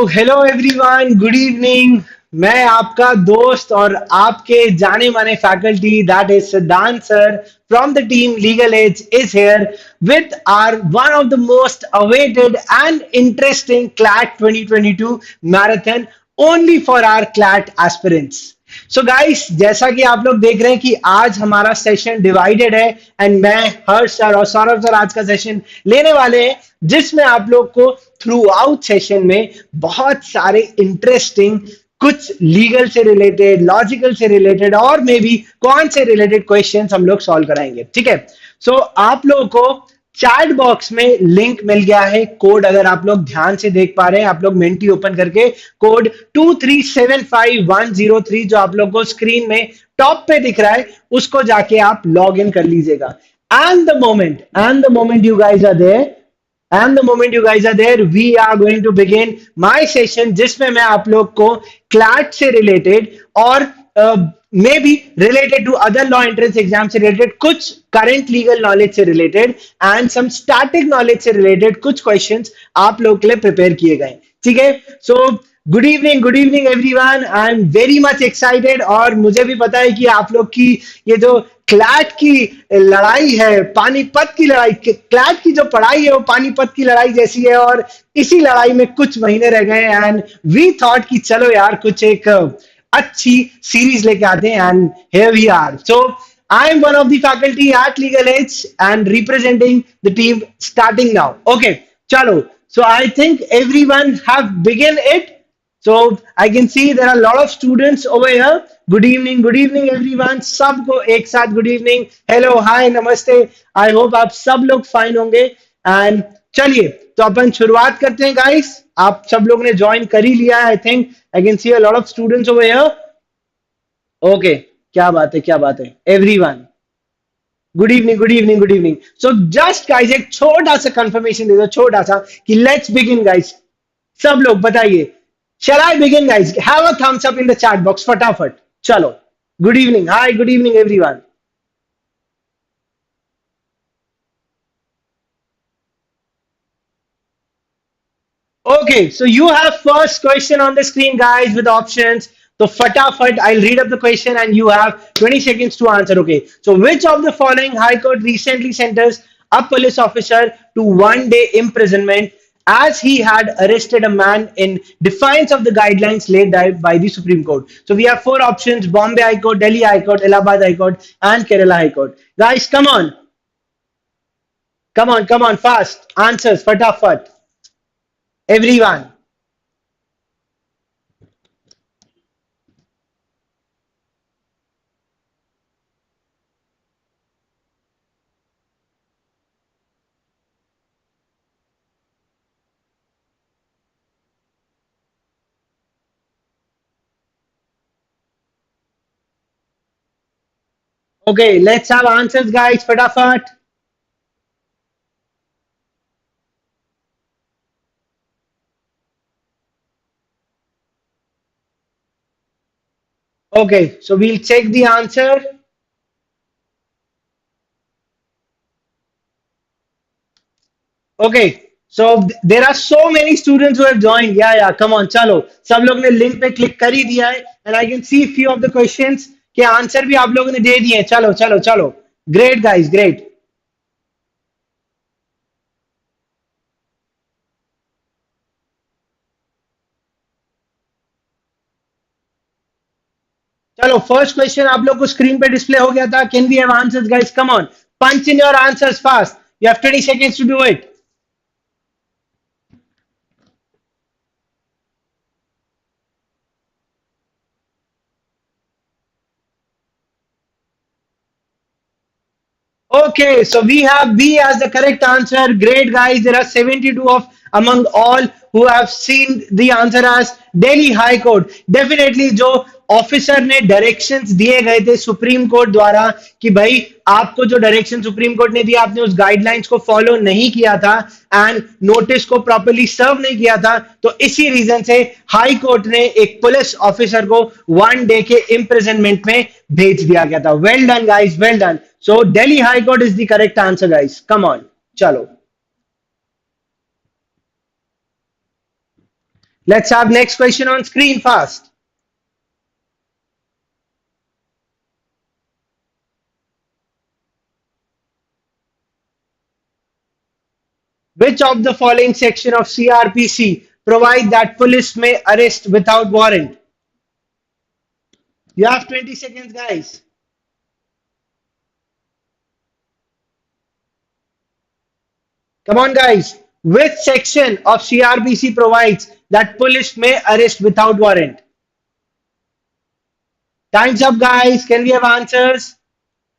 Hello everyone, good evening. मैं आपका दोस्त और आपके जाने माने faculty that is Siddhant sir from the team legal edge is here with our one of the most awaited and interesting CLAT 2022 marathon only for our CLAT aspirants. So guys, जैसा कि आप लोग देख रहे हैं कि आज हमारा सेशन डिवाइडेड है एंड मैं हर्ष सर और सौरभ सर आज का सेशन लेने वाले हैं जिसमें आप लोग को थ्रू आउट सेशन में बहुत सारे इंटरेस्टिंग कुछ लीगल से रिलेटेड, लॉजिकल से रिलेटेड और मे बी कौन से रिलेटेड क्वेश्चंस हम लोग सॉल्व कराएंगे। ठीक है, सो आप लोगों को चैट बॉक्स में लिंक मिल गया है। कोड अगर आप लोग ध्यान से देख पा रहे हैं, आप लोग मेंटी ओपन करके कोड 2375103 जो आप लोग को स्क्रीन में टॉप पे दिख रहा है उसको जाके आप लॉग इन कर लीजिएगा। And the moment you guys are there we are going to begin my session जिसमें मैं आप लोग को CLAT से रिलेटेड और maybe related to other law entrance exam से रिलेटेड कुछ करंट लीगल नॉलेज से related and some static knowledge से रिलेटेड कुछ क्वेश्चंस आप लोगों के लिए प्रिपेयर किए गए। ठीक है, so good evening everyone. I am very much excited और मुझे भी पता है कि आप लोग की ये जो क्लैट की लड़ाई है, पानीपत की लड़ाई, क्लैट की जो पढ़ाई है वो पानीपत की लड़ाई जैसी है और इसी लड़ाई में कुछ महीने रह गए एंड वी थॉट कि चलो यार कुछ एक अच्छी सीरीज लेके आते हैं and here we are. So I am one of the faculty at Legal Edge and representing the team starting now. Okay, चलो, so I think everyone have begin it. So I can see there are a lot of students over here. Good evening everyone. सबको एक साथ good evening, hello, hi, नमस्ते। I hope आप सब लोग fine होंगे and चलिए तो अपन शुरुआत करते हैं गाइस। आप सब लोग ने ज्वाइन कर ही लिया है। I think I can C a lot of students over here. Okay, क्या बात है everyone. Good evening. So just guys एक छोटा सा कंफर्मेशन दे दो, छोटा सा कि लेट्स बिगिन गाइस। सब लोग बताइए, shall I begin guys? Have a thumbs up in the chat box फटाफट। चलो, good evening, hi, good evening everyone. Okay, so you have first question on the screen guys with options. So फटाफट I'll read up the question and you have 20 seconds to answer. Okay, so which of the following High Court recently sentenced a police officer to 1 day imprisonment as he had arrested a man in defiance of the guidelines laid down by the Supreme Court? So we have four options: Bombay High Court, Delhi High Court, Allahabad High Court, and Kerala High Court. Guys, come on, fast answers, fatafat, everyone. Okay, let's have answers, guys. Fatafat. Okay, so we'll check the answer. Okay, so there are so many students who have joined. Yeah, come on, चलो, सब लोग ने link पे click कर ही दिया है and I can see few of the questions के answer भी आप लोगों ने दे दिए हैं। चलो, great guys, great. चलो, फर्स्ट क्वेश्चन आप लोग को स्क्रीन पे डिस्प्ले हो गया था। Can we have answers guys? Come on, punch in your answers fast, you have 20 seconds to do it. Okay, so we have B as the correct answer. Great guys, there are 72 of among all who have seen the answer as Delhi High Court. Definitely जो officer ने directions दिए गए थे supreme court द्वारा कि भाई आपको जो डायरेक्शन सुप्रीम कोर्ट ने दिया आपने उस गाइडलाइंस को फॉलो नहीं किया था एंड नोटिस को प्रॉपर्ली सर्व नहीं किया था, तो इसी रीजन से हाई कोर्ट ने एक पुलिस ऑफिसर को 1 डे के इम्प्रिजनमेंट में भेज दिया गया था। Well done guys, well done. So Delhi high court is the correct answer guys, come on, चलो Let's have next question on screen fast. Which of the following section of CRPC provide that police may arrest without warrant? You have 20 seconds, guys. Come on, guys. Which section of CRPC provides that police may arrest without warrant? Time's up, guys. Can we have answers?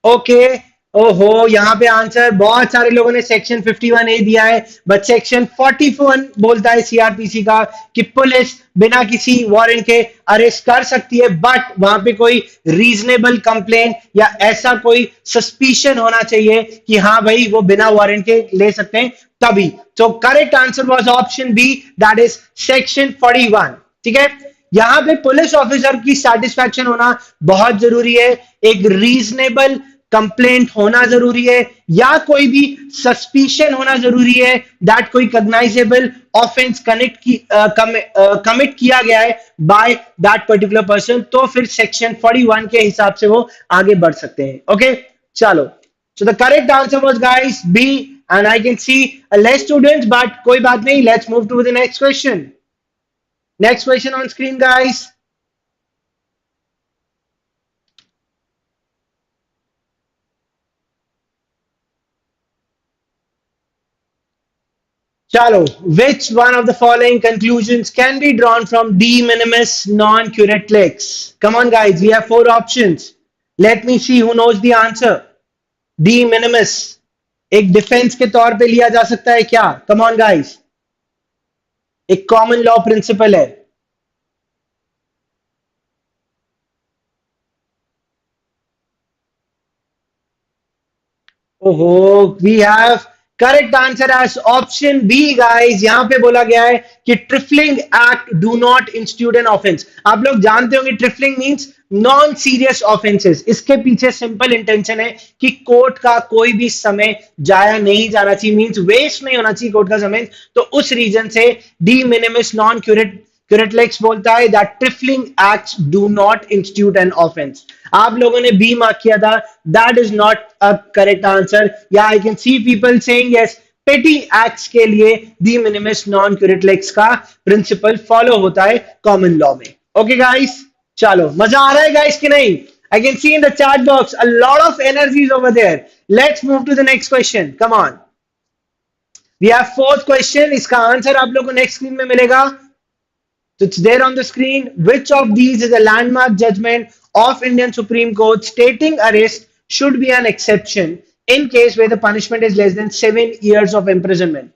Okay ओहो यहाँ पे answer बहुत सारे लोगों ने section 51 ए दिया है but section 41 बोलता है सीआरपीसी का कि पुलिस बिना किसी वारंट के अरेस्ट कर सकती है बट वहां पे कोई रीजनेबल कंप्लेंट या ऐसा कोई सस्पिशन होना चाहिए कि हाँ भाई वो बिना वारंट के ले सकते हैं तभी तो correct answer was option B that is section 41 ठीक है यहां पे पुलिस ऑफिसर की सेटिस्फैक्शन होना बहुत जरूरी है एक रीजनेबल कंप्लेंट होना जरूरी है या कोई भी सस्पिशन होना जरूरी है दैट कोई कॉग्नाइजेबल ऑफेंस कमिट किया गया है बाय दैट पर्टिकुलर पर्सन तो फिर सेक्शन 41 के हिसाब से वो आगे बढ़ सकते हैं ओके चलो so the correct answer was guys B and I can see less students but कोई बात नहीं let's move to the next question next question on screen guys Chalo, which one of the following conclusions can be drawn from de minimis non-curate lex? Come on, guys, we have four options. Let me see who knows the answer. De minimis एक defence के तौर पे लिया जा सकता है क्या? Come on, guys. एक कॉमन लॉ प्रिंसिपल है. ओहो, we have correct answer as option B guys यहां पे बोला गया है कि trifling act do not institute an offence आप लोग जानते होंगे trifling means non serious offences इसके पीछे सिंपल इंटेंशन है कि कोर्ट का कोई भी समय जाया नहीं जाना चाहिए मींस वेस्ट नहीं होना चाहिए कोर्ट का समय तो उस रीजन से डी मिनिमिस नॉन क्यूरेटलेक्स बोलता है that trifling acts do not institute an offence आप लोगों ने बी मार्क किया था that is not a correct answer या I can see people saying yes petty acts के लिए दी मिनिमिस नॉन क्यूरेटलेक्स का प्रिंसिपल फॉलो होता है कॉमन लॉ में ओके गाइस चलो मजा आ रहा है गाइस कि नहीं I can see in the chat box a lot of energies over there let's move to the next question come on we have fourth question इसका आंसर आप लोगों को नेक्स्ट स्क्रीन में मिलेगा So it's there on the screen. Which of these is a landmark judgment of Indian Supreme Court stating arrest should be an exception in case where the punishment is less than 7 years of imprisonment?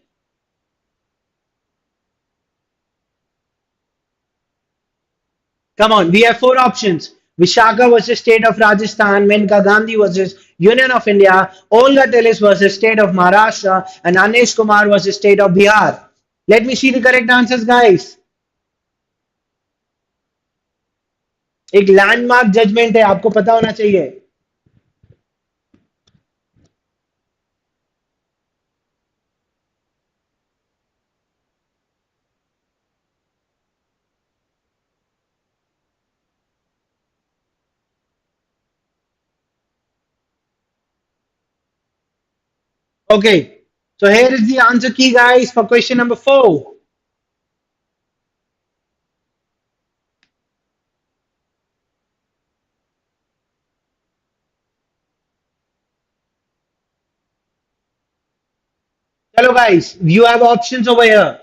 Come on, we have four options. Vishaka versus State of Rajasthan, Menka Gandhi versus Union of India, Olga Tellis versus State of Maharashtra, and Anish Kumar versus State of Bihar. Let me see the correct answers, guys. एक landmark judgement है आपको पता होना चाहिए okay so here is the answer key guys for question number 4 Hello guys, you have options over here.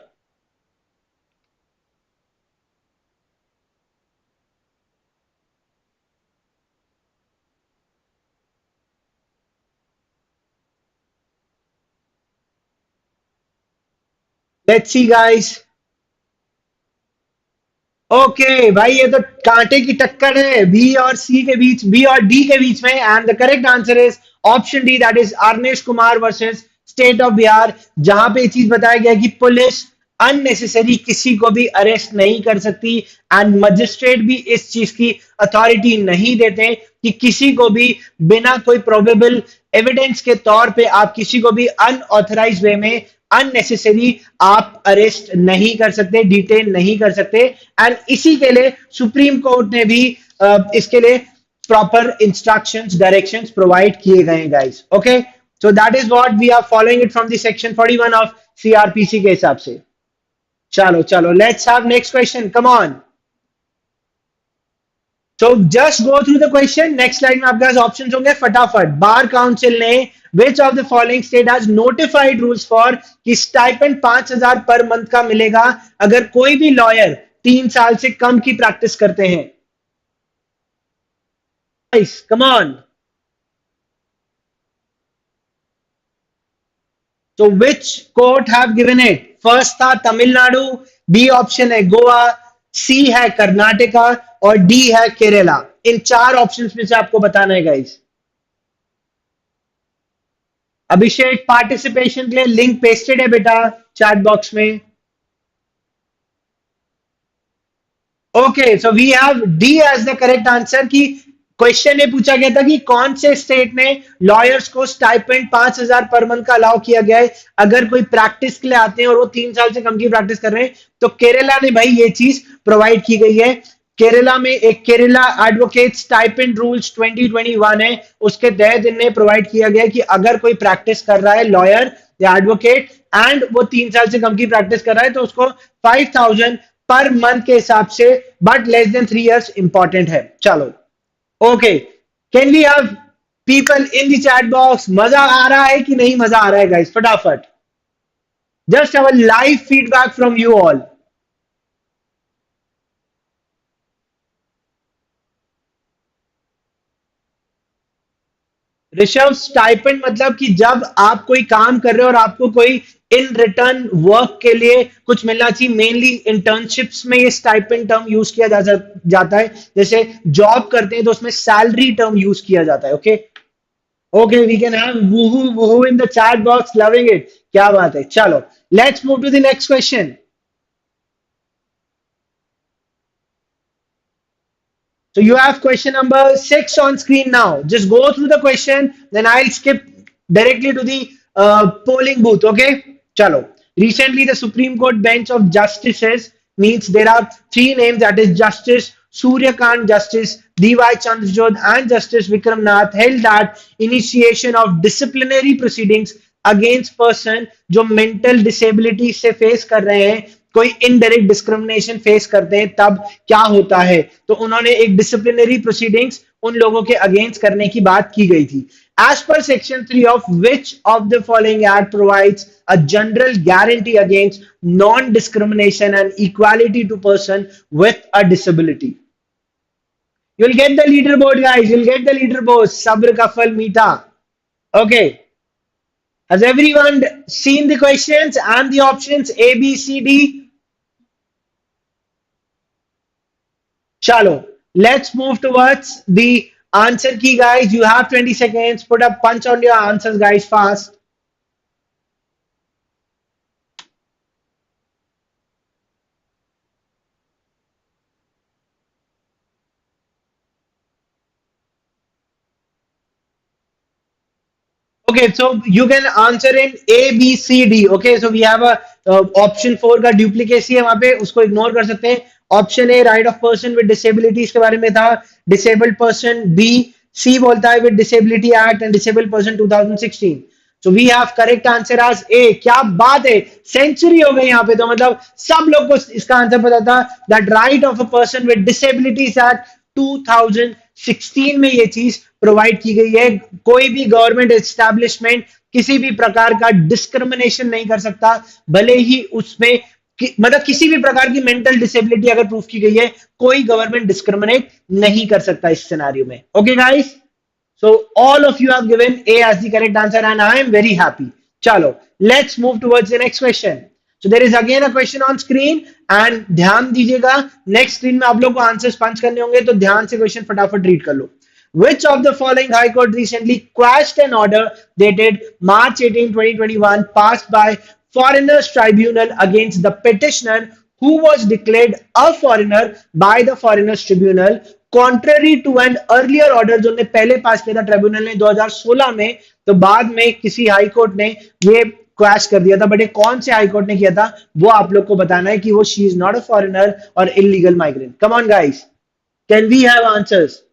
Let's see guys. Okay भाई ये तो कांटे की टक्कर है बी और सी के बीच बी और डी के बीच में and the correct answer is option D that is Arnesh Kumar versus state of Bihar जहां पे ये चीज बताया गया कि पुलिस अननेसेसरी किसी को भी अरेस्ट नहीं कर सकती एंड मजिस्ट्रेट भी इस चीज की अथॉरिटी नहीं देते कि किसी को भी बिना कोई प्रोबेबल एविडेंस के तौर पे आप किसी को भी अनऑथराइज वे में अननेसेसरी आप अरेस्ट नहीं कर सकते, डिटेन नहीं कर सकते। एंड इसी के लिए सुप्रीम कोर्ट ने भी इसके लिए प्रॉपर इंस्ट्रक्शंस, डायरेक्शंस प्रोवाइड किए गए हैं guys. Okay, so that is what we are following it from the section 41 of CrPC के हिसाब से। चलो चलो, let's have next question, come on. So just go through the question. Next slide में आपके पास ऑप्शंस होंगे, फटाफट। बार काउंसिल ने which of the following state has notified rules for कि स्टाइपेंड 5,000 पर मंथ का मिलेगा अगर कोई भी लॉयर 3 साल से कम की प्रैक्टिस करते हैं। Guys, come on. So which court have given it? First था तमिलनाडु, बी ऑप्शन है गोवा, सी है कर्नाटका और डी है केरला। इन 4 ऑप्शंस में से आपको बताना है गाइस। अभिषेक, पार्टिसिपेशन के लिए लिंक पेस्टेड है बेटा चैट बॉक्स में। Okay, so we have D as the correct answer. कि क्वेश्चन ये पूछा गया था कि कौन से स्टेट में लॉयर्स को स्टाइपेंड 5,000 पर मंथ का अलाउ किया गया है अगर कोई प्रैक्टिस के लिए आते हैं और वो 3 साल से कम की प्रैक्टिस कर रहे हैं। तो केरला ने भाई ये चीज प्रोवाइड की गई है। केरला में एक केरला एडवोकेट स्टाइपेंड रूल्स 2021 है, उसके तहत इन्हें प्रोवाइड किया गया कि अगर कोई प्रैक्टिस कर रहा है लॉयर या एडवोकेट एंड वो 3 साल से कम की प्रैक्टिस कर रहा है तो उसको 5,000 पर मंथ के हिसाब से, but less than 3 years important है। चलो okay, can we have people in the chat box? मजा आ रहा है कि नहीं मजा आ रहा है गाइस? फटाफट, just have a live feedback from you all. Rishabh, stipend मतलब कि जब आप कोई काम कर रहे हो और आपको कोई इन रिटर्न वर्क के लिए कुछ मिलना चाहिए। मेनली इंटर्नशिप्स में ये स्टाइपेंड टर्म यूज किया जाता है। जैसे जॉब करते हैं तो उसमें सैलरी टर्म यूज किया जाता है। Okay okay, we can have woohoo woohoo in the chat box, loving it. क्या बात है। चलो let's move to the next question. So you have question number 6 on screen now. Just go through the question, then I'll skip directly to the polling booth. Okay? Chalo. Recently, the Supreme Court bench of justices means there are 3 names, that is Justice Suryakant, Justice D.Y. Chandrachud, and Justice Vikram Nath held that initiation of disciplinary proceedings against person जो mental disability से face कर रहे हैं, कोई indirect discrimination face करते हैं, तब क्या होता है। तो उन्होंने एक डिसिप्लिनरी प्रोसीडिंग्स उन लोगों के अगेंस्ट करने की बात की गई थी। As per section 3 of which of the following act provides a general guarantee against non discrimination and equality to person with a disability. You'll get the leaderboard guys, you'll get the leaderboard. Sabr ka phal meetha. Okay, has everyone seen the questions and the options A, B, C, D? Chalo, let's move towards the answer key guys. You have 20 seconds. Put a punch on your answers guys, fast. Okay, so you can answer in A, B, C, D. Okay, so we have a option 4 का duplicacy है वहां पे, उसको ignore कर सकते हैं। Option A right of person with disability इसके बारे में था, डिसेबल्ड पर्सन। बी, सी बोलता है with disability act and disabled person 2016। So we have correct answer as A. क्या बात है, सेंचुरी हो गई यहाँ पे। तो मतलब सब लोग को इसका आंसर पता था। That right of a person with disabilities act 2016 में ये चीज प्रोवाइड की गई है। कोई भी गवर्नमेंट एस्टैब्लिशमेंट किसी भी प्रकार का डिस्क्रिमिनेशन नहीं कर सकता, भले ही उसमें मतलब किसी भी प्रकार की मेंटल डिसेबिलिटी अगर प्रूफ की गई है, कोई गवर्नमेंट डिस्क्रिमिनेट नहीं कर सकता इस सिनेरियो में। Okay guys, so all of you have given A as the correct answer and I am very happy. चलो let's move towards the next question. So there is again a question on screen and ध्यान दीजिएगा, next screen में आप लोग को answers पंच करने होंगे, तो ध्यान से क्वेश्चन फटाफट रीड कर लो। Which of the following High Court recently quashed an order dated March 18, 2021 passed by Foreigners Tribunal against the petitioner who was declared a foreigner by the Foreigners Tribunal contrary to an earlier order जो ने पहले पास किया था tribunal ने 2016 में, तो बाद में किसी हाई कोर्ट ने ये क्रैश कर दिया था, बट ये कौन से हाई कोर्ट ने किया था वो आप लोग को बताना है कि वो she is not a foreigner और illegal migrant. Come on guys, can we have answers?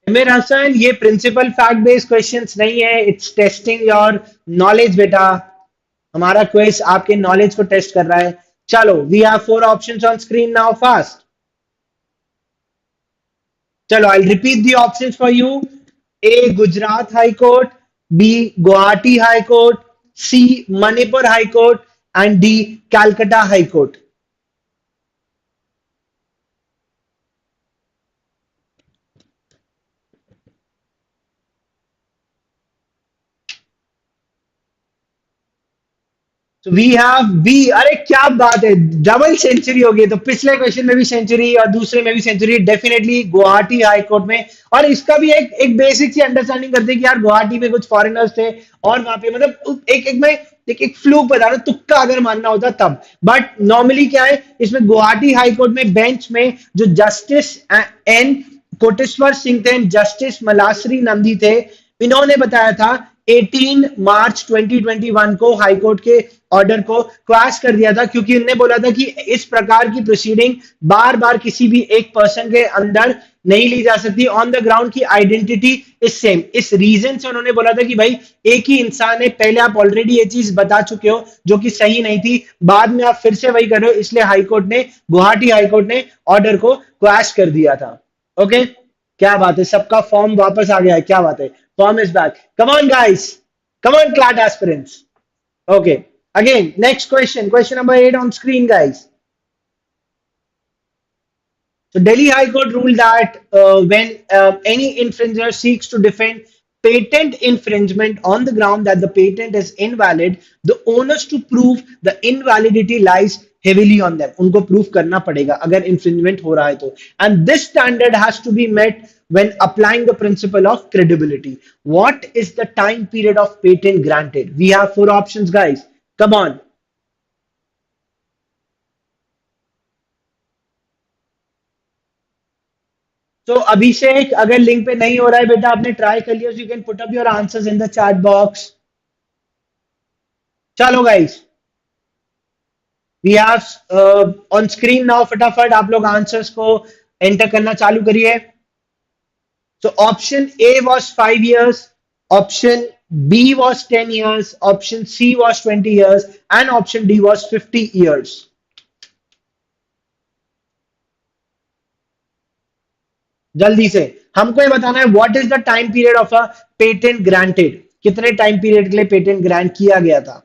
मेरा हसन, ये प्रिंसिपल फैक्ट बेस्ड क्वेश्चंस नहीं है, इट्स टेस्टिंग योर नॉलेज बेटा. हमारा क्वेश्चन आपके नॉलेज को टेस्ट कर रहा है. चलो, we have four options on screen now, fast. चलो, I repeat the options for you. A Gujarat high court, B Guwahati high court, C Manipur high court and D Calcutta high court. We have B. अरे क्या बात है, double century हो गई. तो पिछले question में भी सेंचुरी और दूसरे में भी century, definitely Guwahati high court में. और इसका भी एक बेसिक सी अंडरस्टैंडिंग करते हैं कि यार गुवाहाटी में कुछ फॉरेनर्स थे और वहां पे मतलब एक फ्लूक बता रहा हूं, तुक्का अगर मानना होता तब. बट नॉर्मली क्या है इसमें, गुवाहाटी हाई कोर्ट में बेंच में जो जस्टिस एन कोटेश्वर सिंह थे, जस्टिस मलाश्री नंदी थे, इन्होंने बताया था 18 मार्च 2021 को हाईकोर्ट के ऑर्डर को क्रैश कर दिया था, क्योंकि उन्होंने बोला था कि इस प्रकार की प्रोसीडिंग बार बार किसी भी एक पर्सन के अंदर नहीं ली जा सकती ऑन द ग्राउंड की आइडेंटिटी इज सेम. इस रीजन से उन्होंने बोला था कि भाई एक ही इंसान है, पहले आप ऑलरेडी ये चीज बता चुके हो जो कि सही नहीं थी, बाद में आप फिर से वही कर रहे हो, इसलिए हाईकोर्ट ने, गुवाहाटी हाईकोर्ट ने ऑर्डर को क्रैश कर दिया था. ओके, क्या बात है, सबका फॉर्म वापस आ गया है, क्या बात है. Form is back. Come on, guys. Come on, CLAT aspirants. Okay. Again, next question. Question number 8 on screen, guys. So Delhi High Court ruled that when any infringer seeks to defend patent infringement on the ground that the patent is invalid, the onus to prove the invalidity lies heavily on them. उनको prove करना पड़ेगा अगर infringement हो रहा है तो. And this standard has to be met when applying the principle of credibility. What is the time period of patent granted? We have four options, guys. Come on. तो अभिषेक, अगर लिंक पे नहीं हो रहा है बेटा, आपने ट्राई कर लिया, you can put up your answers in the chat box. चलो guys, we have on screen now, फटाफट आप लोग आंसर्स को एंटर करना चालू करिए. So option A was 5 years, option B was 10 years, option C was 20 years, and option D was 50 years. जल्दी से हमको ये बताना है, what is the time period of a patent granted, कितने टाइम पीरियड के लिए पेटेंट ग्रांट किया गया था.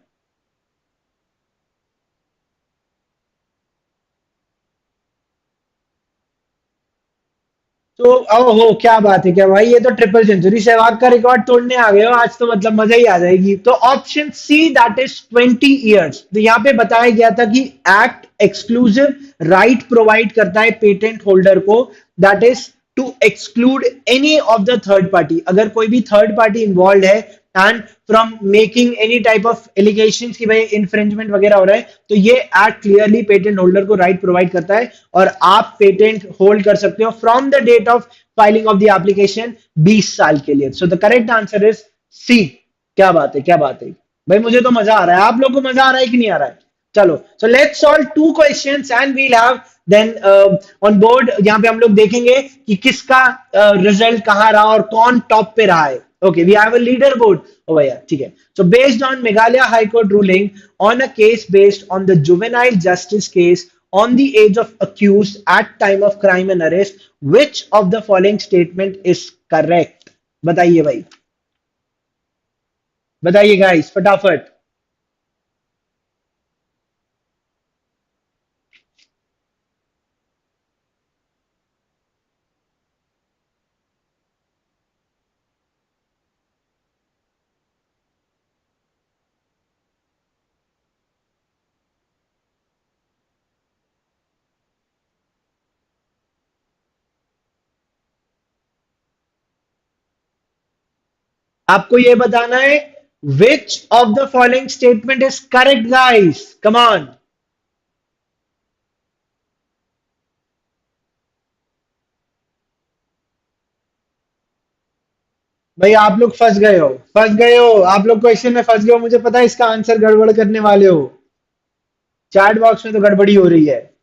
तो ओहो, क्या बात है, क्या भाई, ये तो ट्रिपल सेंचुरी, सहवाग का रिकॉर्ड तोड़ने आ गए हो आज, तो मतलब मजा ही आ जाएगी. तो option C, that is 20 years. तो यहाँ पे बताया गया था कि एक्ट एक्सक्लूसिव राइट प्रोवाइड करता है पेटेंट होल्डर को, that is to exclude any of the third party. अगर कोई भी थर्ड पार्टी इन्वॉल्व है and from making any type of allegation की भाई इंफ्रिंजमेंट वगैरह हो रहा है, तो ये एक्ट क्लियरली पेटेंट होल्डर को राइट प्रोवाइड करता है और आप पेटेंट होल्ड कर सकते हो from the date of filing of the application 20 साल के लिए. So the correct answer is C. क्या बात है, क्या बात है भाई, मुझे तो मजा आ रहा है. आप लोग को मजा आ रहा है कि नहीं आ रहा है? चलो, so let's solve two questions and we'll have them on board. यहाँ पे हम लोग देखेंगे कि किसका रिजल्ट कहाँ रहा और कौन टॉप पे रहा है. Okay, we have a leaderboard over here. ठीक है. So based on Meghalaya High Court ruling on a case based on the juvenile justice case on the age of accused at time of crime and arrest, which of the following statement is correct? बताइए भाई, बताइए guys फटाफट. आपको ये बताना है विच of the following statement is correct guys, come on. भाई आप लोग फंस गए हो, फंस गए हो, आप लोग क्वेश्चन में फंस गए हो, मुझे पता है इसका आंसर गड़बड़ करने वाले हो। चैट बॉक्स में तो गड़बड़ी हो रही है।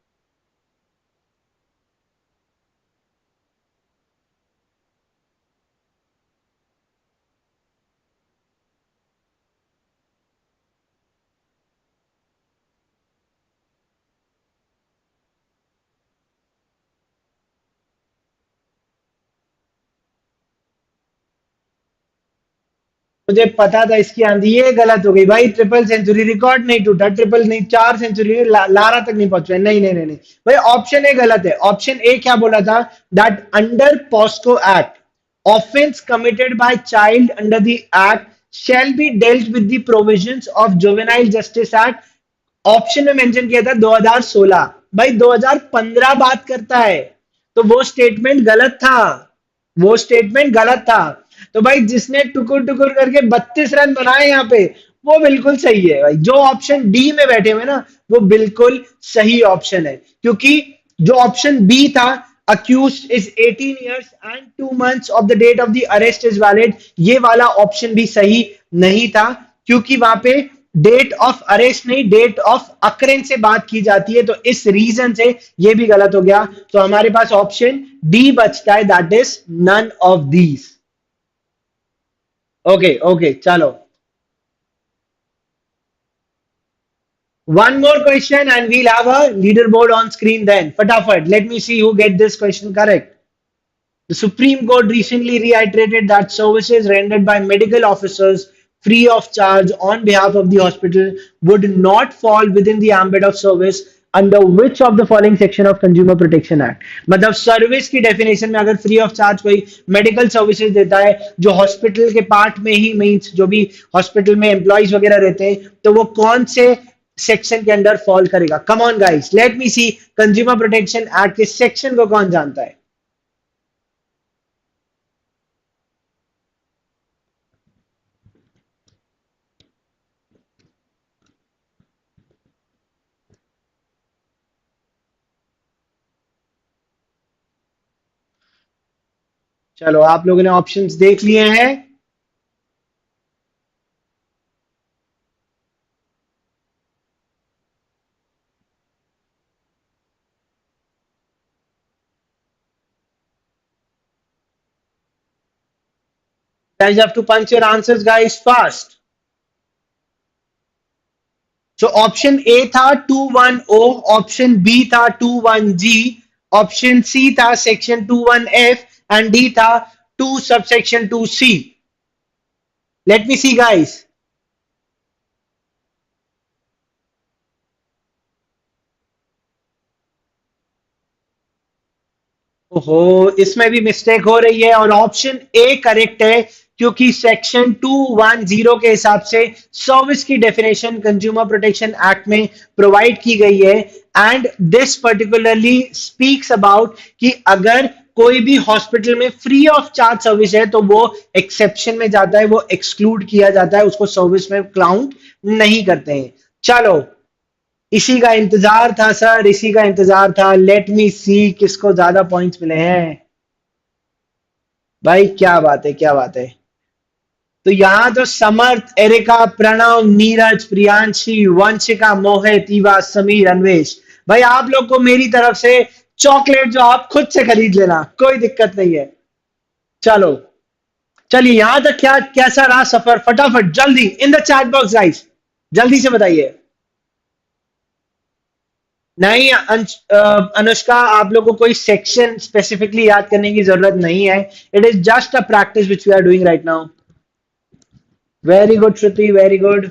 मुझे पता था इसकी आंधी, ये गलत हो गई भाई। ट्रिपल सेंचुरी रिकॉर्ड नहीं टूटा, ट्रिपल नहीं, 4 सेंचुरी लारा तक नहीं पहुंचे। नहीं नहीं नहीं नहीं भाई, ऑप्शन ए गलत है। ऑप्शन ए क्या बोला था? That under POCSO act offence committed by child under the act shall be dealt with the provisions of juvenile justice act। Option में मेंशन किया था 2016, भाई 2015 बात करता है, तो वो स्टेटमेंट गलत था, वो स्टेटमेंट गलत था। तो भाई जिसने टुकुर टुकुर करके 32 रन बनाए यहाँ पे, वो बिल्कुल सही है भाई। जो ऑप्शन डी में बैठे हुए ना, वो बिल्कुल सही ऑप्शन है, क्योंकि जो ऑप्शन बी था, accused is 18 years and 2 months of the date of the arrest is valid, ये वाला ऑप्शन भी सही नहीं था, क्योंकि वहां पे डेट ऑफ अरेस्ट नहीं, डेट ऑफ अक्रेंस से बात की जाती है, तो इस रीजन से ये भी गलत हो गया। तो हमारे पास ऑप्शन डी बचता है, that is none of these. Okay okay चलो, one more question and we'll have a leaderboard on screen then. Fatafat, let me see who get this question correct. The Supreme Court recently reiterated that services rendered by medical officers free of charge on behalf of the hospital would not fall within the ambit of service under which of the following section of Consumer Protection Act। मतलब service की definition में अगर free of charge कोई medical services देता है जो hospital के part में ही, मींस जो भी हॉस्पिटल में एम्प्लॉइज वगैरह रहते हैं, तो वो कौन से सेक्शन के अंडर फॉल करेगा? Come on guys, let me see, consumer protection act के सेक्शन को कौन जानता है? चलो आप लोगों ने ऑप्शंस देख लिए हैं। Guys have to punch your answers guys fast। So option A था 21O, ऑप्शन बी था 21G, ऑप्शन सी था सेक्शन 21F एंड डी था 2 subsection 2C। Late me see guys. ओहो, इसमें भी मिस्टेक हो रही है, और ऑप्शन ए करेक्ट है, क्योंकि सेक्शन 210 के हिसाब से सर्विस की डेफिनेशन कंज्यूमर प्रोटेक्शन एक्ट में प्रोवाइड की गई है, and this particularly speaks about कि अगर कोई भी हॉस्पिटल में फ्री ऑफ चार्ज सर्विस है, तो वो एक्सेप्शन में जाता है, वो एक्सक्लूड किया जाता है, उसको सर्विस में काउंट नहीं करते हैं। चलो, इसी का इंतजार था सर, इसी का इंतजार था। लेट मी सी किसको ज्यादा पॉइंट्स मिले हैं। भाई क्या बात है, क्या बात है। तो यहां तो समर्थ, एरिका, प्रणव, नीरज, प्रियांशी, वंशिका, मोहित, ईवा, समीर, अन्वेश, भाई आप लोग को मेरी तरफ से चॉकलेट जो आप खुद से खरीद लेना, कोई दिक्कत नहीं है। चलो, चलिए यहां तक क्या कैसा रहा सफर? फटाफट जल्दी इन द चैट बॉक्स गाइस, जल्दी से बताइए। नहीं अनुष्का, आप लोगों को कोई सेक्शन स्पेसिफिकली याद करने की जरूरत नहीं है। It is just a practice which we are doing right now. Very good Shruti, very good.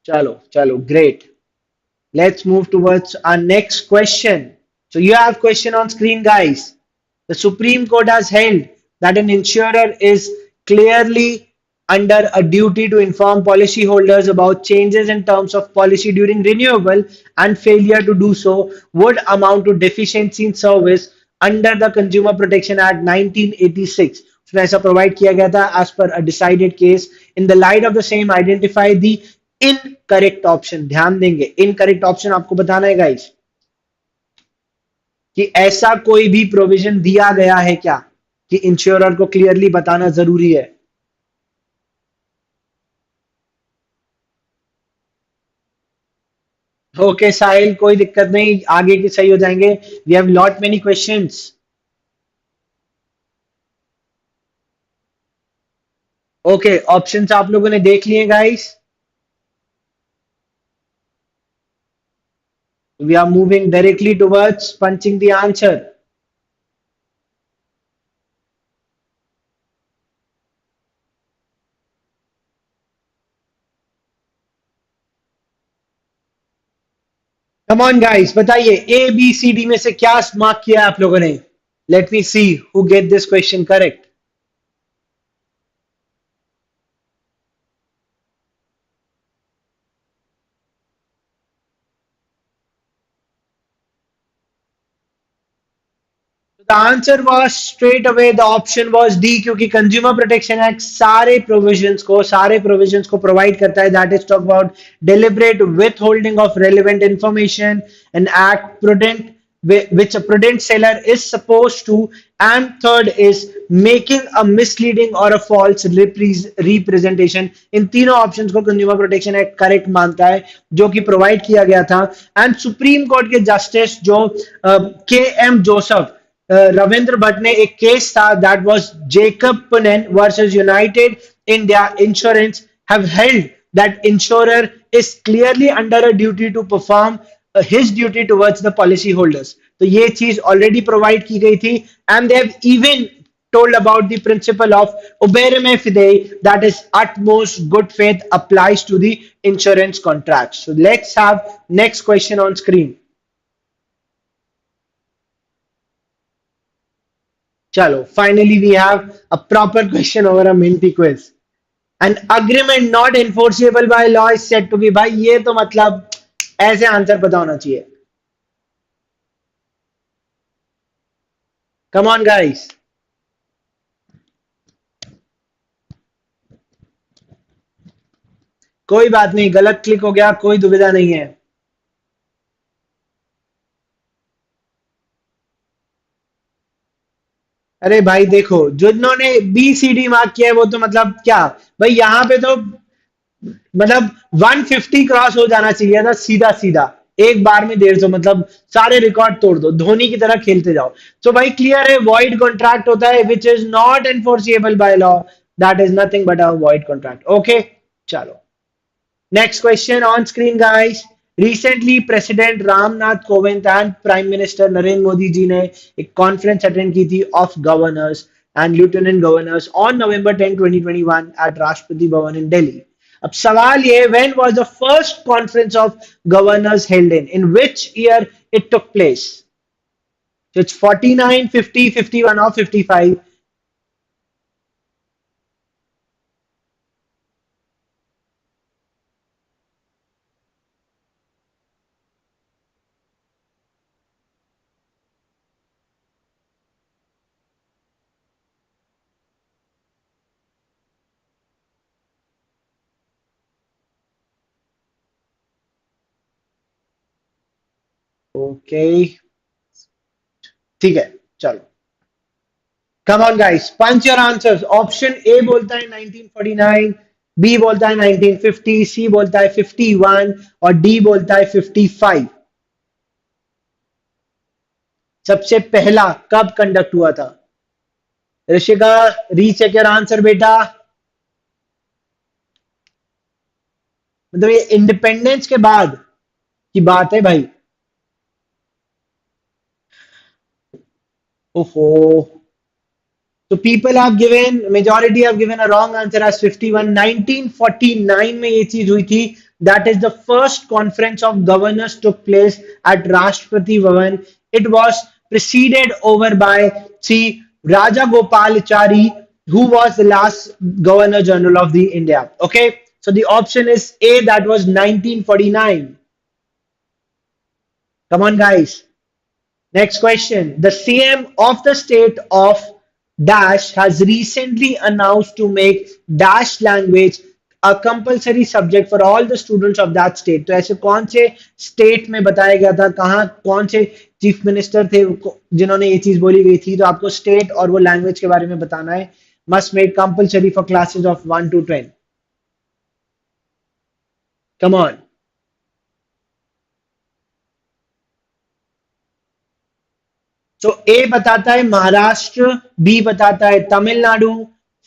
चलो चलो, great. Let's move towards our next question. So you have question on screen, guys. The Supreme Court has held that an insurer is clearly under a duty to inform policyholders about changes in terms of policy during renewal, and failure to do so would amount to deficiency in service under the Consumer Protection Act 1986. उसमें ऐसा provide किया गया था as per a decided case. In the light of the same, identify the incorrect option. ध्यान देंगे incorrect option आपको बताना है guys कि ऐसा कोई भी प्रोविजन दिया गया है क्या कि इंश्योरर को क्लियरली बताना जरूरी है. ओके साहिल, कोई दिक्कत नहीं, आगे के सही हो जाएंगे. We have lot many questions. Okay, options आप लोगों ने देख लिए guys. We are moving directly towards punching the answer. Come on guys, बताइए ए बी सी डी में से क्या मार्क किया है आप लोगों ने. Late me see who get this question correct. The answer was straight away the option was D, क्योंकि कंज्यूमर प्रोटेक्शन एक्ट सारे प्रोविजंस को प्रोवाइड करता है. That is talk about deliberate withholding of relevant information, an act prudent which a prudent seller is supposed to, and third is making a misleading or a false representation. इन तीनों options को consumer protection act correct मानता है जो कि provide किया गया था. And supreme court के जस्टिस जो के एम जोसेफ रविंद्र भट्ट ने एक केस था that was Jacob Punnen versus United India Insurance have held that insurer is clearly under a duty to perform his duty towards the policy holders. तो ये चीज ऑलरेडी प्रोवाइड की गई थी. And they have even told about the principle of uberame fidei, that is utmost good faith applies to the insurance contracts. So let's have next question on screen. चलो, finally we have a proper question over a minty quiz. An agreement not enforceable by law is said to be. भाई ये तो मतलब ऐसे answer पता होना चाहिए. Come on guys. कोई बात नहीं, गलत क्लिक हो गया, कोई दुविधा नहीं है. अरे भाई देखो, जिन्होंने बी सी डी मार्क किया है वो तो मतलब क्या भाई, यहां पे तो मतलब 150 क्रॉस हो जाना चाहिए था सीधा सीधा एक बार में 150, मतलब सारे रिकॉर्ड तोड़ दो, धोनी की तरह खेलते जाओ. तो भाई क्लियर है, वॉइड कॉन्ट्रैक्ट होता है which is not enforceable by law. That is nothing but a void contract. Okay, चलो next question on screen guys. Recently president Ramnath Kovind and prime minister Narendra Modi ji ने एक कॉन्फ्रेंस अटेंड की थी of governors and lieutenant governors on November 10, 2021 at Rashtrapati Bhavan in Delhi. अब सवाल ये, when was the first conference of governors held in which year it took place. So it's 49, 50, 51 or 55. Okay, ठीक है, चलो. Come on guys, punch your answers. Option A बोलता है 1949, B बोलता है 1950, सी बोलता है 51 और डी बोलता है 55. सबसे पहला कब कंडक्ट हुआ था? ऋषिका, रीचेक योर आंसर बेटा. मतलब ये इंडिपेंडेंस के बाद की बात है भाई. ओहो, so people have given, majority have given a wrong answer as 51. 1949 में ये चीज हुई थी. That is the first conference of governors took place at Rashtrapati Bhavan. It was preceded over by see Raja Gopalachari Who was the last Governor General of the India? Okay, so the option is A, that was 1949. Come on, guys. Next question. The CM of the state of Dash has recently announced to make Dash language a compulsory subject for all the students of that state. तो ऐसे कौन से state में बताया गया था, कहाँ कौन से चीफ मिनिस्टर थे जिन्होंने ये चीज बोली गई थी? तो आपको स्टेट और वो लैंग्वेज के बारे में बताना है. Must make compulsory for classes of 1 to 10. Come on. तो ए बताता है महाराष्ट्र, बी बताता है तमिलनाडु,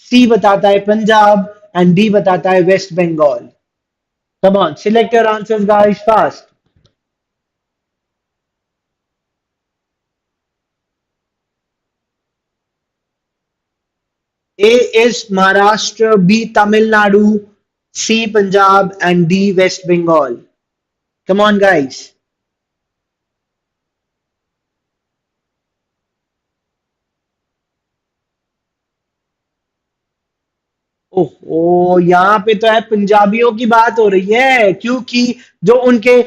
सी बताता है पंजाब एंड डी बताता है West Bengal. Come on, select your answers guys fast. A is Maharashtra, B Tamil Nadu, C Punjab and D West Bengal. Come on guys. ओहो, यहाँ पे तो है पंजाबियों की बात हो रही है, क्योंकि जो उनके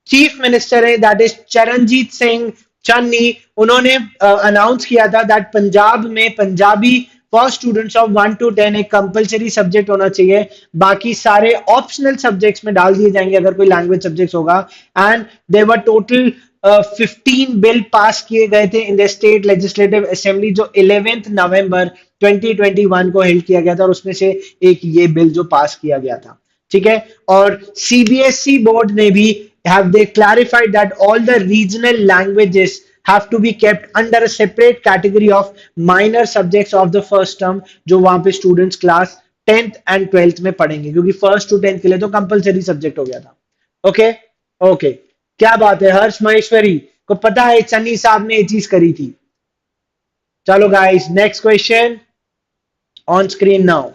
चीफ मिनिस्टर है दैट इज चरणजीत सिंह चन्नी, उन्होंने अनाउंस किया था दैट पंजाब में Punjabi for students of 1 to 10 एक कंपलसरी सब्जेक्ट होना चाहिए. बाकी सारे ऑप्शनल सब्जेक्ट्स में डाल दिए जाएंगे अगर कोई लैंग्वेज सब्जेक्ट होगा. And there were total 15 bill pass किए गए थे in the state legislative assembly, जो 11 नवंबर 2021 को हेल्ड किया गया था, और उसमें से एक ये बिल जो पास किया गया था. ठीक है. और सीबीएसई बोर्ड ने भी have they clarified that all the regional languages have to be kept under a separate category of minor subjects of the first term, जो वहां पे students class 10th and 12th में पढ़ेंगे, क्योंकि फर्स्ट टू 10th के लिए तो compulsory subject हो गया था. ओके. ओके. क्या बात है, हर्ष महेश्वरी को पता है चन्नी साहब ने ये चीज करी थी. चलो guys, next question on screen now.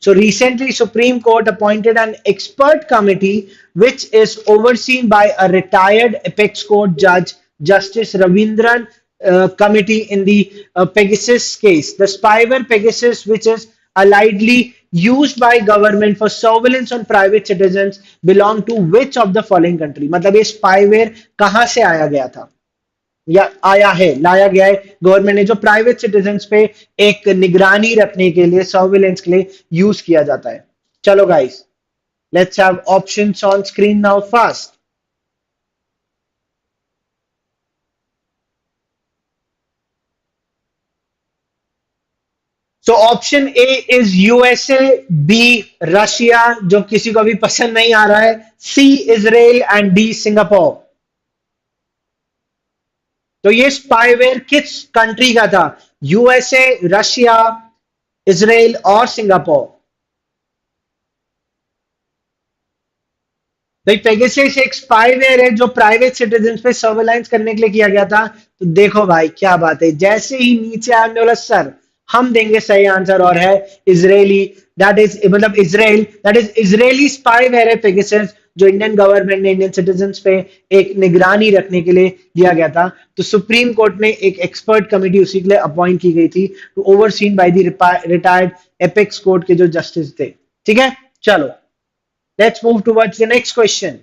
So recently, Supreme Court appointed an expert committee which is overseen by a retired apex court judge, Justice Ravindran committee in the Pegasus case. The spyware Pegasus, which is allegedly used by government for surveillance on private citizens, belong to which of the following country? मतलब ये spyware कहाँ से आया गया था या आया है, लाया गया है गवर्नमेंट ने, जो प्राइवेट सिटीजन्स पे एक निगरानी रखने के लिए, सर्विलेंस के लिए यूज किया जाता है. चलो guys, let's have options on screen now fast. So option A is USA, B Russia, जो किसी को भी पसंद नहीं आ रहा है, C Israel and D Singapore. तो ये स्पाईवेयर किस कंट्री का था? यूएसए, रशिया, इजराइल और सिंगापुर. भाई पेगासस एक स्पाईवेयर है जो प्राइवेट सिटीजन पे सर्वेलाइंस करने के लिए किया गया था. तो देखो भाई क्या बात है, जैसे ही नीचे आने वाला सर, हम देंगे सही आंसर, और है इजरायली. दैट इज मतलब Israel, that is Israeli spyware है पेगासस, जो इंडियन गवर्नमेंट ने इंडियन सिटीजन पे एक निगरानी रखने के लिए दिया गया था. तो सुप्रीम कोर्ट में एक एक्सपर्ट कमेटी उसी के लिए अपॉइंट की गई थी, to overseen by the retired apex court के जो जस्टिस थे. ठीक है. चलो, let's move towards the next question.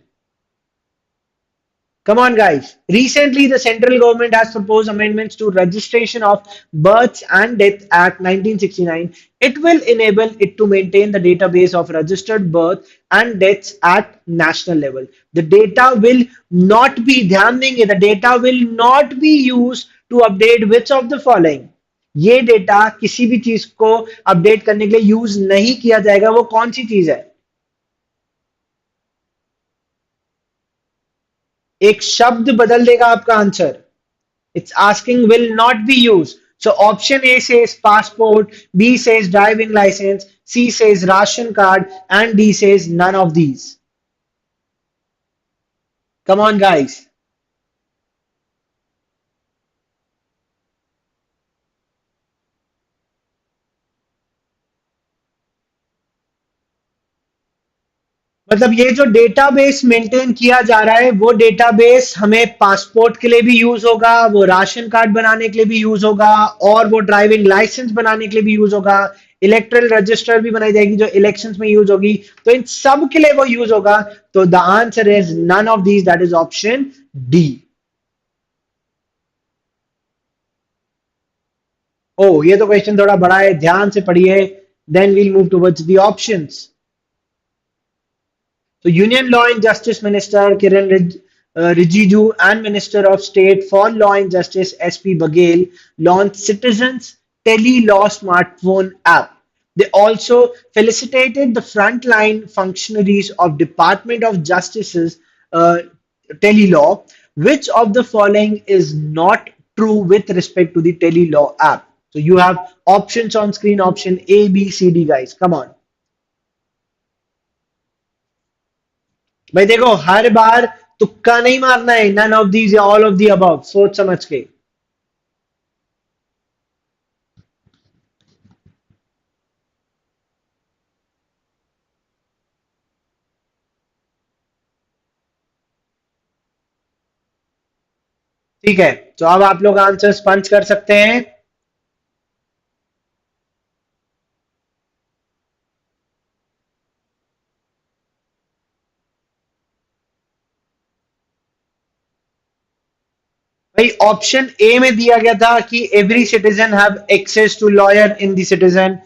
Come on, guys. Recently, the central government has proposed amendments to Registration of Births and Death Act 1969. It will enable it to maintain the database of registered birth and deaths at national level. The data will not be, ध्यान देंगे, the data will not be used to update which of the following. ये data किसी भी चीज को update करने के लिए यूज नहीं किया जाएगा. वो कौन सी चीज है? एक शब्द बदल देगा आपका answer. It's asking will not be use. So option A says passport, B says driving licence, C says ration card and D says none of these. Come on guys. मतलब ये जो डेटाबेस मेंटेन किया जा रहा है वो database हमें passport के लिए भी यूज होगा, वो राशन कार्ड बनाने के लिए भी यूज होगा, और वो ड्राइविंग लाइसेंस बनाने के लिए भी यूज होगा, इलेक्ट्रल रजिस्टर भी बनाई जाएगी जो इलेक्शंस में यूज होगी, तो इन सब के लिए वो यूज होगा। तो the answer is none of these, that is option D. ओ ये तो क्वेश्चन थोड़ा बड़ा है, ध्यान से पढ़िए, then we'll move towards the options. So, Union Law and Justice Minister Kiran Rijiju and Minister of State for Law and Justice SP Baghel launched Citizens Tele-Law smartphone app. They also felicitated the frontline functionaries of Department of Justice's uh, Tele-Law. Which of the following is not true with respect to the Tele-Law app? So you have options on screen, option A, B, C, D, guys. Come on. भाई देखो हर बार तुक्का नहीं मारना है, none of these या all of the above, सोच समझ के। ठीक है, तो अब आप लोग आंसर्स पंच कर सकते हैं। भाई ऑप्शन ए में दिया गया था कि every citizen have access to lawyer in the citizen.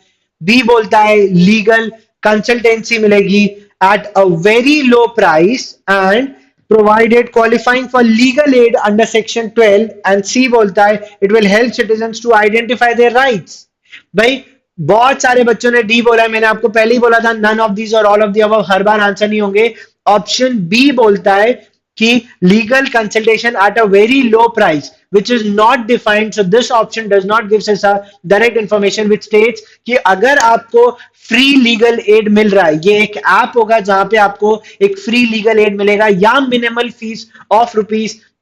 B बोलता है लीगल कंसल्टेंसी मिलेगी at a very low price and provided qualifying for legal aid under section 12, and C बोलता है it will help citizens to identify their rights. भाई बहुत सारे बच्चों ने डी बोला है, मैंने आपको पहले ही बोला था नन ऑफ दीज और all of the above her bar answer नहीं होंगे। ऑप्शन बी बोलता है कि legal consultation at a very low price which is not defined, so this option does not give us a direct information which states कि अगर आपको free legal aid मिल रहा है, ये एक ऐप होगा जहां पे आपको एक फ्री लीगल एड मिलेगा या मिनिमल फीस ऑफ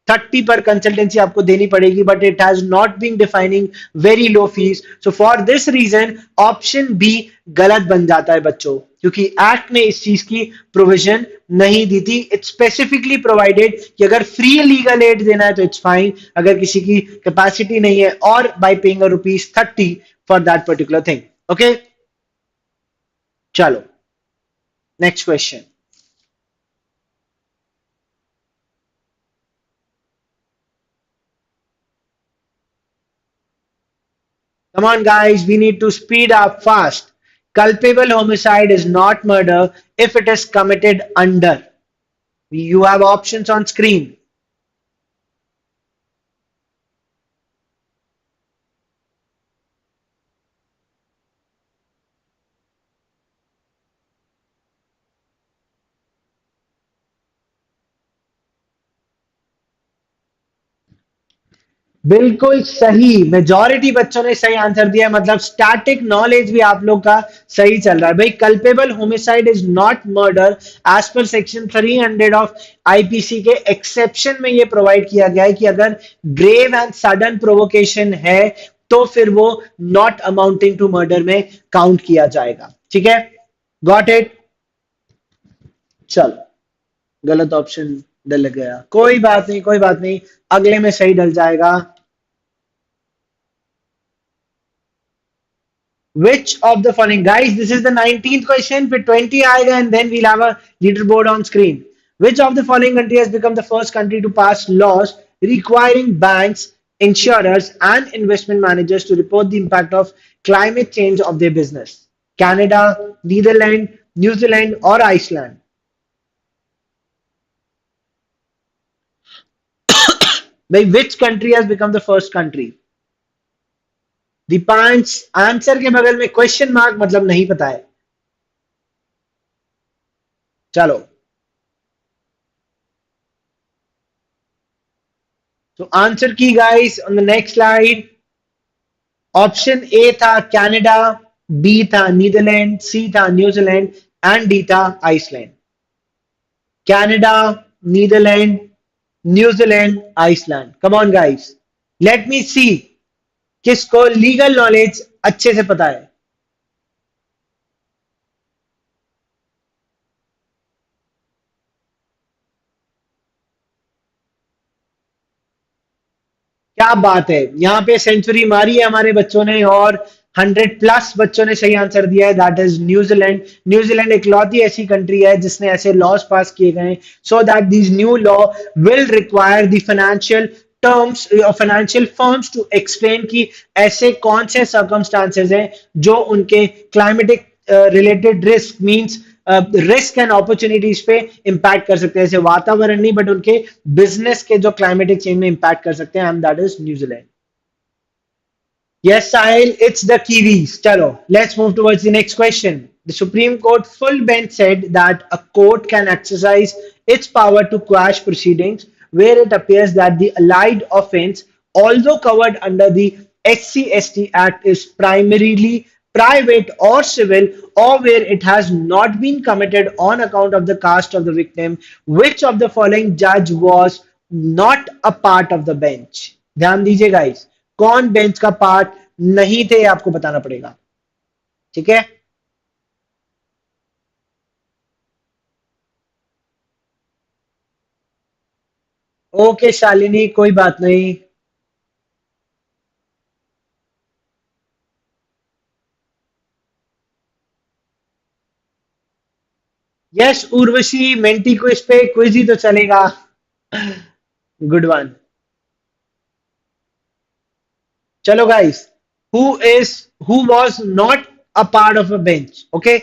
₹30 पर कंसल्टेंसी आपको देनी पड़ेगी, but it has not been defining very low fees. So for this reason option B गलत बन जाता है बच्चों, क्योंकि एक्ट ने इस चीज की प्रोविजन नहीं दी थी। इट स्पेसिफिकली प्रोवाइडेड कि अगर फ्री लीगल एड देना है तो इट्स फाइन, अगर किसी की कैपेसिटी नहीं है, और by paying ₹30 for that particular thing. Okay, चलो next question. Come on, guys, we need to speed up fast. Culpable homicide is not murder if it is committed under. You have options on screen. बिल्कुल सही, majority बच्चों ने सही answer दिया, मतलब static knowledge भी आप लोग का सही चल रहा है। भाई culpable homicide is not murder as per section 300 of IPC के एक्सेप्शन में ये प्रोवाइड किया गया है कि अगर ग्रेव एंड सडन प्रोवोकेशन है तो फिर वो नॉट अमाउंटिंग टू मर्डर में काउंट किया जाएगा। ठीक है, गॉट इट। चलो, गलत ऑप्शन डल गया, कोई बात नहीं, कोई बात नहीं, अगले में सही डल जाएगा। Which of the following, guys, this is the 19th question, फिर 20 आएगा and then we'll have a leaderboard on screen. Which of the following country has become the first country to pass laws requiring banks, insurers, and investment managers to report the impact of climate change of their business? Canada, Netherlands, New Zealand, or Iceland? By which country has become the first country? Deepansh, answer के बगल में question mark मतलब नहीं पता है। चलो, तो answer की guys on the next slide. Option A था कनाडा, बी था नीदरलैंड, सी था न्यूजीलैंड, एंड डी था Iceland. Canada, Netherlands, New Zealand, Iceland. Come on guys, let me see किसको लीगल नॉलेज अच्छे से पता है। क्या बात है, यहाँ पे सेंचुरी मारी है हमारे बच्चों ने, और 100+ बच्चों ने सही आंसर दिया है, दैट इज न्यूजीलैंड। न्यूजीलैंड इकलौती ऐसी कंट्री है जिसने ऐसे लॉज पास किए गए so that these new law will require the financial terms, financial firms to explain कि ऐसे कौन से सर्कमस्टांसेस हैं जो उनके climatic related risk means risk and opportunities पे इंपैक्ट कर सकते हैं, जैसे वातावरण नहीं बट उनके बिजनेस के जो क्लाइमेटिक चेंज में इंपैक्ट कर सकते हैं, and that is New Zealand. Yes, Sahil, it's the Kiwis. Chalo, let's move towards the next question. The Supreme Court full bench said that a court can exercise its power to quash proceedings where it appears that the allied offense, although covered under the SC/ST Act, is primarily private or civil, or where it has not been committed on account of the caste of the victim. Which of the following judge was not a part of the bench? ध्यान दीजिए guys, कौन bench का part नहीं थे आपको बताना पड़ेगा, ठीक है। ओके शालिनी, कोई बात नहीं। यस उर्वशी, मेंटी क्विज पे क्विज ही तो चलेगा। Good one. चलो guys, who is who was not a part of a bench, okay.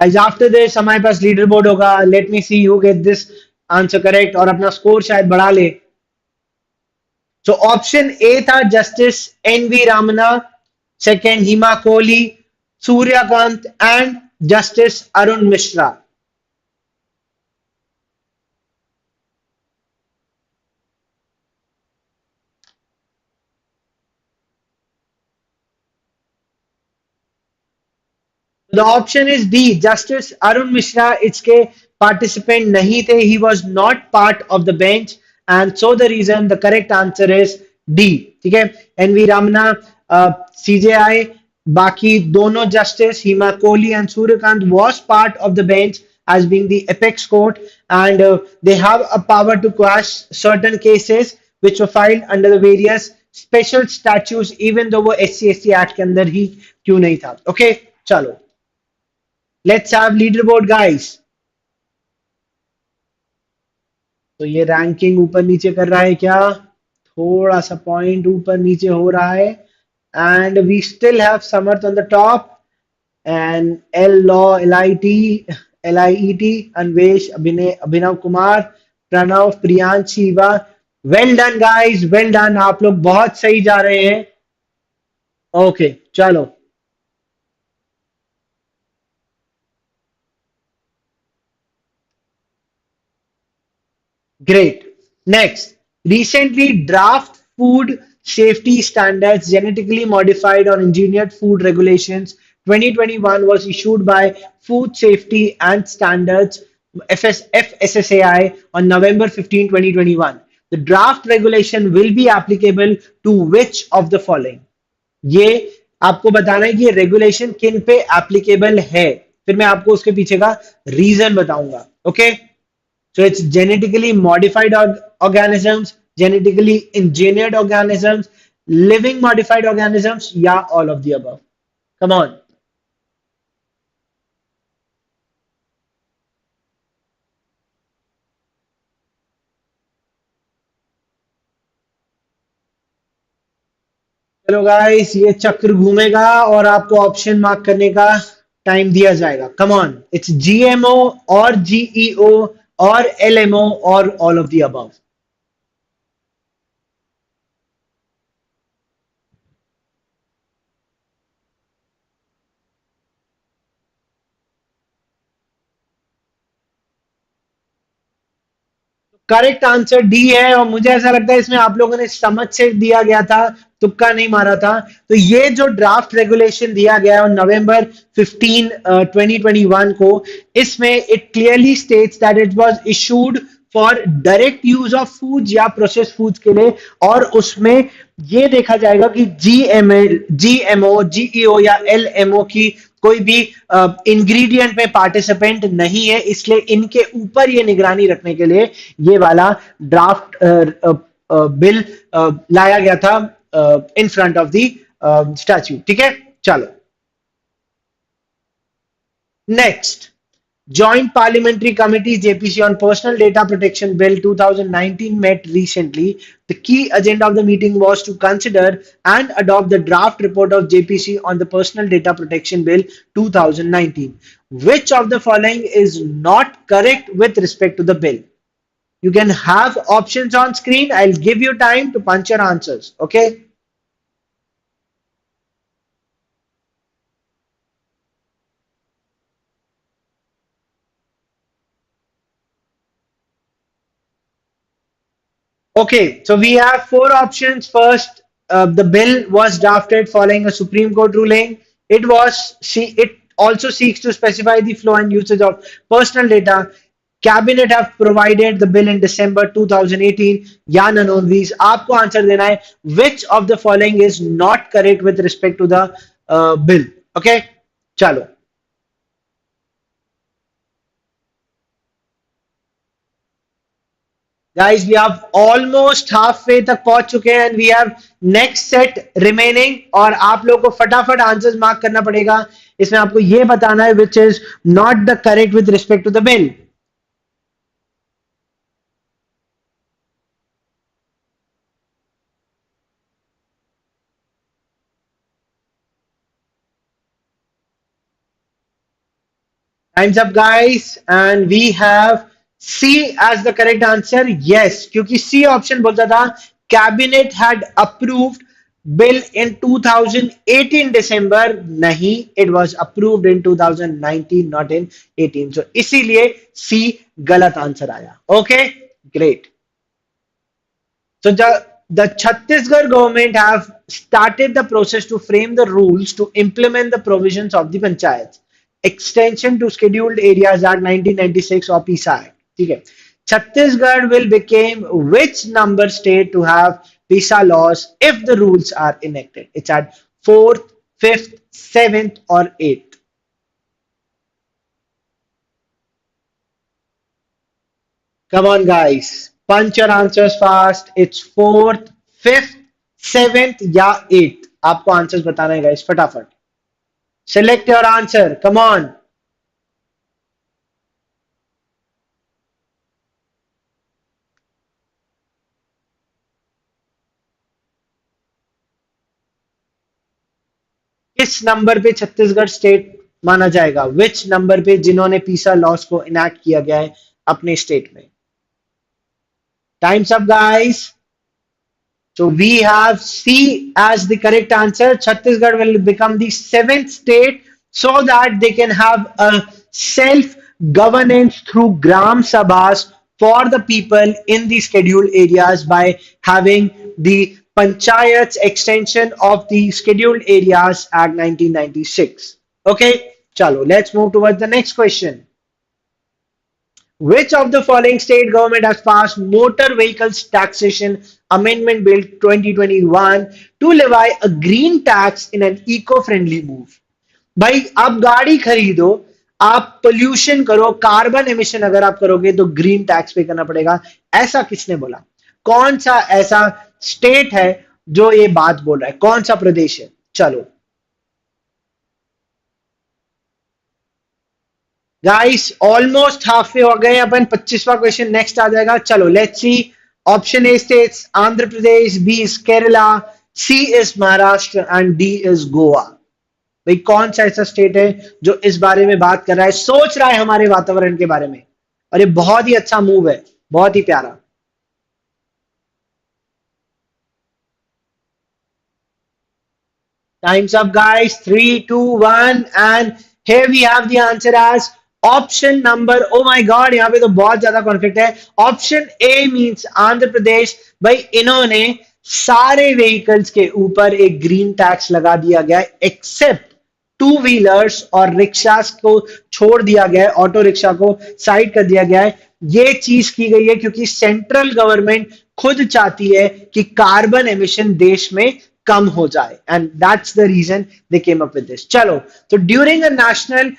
Guys after this हमारे पास लीडर बोर्ड होगा, let me see who get this answer correct और अपना स्कोर शायद बढ़ा ले। So option A था justice N V Ramana, second Hima Kohli, Suryakant and justice Arun Mishra. The option is D, justice Arun Mishra इसके पार्टिसिपेंट नहीं थे, he was not part of the bench, and so the reason the correct answer is D, ठीक है। N V Ramana, CJI, बाकी दोनों justice Hima Kohli and Suryakant was part of the bench as being the apex court, and they have a power to quash certain cases which were filed under the various special statutes even though वो S C act के अंदर ही क्यों नहीं था, okay okay? चलो let's have leader board guys. तो ये ranking ऊपर नीचे कर रहा है क्या, थोड़ा सा पॉइंट ऊपर नीचे हो रहा है, and we still have Samarth on the top, and L law L I T Anvesh Abhinav Kumar Pranav Priyansh Shiva. Well done guys, well done, आप लोग बहुत सही जा रहे हैं। ओके चलो, great. Next, recently draft food safety standards, genetically modified or engineered food regulations 2021 was issued by Food Safety and Standards FSSAI on November 15, 2021. The draft regulation will be applicable to which of the following? ये आपको बताना है कि ये regulation किन पे applicable है, फिर मैं आपको उसके पीछे का रीजन बताऊंगा, okay. So it's genetically modified organisms, genetically engineered organisms, living modified organisms, yeah, all of the above. Come on. चलो गाइस, ये चक्र घूमेगा और आपको ऑप्शन मार्क करने का टाइम दिया जाएगा। कम ऑन, इट्स जीएमओ और जीईओ और एलएमओ और all of the above. Correct answer D है, और मुझे ऐसा लगता है इसमें आप लोगों ने समझ से दिया गया था, तुक्का नहीं मारा था। तो ये जो ड्राफ्ट रेगुलेशन दिया गया है नवंबर 15, 2021 को, इसमें it clearly states that it was issued for direct use of foods या प्रोसेस फूड्स के लिए, और उसमें ये देखा जाएगा कि जीएमओ, जीईओ या एलएमओ की कोई भी इंग्रेडिएंट में पार्टिसिपेंट नहीं है, इसलिए इनके ऊपर ये निगरानी रखने के लिए ये वाला ड्राफ्ट बिल लाया गया था in front of the statue. ठीक है, चलो next. Joint Parliamentary Committee JPC on Personal Data Protection Bill 2019 met recently. The key agenda of the meeting was to consider and adopt the draft report of JPC on the Personal Data Protection Bill 2019. Which of the following is not correct with respect to the bill? You can have options on screen. I'll give you time to punch your answers. Okay. Okay, so we have four options. First, the bill was drafted following a Supreme Court ruling. It also seeks to specify the flow and usage of personal data. Cabinet have provided the bill in December 2018. या नॉनवीज आपको answer देना है which of the following is not correct with respect to the bill. Okay, चलो guys, we have almost halfway तक पहुंच चुके हैं and we have next set remaining, और आप लोगों को फटाफट आंसर्स मार्क करना पड़ेगा। इसमें आपको ये बताना है which is not the correct with respect to the bill. Time's up, guys, and we have C as the correct answer. Yes, क्योंकि C option बोलता था cabinet had approved bill in 2018 December, नहीं, it was approved in 2019, not in 18. So इसीलिए C गलत answer आया. Okay, great. So the Chhattisgarh government have started the process to frame the rules to implement the provisions of the Panchayats Extension to Scheduled Areas Act 1996 or PISA Act. ठीक है, Chhattisgarh will become which number state to have PISA laws if the rules are enacted? It's at 4th, 5th, 7th or 8th. Come on, guys. Punch your answers fast. It's 4th, 5th, 7th या 8th. आपको answers बताना है guys, फटाफट select your answer. Come on. किस number पे Chhattisgarh state माना जाएगा? Which number पे जिन्होंने पीसा लॉस को इनैक्ट किया गया है अपने स्टेट में? Times up guys. So we have C as the correct answer. Chhattisgarh will become the 7th state so that they can have a self-governance through Gram Sabhas for the people in the scheduled areas by having the Panchayats extension of the Scheduled Areas Act 1996. Okay, chalo, let's move towards the next question. Which of the following state government has passed Motor Vehicles Taxation Amendment Bill 2021 to levy a green tax in an eco-friendly move? भाई आप गाड़ी खरीदो, आप pollution करो, carbon emission अगर आप करोगे तो ग्रीन टैक्स पे करना पड़ेगा, ऐसा किसने बोला? कौन सा ऐसा स्टेट है जो ये बात बोल रहा है? कौन सा प्रदेश है? चलो गाइस, ऑलमोस्ट हाफ हो गए अपन, 25वां क्वेश्चन नेक्स्ट आ जाएगा. चलो let's see. Option A states Andhra Pradesh, B is Kerala, C is Maharashtra and D is Goa. भाई कौन सा ऐसा स्टेट है जो इस बारे में बात कर रहा है, सोच रहा है हमारे वातावरण के बारे में? और ये बहुत ही अच्छा मूव है, बहुत ही प्यारा. Time's up, guys. 3, 2, 1, and here we have the answer as option number. Oh my God, यहाँ पे तो बहुत ज्यादा कॉन्फ्लिक्ट है. Option A means Andhra Pradesh. भाई इन्होंने सारे व्हीकल्स के ऊपर एक ग्रीन टैक्स लगा दिया गया है एक्सेप्ट टू व्हीलर्स और रिक्शास को छोड़ दिया गया है, ऑटो रिक्शा को साइड कर दिया गया है. ये चीज की गई है क्योंकि सेंट्रल गवर्नमेंट खुद चाहती है कि कार्बन एमिशन देश में कम हो जाए, and that's the reason they came up with this. चलो, तो during a national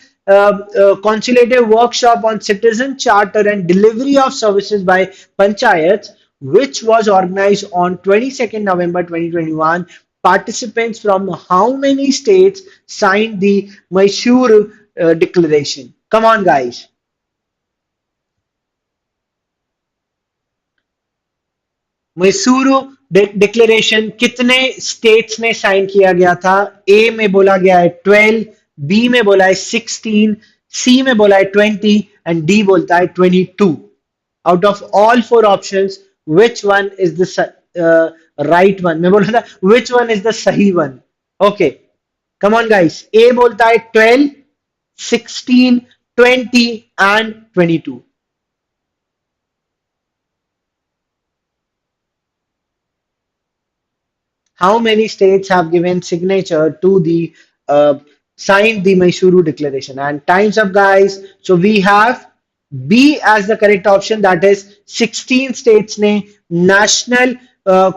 consultative workshop on citizen charter and delivery of services by panchayats, which was organized on 22nd November 2021, participants from how many states signed the Mysore Declaration? Come on, guys. Mysuru declaration कितने states में sign किया गया था? ए में बोला गया है 12, B में बोला है 16, सी में बोला है 20 एंड डी बोलता है 22. Out of all four options, which one is the right one? मैं बोला था विच वन इज द सही one. Okay, come on guys. A बोलता है 12, 16, 20 and 22. How many states have given signature to the signed the Mysuru Declaration? And times up, guys. So we have B as the correct option. That is 16 states ne national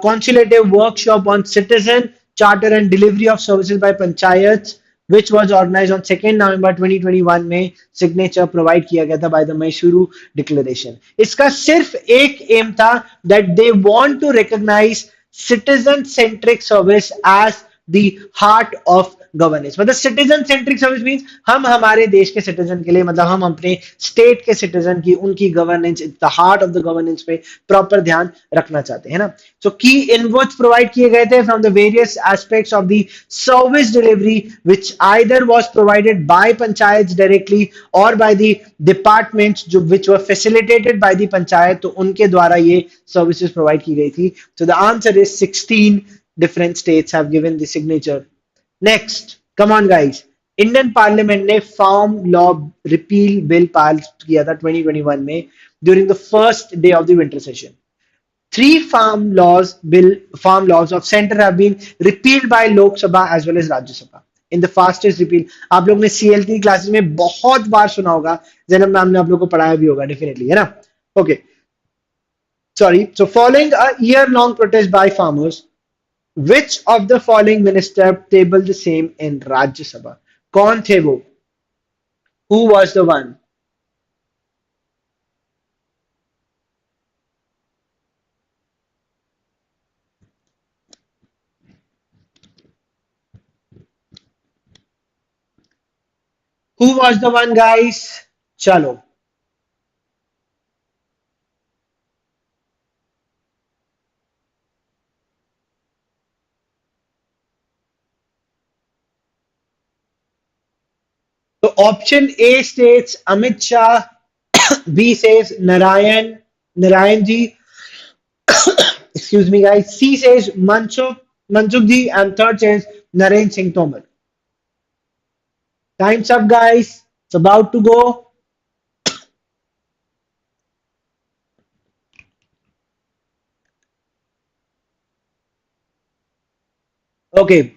consultative workshop on citizen charter and delivery of services by panchayats, which was organized on 2nd November 2021 में signature provide किया गया था by the Mysuru Declaration. इसका सिर्फ एक aim था that they want to recognize citizen centric service as the heart of governance. मतलब citizen centric service means हम हमारे देश के सिटीजन के लिए, मतलब हम अपने स्टेट के सिटीजन की उनकी governance, the heart of the governance पे प्रॉपर ध्यान रखना चाहते हैं ना. सो की इनपुट्स प्रोवाइड किए गए थे from the various aspects of the service delivery which either was provided by panchayat directly और बाय द डिपार्टमेंट्स जो which were facilitated by the panchayat, तो उनके द्वारा ये सर्विसेज प्रोवाइड की गई थी. So the answer is 16 different states have given the signature. Next, come on guys. Indian parliament ने farm law repeal bill pass किया था 2021 में during the first day of the winter session. Three farm laws of center have been repealed by Lok Sabha as well as Rajya Sabha in the fastest repeal. आप लोग ने CLT classes में बहुत बार सुना होगा, जैनब मैम ने आप लोग को पढ़ाया भी होगा डेफिनेटली, है ना. Okay, sorry. So following a year-long protest by farmers, which of the following minister tabled the same in Rajya Sabha? कौन थे वो? Who was the one? Who was the one, guys? चलो, तो option A states Amit Shah, B says Narayan ji, excuse me guys, C says Mansukh ji, and third says Narendra Singh Tomar. Time's up, guys. It's about to go. Okay.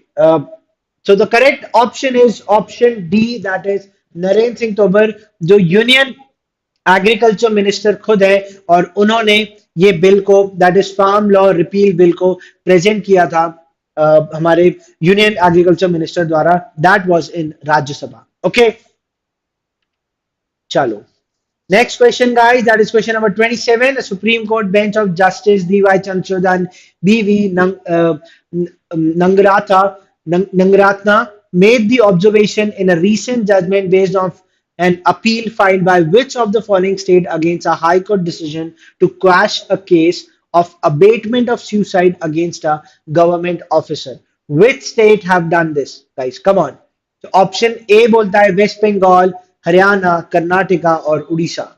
So the correct option is option D, that is Narendra Singh Tomar, जो union agriculture minister खुद है, और उन्होंने ये bill को, that is farm law repeal bill को present किया था हमारे यूनियन एग्रीकल्चर मिनिस्टर द्वारा. That was in Rajya Sabha. Okay, चलो. Next question, guys. That is question number 27. The Supreme Court bench of Justice D.Y. Chandrachud B.V. Nangaratna made the observation in a recent judgment based on an appeal filed by which of the following state against a High Court decision to quash a case of abatement of suicide against a government officer. Which state have done this, guys? Come on. So option A बोलता है West Bengal, Haryana, Karnataka और Orissa.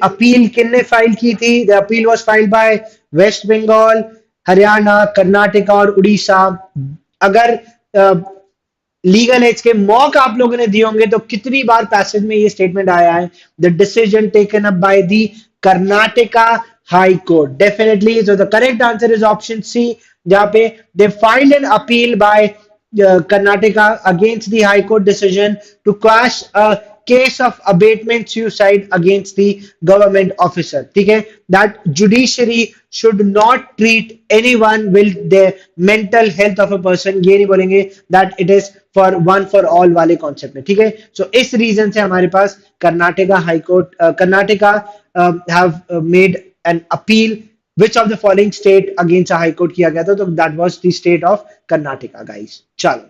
Appeal किन्ने file की थी? The appeal was filed by West Bengal, Haryana, Karnataka और उड़ीसा. अगर legal as के mock आप लोगों ने दिए होंगे तो कितनी बार पैसेज में ये स्टेटमेंट आया है, the decision taken up by the Karnataka high court, definitely so the correct answer is option C, जहां पे they filed an appeal by Karnataka against the High Court decision to quash a case of abatement suicide against the government officer. ठीक है, that judiciary should not treat anyone with the mental health of a person. ये नहीं बोलेंगे that it is for one for all वाले concept में. ठीक है, so इस reason से हमारे पास Karnataka high court, Karnataka have made an appeal. Which of the following state against a high court किया गया था, तो that was the state of Karnataka guys. चलो,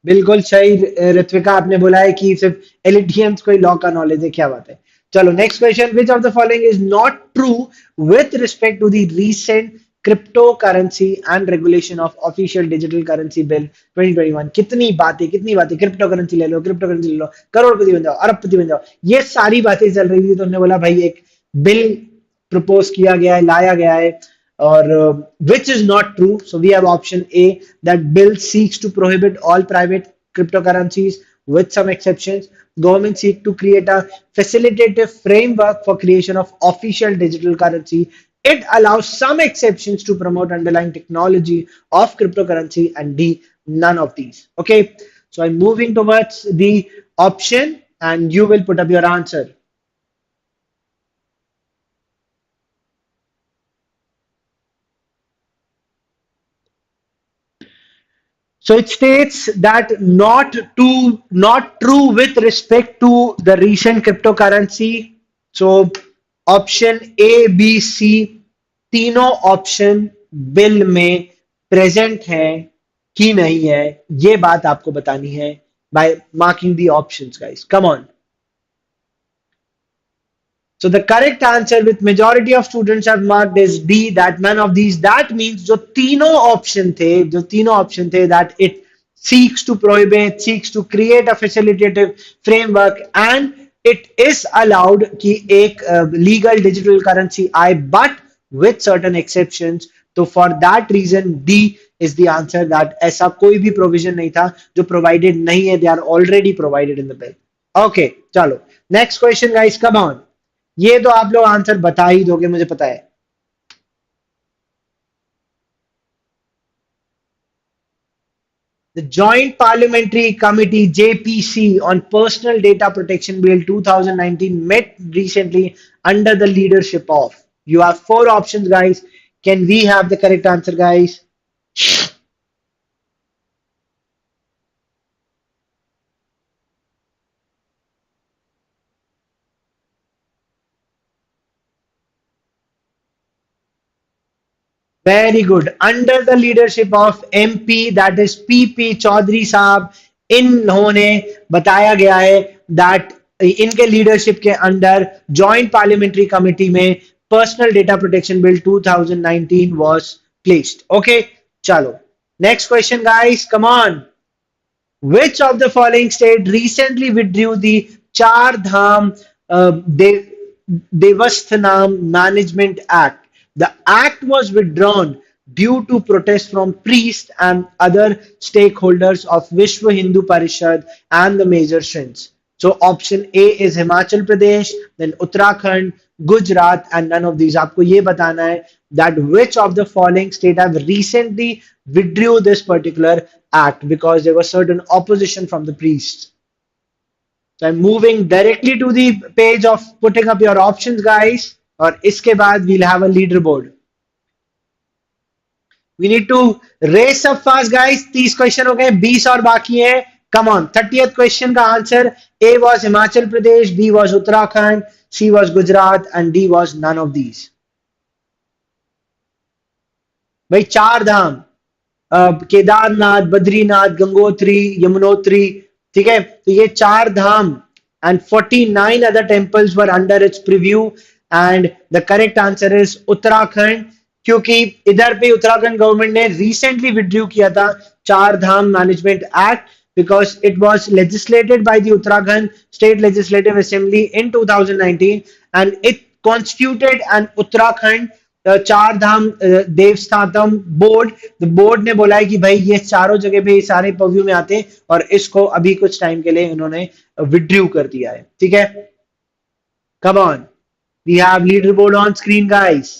बिल्कुल सही ऋत्विका, आपने बोला है कि सिर्फ एलिटियंस को ही लॉ का नॉलेज है, क्या बात है। चलो next question, which of the following is not true with respect to the recent crypto currency and regulation of official digital currency bill 2021। कितनी बातें, क्रिप्टो करेंसी ले लो, क्रिप्टो करेंसी ले लो, करोड़पति बन जाओ, अरबपति बन जाओ, ये सारी बातें चल रही थी, तो उन्होंने बोला भाई एक बिल प्रपोज किया गया है, लाया गया है, or which is not true. So we have option A, that bill seeks to prohibit all private cryptocurrencies with some exceptions. Government seek to create a facilitative framework for creation of official digital currency. It allows some exceptions to promote underlying technology of cryptocurrency, and D, none of these. Okay, so I'm moving towards the option and you will put up your answer. So it states that not true with respect to the recent cryptocurrency. So option A, B, C तीनों option bill में present है कि नहीं है, ये बात आपको बतानी है by marking the options guys, come on. So the correct answer with majority of students have marked is D, that none of these. That means जो तीनों ऑप्शन थे that it seeks to prohibit, seeks to create a facilitative framework, and it is allowed कि एक legal digital currency आए, but with certain exceptions. तो for that reason D is the answer, that ऐसा कोई भी provision नहीं था जो provided नहीं है, they are already provided in the bill. Okay, चलो next question guys, come on. ये तो आप लोग आंसर बता ही दोगे, मुझे पता है। The Joint Parliamentary Committee JPC on Personal Data Protection Bill 2019 met recently under the leadership of. You have four options, guys. Can we have the correct answer, guys? Very good. Under the leadership of MP, that is PP Chaudhary साहब, इन्होंने बताया गया है that इनके leadership के under joint parliamentary committee में personal data protection bill 2019 was placed. Okay, चलो next question guys, come on. Which of the following state recently withdrew the Char Dham Devasthanam Management Act? The act was withdrawn due to protests from priests and other stakeholders of Vishwa Hindu Parishad and the major shrines. So option A is Himachal Pradesh, then Uttarakhand, Gujarat, and none of these. आपको ये बताना है that which of the following state have recently withdrew this particular act because there was certain opposition from the priests. So I'm moving directly to the page of putting up your options, guys. और इसके बाद we'll have a leaderboard. We need to race up fast, guys. 30 question हो गए, 20 और बाकी हैं. Come on, 30th question का answer A was Himachal Pradesh, B was Uttarakhand, C was Gujarat, and D was none of these. भाई चार धाम, केदारनाथ, बद्रीनाथ, गंगोत्री, यमुनोत्री, ठीक है, तो ये चार धाम and 49 other temples were under its preview, and the correct answer is Uttarakhand, क्योंकि इधर पे उत्तराखंड गवर्नमेंट ने रिसेंटली विड्रू किया था Char Dham management act because it was legislated by the Uttarakhand State Legislative Assembly in 2019 and it constituted an Uttarakhand चार धाम Devasthanam board, the board ने बोला है कि भाई ये चारों जगह पे ये सारे पव्यू में आते हैं और इसको अभी कुछ टाइम के लिए इन्होंने विड्रू कर दिया है, ठीक है। Come on, we have leader board on screen guys,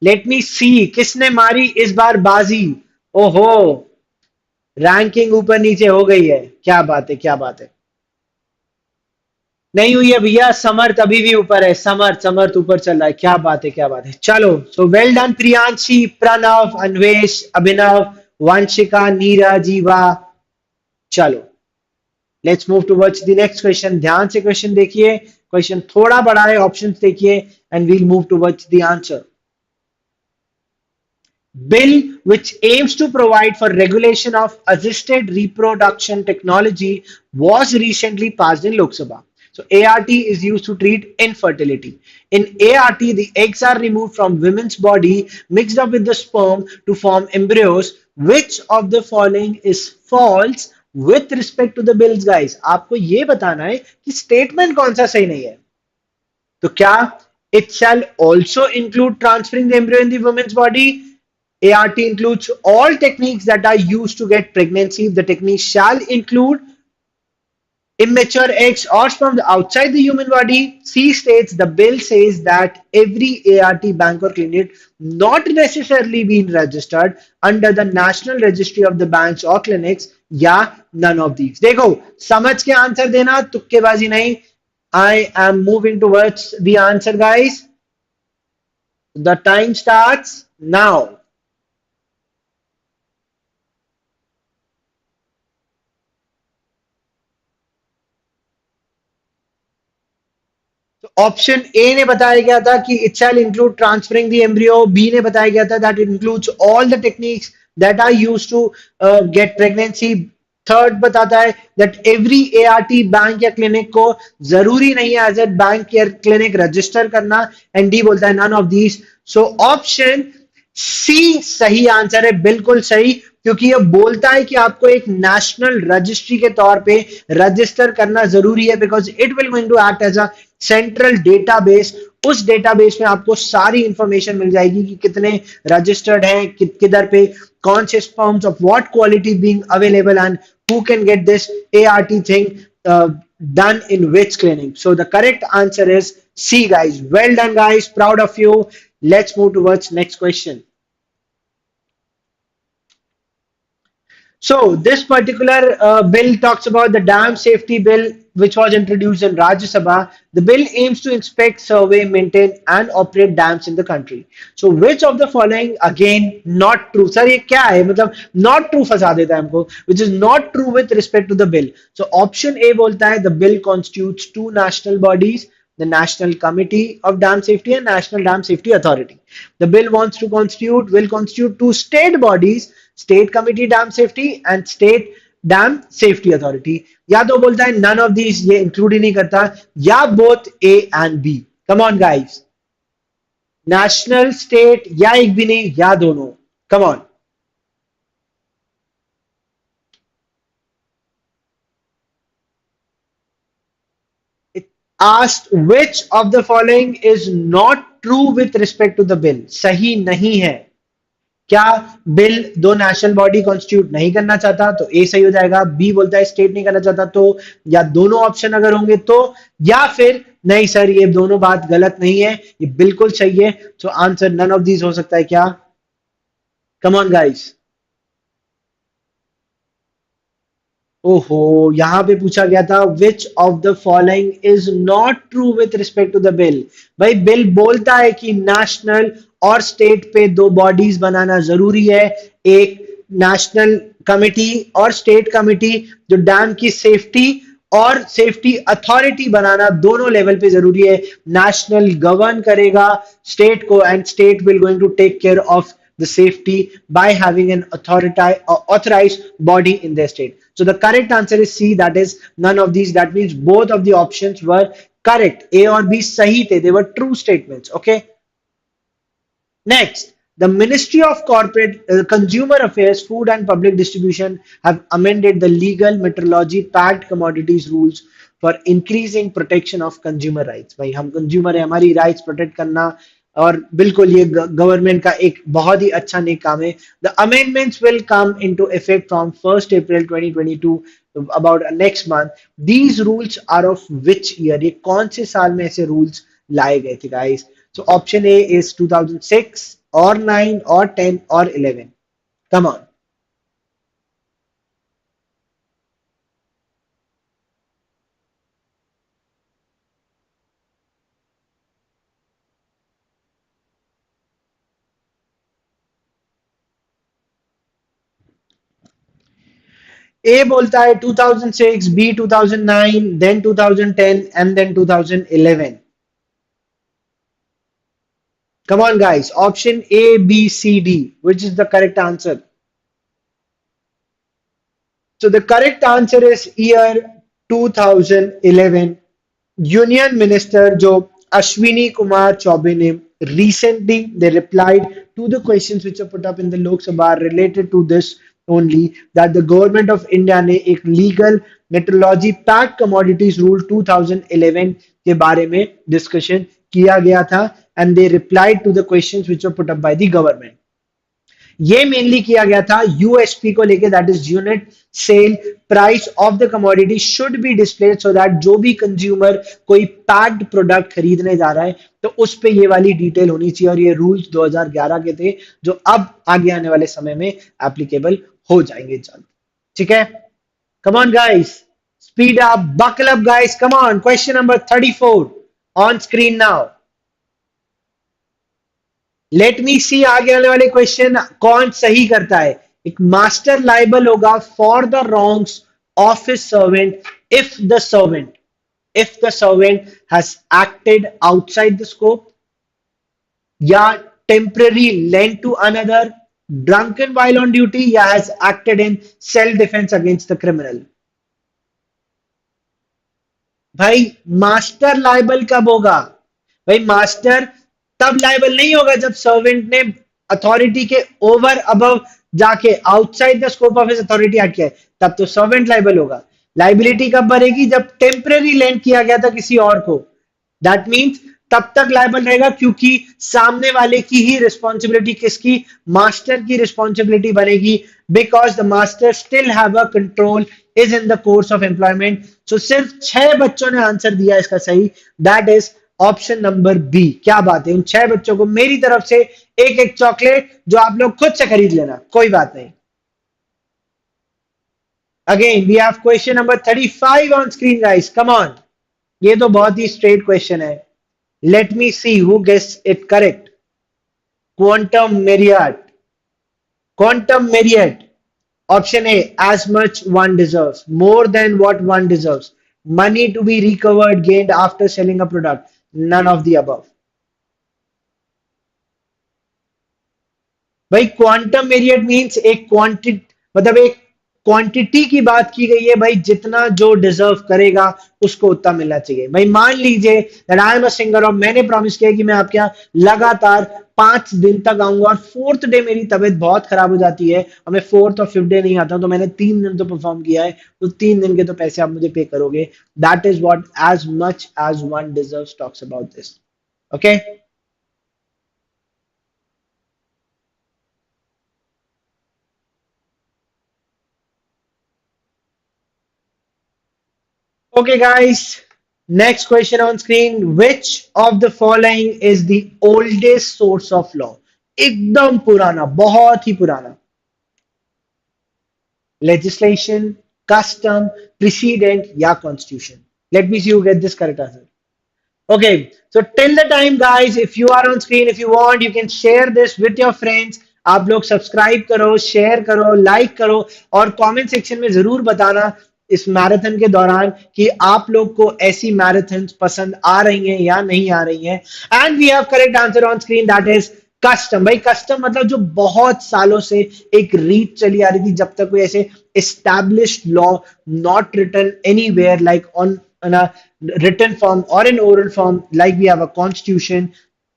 let me see किसने मारी इस बार बाजी। ओहो, रैंकिंग ऊपर नीचे हो गई है, क्या बात है क्या बात है। नहीं हुई है भैया, समर्थ अभी भी ऊपर है, समर्थ समर्थ ऊपर चल रहा है, क्या बात है क्या बात है। चलो, so well done Priyanshi, Pranav, Anvesh, Abhinav, Vanshika, Neera, Jeeva. चलो, let's move towards the next question. ध्यान से क्वेश्चन देखिए, क्वेश्चन थोड़ा बड़ा है, ऑप्शंस देखिए and we'll move towards the answer. Bill which aims to provide for regulation of assisted reproduction technology was recently passed in Lok Sabha. So ART is used to treat infertility. In ART, the eggs are removed from women's body, mixed up with the sperm to form embryos. Which of the following is false with respect to the bills, guys? आपको ये बताना है कि statement कौन सा सही नहीं है। तो क्या it shall also include transferring the embryo in the woman's body? ART includes all techniques that are used to get pregnancy. The technique shall include immature eggs or sperm outside the human body. C states the bill says that every ART bank or clinic not necessarily being registered under the National Registry of the Banks or Clinics, या none of these। देखो, समझ के answer देना, तुक्केबाजी नहीं। I am moving towards the answer, guys. The time starts now. Option A ने बताया गया था कि it shall include transferring the embryo, B ने बताया गया था that it includes all the techniques that are used to get pregnancy. Third बताता है दैट एवरी एआरटी बैंक या क्लिनिक को जरूरी नहीं है एज ए बैंक या क्लिनिक रजिस्टर करना, एंड डी बोलता है none of these. So option C सही आंसर है, बिल्कुल सही, क्योंकि ये बोलता है कि आपको एक नेशनल रजिस्ट्री के तौर पे रजिस्टर करना जरूरी है, because it will going to act as a central database. उस डेटाबेस में आपको सारी इंफॉर्मेशन मिल जाएगी कि कितने रजिस्टर्ड हैं, किधर पे कौन से sperms of what quality being available and who can get this ART thing done in which clinic. So the correct answer is C, guys. Well done, guys. Proud of you. Let's move towards next question. So this particular bill talks about the dam safety bill, which was introduced in Rajya Sabha. The bill aims to inspect, survey, maintain, and operate dams in the country. So which of the following, again, not true? Sir, ये क्या है? मतलब not true फंसा देता है हमको, which is not true with respect to the bill. So option A बोलता है the bill constitutes two national bodies, the National Committee of Dam Safety and National Dam Safety Authority. The bill will constitute two state bodies, State Committee Dam Safety and State Dam Safety Authority. या तो बोलता है none of these, ये include ही नहीं करता, या both A and B. Come on guys, national state, या एक भी नहीं, या दोनों। Come on. It asked which of the following is not true with respect to the bill. सही नहीं है। क्या बिल दो नेशनल बॉडी कॉन्स्टिट्यूट नहीं करना चाहता, तो ए सही हो जाएगा। बी बोलता है स्टेट नहीं करना चाहता, तो या दोनों ऑप्शन अगर होंगे तो, या फिर नहीं सर ये दोनों बात गलत नहीं है, ये बिल्कुल सही है। So answer none of these हो सकता है क्या? Come on guys. ओहो, यहां पे पूछा गया था which of the following is not true with respect to the bill. भाई बिल बोलता है कि नेशनल और स्टेट पे दो बॉडीज बनाना जरूरी है, एक नेशनल कमिटी और स्टेट कमिटी, जो डैम की सेफ्टी और सेफ्टी अथॉरिटी बनाना दोनों लेवल पे जरूरी है। नेशनल गवर्न करेगा स्टेट को and state will going to take care of the safety by having an authorized body in their state. So the correct answer is C, that is none of these. That means both of the options were correct. A or B sahi the, they were true statements. Okay. Next, the Ministry of Corporate Consumer Affairs, Food and Public Distribution have amended the legal metrology packed commodities rules for increasing protection of consumer rights. भाई हम consumer है, हमारी rights protect करना, और बिल्कुल ये government का एक बहुत ही अच्छा नेक काम है। The amendments will come into effect from 1 April 2022, about next month. These rules are of which year? ये कौन से साल में ऐसे रूल्स लाए गए थे guys? So option A is 2006 और 9 और 10 और 11। Come on. ए बोलता है 2006, B 2009, then 2010 and then 2011। Come on, guys. Option A, B, C, D. Which is the correct answer? So the correct answer is year 2011. Union Minister Jo Ashwini Kumar Chaubey ne recently they replied to the questions which are put up in the Lok Sabha related to this only, that the government of India ने एक legal metrology packed commodities rule 2011 के बारे में discussion किया गया था, and they replied to the questions which were put up by the government. ये mainly किया गया था यूएसपी को लेके, that is unit sale price of the commodity should be displayed, so that जो भी कंज्यूमर कोई पैक्ड प्रोडक्ट खरीदने जा रहा है तो उस पे ये वाली डिटेल होनी चाहिए, और ये रूल्स 2011 के थे जो अब आगे आने वाले समय में एप्लीकेबल हो जाएंगे जल्द। ठीक है, come on guys, speed up, buckle up guys, come on. Question number 34 on screen now. Let me see आगे आने वाले क्वेश्चन कौन सही करता है। एक मास्टर लाइबल होगा for the wrongs of his servant if the servant has acted outside the scope, या temporary lent to another, drunken while on duty, या has acted in self defence against the criminal. भाई master liable कब होगा? भाई master तब liable नहीं होगा जब सर्वेंट ने अथॉरिटी के ओवर अबव जाके outside the scope of his authority act किया है, तब तो सर्वेंट लाइबल होगा। लाइबिलिटी कब बढ़ेगी? जब टेम्पररी लेंड किया गया था किसी और को, दैट मींस तब तक लाइबल रहेगा, क्योंकि सामने वाले की ही रिस्पॉन्सिबिलिटी, किसकी? मास्टर की रिस्पॉन्सिबिलिटी बनेगी, because the master still have a control is in the course of employment. So सिर्फ 6 बच्चों ने आंसर दिया इसका सही, that is option number B. क्या बात है, उन 6 बच्चों को मेरी तरफ से एक एक चॉकलेट जो आप लोग खुद से खरीद लेना, कोई बात नहीं। Again we have question number 35 on screen guys, come on. ये तो बहुत ही स्ट्रेट क्वेश्चन है, let me see who gets it correct. Quantum meruit, quantum meruit. Option A, as much one deserves, more than what one deserves, money to be recovered, gained after selling a product, none of the above। भाई quantum variate means एक quantity, मतलब एक quantity की बात की गई है भाई, जितना जो डिजर्व करेगा उसको उतना मिलना चाहिए। भाई मान लीजिए that I am a singer और मैंने प्रॉमिस किया कि मैं आपके यहाँ लगातार 5 दिन तक आऊंगा, और 4th डे मेरी तबीयत बहुत खराब हो जाती है और मैं 4th और 5th डे नहीं आता हूं, तो मैंने 3 दिन तो परफॉर्म किया है, तो 3 दिन के तो पैसे आप मुझे पे करोगे। That is what as much as one deserves talks about this. Okay, okay guys, next question on screen, which of the following is the oldest source of law? एकदम पुराना, बहुत ही पुराना। Legislation, custom, precedent या constitution? Let me see who get this correct answer. Okay, so till the time guys, if you are on screen, if you want, you can share this with your friends. आप लोग subscribe करो, share करो, like करो, और comment section में जरूर बताना इस मैराथन के दौरान कि आप लोग को ऐसी मैराथन पसंद आ रही हैं या नहीं आ रही हैं। And we have correct answer on screen, that is custom. भाई कस्टम मतलब जो बहुत सालों से एक रीत चली आ रही थी, जब तक कोई ऐसे established law not written anywhere like on a written form or in oral form like we have a constitution,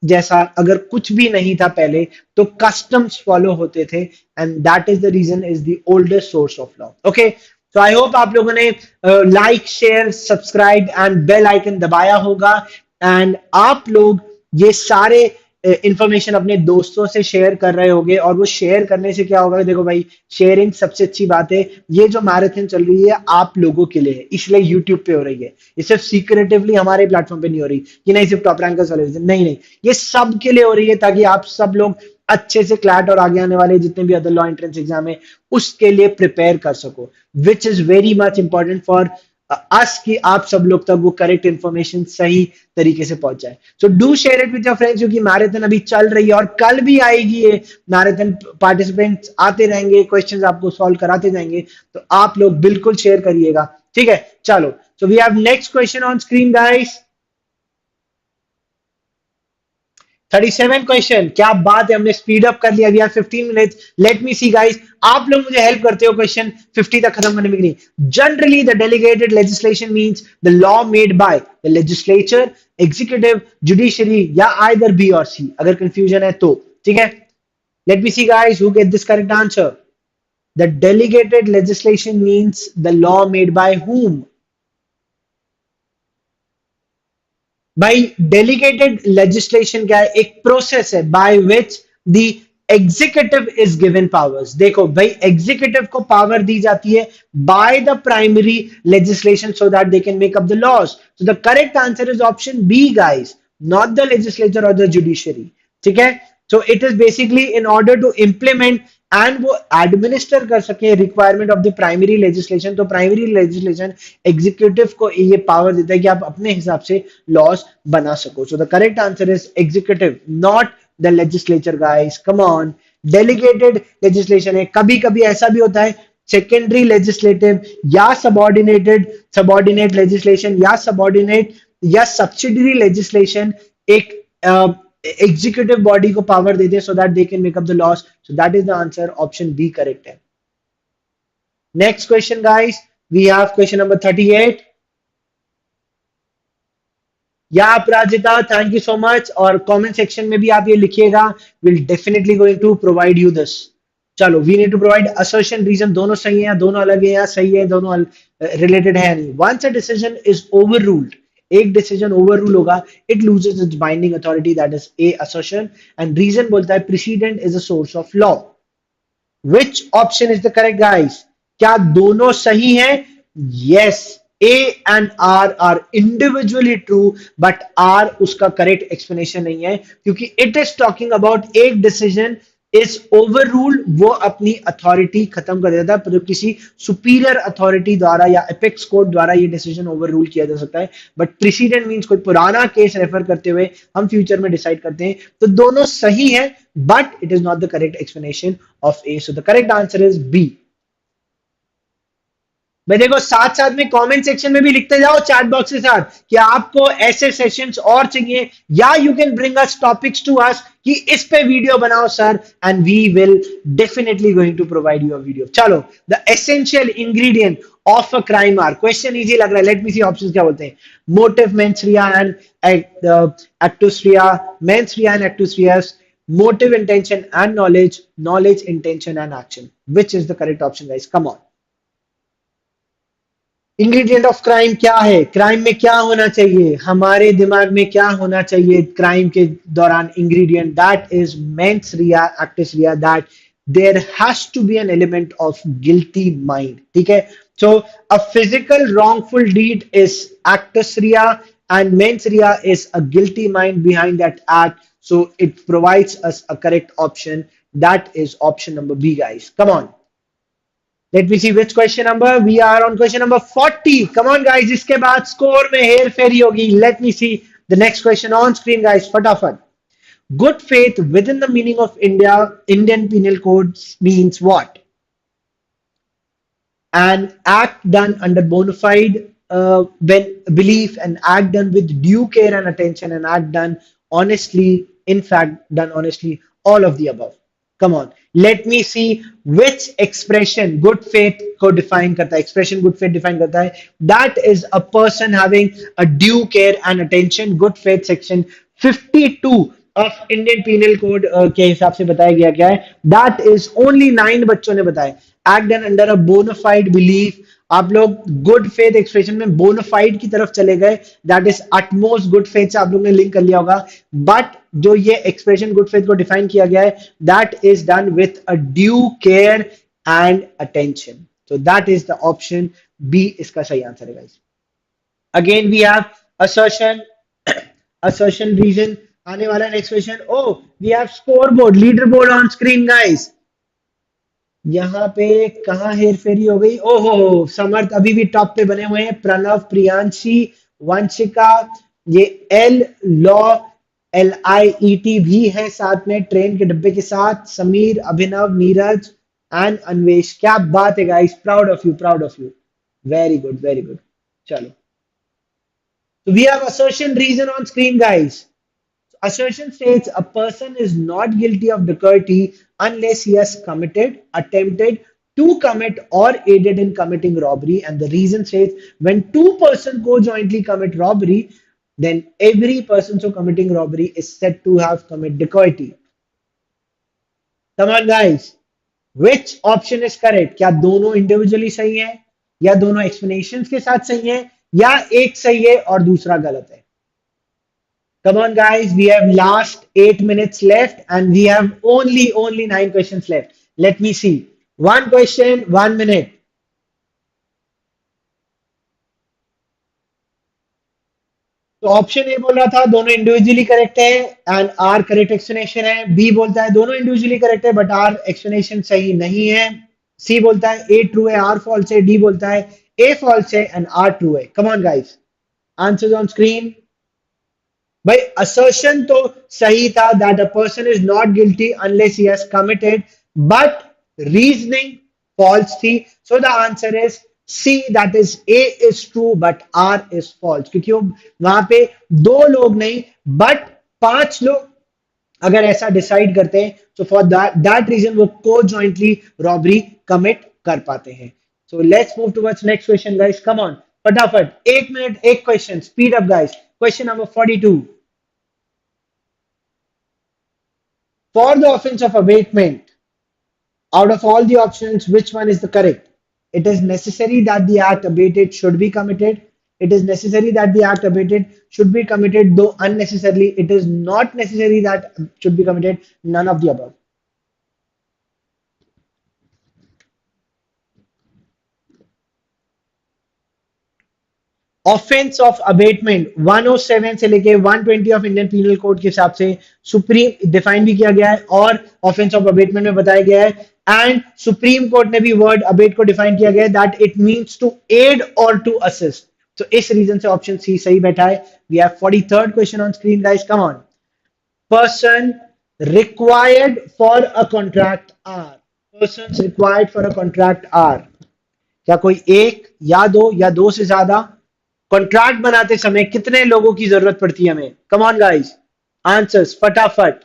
जैसा अगर कुछ भी नहीं था पहले, तो कस्टम्स फॉलो होते थे, and that is the reason is the oldest source of law. Okay, तो आई होप आप लोगों ने like share subscribe and bell icon दबाया होगा एंड आप लोग ये सारे इंफॉर्मेशन अपने दोस्तों से शेयर कर रहे होंगे और वो शेयर करने से क्या होगा देखो भाई शेयरिंग सबसे अच्छी बात है। ये जो मैराथन चल रही है आप लोगों के लिए है इसलिए यूट्यूब पे हो रही है। ये सिर्फ सीक्रेटिवली हमारे प्लेटफॉर्म पे नहीं हो रही कि नहीं सिर्फ टॉप रैंकर्स वाले नहीं नहीं ये सब के लिए हो रही है ताकि आप सब लोग अच्छे से क्लैट और आगे आने वाले जितने भी अदर लॉ एंट्रेंस एग्जाम है उसके लिए प्रिपेयर कर सको which is very much important for us कि आप सब लोग तक वो करेक्ट इंफॉर्मेशन सही तरीके से पहुंच जाए। So do share it with your friends क्योंकि मैराथन अभी चल रही है और कल भी आएगी ये मैराथन। पार्टिसिपेंट्स आते रहेंगे क्वेश्चंस आपको सॉल्व कराते जाएंगे तो आप लोग बिल्कुल शेयर करिएगा। ठीक है चलो so we have next question on screen guys. 37 question क्या बात है हमने स्पीड अप कर लिया। We are 15 minutes. Let me see guys आप लोग मुझे हेल्प करते हो क्वेश्चन 50 तक खत्म करने में कि नहीं। Generally the delegated legislation means the law made by the legislature executive judiciary या आइदर बी और सी। अगर कंफ्यूजन है तो ठीक है। Let me see guys who get this correct answer. The delegated legislation means the law made by whom। भाई delegated legislation क्या है एक प्रोसेस है by which the executive is given powers. देखो भाई एग्जीक्यूटिव को पावर दी जाती है by the primary legislation so that they can make up the laws. So the correct answer is option B guys not the legislature और the judiciary. ठीक है so it is basically in order to implement and वो administer कर सके requirement of the primary legislation. तो primary legislation executive को ये power देता है कि आप अपने हिसाब से लॉस बना सको। So the correct answer is executive not the legislature guys come on. Delegated legislation है कभी कभी ऐसा भी होता है सेकेंडरी लेजिस्लेटिव या सबॉर्डिनेट लेजिस्लेशन या सबॉर्डिनेट या सब्सिडरी लेजिस्लेशन एक एग्जीक्यूटिव बॉडी को पावर देते हैं so that they can make up the laws. So that is the answer option B correct है। Next question guys we have question number 38। या Aparajita thank you so much और comment section में भी आप ये लिखिएगा will definitely going to provide you this. चलो we need to provide assertion reason दोनों सही है दोनों अलग है या सही है दोनों रिलेटेड है नहीं। Once a decision is overruled एक डिसीजन ओवर रूल होगा it loses its binding authority that is a assertion and reason बोलता है precedent is a source of law. Which option is the correct guys. क्या दोनों सही हैं। Yes A and R are individually true, but R उसका correct explanation नहीं है क्योंकि इट इज टॉकिंग अबाउट एक डिसीजन इज ओवर रूल वो अपनी अथॉरिटी खत्म कर देता है। तो किसी सुपीरियर अथॉरिटी द्वारा या एपेक्स कोर्ट द्वारा ये डिसीजन ओवर रूल किया जा सकता है बट प्रेसिडेंट मींस कोई पुराना केस रेफर करते हुए हम फ्यूचर में डिसाइड करते हैं। तो दोनों सही है but it is not the correct explanation of A. So the correct answer is B. मैं देखो साथ साथ में कमेंट सेक्शन में भी लिखते जाओ चैट बॉक्स के साथ कि आपको ऐसे सेशंस और चाहिए या you can bring us topics to us कि इस पे वीडियो बनाओ sir and we will definitely going to provide you a video. चलो the essential ingredient of a crime are question easy लग रहा है। लेट मी सी ऑप्शंस क्या बोलते हैं। Motive mens rea and actus rea mens rea and actus reus motive intention and knowledge knowledge intention and action. Which is the correct option guys come on. Ingredient of crime क्या है। Crime में क्या होना चाहिए हमारे दिमाग में क्या होना चाहिए क्राइम के दौरान ingredient that is mens rea actus rea that there has to be an element of guilty mind. ठीक है so a physical wrongful deed is actus rea and mens rea is a guilty mind behind that act. So it provides us a correct option that is option number B guys come on. Let me see which question number. We are on question number 40. Come on, guys. इसके बाद score में हेर फेरी होगी. Let me see the next question on screen, guys. फटाफट. Good faith within the meaning of Indian Penal Code means what? An act done under bona fide when belief, an act done with due care and attention, an act done honestly, in fact, done honestly, all of the above. Come on, let me see which expression good faith को define करता है. Expression good faith define करता है. That is a person having a due care and attention. Good faith section 52 of Indian Penal Code के हिसाब से बताया गया क्या है. That is only 9 बच्चों ने बताया. Act done under a bona fide belief, आप लोग गुड फेथ एक्सप्रेशन में बोनाफाइड की तरफ चले गए, that is utmost good faith से आप लोग ने लिंक कर लिया होगा, बट जो ये एक्सप्रेशन गुड फेथ को डिफाइन किया गया है, that is done with a due care and attention, so that is the option B इसका सही आंसर है guys. Again we have assertion, assertion reason. आने वाला next question. Oh, we have scoreboard, leaderboard on screen guys. यहाँ पे कहाँ हेर फेरी हो गई. ओहो, समर्थ अभी भी टॉप पे बने हुए हैं. प्रणव, प्रियांशी, वंशिका, ये एल लॉ LIET भी है साथ में ट्रेन के डब्बे के साथ. समीर, अभिनव, नीरज एंड अन्वेश. क्या बात है guys, proud of you, proud of you. Very good, very good. चलो, so we have assertion reason on screen guys. Assertion states a person is not guilty of dacoity unless he has committed, attempted to commit, or aided in committing robbery. And the reason states when two persons co-jointly commit robbery, then every person so committing robbery is said to have committed dacoity. Come on, guys. Which option is correct? क्या दोनों individually सही है, या दोनों explanations के साथ सही है, या एक सही है और दूसरा गलत है? Come on, guys. We have last 8 minutes left, and we have only 9 questions left. Let me see. One question, 1 minute. तो ऑप्शन ए बोल रहा था दोनों इंडिविजुअली करेक्ट है एंड आर करेक्ट एक्सप्लेनेशन है. बी बोलता है दोनों इंडिविजुअली करेक्ट है बट आर एक्सप्लेनेशन सही नहीं है. सी बोलता है ए ट्रू है आर फॉल्स है. डी बोलता है ए फॉल्स है एंड आर ट्रू है. Come on guys, answers on screen. भाई असर्शन तो सही था, that a person is not guilty unless he has committed, but reasoning false थी. So the answer is C, that is A is true but R is false, क्योंकि वहां पे दो लोग नहीं बट पांच लोग अगर ऐसा डिसाइड करते हैं, तो फॉर दैट रीजन वो को जॉइंटली रॉबरी कमिट कर पाते हैं. So let's move towards next question guys. Come on, फटाफट 1 मिनट एक question, speed up guys. Question number 42. For the offense of abatement, out of all the options, which one is the correct? It is necessary that the act abated should be committed. It is necessary that the act abated should be committed, though unnecessarily. It is not necessary that should be committed. None of the above. Offence of abetment 107 से लेके 120 of Indian penal code के हिसाब से supreme define भी किया गया है और ऑफेंस ऑफ अबेटमेंट में बताया गया है. एंड सुप्रीम कोर्ट ने भी वर्ड अबेट को डिफाइन किया गया है that it means to aid और टू असिस्ट. तो इस रीजन से ऑप्शन सी सही बैठा है. We have 43rd question on screen guys. Come on. Person required for a contract are. Person required for a contract are. क्या कोई एक या दो या दो से ज्यादा? कॉन्ट्रैक्ट बनाते समय कितने लोगों की जरूरत पड़ती है हमें? कम ऑन गाइस, आंसर्स फटाफट.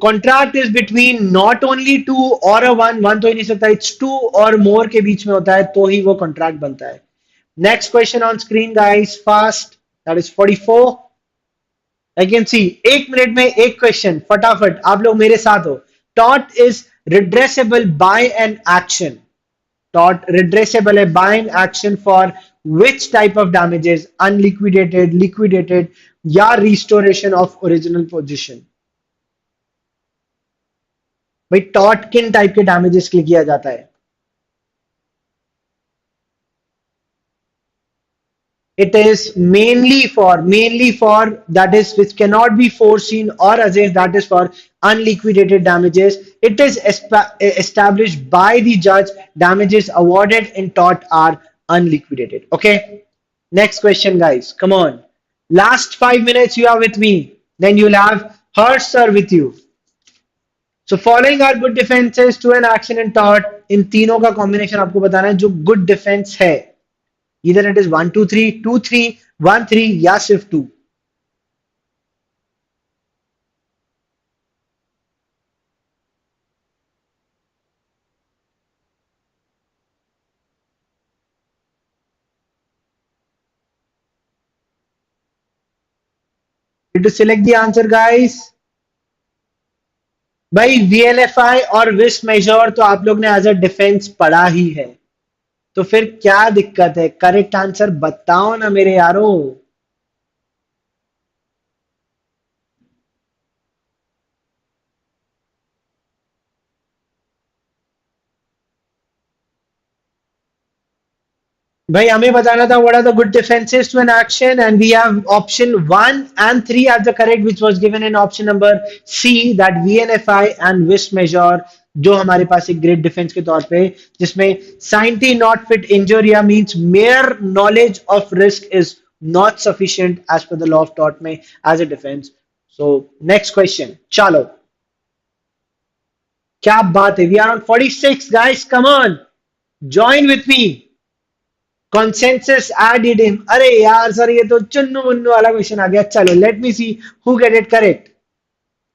Contract is between not only two और अ वन. वन तो ही नहीं सकता, इट्स टू और मोर के बीच में होता है तो ही वो कॉन्ट्रैक्ट बनता है. Next question on screen guys, fast. That is 44. I can see. 1 minute में एक क्वेश्चन, फटाफट आप लोग मेरे साथ हो. टॉट is redressable by an action. Tort redressable by an action for which type of damages? Unliquidated, liquidated, या restoration of original position. भाई टॉट किन टाइप के डैमेजेस के लिए किया जाता है? It is mainly for that is which cannot be foreseen or assessed, that is for unliquidated damages. It is established by the judge. Damages awarded in tort are unliquidated. Okay. Next question, guys. Come on. Last 5 minutes you are with me. Then you'll have her sir with you. So following are good defenses to an action in tort. इन तीनों का combination आपको बताना है जो good defence है. Either it is 1 2 3 2 3 1 3 या सिर्फ 2. to select the answer guys. भाई वीएलएफआई और विश मेजर तो आप लोग ने एज अ डिफेंस पढ़ा ही है, तो फिर क्या दिक्कत है? करेक्ट आंसर बताओ ना मेरे यारो। भाई हमें बताना था what are the good defenses to an action, and we have option 1 and 3 as the correct, which was given in option number C, that VNFI and wish measure जो हमारे पास एक ग्रेट डिफेंस के तौर पे, जिसमें scienti not fit injuria means mere knowledge of risk is not sufficient as per the law of टॉट में as a defence. So next question, चलो क्या बात है, we are on 46 guys, come on join with me. Consensus ad idem, अरे यार sir ये तो चुन्नू मुन्नू वाला क्वेश्चन आ गया, चलो let me see who get it correct.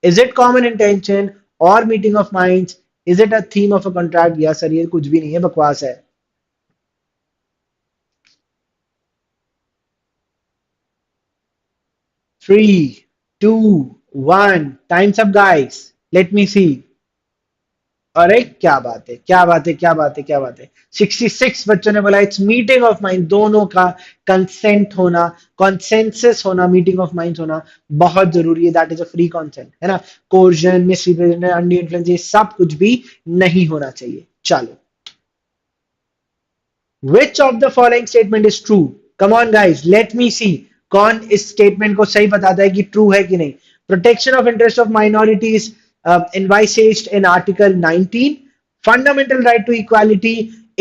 Is it common intention और meeting of minds? Is it a theme of a contract? या सर ये कुछ भी नहीं है, बकवास है। 3, 2, 1, times up guys, let me see. अरे क्या बात है, क्या बात है, क्या बात है, क्या बात है। 66 बच्चों ने बोला इट्स मीटिंग ऑफ माइंड, दोनों का कंसेंट होना, कॉन्सेंसस होना, मीटिंग ऑफ माइंड होना बहुत जरूरी है। That is a free consent, है ना? कोर्जन, मिसरिप्रेजेंटेशन, अनड्यू इन्फ्लुएंस, ये सब कुछ भी नहीं होना चाहिए। चलो, which of the following statement is true? Come on guys, let me see कौन इस स्टेटमेंट को सही बताता है कि ट्रू है कि नहीं। Protection of interest of minorities envisaged in Article 19, fundamental right to equality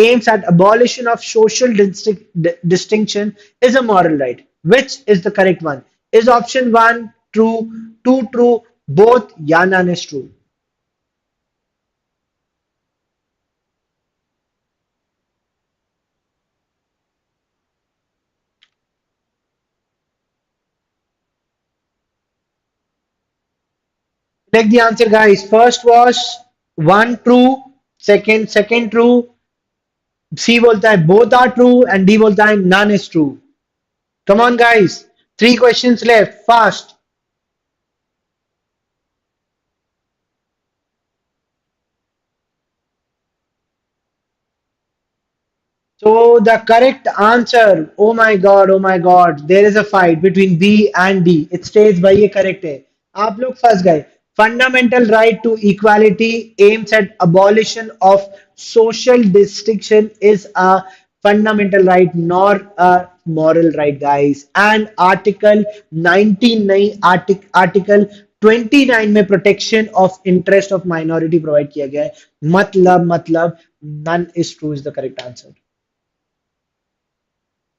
aims at abolition of social distinction is a moral right. Which is the correct one? Is option 1 true, 2 true, both या none is true? Select the answer guys. First was 1 true, second true, C बोलता है both are true, and D बोलता है none is true. Come on guys, 3 questions left, fast. So the correct answer, oh my god, there is a fight between B and D. It stays by ये correct है। आप लोग फंस गए। Fundamental right to equality aims at abolition of social distinction is a fundamental right, not a moral right, guys. And Article 19 नहीं, Article 29 में protection of interest of minority provide किया गया है। मतलब none is true is the correct answer.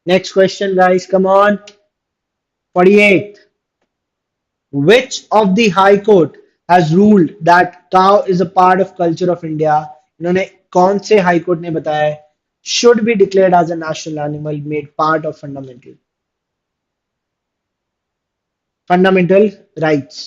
Next question, guys. Come on. 48. Which of the High Court has ruled that cow is a part of culture of India? इन्होंने कौन से high court ने बताया है should be declared as a national animal made part of fundamental rights?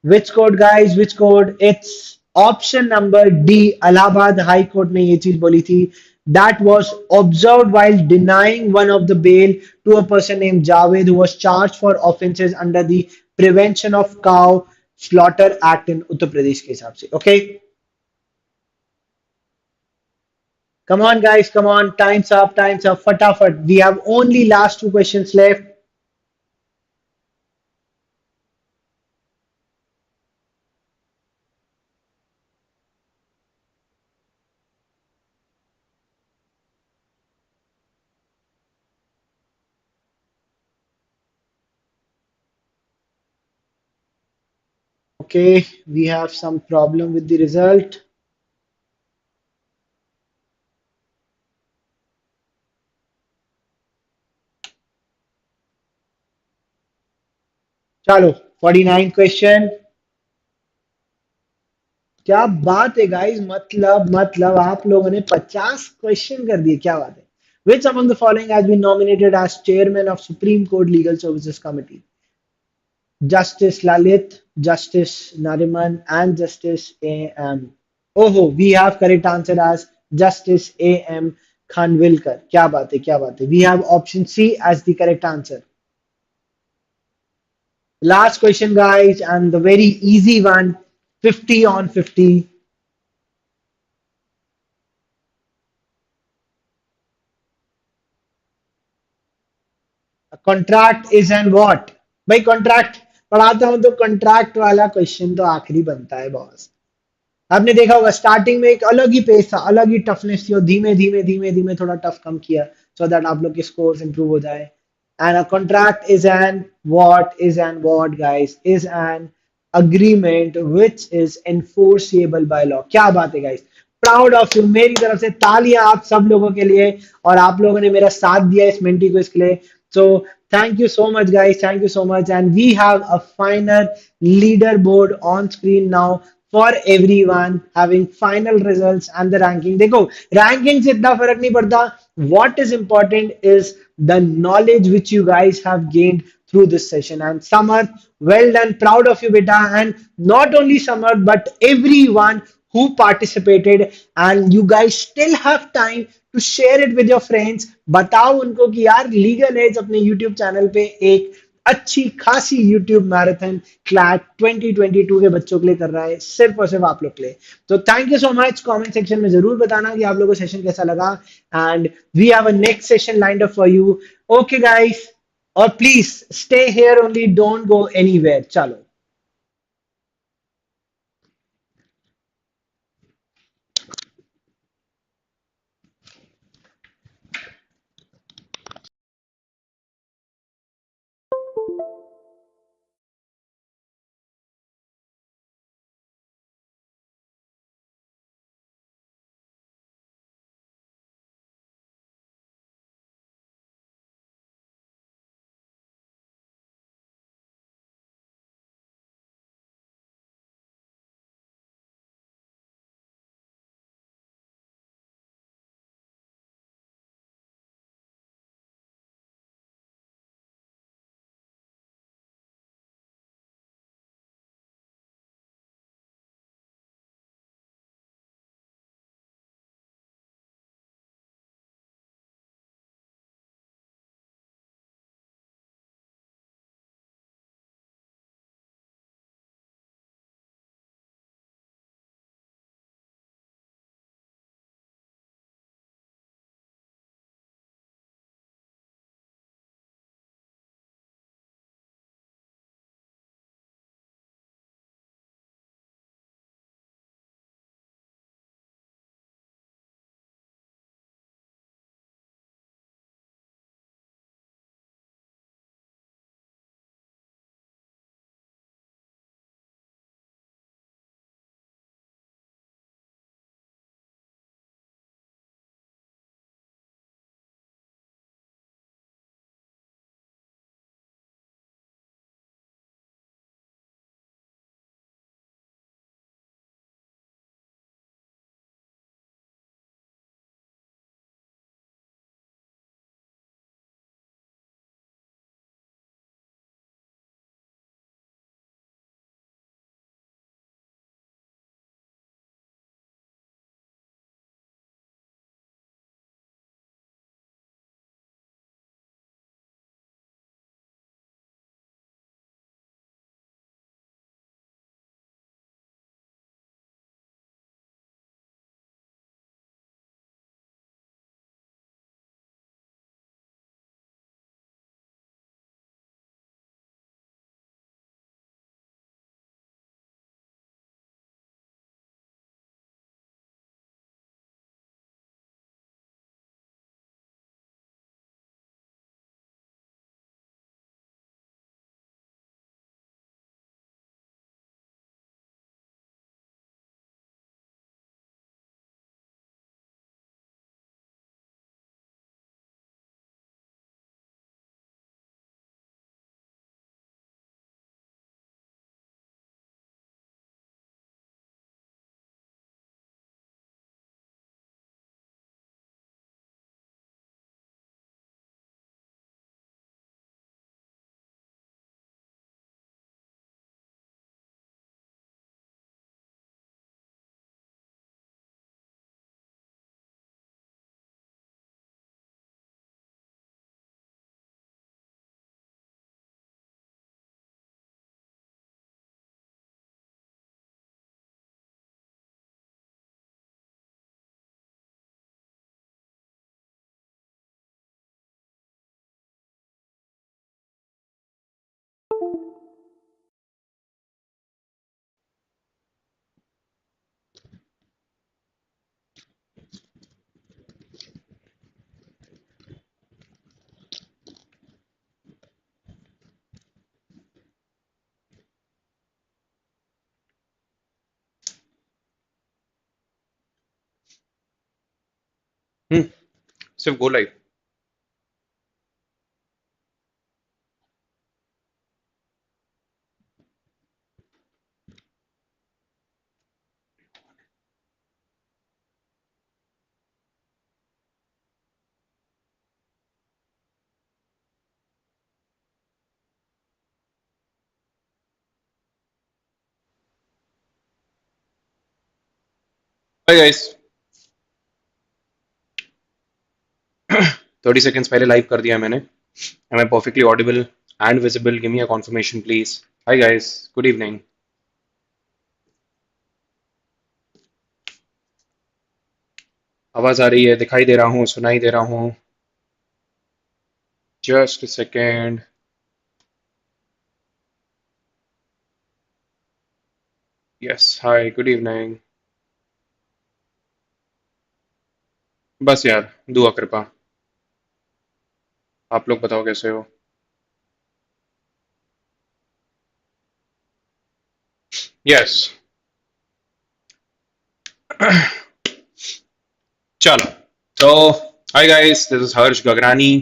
Which code guys, which code? It's option number D, Allahabad High Court ने ये चीज बोली थी, that was observed while denying one of the bail to a person named Javed who was charged for offences under the Prevention of Cow Slaughter Act in Uttar Pradesh के हिसाब से। Okay, come on guys, come on, time's up, फटाफट, we have only last 2 questions left. Okay, we have some problem with the result. चलो, 49 question. क्या बात है guys, मतलब आप लोगों ने 50 क्वेश्चन कर दिए, क्या बात है। Which among the following has been nominated as chairman of Supreme Court Legal Services Committee? Justice Lalit, Justice Nariman, and Justice A.M. Oh, we have correct answer as Justice A.M. Khanwilkar, क्या बात है, क्या बात है। We have option C as the correct answer. Last question, guys, and the very easy one, 50 on 50. A contract is an what? भाई contract पढ़ाता हूं तो कॉन्ट्रैक्ट वाला क्वेश्चन तो आखिरी बनता है बॉस। आपने देखा होगा स्टार्टिंग में एक अलग ही पेस था, अलग ही टफनेस थी, और धीमे धीमे धीमे धीमे थोड़ा टफ कम किया सो दैट आप लोग के स्कोर्स इंप्रूव हो जाए। And a contract is an what guys, is an agreement which is enforceable by law। क्या बात है गाइस, प्राउड ऑफ यू, मेरी तरफ से तालियां आप सब लोगों के लिए। और आप लोगों ने मेरा साथ दिया इस मेंटी को इसके लिए। So thank you so much guys, thank you so much, and we have a final leaderboard on screen now for everyone having final results and the ranking। देखो ranking से इतना फर्क नहीं पड़ता, what is important is the knowledge which you guys have gained through this session। And Samarth, well done, proud of you beta, and not only Samarth but everyone who participated, and you guys still have time to share it with your friends। बताओ उनको कि यार legal as अपने YouTube channel पे एक अच्छी खासी YouTube marathon CLAT 2022 के बच्चों के लिए कर रहा है, सिर्फ और सिर्फ आप लोग के लिए। तो thank you so much, comment section में जरूर बताना कि आप लोगों को सेशन कैसा लगा। And we have a next session lined up for you. Okay guys, और please stay here only, don't go anywhere. चलो। हम्म सिर्फ go live. Hi guys, 30 seconds पहले लाइव कर दिया मैंने। Am I perfectly audible and visible? Give me a confirmation please. Hi guys, good evening. आवाज आ रही है? दिखाई दे रहा हूँ? सुनाई दे रहा हूँ? Just second. यस, हाय, गुड इवनिंग। बस यार, दुआ कृपा। आप लोग बताओ कैसे हो? यस। चलो, so hi guys, this is Harsh Gagrani,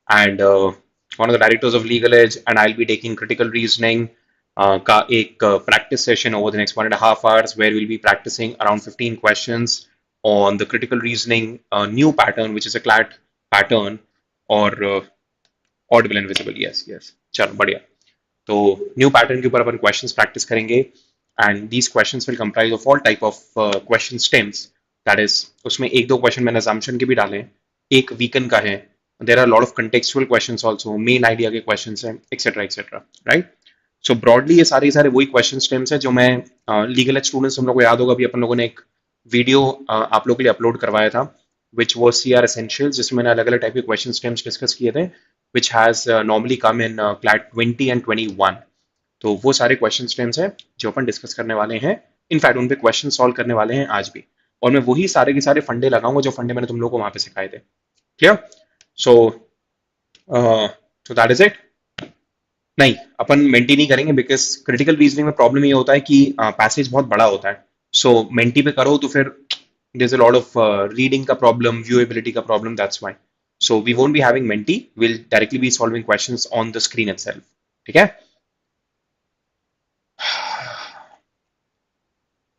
and one of the directors of LegalEdge, and I'll be taking critical reasoning का एक practice session over the next 1.5 hours where we'll be practicing around 15 questions on the critical reasoning new pattern, which is a CLAT pattern or audible and visible. Yes, yes. चलो बढ़िया। तो new pattern के ऊपर अपन questions practice करेंगे, and these questions will comprise of all type of question stems. That is, उसमें एक दो question मैंने assumption के भी डाले हैं, एक वीकन का है। There are lot of contextual questions also, main idea के क्वेश्चंस हैं, etcetera etcetera, right? So broadly ये सारे सारे वही क्वेश्चन स्टेम्स हैं जो मैं लीगल एज स्टूडेंट्स, हम लोग को याद होगा, अभी अपन लोगों ने एक वीडियो आप लोगों के लिए अपलोड करवाया था, which was C R essentials, जिसमें मैंने अलग अलग टाइप के क्वेश्चन स्टेम्स डिस्कस किए थे, which has normally come in CLAT 20 and 21। तो वो सारे क्वेश्चन स्टेम्स हैं जो अपन डिस्कस करने वाले हैं। इनफैक्ट उन पे क्वेश्चन सॉल्व करने वाले हैं आज भी, और मैं वही सारे के सारे फंडे लगाऊंगा जो फंडे मैंने तुम लोग को वहां पे सिखाए थे। Clear? So that is it. नहीं, अपन मेंटी नहीं करेंगे, बिकॉज क्रिटिकल रीजनिंग में प्रॉब्लम ये होता है कि पैसेज बहुत बड़ा होता है। सो मेंटी पे करो तो फिर there's a lot of reading का problem, viewability का problem, that's why. So we won't be having menti, we'll directly be solving questions on the screen itself. ठीक है?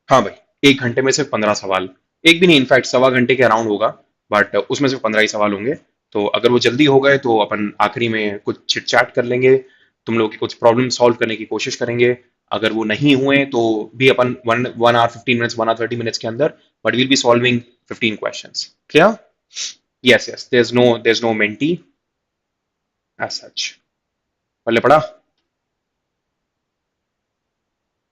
हाँ भाई, 1 घंटे में सिर्फ 15 सवाल। एक भी नहीं, इनफैक्ट सवा घंटे के अराउंड होगा, बट उसमें सिर्फ 15 ही सवाल होंगे। तो अगर वो जल्दी हो गए तो अपन आखिरी में कुछ चिट चैट कर लेंगे, तुम लोग की कुछ प्रॉब्लम सॉल्व करने की कोशिश करेंगे। अगर वो नहीं हुए तो भी अपन 1 hour 15 minutes, 1 hour 30 minutes के अंदर, but will be solving 15 questions. Clear? Yes yes, there's no mentee as such। पल्ले पड़ा?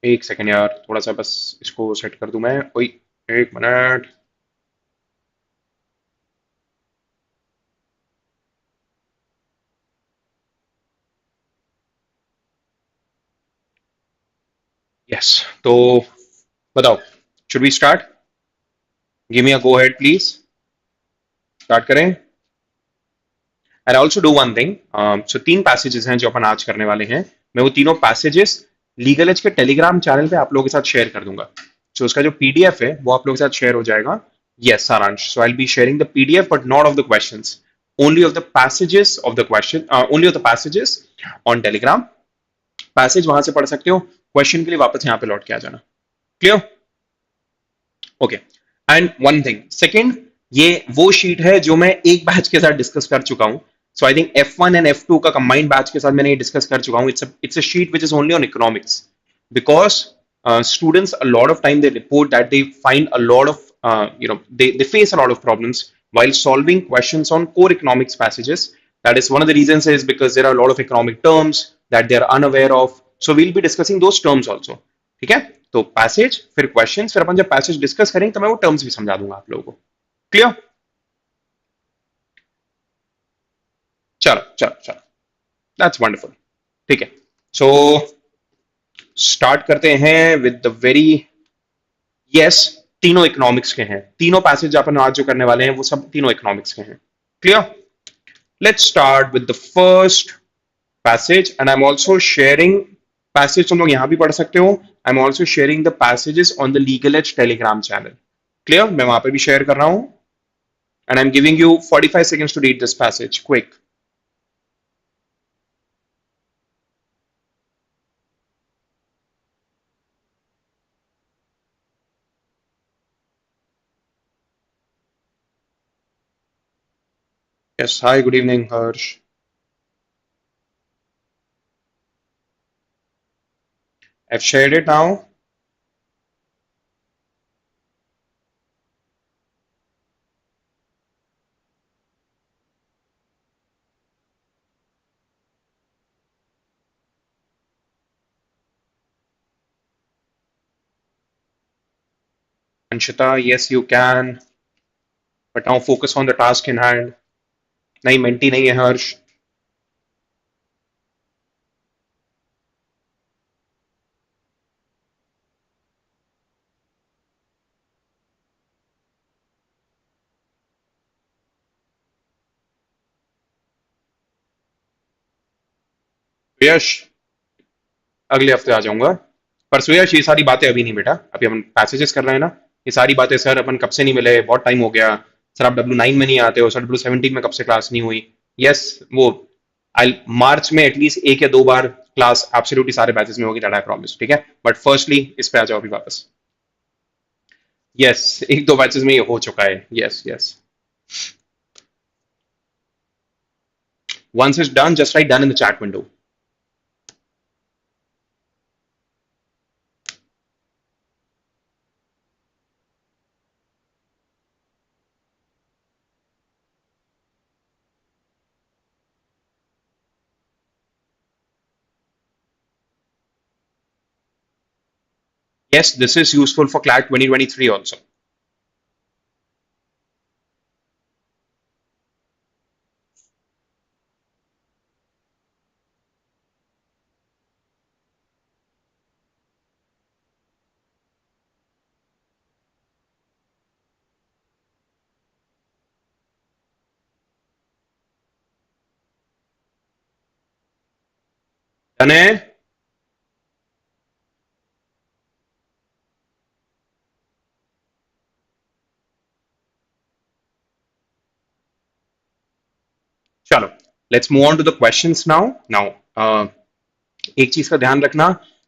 एक सेकंड यार, थोड़ा सा बस इसको सेट कर दूं मैं, कोई 1 मिनट। यस, तो बताओ, should we start? Give me a go ahead please. Start करें? And also do one thing, so 3 passages हैं जो अपन आज करने वाले हैं। मैं वो तीनों पैसेजेस लीगल एज के टेलीग्राम चैनल पे आप लोगों के साथ शेयर कर दूंगा। सो उसका जो पीडीएफ है वो आप लोगों के साथ शेयर हो जाएगा। Yes Saransh, so I will be sharing the PDF but not of the questions, only of the passages of the question, only of the passages on telegram। Passage वहां से पढ़ सकते हो, क्वेश्चन के लिए वापस यहाँ पे लौट के आ जाना। Clear? Okay. And one thing second, ये वो शीट है जो मैं एक बैच के साथ डिस्कस कर चुका हूं। सो I think F1 and F2 का कंबाइंड बैच के साथ मैंने ये डिस्कस कर चुका हूं। It's a sheet which is only on economics, because students a lot of time they report that they find a lot of they face a lot of problems while solving questions on core economics passages। that is one of the reasons is because there are a lot of economic terms that they are unaware of, so we'll be discussing those terms also। ठीक है? तो passage फिर questions, फिर अपन जब passage discuss करेंगे तो मैं वो टर्म्स भी समझा दूंगा आप लोगों को। क्लियर? चलो चलो चलो, दैट्स वंडरफुल। ठीक है, सो स्टार्ट करते हैं विद द वेरी, यस, तीनों इकोनॉमिक्स के हैं। तीनों पैसेज अपन आज जो करने वाले हैं वो सब तीनों इकोनॉमिक्स के हैं। Clear? Let's start with the first passage, and I am also sharing passage, तुम लोग यहां भी पढ़ सकते हो। I am also sharing the passages on the Legal Edge Telegram channel. Clear? मैं वहां पे भी शेयर कर रहा हूं। And I'm giving you 45 seconds to read this passage. Quick. Yes. Hi. Good evening, Harsh. I've shared it now. Anshita, yes, you can. But now focus on the task in hand. नहीं mentee नहीं है हर्ष. यश अगले हफ्ते आ जाऊंगा. पर सुयश ये सारी बातें अभी नहीं बेटा. अभी हम पैसेजेस कर रहे हैं ना. ये सारी बातें सर अपन कब से नहीं मिले. बहुत टाइम हो गया. सर आप W9 में नहीं आते हो. सर W17 में कब से क्लास नहीं हुई. यस वो आई मार्च में एटलीस्ट एक या दो बार क्लास एब्सोल्युटली सारे बैचेस में होगी. That I promise. ठीक है. बट फर्स्टली इस पे आ जाओ अभी वापस. यस एक दो बैचेस में ये हो चुका है. Yes yes. Once it's done, just write done in the chat window. Yes, this is useful for CLAT 2023 also. Done है. चलो let's move on to the questions now. Now एक चीज का ध्यान रखना.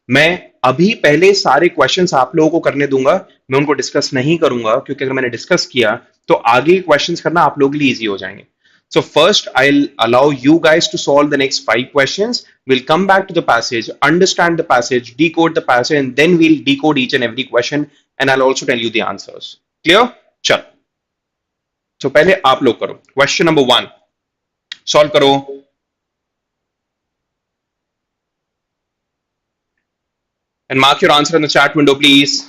मैं अभी पहले सारे क्वेश्चंस आप लोगों को करने दूंगा. मैं उनको डिस्कस नहीं करूंगा क्योंकि अगर मैंने डिस्कस किया तो आगे क्वेश्चंस करना आप लोगों के लिए इजी हो जाएंगे. So first, I'll allow you guys to solve the next 5 questions. We'll come back to the passage, understand the passage, decode the passage, and then we'll decode each and every question. And I'll also tell you the answers. Clear? चल. So पहले आप लोग करो. Question number 1. Solve करो. And mark your answer in the chat window, please.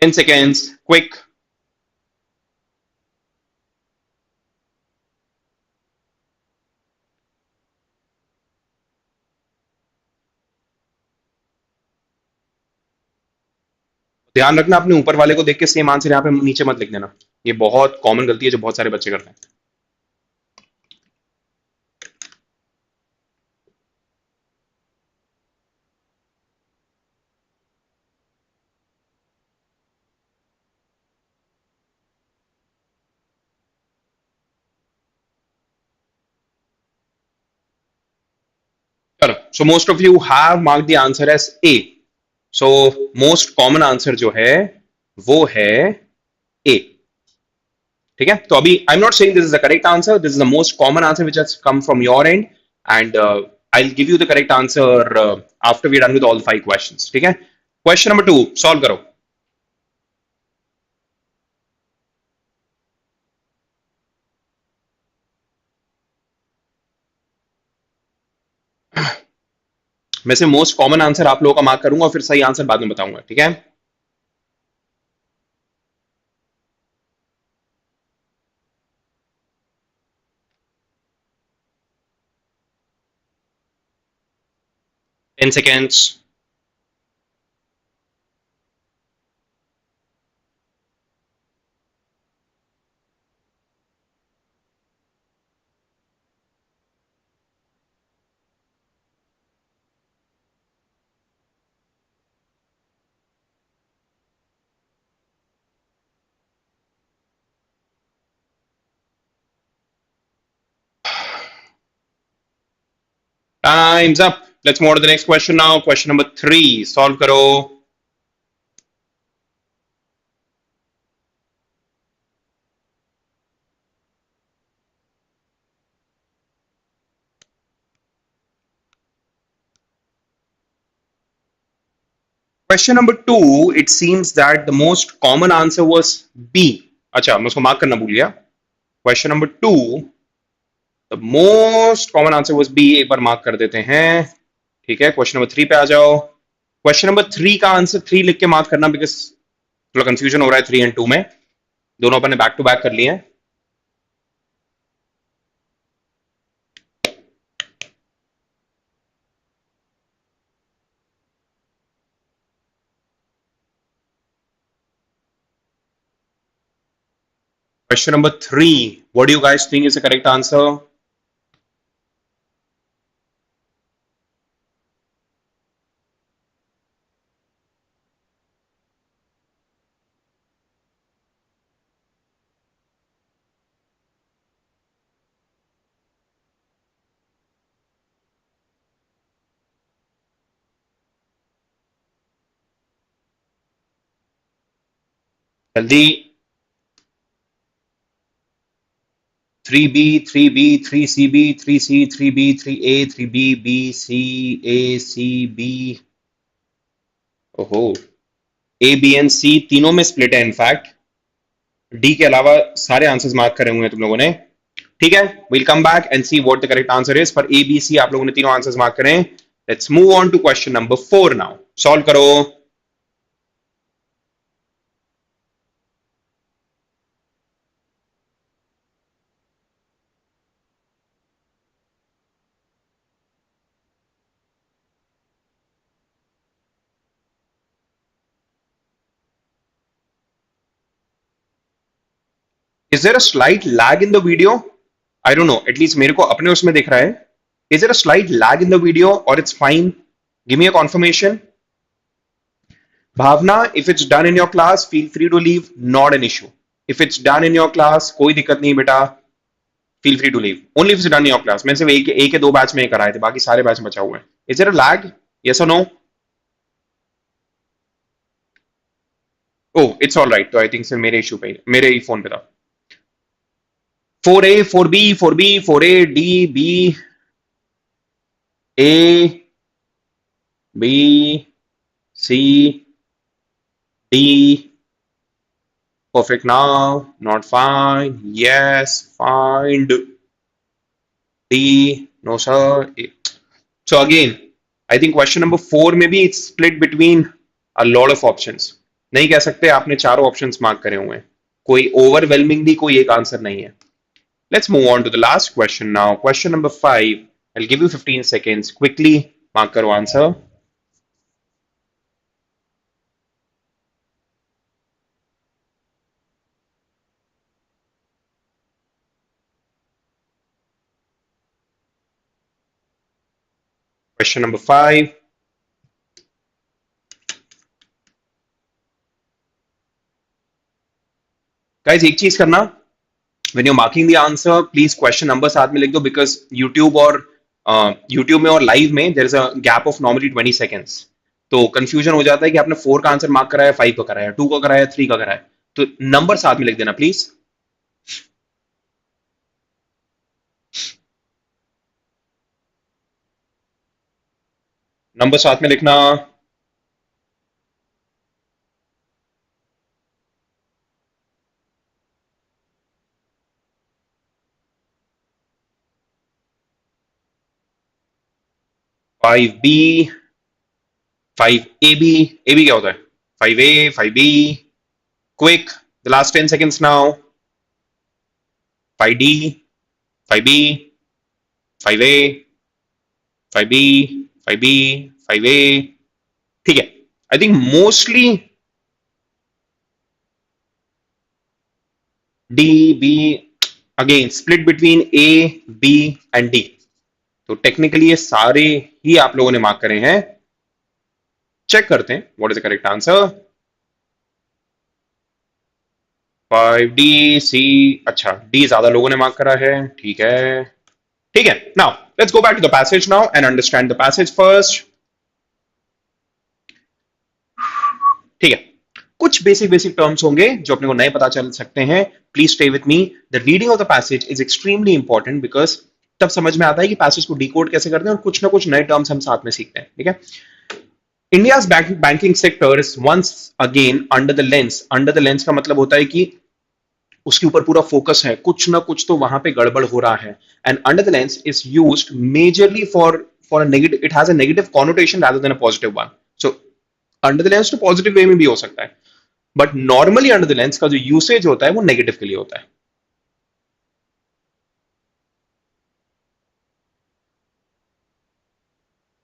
In seconds. Quick. ध्यान रखना अपने ऊपर वाले को देख के सेम आंसर यहाँ पे नीचे मत लिख देना. ये बहुत कॉमन गलती है जो बहुत सारे बच्चे करते हैं. चलो. So most of you have marked the answer as A. So most common answer जो है वो है A. ठीक है. तो अभी I am not saying this is the correct answer. This is the most common answer which has come from your end. And I will give you the correct answer after we done with all 5 questions. ठीक है. Question number 2 solve करो. मैं से most common answer आप लोगों का mark करूंगा और फिर सही आंसर बाद में बताऊंगा. ठीक है. Ten seconds. Time's up. Let's move on to the next question now. Question number 3. Solve करो. Question number 2. It seems that the most common answer was B. अच्छा, मैं उसको मार्क करना भूल गया. Question number 2. The most common answer was B. एक बार mark कर देते हैं. ठीक है. Question number 3 पे आ जाओ. Question number 3 का आंसर 3 लिख के मार्क करना, बिकॉज थोड़ा कंफ्यूजन हो रहा है 3 एंड 2 में. दोनों अपन ने बैक टू बैक कर लिए हैं. Question number 3. What do you guys think is the correct answer? जल्दी. 3B, 3B, 3CB, 3C, 3B, 3A, 3B, B, C, A, C, B. ओहो. A, B and C तीनों में स्प्लिट है. In fact D के अलावा सारे आंसर्स मार्क करे हुए हैं तुम लोगों ने. ठीक है. We'll come back and see what the correct answer is. For A, B, C आप लोगों ने तीनों आंसर्स मार्क करें. Let's move on to question number 4 now. Solve करो. Is there a slight lag in the video? I don't know. At least मेरे को अपने उसमें दिख रहा है. Is there a slight lag in the video or it's fine? Give me a confirmation. Bhavna, if it's done in your class, feel free to leave. Not an issue. If it's done in your class, कोई दिक्कत नहीं बेटा. Feel free to leave. Only if it's done in your class. मैंने सिर्फ एक के दो batch में कराए थे, बाकी सारे बैच में बचा हुए हैं. Is there a lag? Yes or no? Oh, it's all right. तो I think सिर्फ मेरे इशू पे, मेरे ही फोन पे था. 4A, 4B, 4B, 4A, D, B, A, B, C, D. Perfect now. Not fine. Yes. Find. D. No, sir. A. So again, I think question number 4 maybe it's split between a lot of options. नहीं कह सकते आपने चारों options mark करे हुए हैं. कोई overwhelmingly कोई एक आंसर नहीं है. Let's move on to the last question now. Question number 5. I'll give you 15 seconds. Quickly mark karo answer. Question number 5. Guys, एक चीज करना. When you're marking the answer, please question number साथ में लिख दो, because YouTube में और live में there is a gap of normally 20 seconds. तो confusion हो जाता है कि आपने 4 का आंसर मार्क करा है, 5 का करा है, 2 का करा है, 3 का करा है. तो नंबर साथ में लिख देना प्लीज. नंबर साथ में लिखना. Five B, 5AB. AB क्या होता है? 5A, 5B. Quick, the last 10 seconds now. 5D, 5B, 5A, 5B, 5B, 5A. ठीक है. I think mostly D, B, again split between A, B and D. तो technically ये सारे ही आप लोगों ने मार्क करे हैं. चेक करते हैं what is the correct answer. 5D, C. अच्छा, D ज्यादा लोगों ने मार्क करा है. ठीक है. ठीक है. Now let's go back to the passage now and understand the passage first. ठीक है, कुछ बेसिक बेसिक टर्म्स होंगे जो अपने को नए पता चल सकते हैं. Please stay with me. The reading of the passage is extremely important because तब समझ में आता है कि पैसेज को डिकोड कैसे करते हैं और कुछ ना कुछ नए टर्म्स हम साथ में सीखते हैं. ठीक है. India's banking sector is once again under the lens. Under the lens का मतलब होता है कि उसके ऊपर पूरा फोकस है, कुछ ना कुछ तो वहां पे गड़बड़ हो रहा है. And under the lens is used majorly for a negative, it has a negative connotation rather than a positive one. So under the lens तो पॉजिटिव वे में भी हो सकता है, but normally under the lens का जो usage होता है वो नेगेटिव के लिए होता है.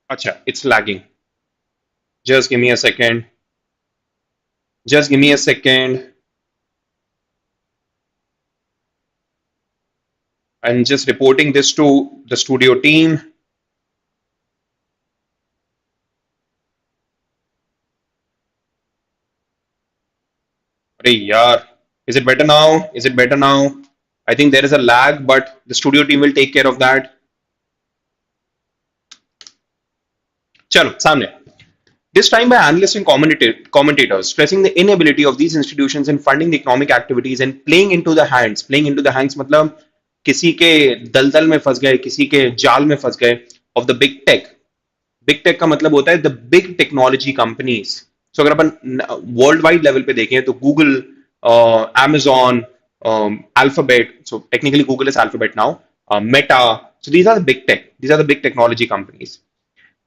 अच्छा, it's lagging. Just give me a second. Just give me a second. I'm just reporting this to the studio team. अरे यार, is it better now? Is it better now? I think there is a lag, but the studio team will take care of that. चलो सामने. This time by analysts and commentators stressing the inability of these institutions in funding the economic activities and playing into the hands. Playing into the hands मतलब किसी के दलदल में फंस गए, किसी के जाल में फंस गए of the big tech. Big tech का मतलब होता है द बिग टेक्नोलॉजी कंपनीज. सो अगर अपन वर्ल्ड वाइड लेवल पे देखें तो Google, Amazon, alphabet, so technically Google is alphabet now, Meta, so these are the big tech, these are the big technology companies.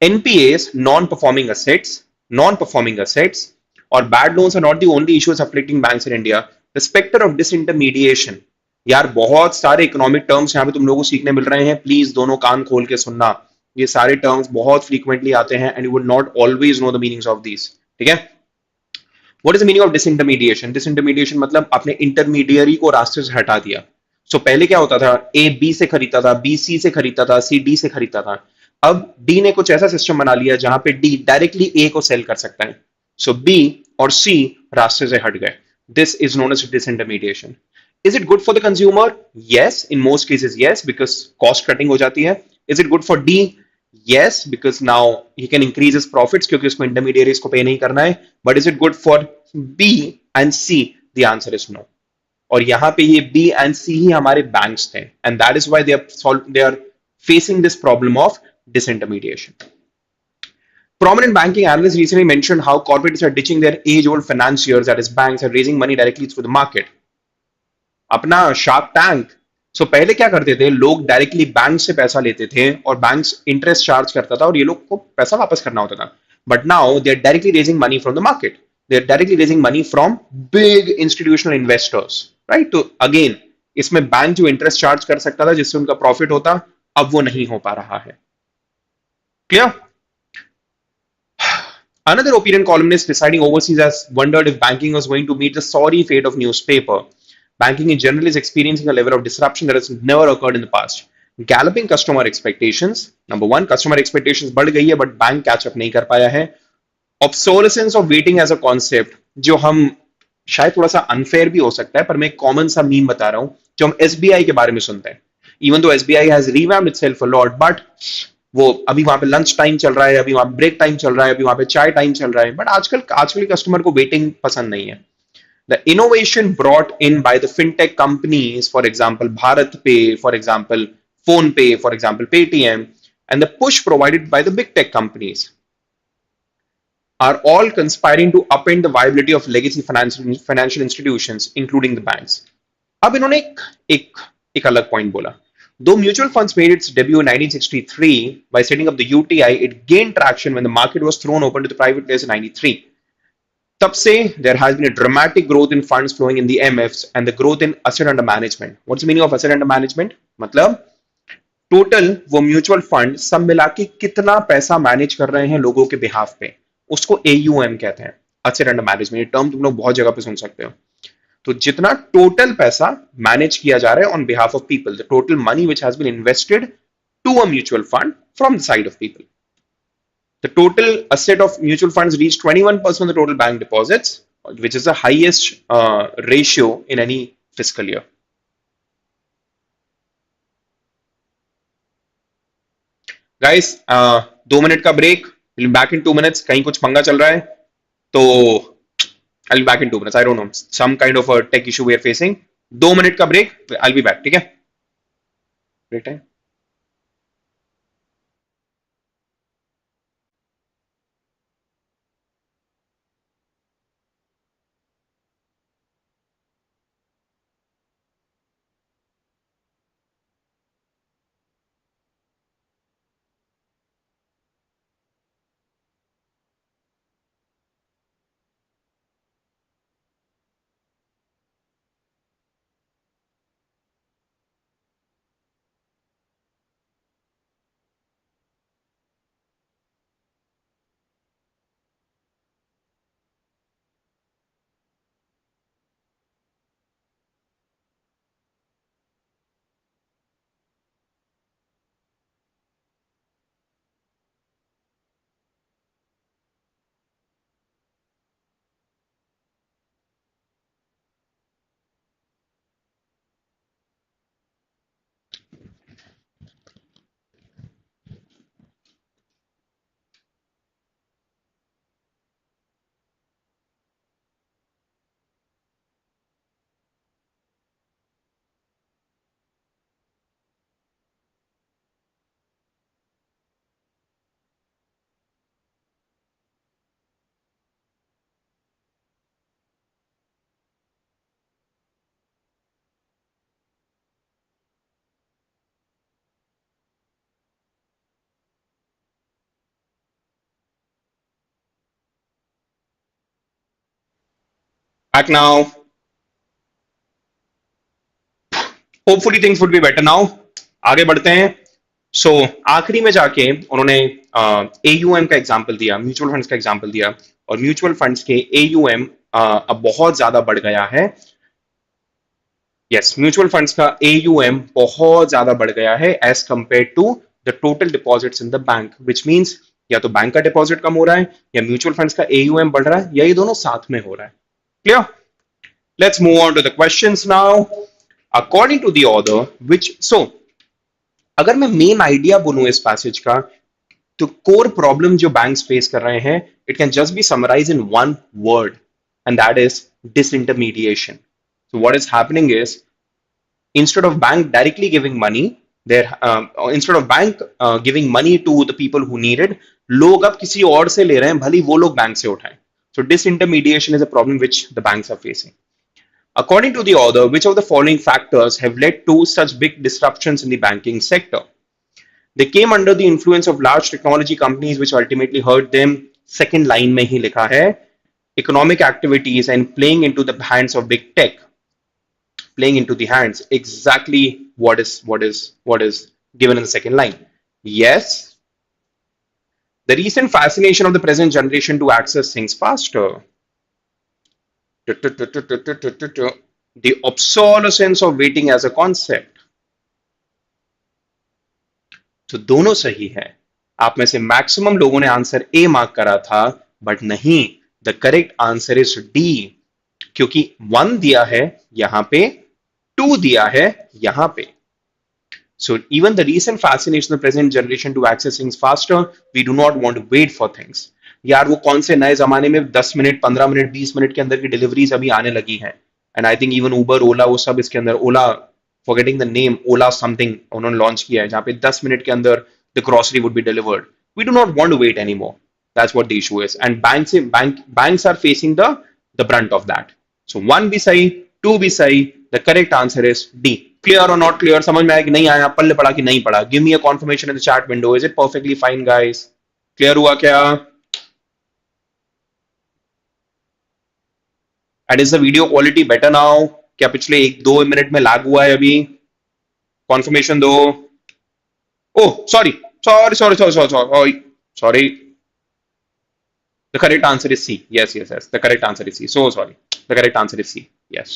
NPAs, non-performing assets or bad loans are not the only issues afflicting banks in India. The specter of disintermediation. यार बहुत सारे economic terms यहाँ पे तुम लोगों को सीखने मिल रहे हैं, प्लीज दोनों कान खोल के सुनना. ये सारे टर्म्स बहुत फ्रीक्वेंटली आते हैं and you would not always know the meanings of these. ठीक है. What is the meaning of disintermediation? Disintermediation मतलब आपने इंटरमीडियरी को रास्ते से हटा दिया. सो पहले क्या होता था, ए बी से खरीदता था, बी सी से खरीदता था, सी डी से खरीदता था. अब डी ने कुछ ऐसा सिस्टम बना लिया जहां पे डी डायरेक्टली ए को सेल कर सकता है. सो बी और सी रास्ते से हट गए. This is known as disintermediation. Is it good for the consumer? Yes, in most cases, yes, because cost cutting हो जाती है. Is it good for D? Yes, because now he can increase his profits क्योंकि उसको intermediaries को pay नहीं करना है. But is it good for B and C? The answer is no. और यहाँ पे ये B and C ही हमारे banks थे, and that is why they are facing this problem of disintermediation. Prominent banking analysts recently mentioned how corporates are ditching their age-old financiers, that is banks, and raising money directly through the market. अपना shark tank. सो पहले क्या करते थे, लोग directly bank से पैसा लेते थे और बैंक इंटरेस्ट चार्ज करता था और ये लोग को पैसा वापस करना होता था. But now they are directly raising money from the market. They are directly raising money from big institutional investors. Right. तो अगेन इसमें बैंक जो इंटरेस्ट चार्ज कर सकता था जिससे उनका प्रॉफिट होता, अब वो नहीं हो पा रहा है. Clear? Another opinion columnist residing overseas has wondered if banking was going to meet the sorry fate of newspaper. Banking in general is experiencing a level of disruption that has never occurred in the past. Galloping customer expectations. Number one, customer expectations बढ़ गई है but bank catch up नहीं कर पाया है. Obsolescence of waiting as a concept, जो हम शायद थोड़ा सा unfair भी हो सकता है, पर मैं कॉमन सा मीम बता रहा हूं जो हम SBI के बारे में सुनते हैं. Even though SBI has revamped itself a lot, but वो अभी वहां पे लंच टाइम चल रहा है, अभी वहां ब्रेक टाइम चल रहा है, अभी वहां पे चाय टाइम चल रहा है, बट आजकल कस्टमर को वेटिंग पसंद नहीं है. The innovation brought in by the fintech companies, for example, Bharat Pay, for example, Phone Pay, for example, Paytm, and the push provided by the big tech companies are all conspiring to upend the viability of legacy financial institutions, including the banks. अब इन्होंने एक अलग point बोला. Though mutual funds made its debut in 1963 by setting up the UTI, it gained traction when the market was thrown open to the private players in 93. तब से there has been a dramatic growth in funds flowing in the MFs and the growth in asset under management. What's the meaning of asset under management? मतलब total वो mutual fund सब मिला के कितना पैसा manage कर रहे हैं लोगों के बिहाफ पे, उसको AUM कहते हैं, एसेट अंडर मैनेजमेंट. ये टर्म तुम लोग बहुत जगह पे सुन सकते हो. तो जितना टोटल पैसा मैनेज किया जा रहा है on behalf of people, the total money which has been invested to a mutual fund from the side of people. The total asset of mutual funds reached 21% of the total bank deposits, which is the highest ratio in any fiscal year. Guys 2 minute का break, back in 2 minutes, कहीं कुछ पंगा चल रहा है तो I'll be back in 2 minutes. I don't know. Some kind of a tech issue we are facing. 2 minute का break. I'll be back. ठीक है? Break time. Back now. Hopefully things would be better now. आगे बढ़ते हैं. So आखिरी में जाके उन्होंने AUM का एग्जाम्पल दिया, म्यूचुअल फंड्स का एग्जाम्पल दिया, और म्यूचुअल फंड्स के AUM अब बहुत ज्यादा बढ़ गया है. यस, म्यूचुअल फंड्स का AUM बहुत ज्यादा बढ़ गया है as compare to the total deposits in the bank, which means या तो बैंक का डिपॉजिट कम हो रहा है या म्यूचुअल फंड्स का AUM बढ़ रहा है या ये दोनों साथ में हो रहा है. Clear? Let's move on to the questions now. According to the order which, so अगर मैं मेन आइडिया बोलूं इस पैसेज का, तो कोर प्रॉब्लम जो बैंक्स फेस कर रहे हैं, it can just be summarise in one word, and that is disintermediation. So what is happening is, instead of bank directly giving money, instead of bank giving money to the people who need it, लोग अब किसी और से ले रहे हैं, भले वो लोग बैंक से उठाएं. So disintermediation is a problem which the banks are facing. According to the author, which of the following factors have led to such big disruptions in the banking sector? They came under the influence of large technology companies which ultimately hurt them. Second line में ही लिखा है, economic activities and playing into the hands of big tech. Playing into the hands, exactly what is given in the second line. Yes, the recent fascination of the present generation to access things faster. The obsolescence of waiting as a concept. तो दोनों सही है. आप में से maximum लोगों ने answer A mark करा था, बट नहीं, the correct answer is D, क्योंकि 1 दिया है यहां पे, 2 दिया है यहां पे. So even the recent fascination of the present generation to access things faster, we do not want to wait for things. यार वो कौन से नए जमाने में 10 मिनट, 15 मिनट, 20 मिनट के अंदर की डिलीवरीज अभी आने लगी हैं. And I think even Uber, Ola, वो सब इसके अंदर, Ola, forgetting the name, Ola something उन्होंने लॉन्च किया है, जहां पे 10 मिनट के अंदर the grocery would be delivered. We do not want to wait any more. That's what the issue is, and banks are facing the brunt of that. So 1 भी सही, 2 भी सही, the correct answer is D. Clear और not clear? समझ में आया कि नहीं आया? पल्ले पड़ा कि नहीं पड़ा? Give me a conformation in the chat window. Is it perfectly fine guys? Clear हुआ क्या? And is the video quality better now? क्या पिछले 1-2 मिनट में लैग हुआ है अभी? कॉन्फर्मेशन दो. Oh sorry sorry sorry sorry sorry sorry sorry. The correct answer is C. Yes, yes, yes. The correct answer is C. So sorry. The correct answer is C. Yes.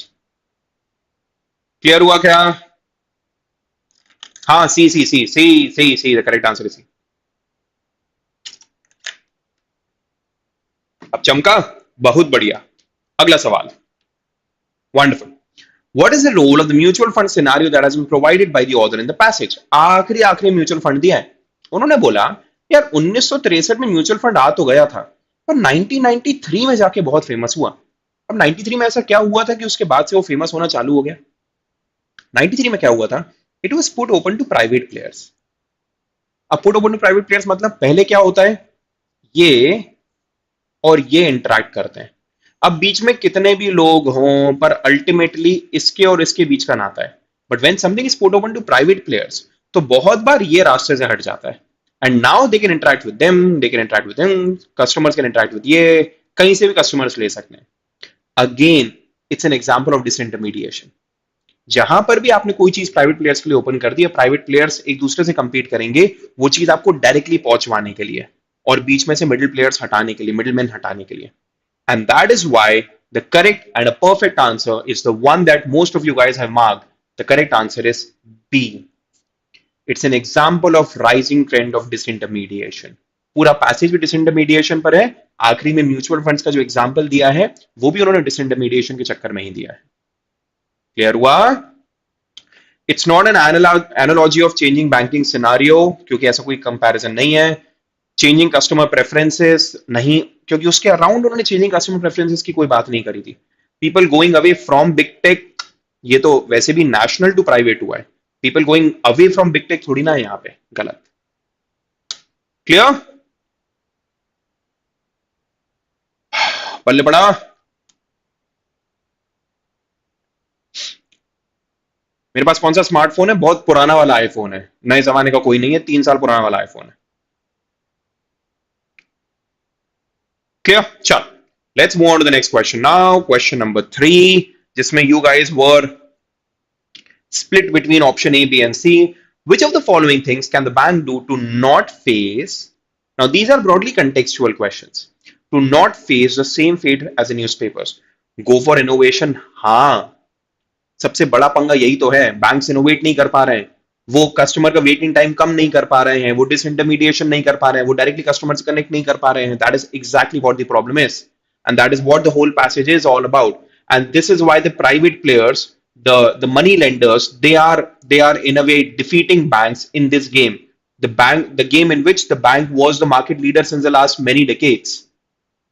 Clear हुआ क्या? हाँ, C, C, C, C, C, C. The correct answer is C. अब चमका? बहुत बढ़िया. अगला सवाल. Wonderful. What is the role of the mutual fund scenario that has been provided by the author in the passage? आखिरी mutual fund दिया है. उन्होंने बोला यार 1963 में म्यूचुअल फंड आ तो गया था, पर 1993 में जाके बहुत फेमस हुआ। अब 93 में ऐसा क्या हुआ था कि उसके बाद से वो फेमस होना चालू हो गया? 93 में क्या हुआ था? It was put open to private players. अब put open to private players मतलब पहले क्या होता है, ये और ये इंटरेक्ट करते हैं। अब बीच में कितने भी लोग हों, पर अल्टीमेटली इसके और इसके बीच का नाता है। But when something is put open to private players, तो बहुत बार ये रास्ते से हट जाता है। And now they can interact with them, they can interact with him, customers can interact with ये, कहीं से भी कस्टमर्स ले सकते हैं। Again it's an example of disintermediation. जहां पर भी आपने कोई चीज प्राइवेट प्लेयर्स के लिए ओपन कर दी है, प्राइवेट प्लेयर्स एक दूसरे से कंपीट करेंगे वो चीज आपको डायरेक्टली पहुंचवाने के लिए, और बीच में से मिडिल प्लेयर्स हटाने के लिए, मिडिलमैन हटाने के लिए। And that is why the correct and a perfect answer is the one that most of you guys have marked. The correct answer is B. It's an example of rising trend of disintermediation. पूरा passage भी डिसइंटरमीडिएशन पर है। आखिरी में mutual funds का जो example दिया है वो भी उन्होंने डिसइंटरमीडिएशन के चक्कर में ही दिया है। क्लियर हुआ? It's not an analogy of changing banking scenario, क्योंकि ऐसा कोई कंपैरिजन नहीं है। चेंजिंग कस्टमर प्रेफरेंसेस नहीं, क्योंकि उसके अराउंड उन्होंने चेंजिंग कस्टमर प्रेफरेंसेस की कोई बात नहीं करी थी। People going away from big tech, ये तो वैसे भी नेशनल टू प्राइवेट हुआ है। People going away from big tech थोड़ी ना है यहाँ पे, गलत। क्लियर? पल्ले पड़ा? मेरे पास कौन सा स्मार्टफोन है? बहुत पुराना वाला आईफोन है, नए जमाने का कोई नहीं है, 3 साल पुराना वाला आईफोन है। क्लियर? चल, let's move on to the next question now. Question number 3, जिसमें you guys were split between option A, B, and C. Which of the following things can the bank do to not face? Now, these are broadly contextual questions. To not face the same fate as the newspapers. Go for innovation. हाँ, सबसे बड़ा पंगा यही तो है, banks innovate नहीं कर पा रहे हैं, वो कस्टमर का वेटिंग टाइम कम नहीं कर पा रहे हैं, वो डिसइंटरमीडिएशन नहीं कर पा रहे हैं, वो डायरेक्टली कस्टमर से कनेक्ट नहीं कर पा रहे हैं। That is exactly what the problem is, and that is what the whole passage is all about. And this is why the private players, the money lenders, they are in a way defeating banks in this game, the game in which the bank was the market leader since the last many decades.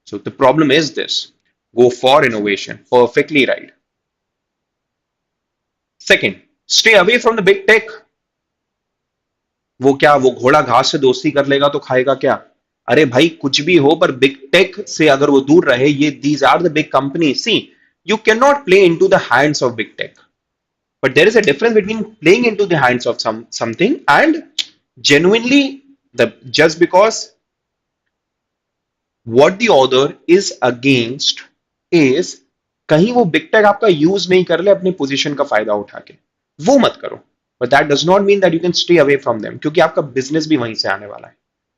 So the problem is this: go for innovation. Perfectly right. Second, stay away from the big tech. वो क्या, वो घोड़ा घास से दोस्ती कर लेगा तो खाएगा क्या? अरे भाई कुछ भी हो, पर बिग टेक से अगर वो दूर रहे, ये these are the big company. See, you cannot play into the hands of big tech, but there is a difference between playing into the hands of something and genuinely, the just because what the author is against is कहीं वो big tech आपका use नहीं कर ले अपनी position का फायदा उठा के, वो मत करो। But that does not mean that you can stay away from them, क्योंकि आपका बिजनेस भी वहीं से आने वाला है,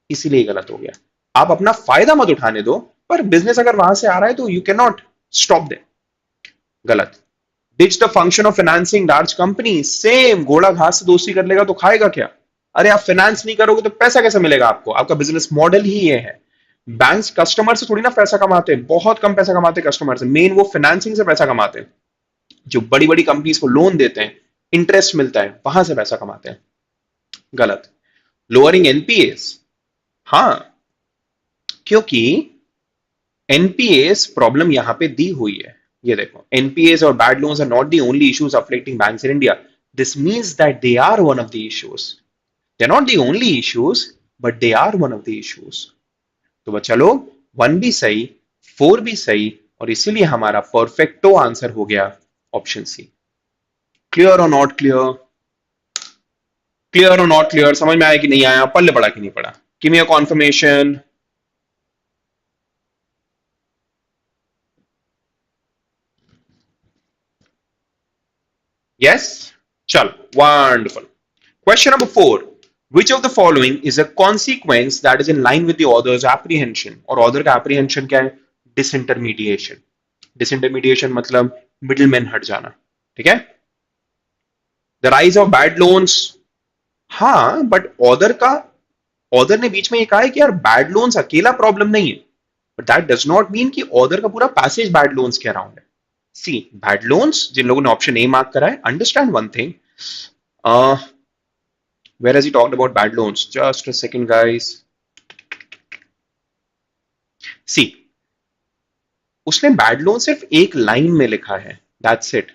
इसीलिए गलत हो गया। आप अपना फायदा मत उठाने दो, पर बिजनेस अगर वहां से आ रहा है तो you can not stop them. गलत। Ditch the function of financing large company, same, घोड़ा घास से दोस्ती कर लेगा तो खाएगा क्या? अरे आप फाइनेंस नहीं करोगे तो पैसा कैसे मिलेगा आपको? आपका बिजनेस मॉडल ही ये है। बैंक्स कस्टमर से थोड़ी ना पैसा कमाते हैं, बहुत कम पैसा कमाते हैं कस्टमर से, मेन वो फाइनेंसिंग से पैसा कमाते हैं। जो बड़ी बड़ी कंपनीज को लोन देते हैं, इंटरेस्ट मिलता है, वहां से पैसा कमाते हैं। गलत। लोअरिंग एनपीएस, हाँ, क्योंकि एनपीएस प्रॉब्लम यहां पे दी हुई है। ये देखो, एनपीएस और bad loans are not the only issues affecting banks in India. This means that they are one of the issues. They are not the only issues, but they are one of the issues. तो चलो, 1 भी सही, 4 भी सही, और इसीलिए हमारा perfecto answer हो गया ऑप्शन सी। क्लियर और नॉट क्लियर? क्लियर और नॉट क्लियर? समझ में आया कि नहीं आया? पल्ले पड़ा कि नहीं पड़ा? Give me a conformation. Yes? Chal, wonderful. Question number 4. Which of the following is a consequence that is in line with the author's apprehension? और author का apprehension क्या है? Disintermediation. Disintermediation मतलब middleman हट जाना, ठीक है? The rise of bad loans. हाँ, but author ने बीच में ये कहा है कि यार bad loans अकेला प्रॉब्लम नहीं है, but that does not mean कि author का पूरा passage bad loans के अराउंड है। सी, बैड लोन्स, जिन लोगों ने ऑप्शन ए मार्क करा है, understand one thing, Where has he talked about bad loans? Just a second, guys. See, उसने bad loan सिर्फ एक लाइन में लिखा है. That's it.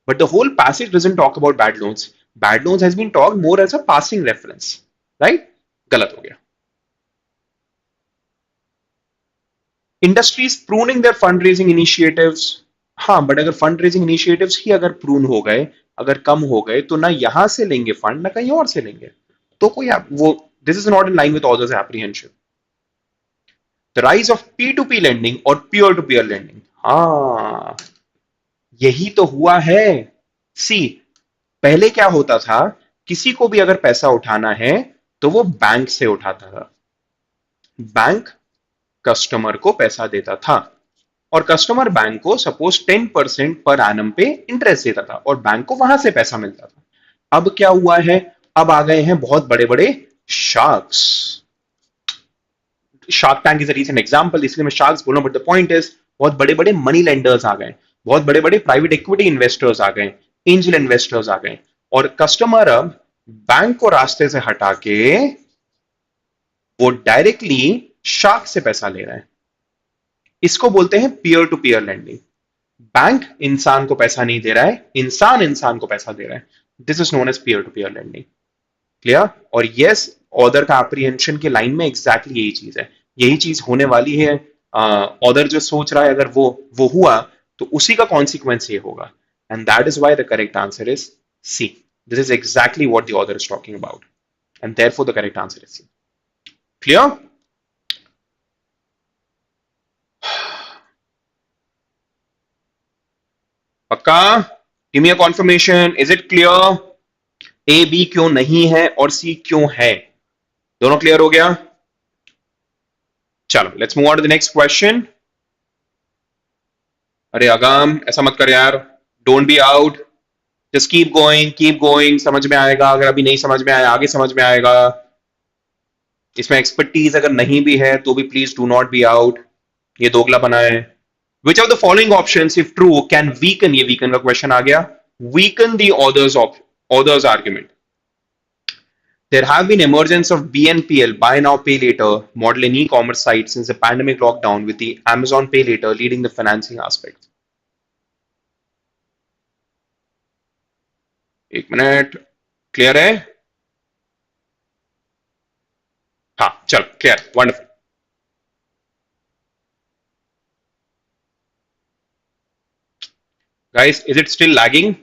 But the whole passage doesn't talk about bad loans. Bad loans has been talked more as a passing reference. Right? गलत हो गया. Industries pruning their fundraising initiatives. हाँ, बट अगर फंड रेजिंग इनिशिएटिव्स ही अगर prune हो गए, अगर कम हो गए, तो ना यहां से लेंगे फंड, ना कहीं और से लेंगे. तो कोई वो this is not in line with author's apprehension. The rise of P to P lending और पियर टू पियर लेंडिंग. हाँ, यही तो हुआ है. सी, पहले क्या होता था, किसी को भी अगर पैसा उठाना है तो वो बैंक से उठाता था. बैंक कस्टमर को पैसा देता था और कस्टमर बैंक को सपोज 10% पर एनम पे इंटरेस्ट देता था और बैंक को वहां से पैसा मिलता था. अब क्या हुआ है, अब आ गए हैं बहुत बड़े बड़े sharks. Shark tank is a recent example, इसलिए मैं शार्क्स बोल रहा हूं, बट द पॉइंट इज बहुत बड़े बड़े मनी लेंडर्स आ गए, बहुत बड़े बड़े प्राइवेट इक्विटी इन्वेस्टर्स आ गए, एंजल इन्वेस्टर्स आ गए, और कस्टमर अब बैंक को रास्ते से हटा के वो डायरेक्टली शार्क से पैसा ले रहा है. इसको बोलते हैं peer to peer lending. Bank इंसान को पैसा नहीं दे रहा है, इंसान इंसान को पैसा दे रहा है. This is known as peer to peer lending. Clear? और यस, ऑर्डर का एप्रीहेंशन के लाइन में एग्जैक्टली यही चीज है, यही चीज होने वाली है. ऑर्डर जो सोच रहा है, अगर वो हुआ तो उसी का कॉन्सिक्वेंस ये होगा. And that is why the correct answer is C. This is exactly what the order is talking about and therefore the correct answer is C. Clear? पक्का? Give me a confirmation. Is it clear? A B क्यों नहीं है और सी क्यों है? दोनों clear हो गया? चलो, let's move on to the next question. अरे अगम, ऐसा मत कर यार. Don't be out. Just keep going, keep going. समझ में आएगा. अगर अभी नहीं समझ में आया, आगे समझ में आएगा. इसमें एक्सपर्टीज अगर नहीं भी है तो भी please do not be out. ये दोगला बना है. Which of the following options, if true, can weaken, ये weaken का क्वेश्चन आ गया, weaken the author's argument? There have been emergence of BNPL, buy now pay later model in e-commerce sites since the pandemic lockdown, with the Amazon pay later leading the financing aspect. एक minute. Clear है? हाँ, चल clear. Wonderful. Guys, is it still lagging?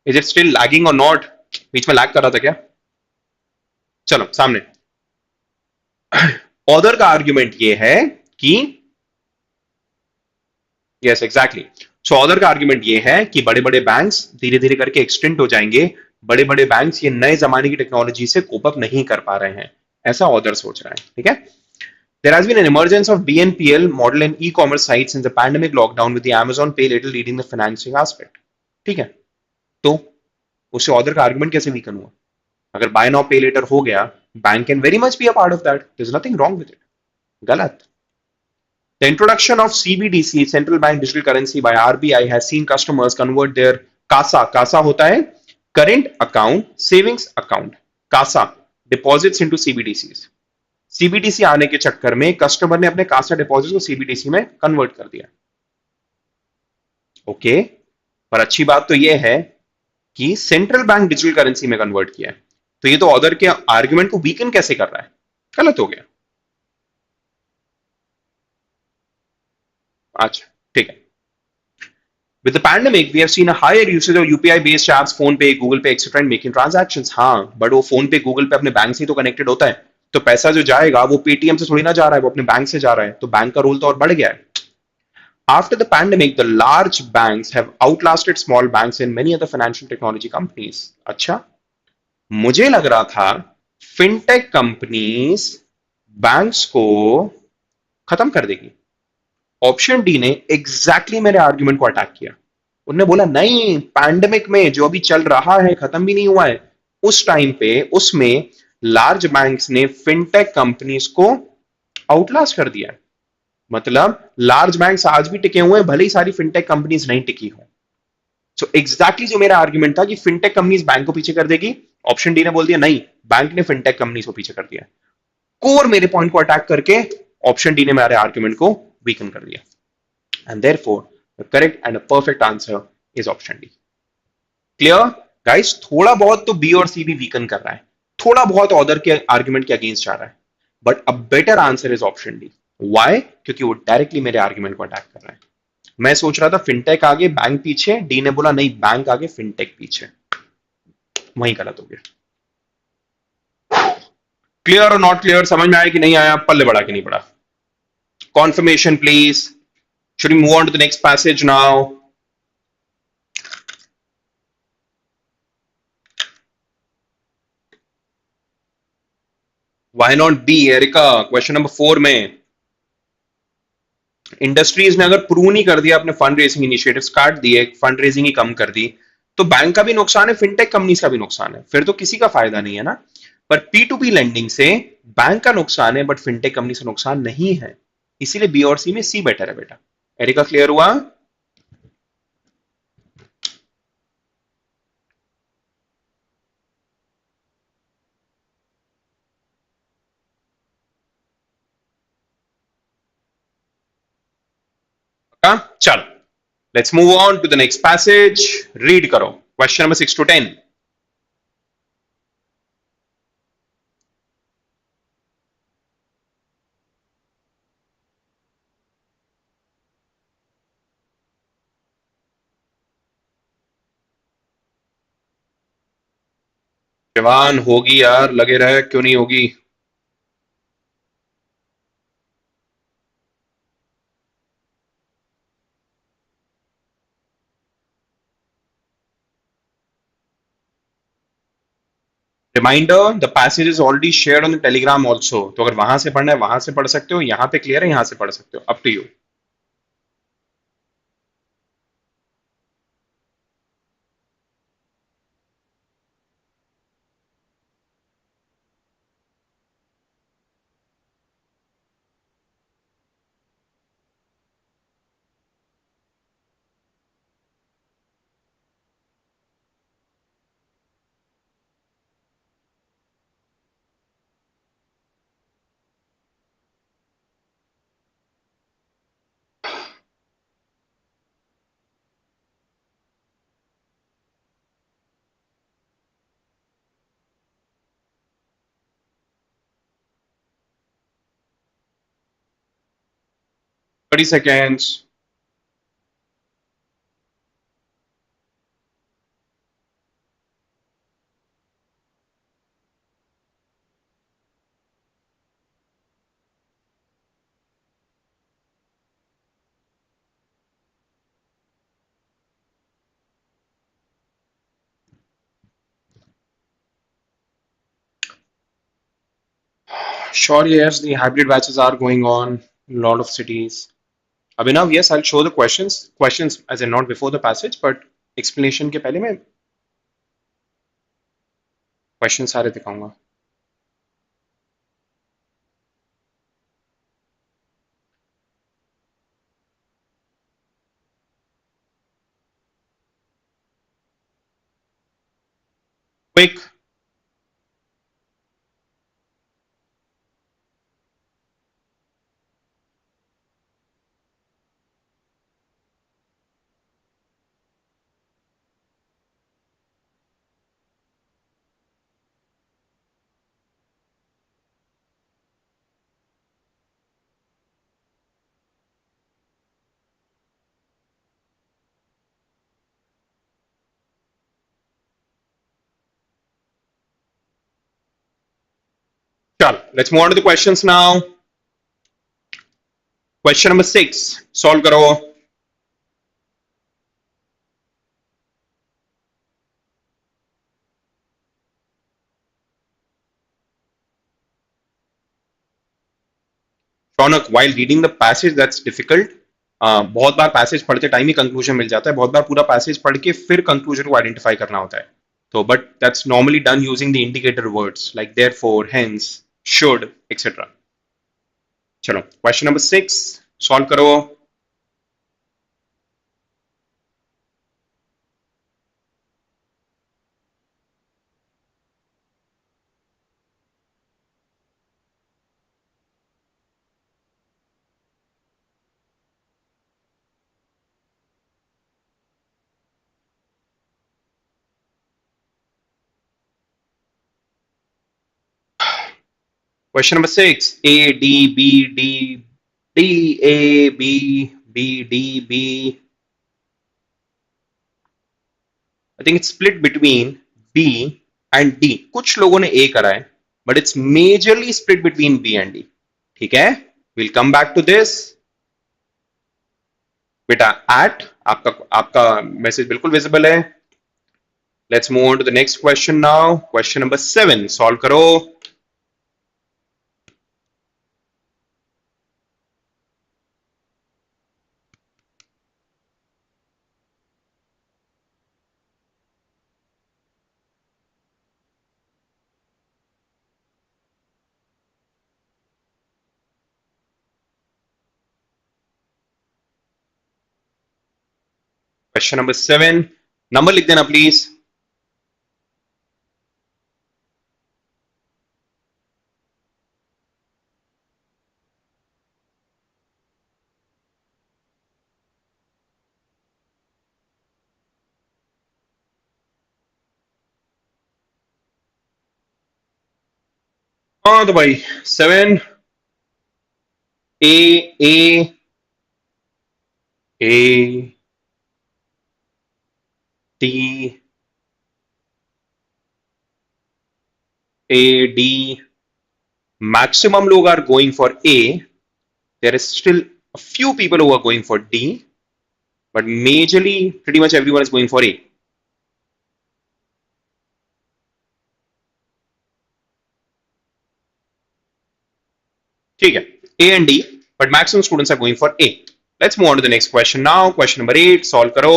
Is it still lagging or not? बीच में lag कर रहा था क्या? चलो सामने. ऑर्डर का आर्ग्यूमेंट ये है कि यस एग्जैक्टली. सो ऑर्डर का आर्ग्यूमेंट ये है कि बड़े बड़े बैंक्स धीरे धीरे करके एक्सटेंड हो जाएंगे. बड़े बड़े बैंक्स ये नए जमाने की टेक्नोलॉजी से कोप अप नहीं कर पा रहे हैं, ऐसा ऑर्डर सोच रहा है. ठीक है? There has been an emergence of BNPL model in e-commerce sites since the pandemic lockdown, with the Amazon Pay Later leading the financing aspect. ठीक है? तो उससे ऑर्डर का आर्गुमेंट कैसे वीकन हुआ? अगर बाय नाउ पे लेटर हो गया, bank can very much be a part of that. There is nothing wrong with it. गलत. The introduction of CBDC, central bank digital currency, by RBI has seen customers convert their CASA होता है current account, savings account, CASA deposits into CBDCs. CBDC आने के चक्कर में customer ने अपने Kasa deposit को CBDC में कन्वर्ट कर दिया. ओके, पर अच्छी बात तो यह है कि सेंट्रल बैंक डिजिटल करेंसी में कन्वर्ट किया है. तो ये तो ऑर्डर के आर्गुमेंट को वीकन कैसे कर रहा है? गलत हो गया. अच्छा ठीक है. With the pandemic, we have seen a higher usage of UPI-based apps, phone पे, गूगल पे, एक्सेट्रा, इन मेकिंग ट्रांजैक्शंस. हाँ, बट वो फोन पे, गूगल पे अपने बैंक से ही तो कनेक्टेड होता है. तो पैसा जो जाएगा वो पेटीएम से थोड़ी ना जा रहा है, वो अपने बैंक से जा रहा है. तो बैंक का रोल तो और बढ़ गया है. After the pandemic, the large banks have outlasted small banks in many other financial technology companies. अच्छा, मुझे लग रहा था फिनटेक कंपनीज बैंक्स को खत्म कर देगी. ऑप्शन डी ने एग्जैक्टली मेरे आर्ग्यूमेंट को अटैक किया. उन्होंने बोला नहीं, पैंडेमिक में जो अभी चल रहा है, खत्म भी नहीं हुआ है, उस टाइम पे उसमें लार्ज बैंक्स ने फिनटेक कंपनीज को आउटलास्ट कर दिया है. मतलब लार्ज बैंक्स आज भी टिके हुए हैं, भले ही सारी फिनटेक कंपनीज नहीं टिकी हो. सो एग्जैक्टली जो मेरा आर्ग्यूमेंट था कि फिनटेक कंपनीज बैंक को पीछे कर देगी, ऑप्शन डी ने बोल दिया नहीं, बैंक ने फिनटेक कंपनी को पीछे कर दिया। कोर मेरे पॉइंट को अटैक करके ऑप्शन डी ने मेरे आर्ग्यूमेंट को वीकन कर दिया, and therefore the correct and perfect answer is option D. Clear guys? थोड़ा बहुत तो बी और सी भी वीकन कर रहा है, थोड़ा बहुत ऑर्डर के आर्ग्यूमेंट के अगेंस्ट जा रहा है, but a better answer is option D. Why? क्योंकि वो डायरेक्टली मेरे आर्ग्यूमेंट को अटैक कर रहा है। मैं सोच रहा था फिनटेक आगे बैंक पीछे, डी ने बोला नहीं बैंक आगे फिनटेक पीछे, वही गलत हो गया। क्लियर और नॉट क्लियर? समझ में आया कि नहीं आया? पल्ले बड़ा कि नहीं बड़ा? Confirmation please. Should we move on to the next passage now? Why not B Erika? Question number 4 में इंडस्ट्रीज ने अगर प्रूव नहीं कर दिया, अपने फंड रेजिंग इनिशिएटिव्स काट दिए, फंड रेजिंग ही कम कर दी, तो बैंक का भी नुकसान है, फिनटेक कंपनीज का भी नुकसान है, फिर तो किसी का फायदा नहीं है ना। पर पी टू पी लेंडिंग से बैंक का नुकसान है, बट फिनटेक कंपनी से नुकसान नहीं है, इसीलिए बी और सी में सी बेटर है बेटा। एरिका क्लियर हुआ? चलो let's move on to the next passage. Read करो क्वेश्चन नंबर 6 to 10। जवान होगी यार, लगे रहे, क्यों नहीं होगी? Reminder, the passage is already shared on the Telegram also, तो अगर वहां से पढ़ना है वहां से पढ़ सकते हो, यहां पे क्लियर है यहां से पढ़ सकते हो, up to you. Thirty seconds. Sure, yes, the hybrid batches are going on in a lot of cities. Abhinav, yes, I'll show the questions. Questions as in not before the passage, but explanation के पहले मैं question सारे दिखाऊंगा। Quick. चल, let's move on to the questions now. Question number 6 solve करो। रौनक, while reading the passage that's difficult, बहुत बार passage पढ़ते time ही conclusion मिल जाता है, बहुत बार पूरा पैसेज पढ़ के फिर कंक्लूजन को आइडेंटिफाई करना होता है, तो but that's normally done using the indicator words like therefore, hence, should, etcetera. चलो क्वेश्चन नंबर 6 सॉल्व करो। Question number 6. A, D, B, D, D, A, B, B, D, B. I think it's split between B and D. कुछ लोगों ने A करा है, but it's majorly split between B and D. ठीक है? We'll come back to this. बेटा at आपका आपका मैसेज बिल्कुल विजिबल है. Let's move on to the next question now. Question number 7. Solve करो. Question number 7. नंबर लिख देना प्लीज. हाँ तो भाई 7 A D A D. Maximum लोग are going for A. There is still a few people who are going for D, but majorly pretty much everyone is going for A. ठीक है, A and D, but maximum students are going for A. Let's move on to the next question now. Question number 8. Solve करो.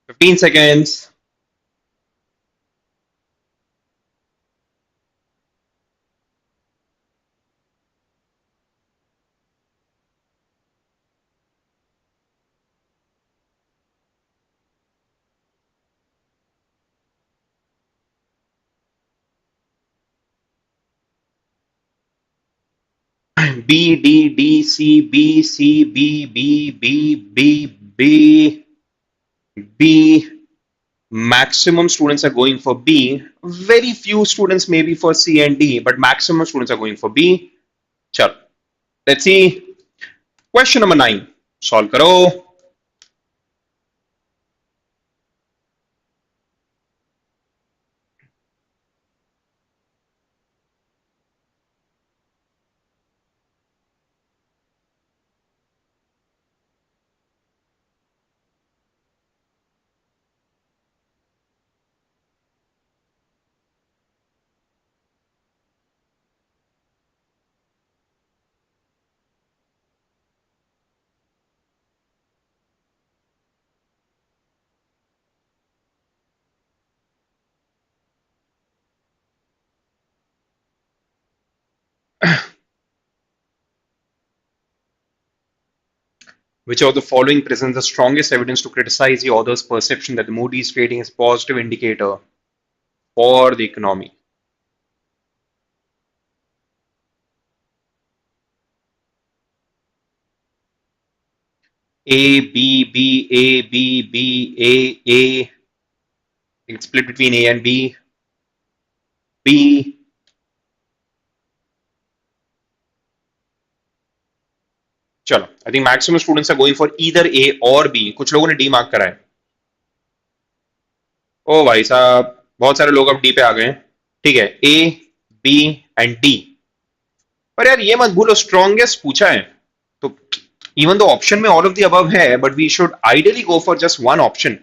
Fifteen seconds. B, D, D, C, B, C, B, B, B, B, B, B. Maximum students are going for B. Very few students maybe for C and D, but maximum students are going for B. Chalo. Let's see. Question number 9. Solve karo. Which of the following presents the strongest evidence to criticize the author's perception that the Moody's rating is a positive indicator for the economy? A, B, B, A, B, B, A. It's split between A and B. B. चलो, I think maximum students are going for either A or B. कुछ लोगों ने D mark करा है. ओ भाई साहब, बहुत सारे लोग अब D पे आ गए हैं. ठीक है, A, B and D. पर यार ये मत भूलो, स्ट्रॉन्गेस्ट पूछा है तो even though option में all of the above है, but we should ideally go for just one option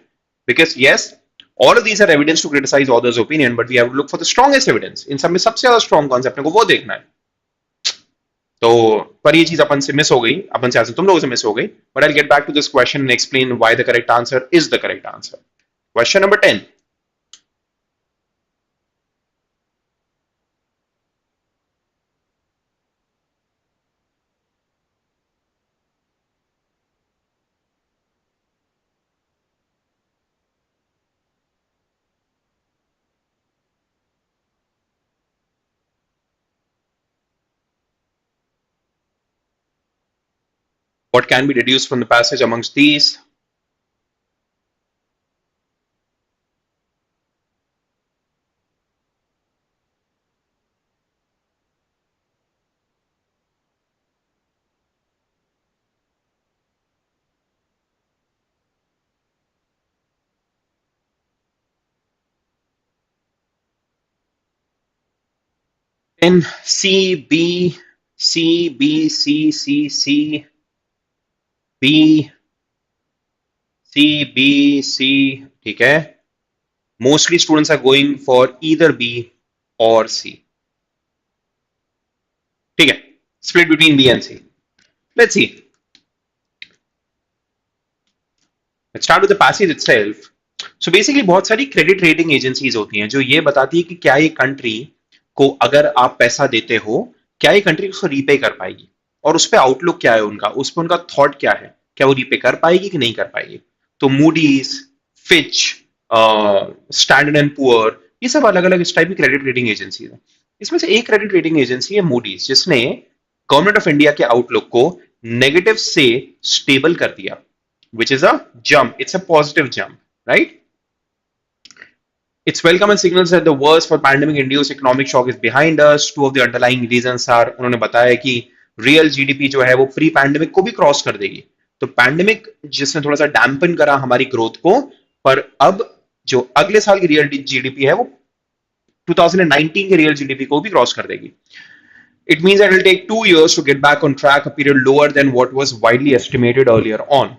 because yes, all of these are evidence to criticize author's opinion, but we have to look for the strongest evidence. इन सब में सबसे ज्यादा strong कौन सा, अपने को वो देखना है. तो पर ये चीज अपन से मिस हो गई, अपन से तुम लोगों से मिस हो गई, but I get back to this question and explain why the correct answer is the correct answer. Question number 10. What can be deduced from the passage amongst these? In C, B, C, B, C, C, C, B, C, B, C, ठीक है. Mostly students are going for either B or C. ठीक है. Split between B and C. Let's see. Let's start with the passage itself. So basically बहुत सारी credit rating agencies होती हैं जो ये बताती है कि क्या ये कंट्री को अगर आप पैसा देते हो, क्या ये कंट्री उसको रीपे कर पाएगी, और उस पर आउटलुक क्या है उनका, उस पर उनका थॉट क्या है, क्या वो रीपे कर पाएगी कि नहीं कर पाएगी. तो Moody's, Fitch, standard and poor, ये सब अलग अलग इस टाइप की क्रेडिट रेटिंग एजेंसी है. इसमें से एक क्रेडिट रेटिंग एजेंसी है मूडीज, जिसने गवर्नमेंट ऑफ इंडिया के आउटलुक को नेगेटिव से स्टेबल कर दिया, which is a jump. It's a positive jump, right? It's welcome and signals that the worst for pandemic-induced economic shock is behind us. Two of the underlying reasons are, उन्होंने बताया कि real GDP जो है वो pre pandemic को भी cross कर देगी. तो पैंडेमिक जिसने थोड़ा सा डैम्पन करा हमारी ग्रोथ को, पर अब जो अगले साल की रियल जीडीपी है वो 2019 के रियल जीडीपी को भी क्रॉस कर देगी. It means that it will take 2 years to get back on track, a period lower than what was widely estimated earlier on.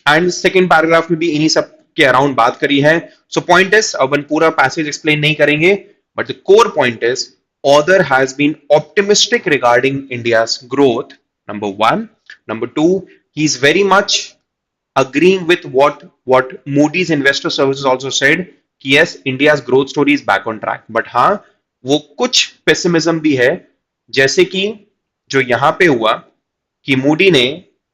And second paragraph में भी इन्हीं सब के अराउंड बात करी है. सो पॉइंट इज, अपन पूरा पैसेज एक्सप्लेन नहीं करेंगे, but the core point is author has been optimistic regarding India's growth, number one. Number two, he is very much agreeing with what Moody's Investor Services also said कि yes, India's growth story is back on track. but हाँ, वो कुछ pessimism भी है, जैसे कि जो यहां पे हुआ कि मूडी ने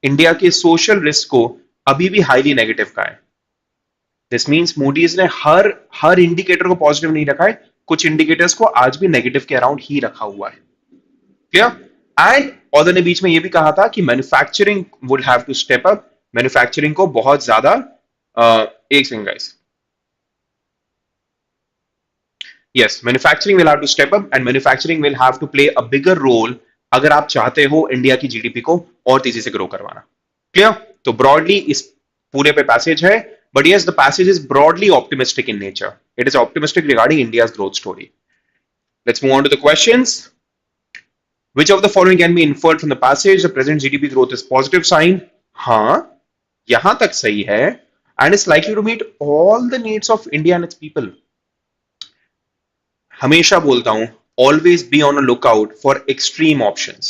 इंडिया के सोशल रिस्क को अभी भी हाईली नेगेटिव का है. दिस मींस मूडीज ने हर इंडिकेटर को पॉजिटिव नहीं रखा है, कुछ इंडिकेटर्स को आज भी नेगेटिव के अराउंड ही रखा हुआ है. क्लियर? एंड ऑथर ने बीच में ये भी कहा था कि manufacturing would have to step up, manufacturing को बहुत ज्यादा एक second guys, yes, manufacturing will have to step up and manufacturing will have to play a bigger role अगर आप चाहते हो इंडिया की जीडीपी को और तेजी से ग्रो करवाना. क्लियर? तो ब्रॉडली इस पूरे पे पैसेज है, but yes, the passage is broadly optimistic in nature. It is optimistic regarding India's growth story. Let's move on to the questions. Which of the following can be inferred from the passage? The present GDP growth is positive sign. हाँ, यहां तक सही है, and is likely to meet all the needs of India and its people. हमेशा बोलता हूं, always be on a lookout for extreme options.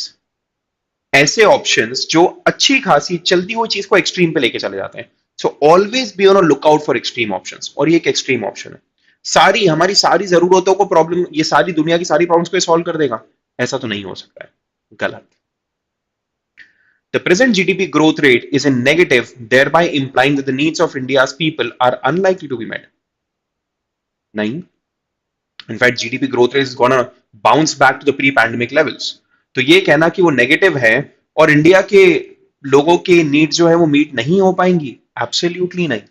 ऐसे options जो अच्छी खासी चलती हुई चीज को एक्सट्रीम पे लेके चले जाते हैं. So always be on a lookout for extreme options, और ये एक एक्सट्रीम ऑप्शन है. हमारी सारी जरूरतों को प्रॉब्लम, ये सारी दुनिया की सारी प्रॉब्लम्स को सॉल्व कर देगा, ऐसा तो नहीं हो सकता है. गलत. The present GDP growth rate is in negative, thereby implying that the needs of India's people are unlikely to be met. नहीं. In fact, GDP growth rate is gonna bounce back to the pre-pandemic levels. तो ये कहना कि वो negative है और India के लोगों के नीड जो है वो मीट नहीं हो पाएंगी, एब्सोल्युटली नहीं.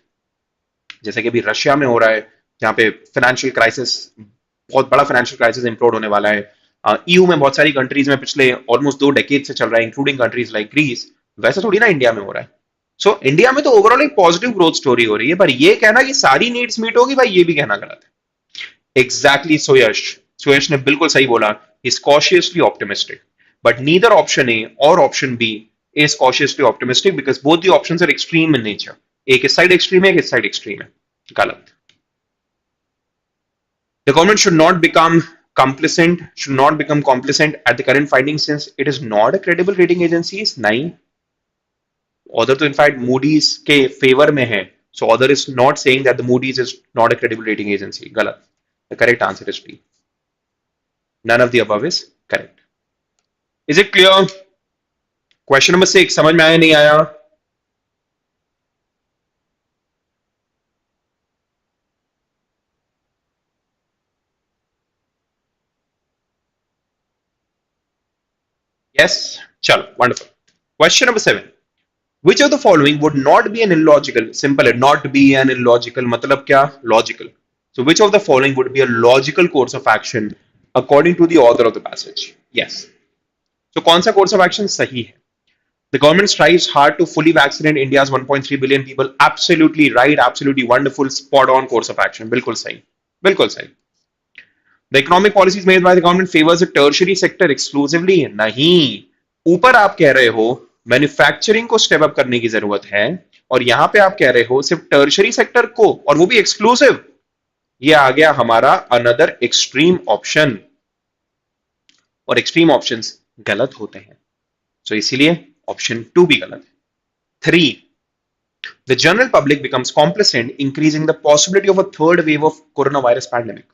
जैसे कि अभी रशिया में हो रहा है, जहां पे फाइनेंशियल क्राइसिस, बहुत बड़ा फाइनेंशियल क्राइसिस इंप्लोड होने वाला है. ईयू में बहुत सारी कंट्रीज में पिछले ऑलमोस्ट 2 डेकेड से चल रहा है, इंक्लूडिंग कंट्रीज लाइक ग्रीस. वैसे थोड़ी ना इंडिया में हो रहा है. सो इंडिया में तो ओवरऑल एक पॉजिटिव ग्रोथ स्टोरी हो रही है, पर ये कहना कि सारी नीड्स मीट होगी, भाई ये भी कहना गलत है. Exactly, Suyash ने बिल्कुल सही बोला. Is cautiously optimistic, but neither option A or option B is cautiously optimistic because both the options are extreme in nature. एक इस साइड एक्सट्रीम है, एक इस साइड एक्सट्रीम है. गलत. The government should not become complicit, should not become complicit at the current findings since it is not a credible rating agency? नहीं. Author तो in fact Moody's के favor में है. So author is not saying that the Moody's is not a credible rating agency. गलत. The correct answer is B. None of the above is correct. Is it clear? Question number 6. समझ में आया नहीं आया? Yes. चलो. Wonderful. Question number 7. Which of the following would not be an illogical? Simple है. Not be an illogical. मतलब क्या? Logical. So which of the following would be a logical course of action according to the author of the passage? Yes. So कौन सा course of action सही है? The government strives hard to fully vaccinate India's 1.3 billion people. Absolutely right, absolutely wonderful, spot on course of action. बिल्कुल सही. बिल्कुल सही. The economic policies made by the government favors the tertiary sector exclusively. नहीं. ऊपर आप कह रहे हो मैन्युफैक्चरिंग को स्टेप अप करने की जरूरत है और यहां पे आप कह रहे हो सिर्फ टर्शरी सेक्टर को और वो भी एक्सक्लूसिव. ये आ गया हमारा अनदर एक्सट्रीम ऑप्शन और एक्सट्रीम ऑप्शंस गलत होते हैं. सो इसीलिए ऑप्शन 2 भी गलत है. 3. The general public becomes complicit, increasing the possibility of a third wave of coronavirus pandemic.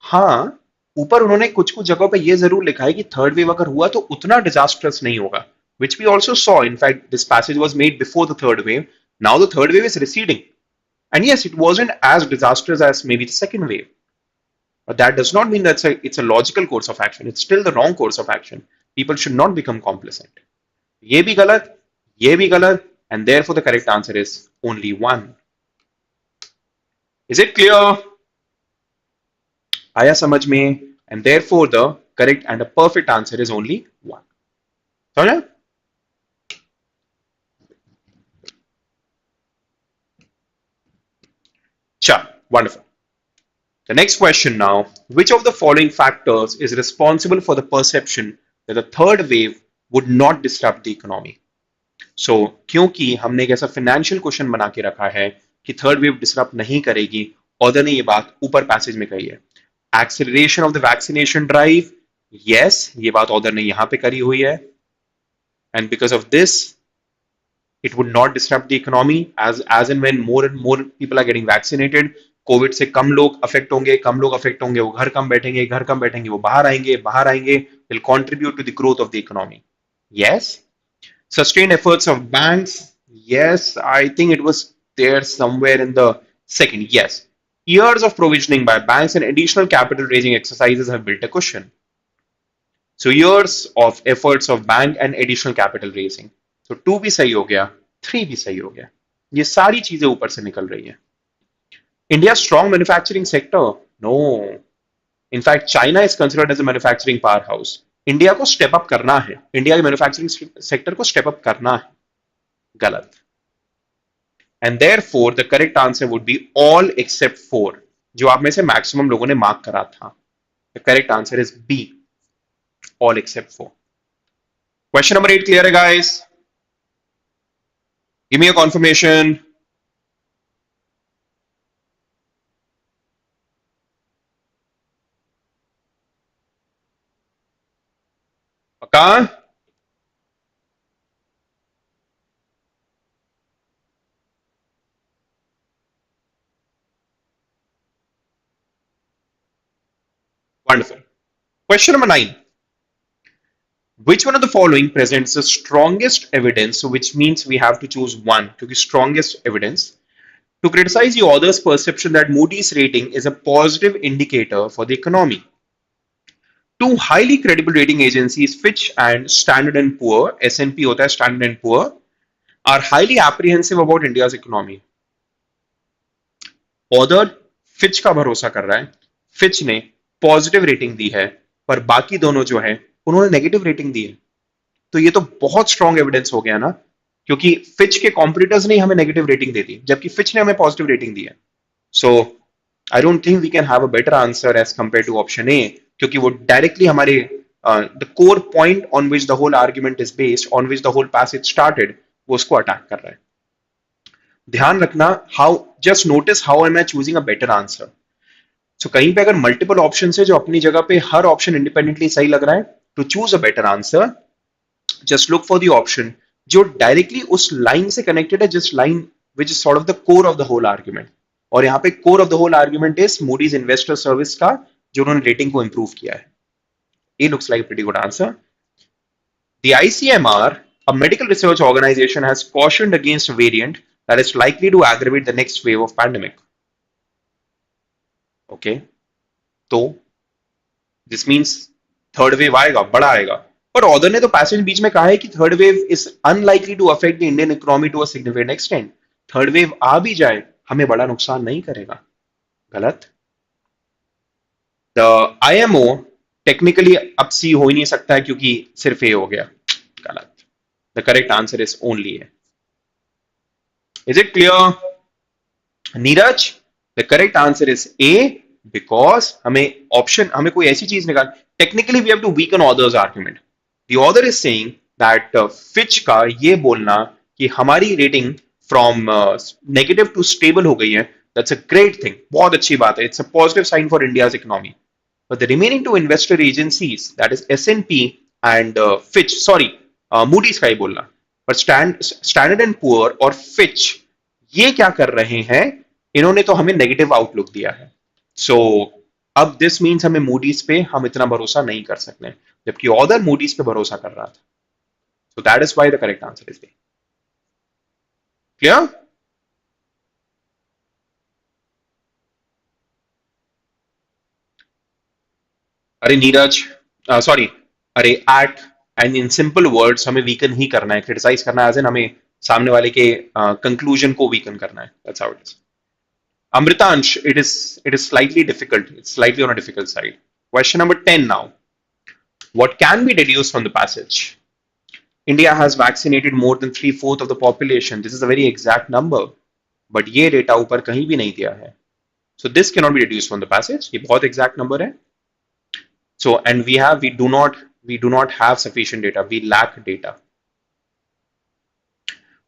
हाँ, ऊपर उन्होंने कुछ कुछ जगहों पे ये जरूर लिखा है कि थर्ड वेव अगर हुआ तो उतना डिजास्टर्स नहीं होगा, which we also saw. In fact, this passage was made before the third wave. Now the third wave is receding. And yes, it wasn't as disastrous as maybe the second wave. But that does not mean that it's a logical course of action. It's still the wrong course of action. People should not become complicit. ये भी गलत, and therefore the correct answer is only 1. Is it clear? आया समझ में? And therefore the correct and the perfect answer is only 1. समझा? Sure, wonderful. The next question now, which of the following factors is responsible for the perception that the third wave would not disrupt the economy? So, क्योंकि हमने एक ऐसा financial question बना के रखा है कि थर्ड वेव डिसरप्ट नहीं करेगी, ऑथर ने ये बात ऊपर पैसेज में कही है. Acceleration of the vaccination drive, yes, ये बात ऑथर ने यहां पे करी हुई है. And because of this it would not disrupt the economy as and when more and more people are getting vaccinated. Covid से कम लोग अफेक्ट होंगे, वो घर कम बैठेंगे, वो बाहर आएंगे, will contribute to the growth of the economy. Yes. Sustained efforts of banks, yes, I think it was there somewhere in the second. Yes. Years of provisioning by banks and additional capital raising exercises have built a cushion. So years of efforts of bank and additional capital raising. तो 2 भी सही हो गया, 3 भी सही हो गया. ये सारी चीजें ऊपर से निकल रही है. India strong manufacturing sector, no. In fact China is considered as a manufacturing powerhouse. India को स्टेप अप करना है, इंडिया के मैन्युफैक्चरिंग सेक्टर को स्टेप अप करना है. गलत. And therefore the correct answer would be all except 4, जो आप में से मैक्सिमम लोगों ने मार्क करा था. The correct answer is B, all except 4. Question number 8 clear है guys? Give me a confirmation. पक्का? Wonderful. Question number 9. Which one of the following presents the strongest evidence? So which means we have to choose one, because strongest evidence to criticize the author's perception that Moody's rating is a positive indicator for the economy. Two highly credible rating agencies, Fitch and Standard and Poor, S&P होता है Standard and Poor, are highly apprehensive about India's economy. Author Fitch का भरोसा कर रहा है, Fitch ने positive rating दी है, पर बाकी दोनों जो है उन्होंने नेगेटिव रेटिंग दी है. तो ये तो बहुत स्ट्रॉन्ग एविडेंस हो गया ना, क्योंकि फिच के कॉम्पिटिटर्स ने हमें नेगेटिव रेटिंग दे दी जबकि फिच ने हमें पॉजिटिव रेटिंग दी है. So I don't think we can have a better answer as compare to option A, क्योंकि वो डायरेक्टली हमारे the core point on which the whole argument is based, on which the whole passage started, वो उसको attack कर रहा है. ध्यान रखना, how, just notice how am I choosing a better answer. So कहीं पे अगर मल्टीपल ऑप्शन है जो अपनी जगह पे हर ऑप्शन इंडिपेंडेंटली सही लग रहा है, to choose a better answer just look for the option जो डायरेक्टली उस लाइन से कनेक्टेड है, जिस line which is sort of the core of the whole argument. और यहाँ पे core of the whole argument is Moody's Investor Service का, जो उन्होंने रेटिंग को इंप्रूव किया है। ये looks like pretty good answer. The ICMR, a medical research organization, has cautioned against a variant that is likely to aggravate the next wave of pandemic. Okay, तो this means third wave आएगा, बड़ा आएगा। पर author ने तो passage बीच में कहा है कि third wave is unlikely to affect the Indian economy to a significant extent. Third wave आ भी जाए हमें बड़ा नुकसान नहीं करेगा। गलत। द IMO टेक्निकली अब सी हो ही नहीं सकता है क्योंकि सिर्फ ए हो गया। गलत। The correct answer is only A. Is it clear Neeraj? The correct answer is A, because हमें कोई ऐसी चीज निकाल, technically we have to weaken author's argument. The author is saying that Fitch का ये बोलना कि हमारी rating from negative to stable हो गई है, दैट्स अ ग्रेट थिंग, बहुत अच्छी बात है, it's a positive sign for India's economy. But the remaining two investor agencies, that is S&P and Fitch, sorry, Moody's का ही बोलना, पर Standard and Poor और Fitch ये क्या कर रहे हैं, इन्होंने तो हमें नेगेटिव आउटलुक दिया है। सो अब दिस मीन्स हमें मूडीज पे हम इतना भरोसा नहीं कर सकते, जबकि ऑदर मूडीज पे भरोसा कर रहा था। So that is why the correct answer is D. Clear? अरे नीरज, सॉरी, अरे at end in simple words हमें वीकन ही करना है, क्रिटिसाइज करना है, एज इन हमें सामने वाले के कंक्लूजन को वीकन करना है। That's how it is. Amritansh, it is slightly difficult. It's slightly on a difficult side. Question number 10 now. What can be deduced from the passage? India has vaccinated more than three-fourths of the population. This is a very exact number. But ये data ऊपर कहीं भी नहीं दिया है. So this cannot be deduced from the passage. ये बहुत exact number है. So and we do not have sufficient data. We lack data.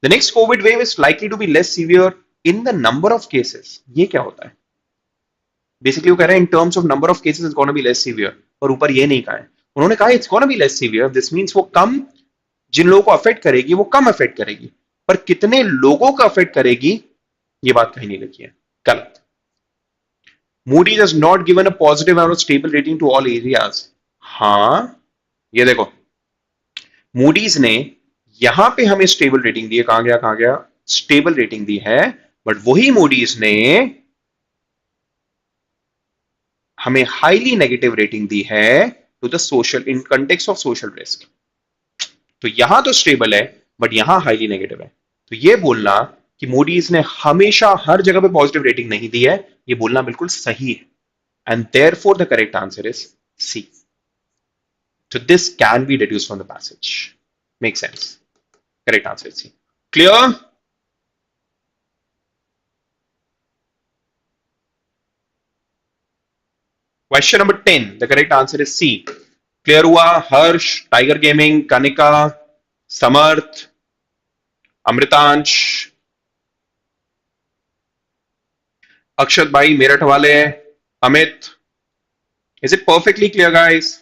The next COVID wave is likely to be less severe in the number of cases. ये क्या होता है? Basically वो कह रहे हैं in terms of number of cases is gonna be less severe, पर ऊपर ये नहीं कहा है। उन्होंने कहा it's gonna be less severe, this means वो कम, जिन लोगों को अफेक्ट करेगी वो कम अफेक्ट करेगी, पर कितने लोगों को अफेक्ट करेगी ये बात कहीं नहीं लिखी है। गलत। Moody's has not given a positive or stable rating to all areas. हाँ, ये देखो, मूडीज ने यहां पे हमें स्टेबल रेटिंग दी है, कहां गया, स्टेबल रेटिंग दी है, बट वही मूडीज ने हमें हाईली नेगेटिव रेटिंग दी है to the social, in context of social risk. तो यहां तो स्टेबल है बट यहां हाईली नेगेटिव है। तो ये बोलना कि मूडीज ने हमेशा हर जगह पे पॉजिटिव रेटिंग नहीं दी है, ये बोलना बिल्कुल सही है। And therefore the correct answer is C. So this can be deduced from the passage. Makes sense. Correct answer is C. Clear? Question number 10. The correct answer is C. Clear हुआ? हर्ष, tiger gaming, Kanika, समर्थ, अमृतांश, अक्षत भाई मेरठ वाले, Amit. Is it perfectly clear, guys?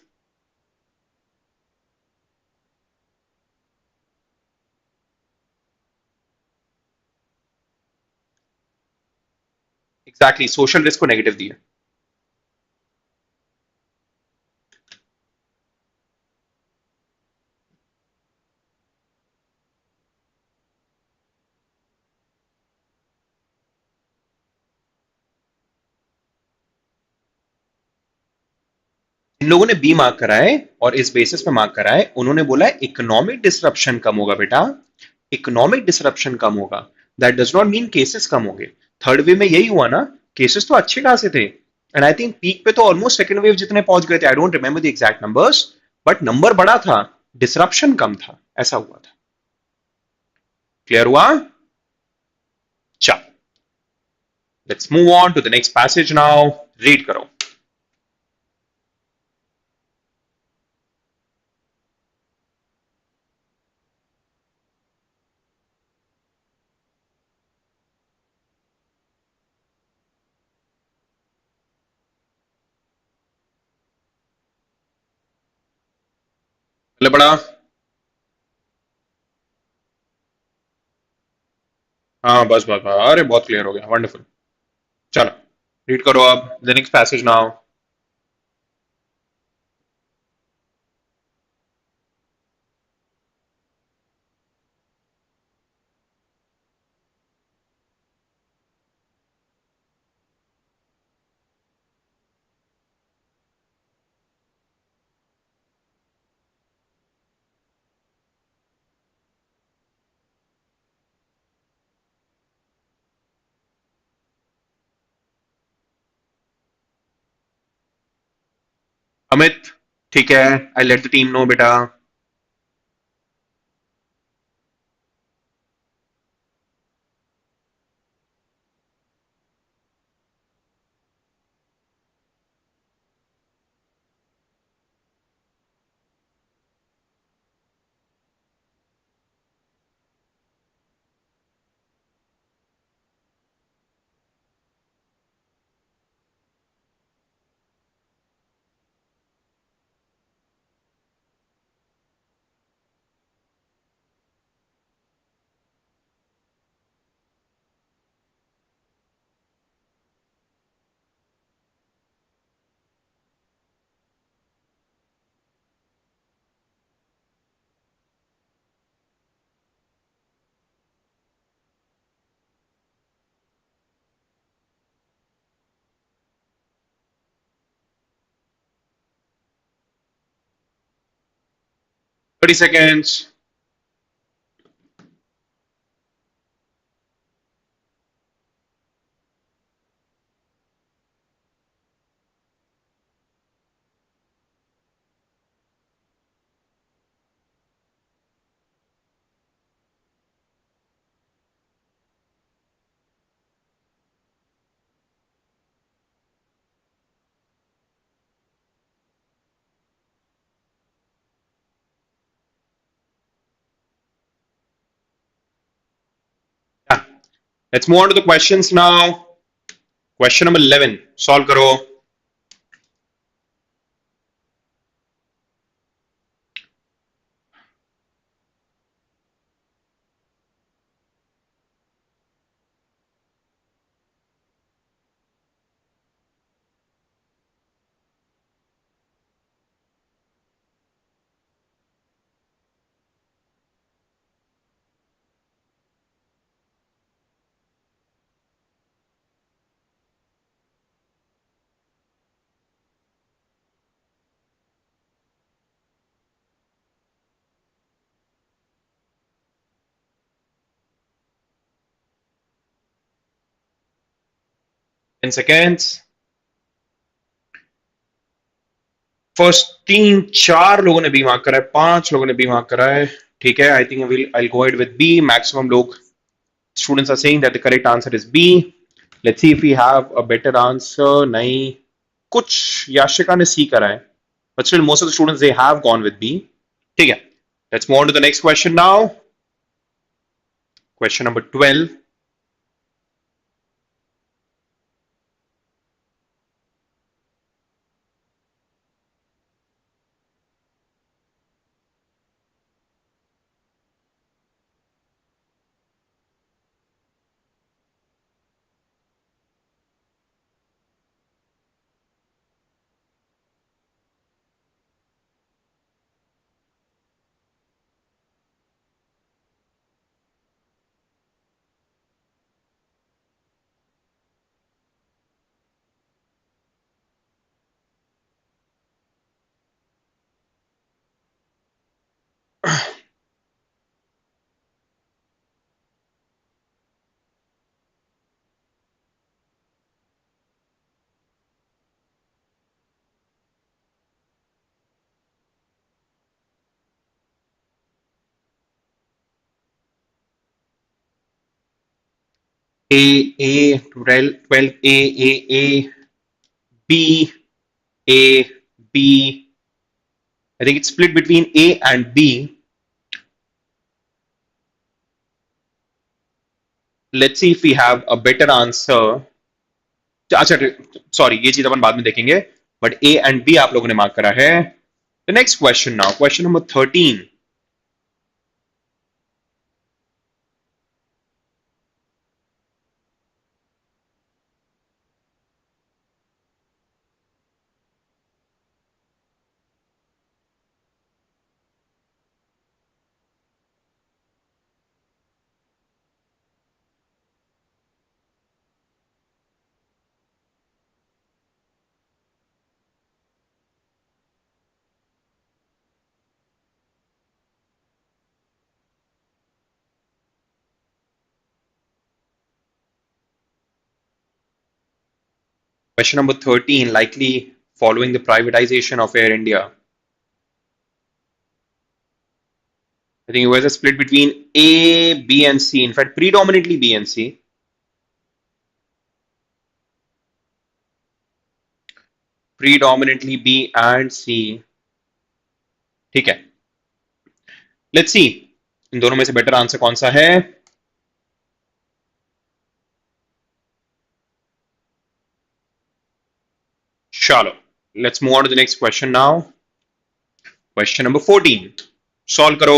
Exactly. Social risk को negative दिया। इन लोगों ने B mark कराए और इस बेसिस पे मार्क कराए, उन्होंने बोला है इकोनॉमिक डिसरप्शन कम होगा बेटा, इकोनॉमिक डिसरप्शन कम होगा, that does not mean cases कम होंगे। थर्ड वेव में यही हुआ ना, केसेस तो अच्छे खासे थे, एंड आई थिंक पीक पे तो ऑलमोस्ट सेकंड वेव जितने पहुंच गए थे, I don't remember the exact numbers, but number बड़ा था, डिसरप्शन कम था, ऐसा हुआ था। क्लियर हुआ? चल, let's move on to the next passage now. Read करो। ले पड़ा। हाँ बस बस बस, अरे बहुत क्लियर हो गया, वंडरफुल। चलो रीड करो अब the next passage now. Amit, ठीक है, I let the team know बेटा। 30 seconds। Let's move on to the questions now. Question number 11 solve करो। 10 seconds। फर्स्ट तीन चार लोगों ने बी मार्क करा है, पांच लोगों ने बी मार्क करा है। ठीक है, I think I go ahead with B. Maximum लोग students are saying that the correct answer is B. Let's see if we have a better answer. नहीं, कुछ याशिका ने सी करा है, but still most of the students they have gone with B. ठीक है, let's move on to the next question now. Question number 12। 12 B, A, B. I think it's split between A and B. Let's see if we have a better answer. अच्छा, sorry, ये चीज अपन बाद में देखेंगे, but A and B आप लोगों ने mark करा है। The next question now, question number 13. Question number 13, likely following the privatization of Air India. I think it was a split between A, B, and C. In fact, predominantly B and C. Predominantly B and C. ठीक है. Let's see. इन दोनों में से better answer कौन सा है? चलो. Let's move on to the next question now. Question number 14. Solve करो.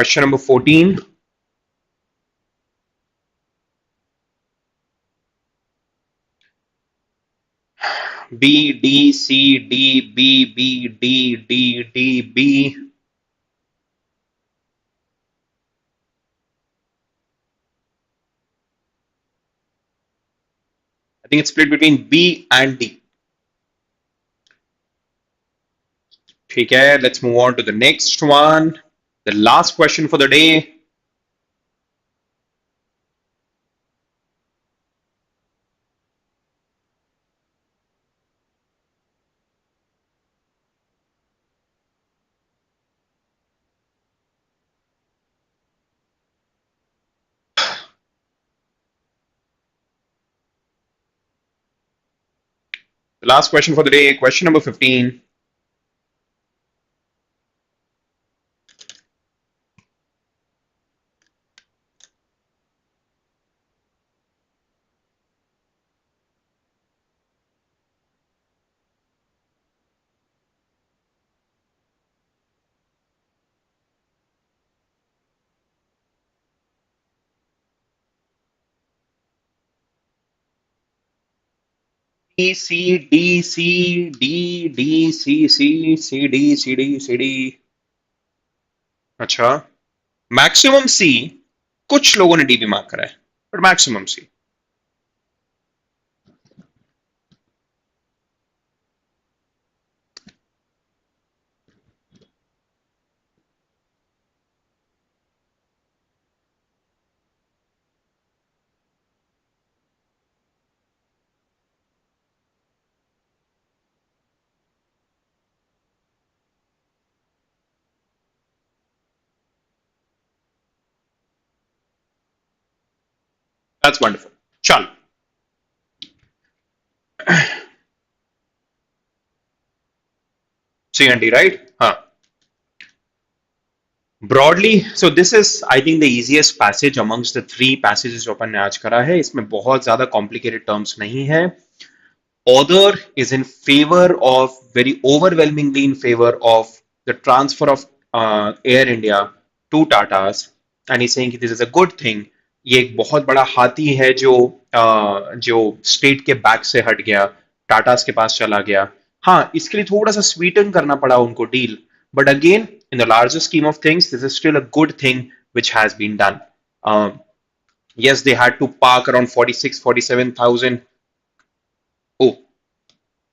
Question number 14. B, D, C, D, B, B, D, D, D, B. I think it's split between B and D. ठीक है, let's move on to the next one. The last question for the day. The last question for the day, question number 15. D, C, D, C, D, D, C, C, C, D, C, D, C, D. अच्छा, maximum C. कुछ लोगों ने D भी mark करा है, but maximum C. That's wonderful. चल. C and D, right? हाँ. Broadly, so this is I think the easiest passage amongst the three passages जो अपन ने आज करा है. इसमें बहुत ज्यादा complicated terms नहीं है. Author is in favor of, very overwhelmingly in favor of, the transfer of Air India to Tata's, and he's saying this is a good thing. ये एक बहुत बड़ा हाथी है जो स्टेट के बैक से हट गया, टाटास के पास चला गया. हाँ, इसके लिए थोड़ा सा स्वीटन करना पड़ा उनको deal, but again in the larger scheme of things, this is still a good thing which has been done. Yes, they had to park around 47,000. Oh,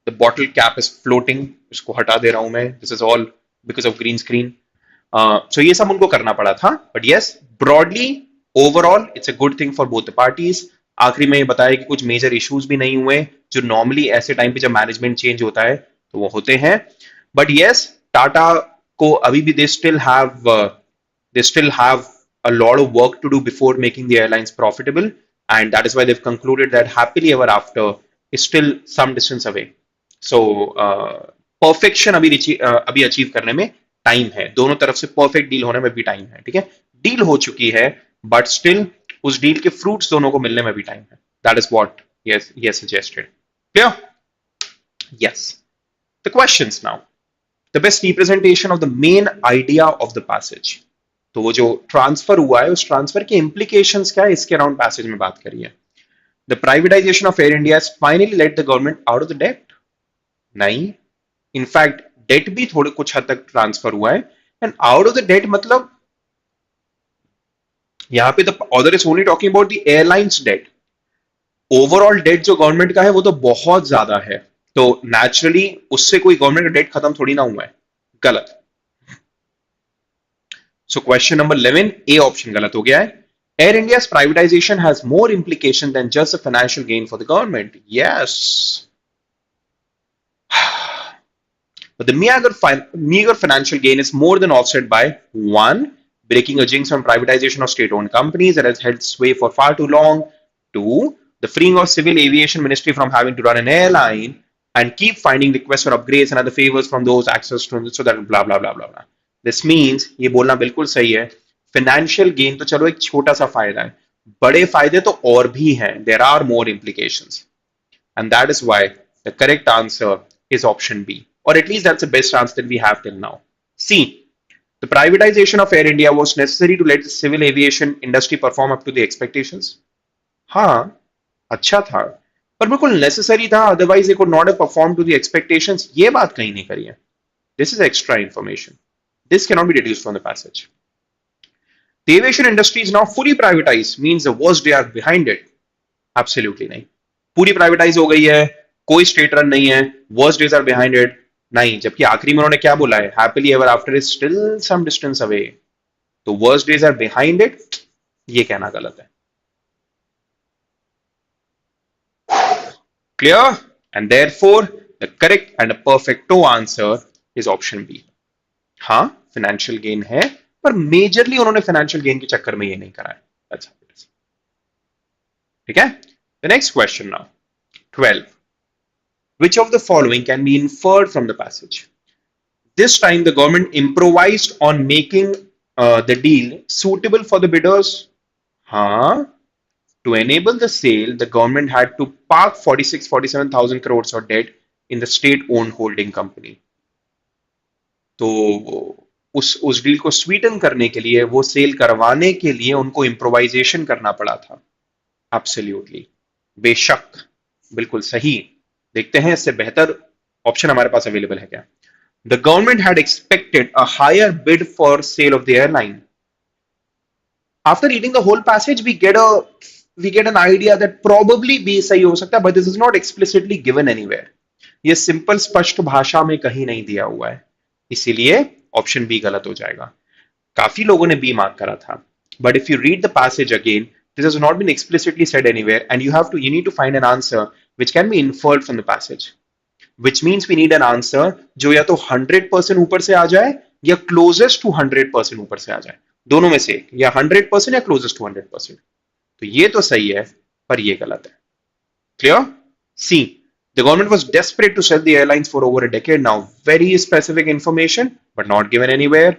the bottle cap is floating. इसको हटा दे रहा हूं मैं. This is all because of green screen. सो ये सब उनको करना पड़ा था, but yes broadly overall it's a good thing for both the parties. आखिरी में ये बताया कि कुछ मेजर इश्यूज भी नहीं हुए, जो नॉर्मली ऐसे टाइम पे जब मैनेजमेंट चेंज होता है तो वो होते हैं। बट यस टाटा को अभी भी they still have a lot of work to do before making the airlines profitable, and that is why they've concluded that happily ever after is still some distance away. So perfection अभी achieve करने में time है, दोनों तरफ से perfect deal होने में भी टाइम है, ठीक है। डील हो चुकी है बट स्टिल उस डील के फ्रूट्स दोनों को मिलने में भी टाइम है। That is what he has suggested. Clear? Yes. The questions now. The best representation of the main idea of the passage. तो वो जो ट्रांसफर हुआ है उस ट्रांसफर के इम्प्लीकेशंस क्या है, इसके अराउंड पैसेज में बात करिए। The privatisation of Air India finally let the government out of the debt. नहीं, इनफैक्ट डेट भी थोड़े कुछ हद तक ट्रांसफर हुआ है। And out of the debt मतलब यहां पे the author is only talking about the airlines debt. Overall debt जो गवर्नमेंट का है वो तो बहुत ज्यादा है, तो नेचुरली उससे कोई गवर्नमेंट का डेट खत्म थोड़ी ना हुआ है। गलत। So question number 11 A option गलत हो गया है। Air India's privatization has more implication than just a financial gain for the government. Yes. But the meager financial gain is more than offset by one, breaking a jinx on privatization of state-owned companies that has held sway for far too long. Two, the freeing of civil aviation ministry from having to run an airline and keep finding requests for upgrades and other favors from those access to so that blah blah blah blah blah. This means ये बोलना बिल्कुल सही है, financial gain तो चलो एक छोटा सा फायदा है, बड़े फायदे तो और भी हैं। There are more implications and that is why the correct answer is option B, or at least that's the best answer that we have till now. C, the privatization of Air India was necessary to let the civil aviation industry perform up to the expectations. हाँ, अच्छा था पर बिल्कुल necessary था, otherwise they could not have performed to the expectations। ये बात कहीं नहीं करी है। This is extra information. This cannot be deduced from the passage. The aviation industry is now fully privatized means the worst day are behind it. Absolutely नहीं, पूरी privatise हो गई है, कोई स्टेट रन नहीं है, worst days are behind it नहीं। जबकि आखिरी में उन्होंने क्या बोला है, happily ever after is still some distance away. तो worst days are behind it ये कहना गलत है। Clear? And therefore the correct and perfecto answer is option B. हाँ, फाइनेंशियल गेन है पर मेजरली उन्होंने फाइनेंशियल गेन के चक्कर में ये नहीं करा है। That's how it is. ठीक है? The next question now. 12. Which of the following can be inferred from the passage? This time the government improvised on making the deal suitable for the bidders. Huh? To enable the sale, the government had to park 47,000 crores of debt in the state-owned holding company. तो उस deal को स्वीटन करने के लिए, वो cell करवाने के लिए उनको इम्प्रोवाइजेशन करना पड़ा था। एब्सोल्युटली, बेशक, बिल्कुल सही। देखते हैं इससे बेहतर ऑप्शन हमारे पास अवेलेबल है क्या। The government had expected a higher bid for sale of the airline. After reading the whole passage we get an idea that probably be सही हो सकता है, but this is not explicitly given anywhere. ये simple स्पष्ट भाषा में कहीं नहीं दिया हुआ है, इसीलिए ऑप्शन बी गलत हो जाएगा। काफी लोगों ने बी मार्क करा था, but if you read the passage again, this has not been explicitly said anywhere, and you need to find an answer which can be inferred from the passage, which means we need an answer जो या तो 100% ऊपर से आ जाए या closest to 100% ऊपर से आ जाए, दोनों में से, या 100% या closest to 100%। तो ये तो सही है पर ये गलत है। Clear? C, the government was desperate to sell the airlines for over a decade now. Very specific information but not given anywhere.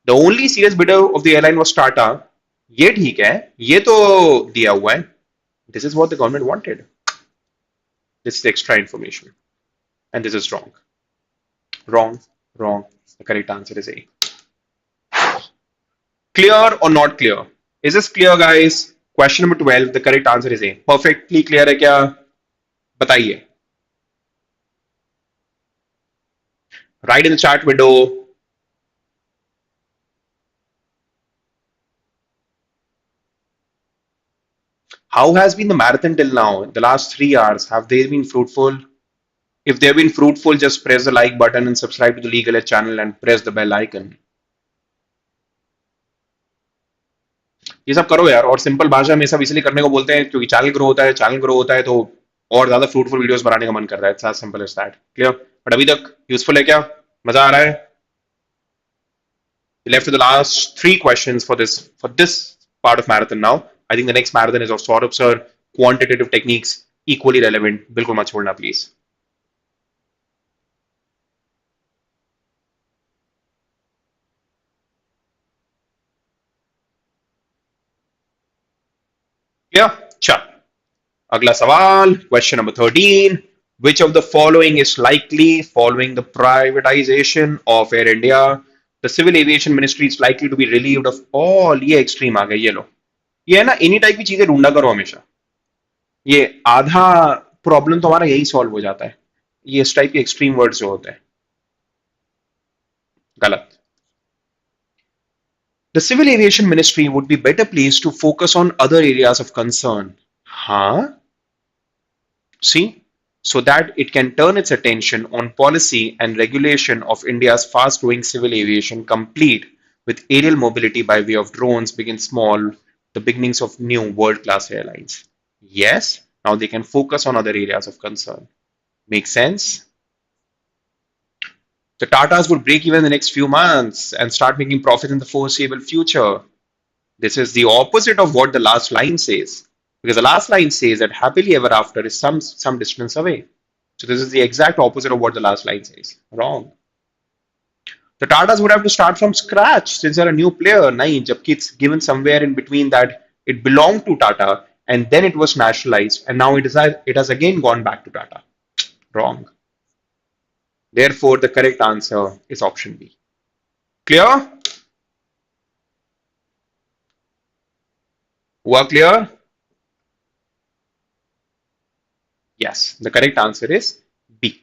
The only serious bidder of the airline was Tata. ये ठीक है, ये तो दिया हुआ है। This is what the government wanted. This is extra information and this is wrong. Wrong, wrong. The correct answer is A. Clear और not clear? Is this clear guys? Question number 12, the correct answer is A. Perfectly clear है क्या? बताइए। Right in the chat window. How has been the marathon till now? The last 3 hours, have they been fruitful? If they've been fruitful, just press the like button and subscribe to the LegalEdge channel and press the bell icon. ये सब करो यार। और simple भाषा में सब इसलिए करने को बोलते हैं क्योंकि चैनल ग्रो होता है, चैनल ग्रो होता है तो और ज्यादा फ्रूटफुल वीडियोस बनाने का मन कर रहा है। It's as simple as that. Clear? But अभी तक यूजफुल है क्या? मजा आ रहा है? We left with the last three questions for this part of marathon now. I think the next marathon is of Saurabh sir. Quantitative techniques equally relevant. बिल्कुल मत छोड़ना please. Clear? चल अगला सवाल, question number 13. Which of the following is likely following the privatization of Air India? The Civil Aviation Ministry is likely to be relieved of all, ये extreme आ गया, ये लो, ये है ना, इन्हीं टाइप की चीजें ढूंढा करो हमेशा। ये आधा प्रॉब्लम तो हमारा यही सॉल्व हो जाता है, ये इस टाइप के एक्सट्रीम वर्ड्स जो होते हैं। गलत। The Civil Aviation Ministry would be better placed to focus on other areas of concern. हाँ, see, so that it can turn its attention on policy and regulation of India's fast-growing civil aviation, complete with aerial mobility by way of drones, big and small, the beginnings of new world-class airlines. Yes, now they can focus on other areas of concern. Make sense? The Tatas would break even in the next few months and start making profit in the foreseeable future. This is the opposite of what the last line says, because the last line says that happily ever after is some distance away. So this is the exact opposite of what the last line says. Wrong. The Tatas would have to start from scratch since they're a new player. Nahin, jabki it's given somewhere in between that it belonged to Tata and then it was nationalized and now it has again gone back to Tata. Wrong. Therefore, the correct answer is option B. Clear? Were clear? Yes, the correct answer is B.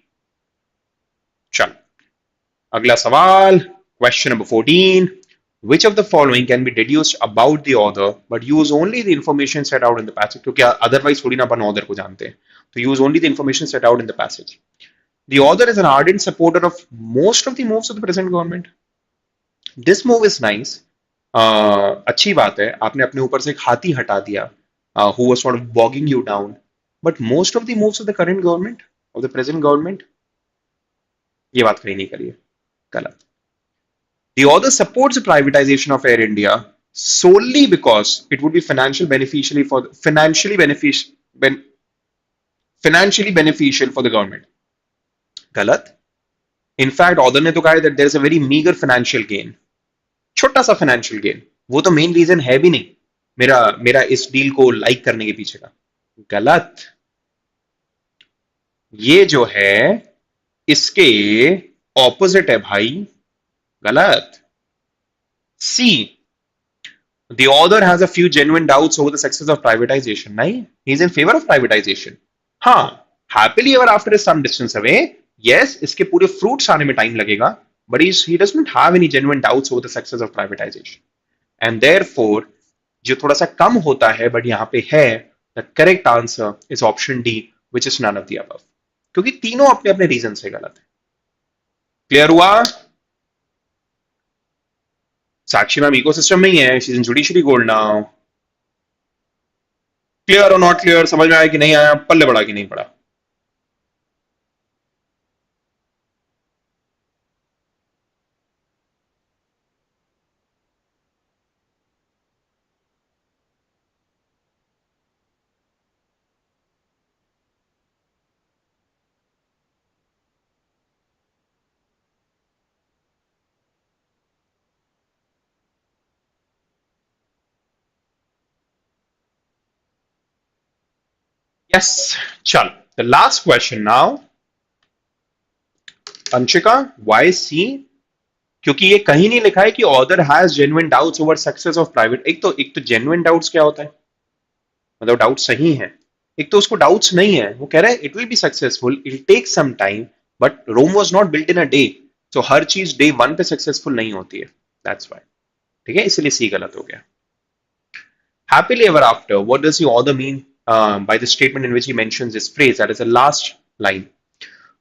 Chal. Agla sawal, question number 14. Which of the following can be deduced about the author but use only the information set out in the passage? क्योंकि otherwise थोड़ी ना अपन author को जानते हैं, तो use only the information set out in the passage. The author is an ardent supporter of most of the moves of the present government. This move is nice. अच्छी बात है, आपने अपने ऊपर से एक हाथी हटा दिया, who was sort of bogging you down. But most of the moves of the current government, of the present government, ये बात कहीं नहीं करिए, गलत. The author supports the privatization of Air India solely because it would be financially beneficial for the government. गलत. In fact, author ने तो कहा है that there is a very meager financial gain. छोटा सा फाइनेंशियल गेन, वो तो main reason है भी नहीं मेरा इस डील को लाइक करने के पीछे का. गलत. ये जो है इसके ऑपोजिट है भाई, गलत. सी, the author has a few genuine doubts over the success of privatization. नहीं, he is in favor of privatization. हाँ, happily ever after is some distance away. Yes, इसके पूरे fruits आने में टाइम लगेगा, but he does not have any genuine doubts over the success of privatization. And therefore, जो थोड़ा सा कम होता है but यहाँ पे है, the correct answer is option D, which is none of the above. क्योंकि तीनों अपने अपने रीजन से गलत है. क्लियर हुआ? साक्षी मैम इकोसिस्टम में ही है, she is in judiciary gold now. Clear और नॉट क्लियर? समझ में आया कि नहीं आया? पल्ले पड़ा कि नहीं पड़ा? Yes. चल, the last question now. Anshika, why C? क्योंकि ये कहीं नहीं लिखा है कि author has genuine doubts over success of private. एक तो जेन्युइन डाउट्स क्या होता है, मतलब डाउट सही है. एक तो उसको डाउट्स नहीं है, वो कह रहा है it will be successful, it will take some time, but Rome was not built in a day. तो हर चीज डे वन पे सक्सेसफुल नहीं होती है, दैट्स व्हाई. ठीक है, इसलिए सी गलत हो गया. Happily ever after, what does the author mean by the statement in which he mentions this phrase? That is the last line.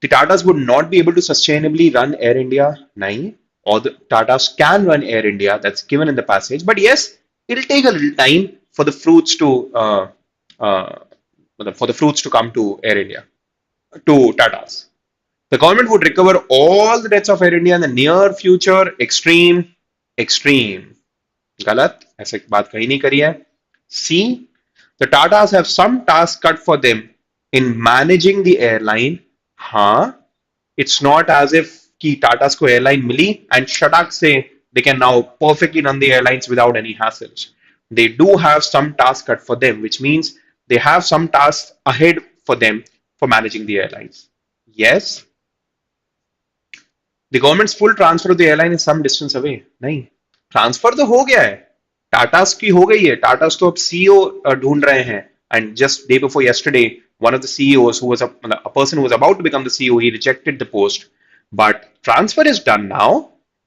The Tatas would not be able to sustainably run Air India. Nahin. Or the Tatas can run Air India. That's given in the passage. But yes, it'll take a little time for the fruits to uh, for the fruits to come to Air India, to Tata's. The government would recover all the debts of Air India in the near future. Extreme, extreme. गलत ऐसे बात कहीं नहीं करी है. C. The Tatas have some tasks cut for them in managing the airline. हाँ, it's not as if कि Tatas को airline मिली and शटाक से they can now perfectly run the airlines without any hassles. They do have some tasks cut for them, which means they have some tasks ahead for them for managing the airlines. Yes, the government's full transfer of the airline is some distance away. नहीं, transfer तो हो गया है. टाटास की हो गई है. टाटास तो अब सीईओ ढूंढ रहे हैं. And just day before yesterday, one of the CEOs who was a person who was about to become the CEO, he rejected the post. But transfer is done now.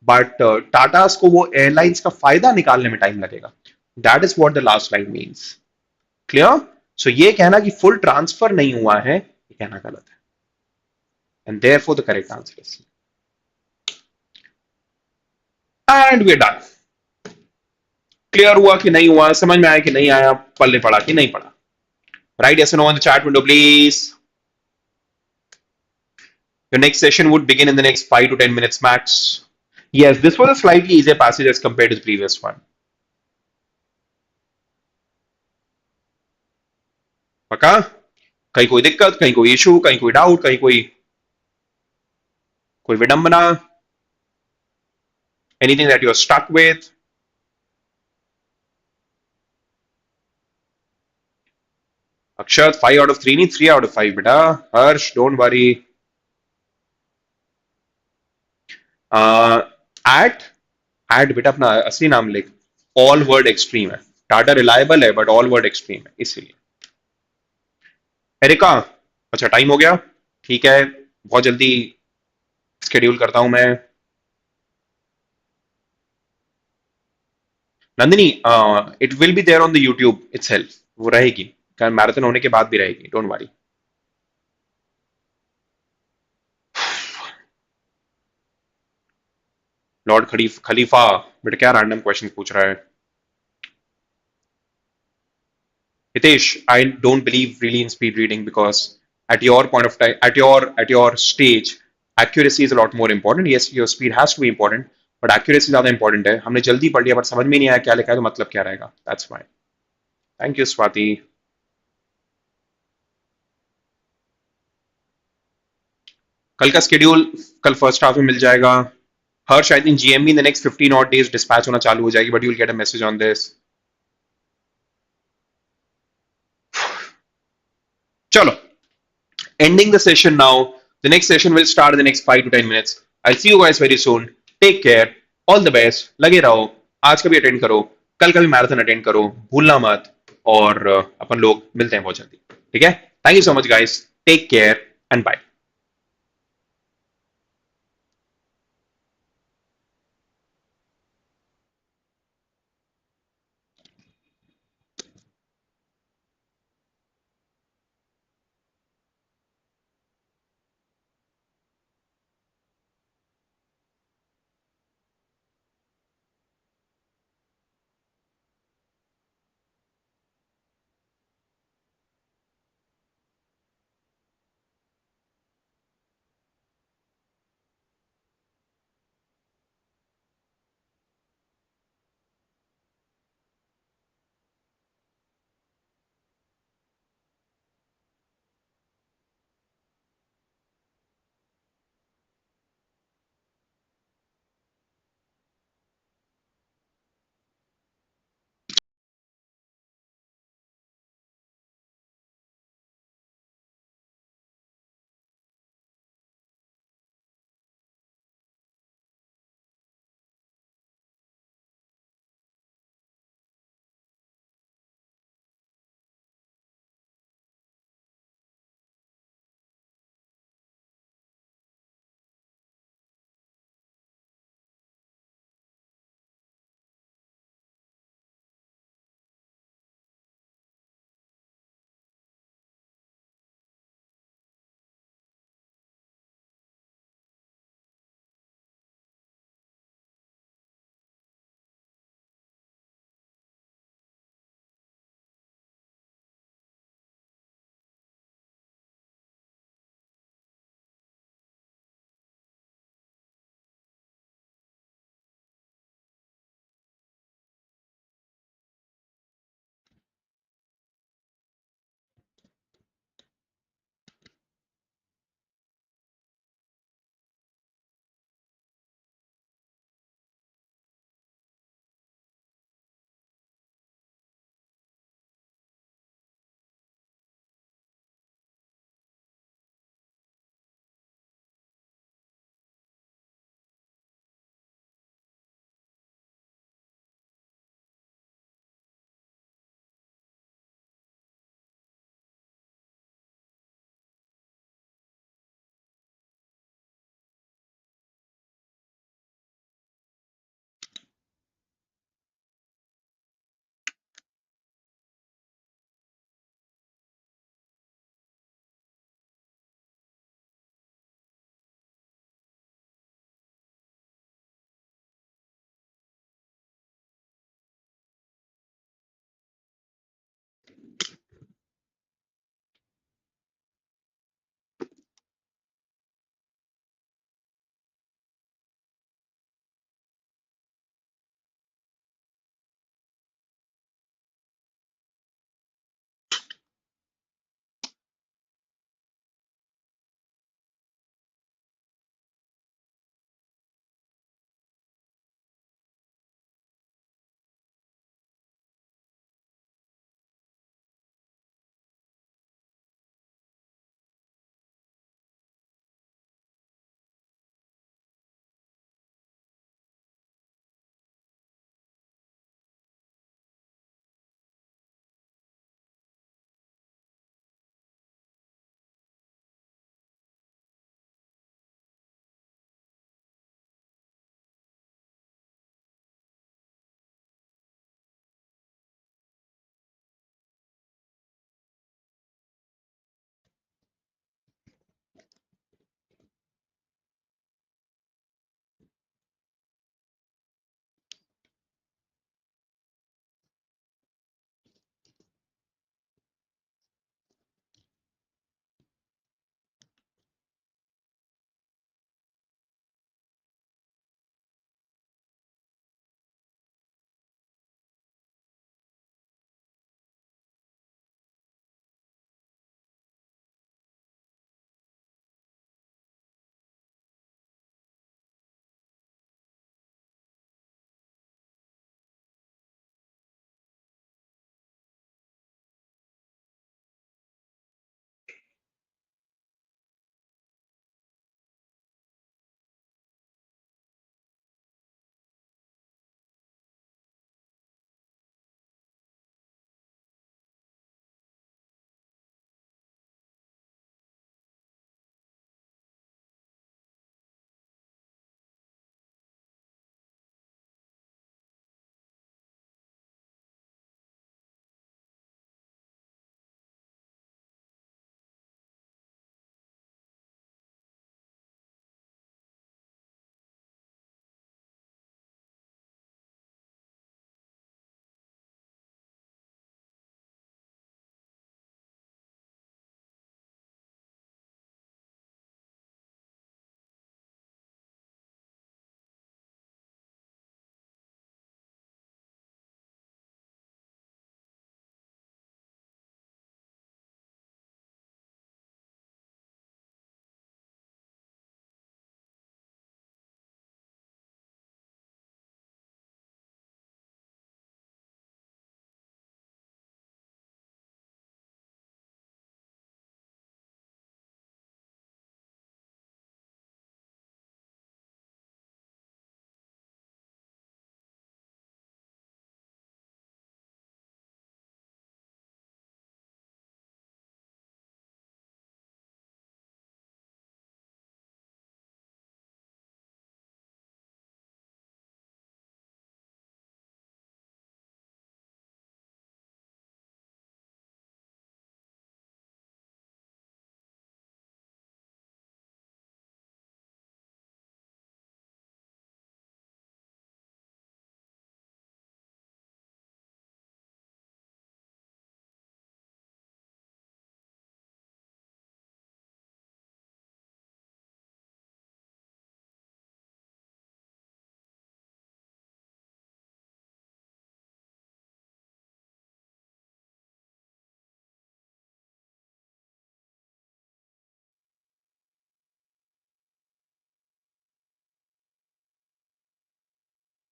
But Tatas को वो airlines का फायदा निकालने में time लगेगा. That is what the last line means. Clear? So ये कहना कि full transfer नहीं हुआ है, ये कहना गलत है. And therefore the correct answer is C. And we're done. Clear हुआ कि नहीं हुआ, समझ में आया कि नहीं आया, पल्ले पड़ा कि नहीं पड़ा. Write yes or no in the chat window, please. Your next session would begin in the next 5 to 10 minutes max. Yes, this was a slightly easier passage as compared to the previous one. पक्का? कहीं कोई दिक्कत, कहीं कोई issue, कहीं कोई doubt, कहीं कोई कोई विडंबना? Anything that you're stuck with? Akshat, 5 out of 3 नहीं, 3 out of 5 बेटा. Harsh, don't worry. At eight बेटा अपना असली नाम लिख. ऑल वर्ड एक्सट्रीम है. टाटा रिलायबल है बट ऑल वर्ड एक्सट्रीम है इसीलिए. एरिका, अच्छा टाइम हो गया. ठीक है, बहुत जल्दी स्केड्यूल करता हूं मैं. Nandini, it will be there on the YouTube itself. वो रहेगी, मैराथन होने के बाद भी रहेगी, डोंट वरी. लॉर्ड खलीफा बेटा क्या रैंडम क्वेश्चन पूछ रहा है. Hitesh, I don't believe really in speed reading because at your point of time, at your stage, accuracy is a lot more important. Yes, your speed has to be important, but accuracy ज्यादा important है. हमने जल्दी पढ़ लिया, but समझ में नहीं आया क्या लिखा है तो मतलब क्या रहेगा. That's why. Thank you, Swati. कल का schedule कल first half में मिल जाएगा. Harsh, I think GMB in the next 15 odd days dispatch होना चालू हो जाएगी, but you'll get a message on this. चलो, ending the session now. The next session will start in the next 5 to 10 minutes. I'll see you guys very soon. Take care. All the best. लगे रहो. आज का भी attend करो. कल का भी मैराथन अटेंड करो. भूलना मत. और अपन लोग मिलते हैं बहुत जल्दी. ठीक है? Thank you so much guys. Take care and bye.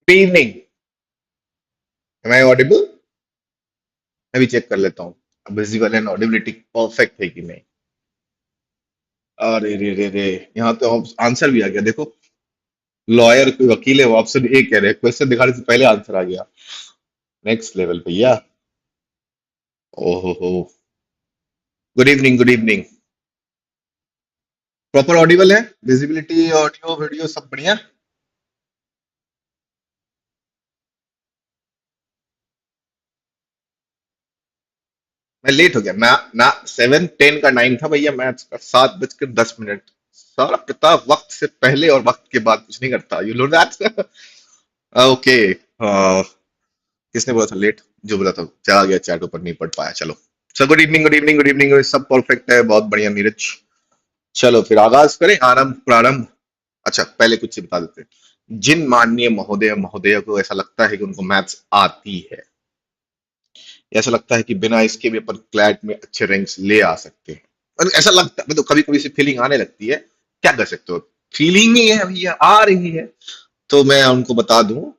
Good evening. Am I audible? मैं भी चेक कर लेता हूँ। अब विजिबल एंड ऑडिबिलिटी परफेक्ट है कि नहीं। अरे रे रे रे, यहाँ तो आंसर भी आ गया देखो। लॉयर कोई वकील है वो ऑप्शन ए कह रहे हैं, क्वेश्चन दिखाने से पहले आंसर आ गया। नेक्स्ट लेवल भैया। ओहो हो। Good evening, good evening. Proper Audible है? विजिबिलिटी, ऑडियो, वीडियो सब बढ़िया? मैं लेट हो गया ना ना। 7:10 का 9 था भैया, मैथ्स का 7:10। सारा प्रताप वक्त से पहले और वक्त के बाद कुछ नहीं करता, यू नो दैट। ओके। किसने बोला था लेट? जो बोला था चला गया, चैट ऊपर नहीं पढ़ पाया। चलो। Sir good evening, good evening, good evening. सब परफेक्ट है, बहुत बढ़िया नीरज। चलो फिर आगाज करें, आरंभ प्रारंभ। अच्छा, पहले कुछ बता देते हैं। जिन माननीय महोदय महोदय को ऐसा लगता है कि उनको मैथ्स आती है, ऐसा लगता है कि बिना इसके भी अपन क्लैट में अच्छे रैंक्स ले आ सकते हैं, मतलब ऐसा लगता है, तो कभी कभी से फीलिंग आने लगती है। क्या कर सकते हो? फीलिंग ही है भैया, आ रही है। तो मैं उनको बता दूं,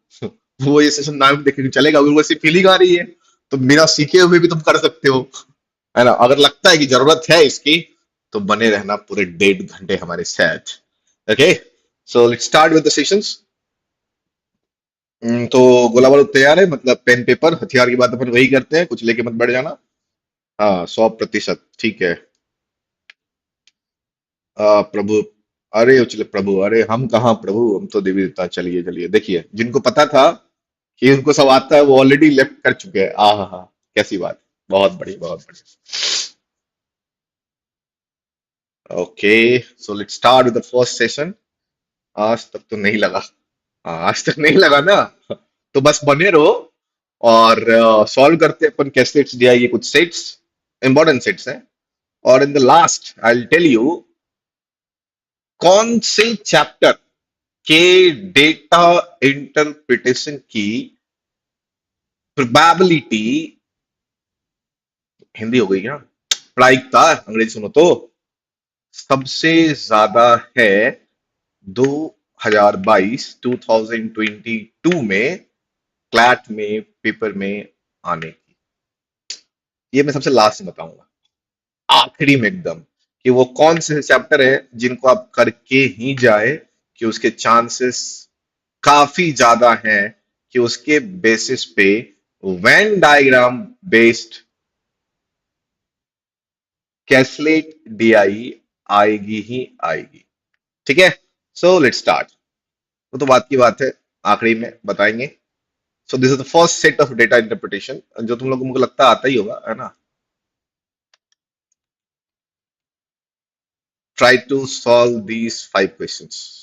वो ये सेशन नाम देख के चलेगा, अगर वैसी फीलिंग आ रही है तो बिना सीखे हुए भी तुम कर सकते हो, है ना? अगर लगता है कि जरूरत है इसकी, तो बने रहना पूरे 1.5 घंटे हमारे साथ। Okay, so let's start with the sessions. तो गोला बारूद तैयार है, मतलब पेन पेपर हथियार की बात अपन वही करते हैं, कुछ लेके मत बैठ जाना। हाँ, 100% ठीक है। प्रभु। अरे उचले प्रभु, अरे हम कहाँ प्रभु, हम तो देवी देवता। चलिए चलिए, देखिए जिनको पता था कि उनको सब आता है वो ऑलरेडी लेफ्ट कर चुके हैं। हाँ, कैसी बात। बहुत बढ़िया, बहुत बढ़िया। Okay, so let's start with the first session. आज तक तो नहीं लगा। हाँ, आज तक नहीं लगा ना। तो बस बने रहो और सॉल्व करते हैं अपन। कैसे सेट्स दिया है, ये कुछ सेट्स इंपॉर्टेंट सेट्स हैं। और in the last I will tell you कौन से चैप्टर के डेटा इंटरप्रिटेशन की प्रोबेबिलिटी, हिंदी हो गई ना, प्रायिकता अंग्रेजी सुनो तो, सबसे ज्यादा है 2022 में क्लैट में पेपर में आने की। ये मैं सबसे लास्ट में बताऊंगा, आखिरी में एकदम, कि वो कौन से चैप्टर है जिनको आप करके ही जाए कि उसके चांसेस काफी ज्यादा हैं कि उसके बेसिस पे वेन डायग्राम बेस्ड कैसलेट डीआई आएगी ही आएगी। ठीक है, सो लेट्स स्टार्ट। वो तो बात की बात है, आखिरी में बताएंगे। So this is the first set of data interpretation, जो तुम लोग को मुझे लगता है आता ही होगा, है ना? Try to solve these 5 questions.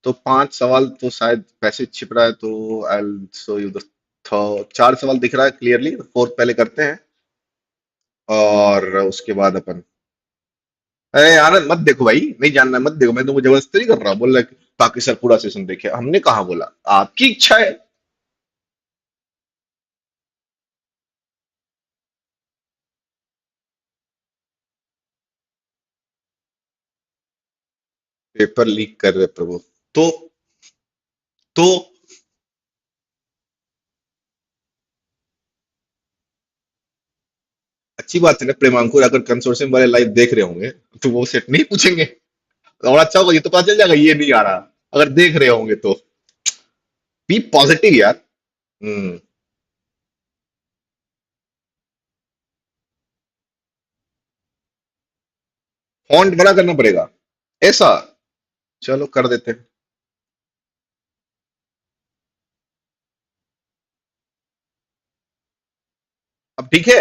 तो 5 सवाल तो शायद पैसे छिप रहा है, तो I will show you the 4 सवाल दिख रहा है क्लियरली, फोर्थ पहले करते हैं और उसके बाद अपन। अरे आनंद मत देखो भाई, नहीं जानना मत देखो, मैं तुमको जबरदस्ती नहीं कर रहा, बोल रहा ताकि सर पूरा सेशन देखे, हमने कहा बोला, आपकी इच्छा है। पेपर लीक कर रहे प्रभु। तो तो अच्छी बात है ना प्रेमांकुर, अगर कंसोर्शियम वाले लाइव देख रहे होंगे तो वो सेट नहीं पूछेंगे। और अच्छा होगा, ये तो पता चल जाएगा ये नहीं आ रहा, अगर देख रहे होंगे तो। बी पॉजिटिव यार। हम्म। फॉन्ट बड़ा करना पड़ेगा ऐसा? चलो कर देते हैं। अब ठीक है।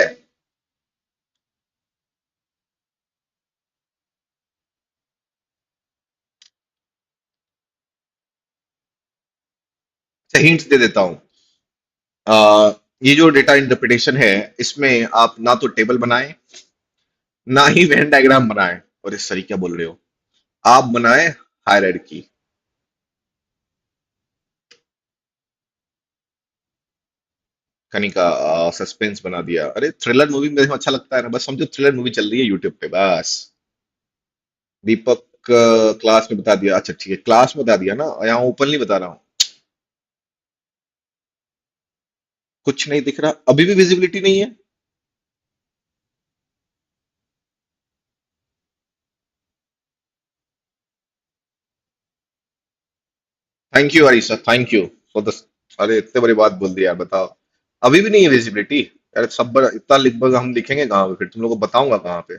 अच्छा, हिंट्स दे देता हूँ। ये जो डेटा इंटरप्रिटेशन है, इसमें आप ना तो टेबल बनाएं, ना ही वेन डायग्राम बनाएं। और इस सरी क्या बोल रहे हो, आप बनाएं हायरार्की। कनिका सस्पेंस बना दिया। अरे थ्रिलर मूवी में अच्छा लगता है ना, बस समझो थ्रिलर मूवी चल रही है यूट्यूब पे बस। दीपक क्लास में बता दिया, अच्छा ठीक है, क्लास में बता दिया ना, यहाँ ओपनली बता रहा हूँ। कुछ नहीं दिख रहा, अभी भी विजिबिलिटी नहीं है। Thank you Harish sir, thank you for the, अरे इतने बड़ी बात बोल दी यार, बताओ। अभी भी नहीं है विजिबिलिटी। यार सब इतना लिख हम लिखेंगे कहाँ पे, फिर तुम लोग को बताऊंगा कहाँ पे।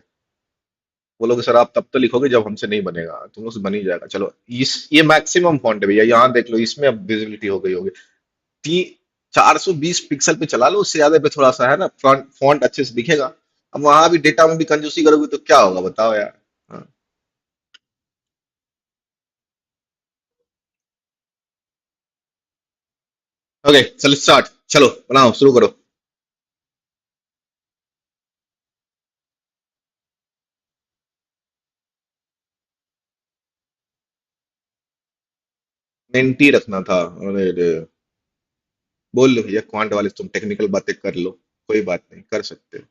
बोलोगे सर आप तब तो लिखोगे जब हमसे नहीं बनेगा, तुम लोग से बन ही जाएगा। चलो इस ये मैक्सिमम फॉन्ट है भैया, यहाँ देख लो, इसमें अब विजिबिलिटी हो गई होगी। ती 420 पिक्सल पे चला लो, उससे ज्यादा पे थोड़ा सा है ना, फ्रंट फॉन्ट अच्छे से दिखेगा। अब वहां भी डेटा में भी कंजूसी करोगे तो क्या होगा बताओ यार। हाँ। ओके चलो स्टार्ट, चलो बनाओ शुरू करो। मेंटी रखना था। अरे रे। बोल लो भैया, क्वांट वाले तुम टेक्निकल बातें कर लो, कोई बात नहीं, कर सकते हो,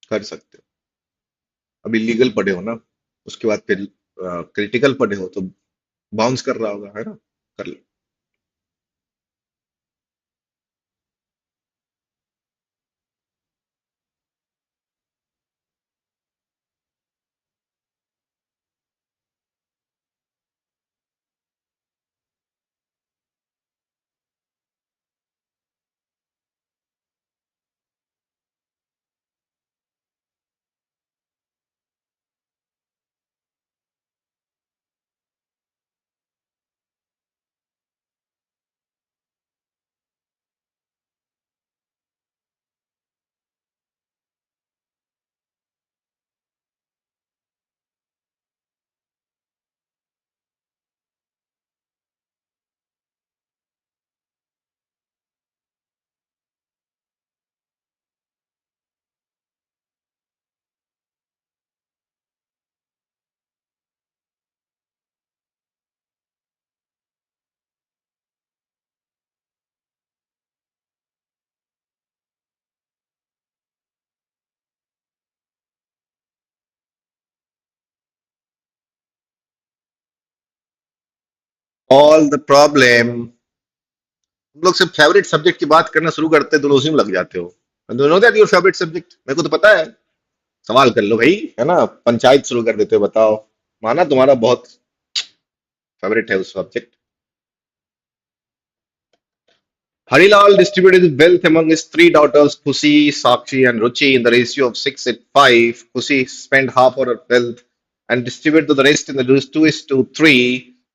कर सकते हो। अभी लीगल पढ़े हो ना, उसके बाद फिर क्रिटिकल पढ़े हो तो बाउंस कर रहा होगा, है ना। कर लो। ऑल द प्रॉब्लम, तुम लोग सिर्फ फेवरेट सब्जेक्ट की बात करना शुरू करते हैं तो उसी में लग जाते हो। Do know that your favourite subject, मेरे को तो पता है। सवाल कर लो भाई, है ना, पंचायत शुरू कर देते हो, बताओ। माना तुम्हारा बहुत फेवरेट है उस subject. Harilal distributed his wealth among his three daughters, Khushi, Sakshi, and Ruchi, in the ratio of 6:5. Khushi spent half of her wealth and distributed the rest in the 2:3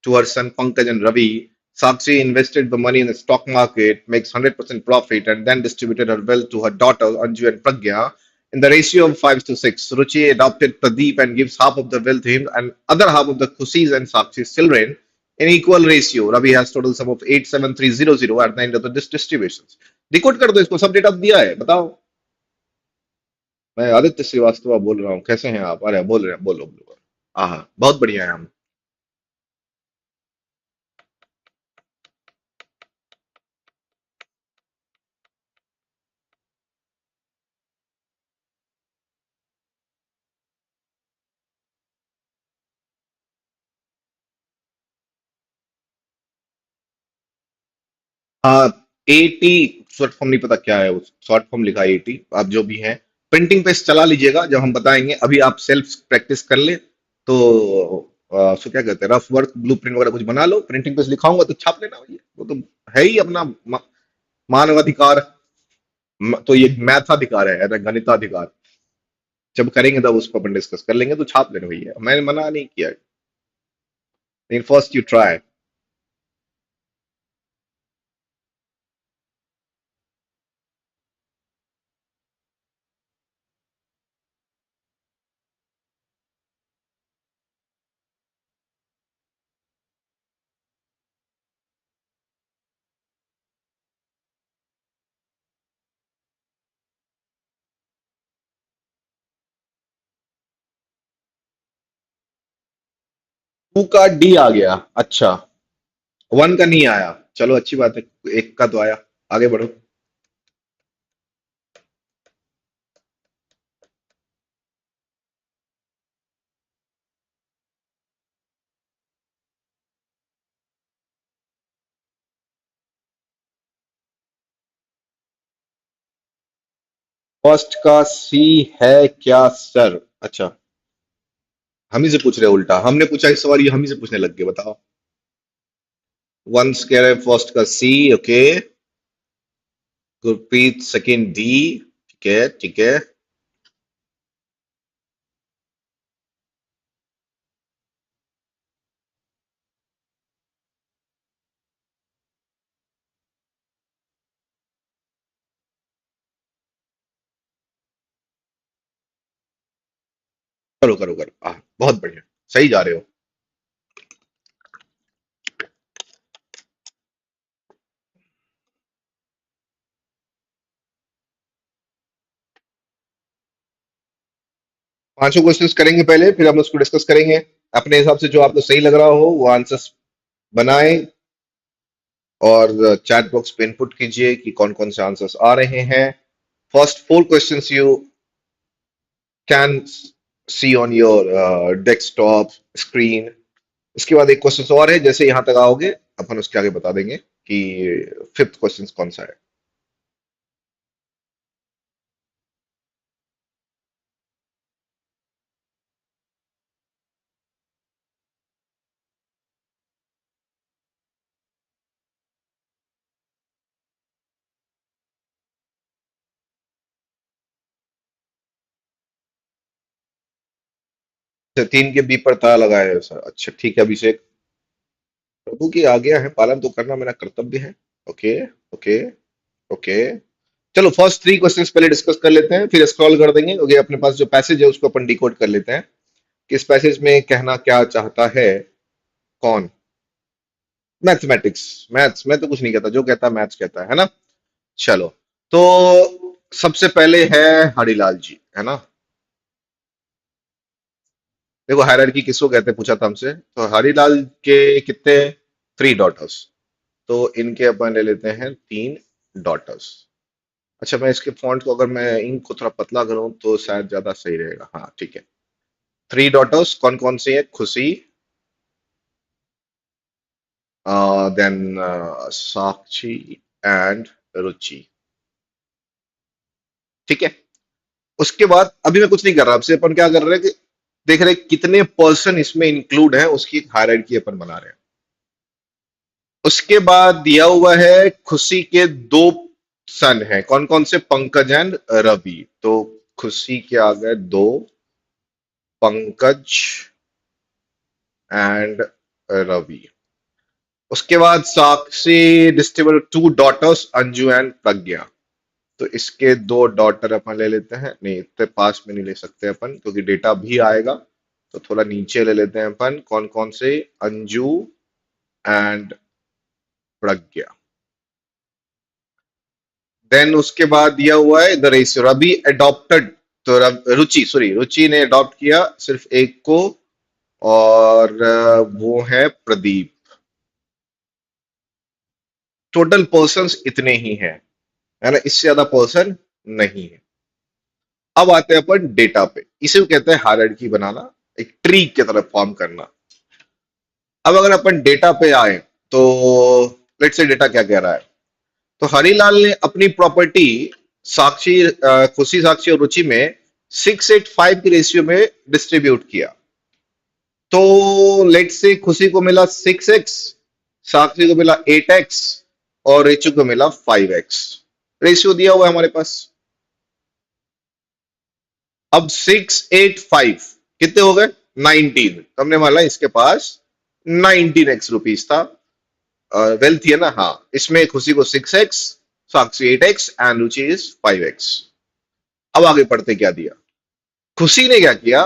to her son Pankaj and Ravi. Sakshi invested the money in the stock market, makes 100% profit, and then distributed her wealth to her daughters Anju and Pragya in the ratio of 5:6. Ruchi adopted Pradeep and gives half of the wealth to him and other half of the Khushi's and Sakshi's children in equal ratio. Ravi has total sum of 87300 at the end of the distributions. Decode कर दो इसको, सब data दिया है, बताओ। मैं आदित्य श्रीवास्तव बोल रहा हूँ, कैसे हैं आप? अरे बोल रहे हैं, बोलो बोलो। हाँ, बहुत बढ़िया है हम। हाँ, 80 शॉर्ट फॉर्म नहीं पता क्या है, उस शॉर्ट फॉर्म लिखा है 80, आप जो भी हैं प्रिंटिंग पेज चला लीजिएगा जब हम बताएंगे। अभी आप सेल्फ प्रैक्टिस कर ले तो सो क्या कहते हैं, रफ वर्क ब्लू प्रिंट वगैरह कुछ बना लो, प्रिंटिंग पेज लिखाऊंगा तो छाप लेना भैया, वो तो है ही अपना मानवाधिकार। तो ये मैथाधिकार है, गणिताधिकार। जब करेंगे तब उसको अपन डिस्कस कर लेंगे, तो छाप लेना भैया, मैंने मना नहीं किया। लेकिन फर्स्ट यू ट्राई। टू का डी आ गया, अच्छा। वन का नहीं आया, चलो अच्छी बात है, एक का तो आया। आगे बढ़ो। फर्स्ट का सी है क्या सर? अच्छा, हम ही से पूछ रहे हैं उल्टा, हमने पूछा इस सवाल, ये हम ही से पूछने लग गए, बताओ। वंस कह रहे हैं फर्स्ट का सी, ओके। गुरप्रीत सेकंड डी, ठीक है ठीक है। करो करो करो, बहुत बढ़िया, सही जा रहे हो। 5 क्वेश्चंस करेंगे पहले, फिर हम उसको डिस्कस करेंगे। अपने हिसाब से जो आपको सही लग रहा हो वो आंसर्स बनाएं, और चैट बॉक्स पे इनपुट कीजिए कि कौन कौन से आंसर्स आ रहे हैं। First 4 questions you can see on your desktop screen. इसके बाद एक क्वेश्चन और है, जैसे यहां तक आओगे अपन उसके आगे बता देंगे कि फिफ्थ क्वेश्चन कौन सा है। अच्छा, 3 के बी पर ताला लगाया है सर, अच्छा ठीक है अभिषेक। प्रभु की आज्ञा है, पालन तो करना मेरा कर्तव्य है। Okay okay okay. चलो फर्स्ट 3 क्वेश्चंस पहले डिस्कस कर लेते हैं, फिर स्क्रॉल कर देंगे, क्योंकि अपने पास जो पैसेज है उसको अपन डिकोड कर लेते हैं कि इस पैसेज में कहना क्या चाहता है कौन। मैथमेटिक्स, मैथ्स में तो कुछ नहीं कहता, जो कहता है मैथ्स कहता है ना। चलो, तो सबसे पहले है हरिलाल जी, है ना। देखो हायरार्की किसको कहते हैं पूछा था हमसे, तो हरिलाल के कितने, 3 डॉटर्स। तो इनके अपन ले लेते हैं 3 डॉटर्स। अच्छा, मैं इसके फॉन्ट को, अगर मैं इंक को थोड़ा पतला करूं तो शायद ज्यादा सही रहेगा, हाँ ठीक है। 3 डॉटर्स कौन कौन सी है? खुशी, देन साक्षी एंड रुचि, ठीक है। उसके बाद अभी मैं कुछ नहीं कर रहा, आपसे अपन क्या कर रहे हैं कि देख रहे हैं कितने पर्सन इसमें इंक्लूड है, उसकी एक हायरार्की अपन बना रहे हैं। उसके बाद दिया हुआ है खुशी के 2 सन हैं, कौन कौन से? पंकज एंड रवि। तो खुशी के आ गए 2, पंकज एंड रवि। उसके बाद साक्षी डिस्ट्रीब्यूट 2 डॉटर्स, अंजू एंड प्रज्ञा। तो इसके 2 डॉटर अपन ले लेते हैं, नहीं इतने पास में नहीं ले सकते अपन क्योंकि डेटा भी आएगा, तो थोड़ा नीचे ले लेते हैं अपन, कौन कौन से? Anju and Pragya. देन उसके बाद दिया हुआ है द रेशियो, रवि अडॉप्टेड, तो रुचि, सॉरी रुचि ने अडॉप्ट किया सिर्फ एक को, और वो है प्रदीप। टोटल पर्सन्स इतने ही हैं, है ना, इससे ज्यादा पर्सन नहीं है। अब आते हैं अपन डेटा पे, इसे कहते हैं हायरार्की बनाना, एक ट्री की तरह फॉर्म करना। अब अगर अपन डेटा पे आए तो लेट्स से डेटा क्या कह रहा है, तो हरिलाल ने अपनी प्रॉपर्टी साक्षी, खुशी, साक्षी और रुचि में 6:8:5 की रेशियो में डिस्ट्रीब्यूट किया। तो लेट से खुशी को मिला 6x, साक्षी को मिला 8x, और रिचु को मिला 5x। रेशियो दिया हुआ है हमारे पास। अब 6:8:5 कितने हो गए? 19। तो हमने माना इसके पास 19x रुपीज था, वेल्थ है ना, हाँ। इसमें खुशी को 6x, Sakshi 8x and Ruchi is 5x। अब आगे पढ़ते क्या दिया, खुशी ने क्या किया,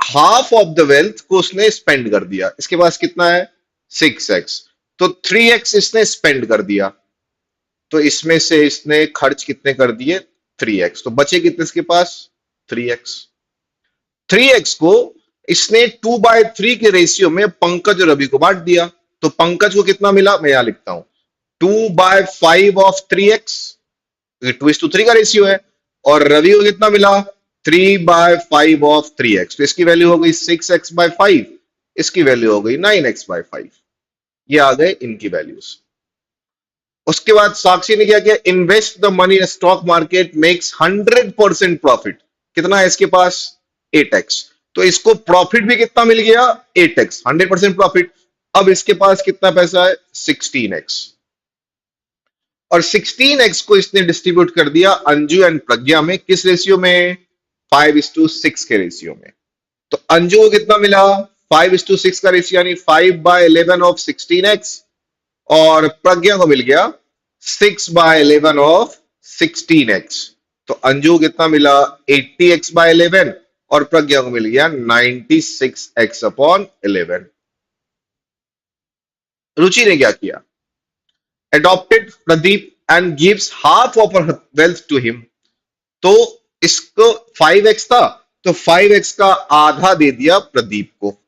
हाफ ऑफ द वेल्थ को उसने स्पेंड कर दिया। इसके पास कितना है? 6x, तो 3x इसने स्पेंड कर दिया। तो इसमें से इसने खर्च कितने कर दिए? 3x। तो बचे कितने इसके पास? 3x। 3x को इसने 2/3 के रेशियो में पंकज और रवि को बांट दिया। तो पंकज को कितना मिला, मैं यहां लिखता हूं 2/5 ऑफ 3x, 2:3 का रेशियो है। और रवि को कितना मिला? 3/5 ऑफ 3x। तो इसकी वैल्यू हो गई 6x/5, इसकी वैल्यू हो गई 9x/5। ये आ गए इनकी वैल्यूज। उसके बाद साक्षी ने क्या किया, invest the money in stock market makes 100% profit. कितना है इसके पास, 8x। तो इसको प्रॉफिट भी कितना मिल गया, 8x, 100% प्रॉफिट। अब इसके पास कितना पैसा है, 16x। और 16x को इसने डिस्ट्रीब्यूट कर दिया अंजू एंड प्रज्ञा में, किस रेशियो में, 5:6 के रेशियो में। तो अंजू को कितना मिला, 5:6 का रेशियो, यानी 5/11 ऑफ 16x। और प्रज्ञा को मिल गया 6/11 ऑफ 16x। तो अंजू को कितना मिला, 80x/11, और प्रज्ञा को मिल गया 96x/11। रुचि ने क्या किया, adopted Pradeep and gives half of her wealth to him। तो इसको 5x था, तो 5x का आधा दे दिया प्रदीप को।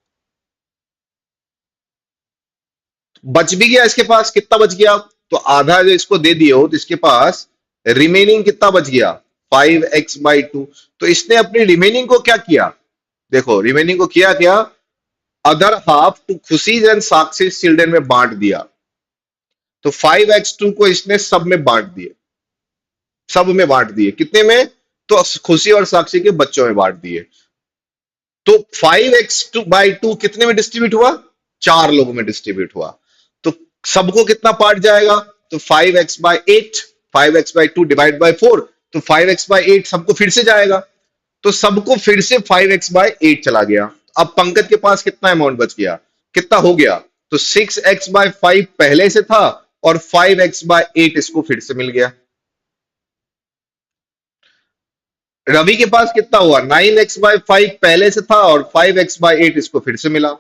बच भी गया इसके पास, कितना बच गया, तो आधा जो इसको दे दिए हो, तो इसके पास रिमेनिंग कितना बच गया, 5x/2। तो इसने अपनी रिमेनिंग को क्या किया, देखो रिमेनिंग को किया क्या, अदर हाफ टू खुशी एंड साक्षी चिल्ड्रन में बांट दिया। तो 5x2 को इसने सब में बांट दिए, सब में बांट दिए, कितने में, तो खुशी और साक्षी के बच्चों में बांट दिए। तो 5x/2 कितने में डिस्ट्रीब्यूट हुआ, 4 लोगों में डिस्ट्रीब्यूट हुआ। तो सबको कितना पार्ट जाएगा, तो 5x/8, 5x/2 डिवाइड बाय 4, तो 5x/8 सबको फिर से जाएगा। तो सबको फिर से 5x/8 चला गया। अब पंकज के पास कितना अमाउंट बच गया, कितना हो गया, तो 6x/5 पहले से था, और 5x/8 इसको फिर से मिल गया। रवि के पास कितना हुआ, 9x/5 पहले से था, और 5x/8 इसको फिर से मिला।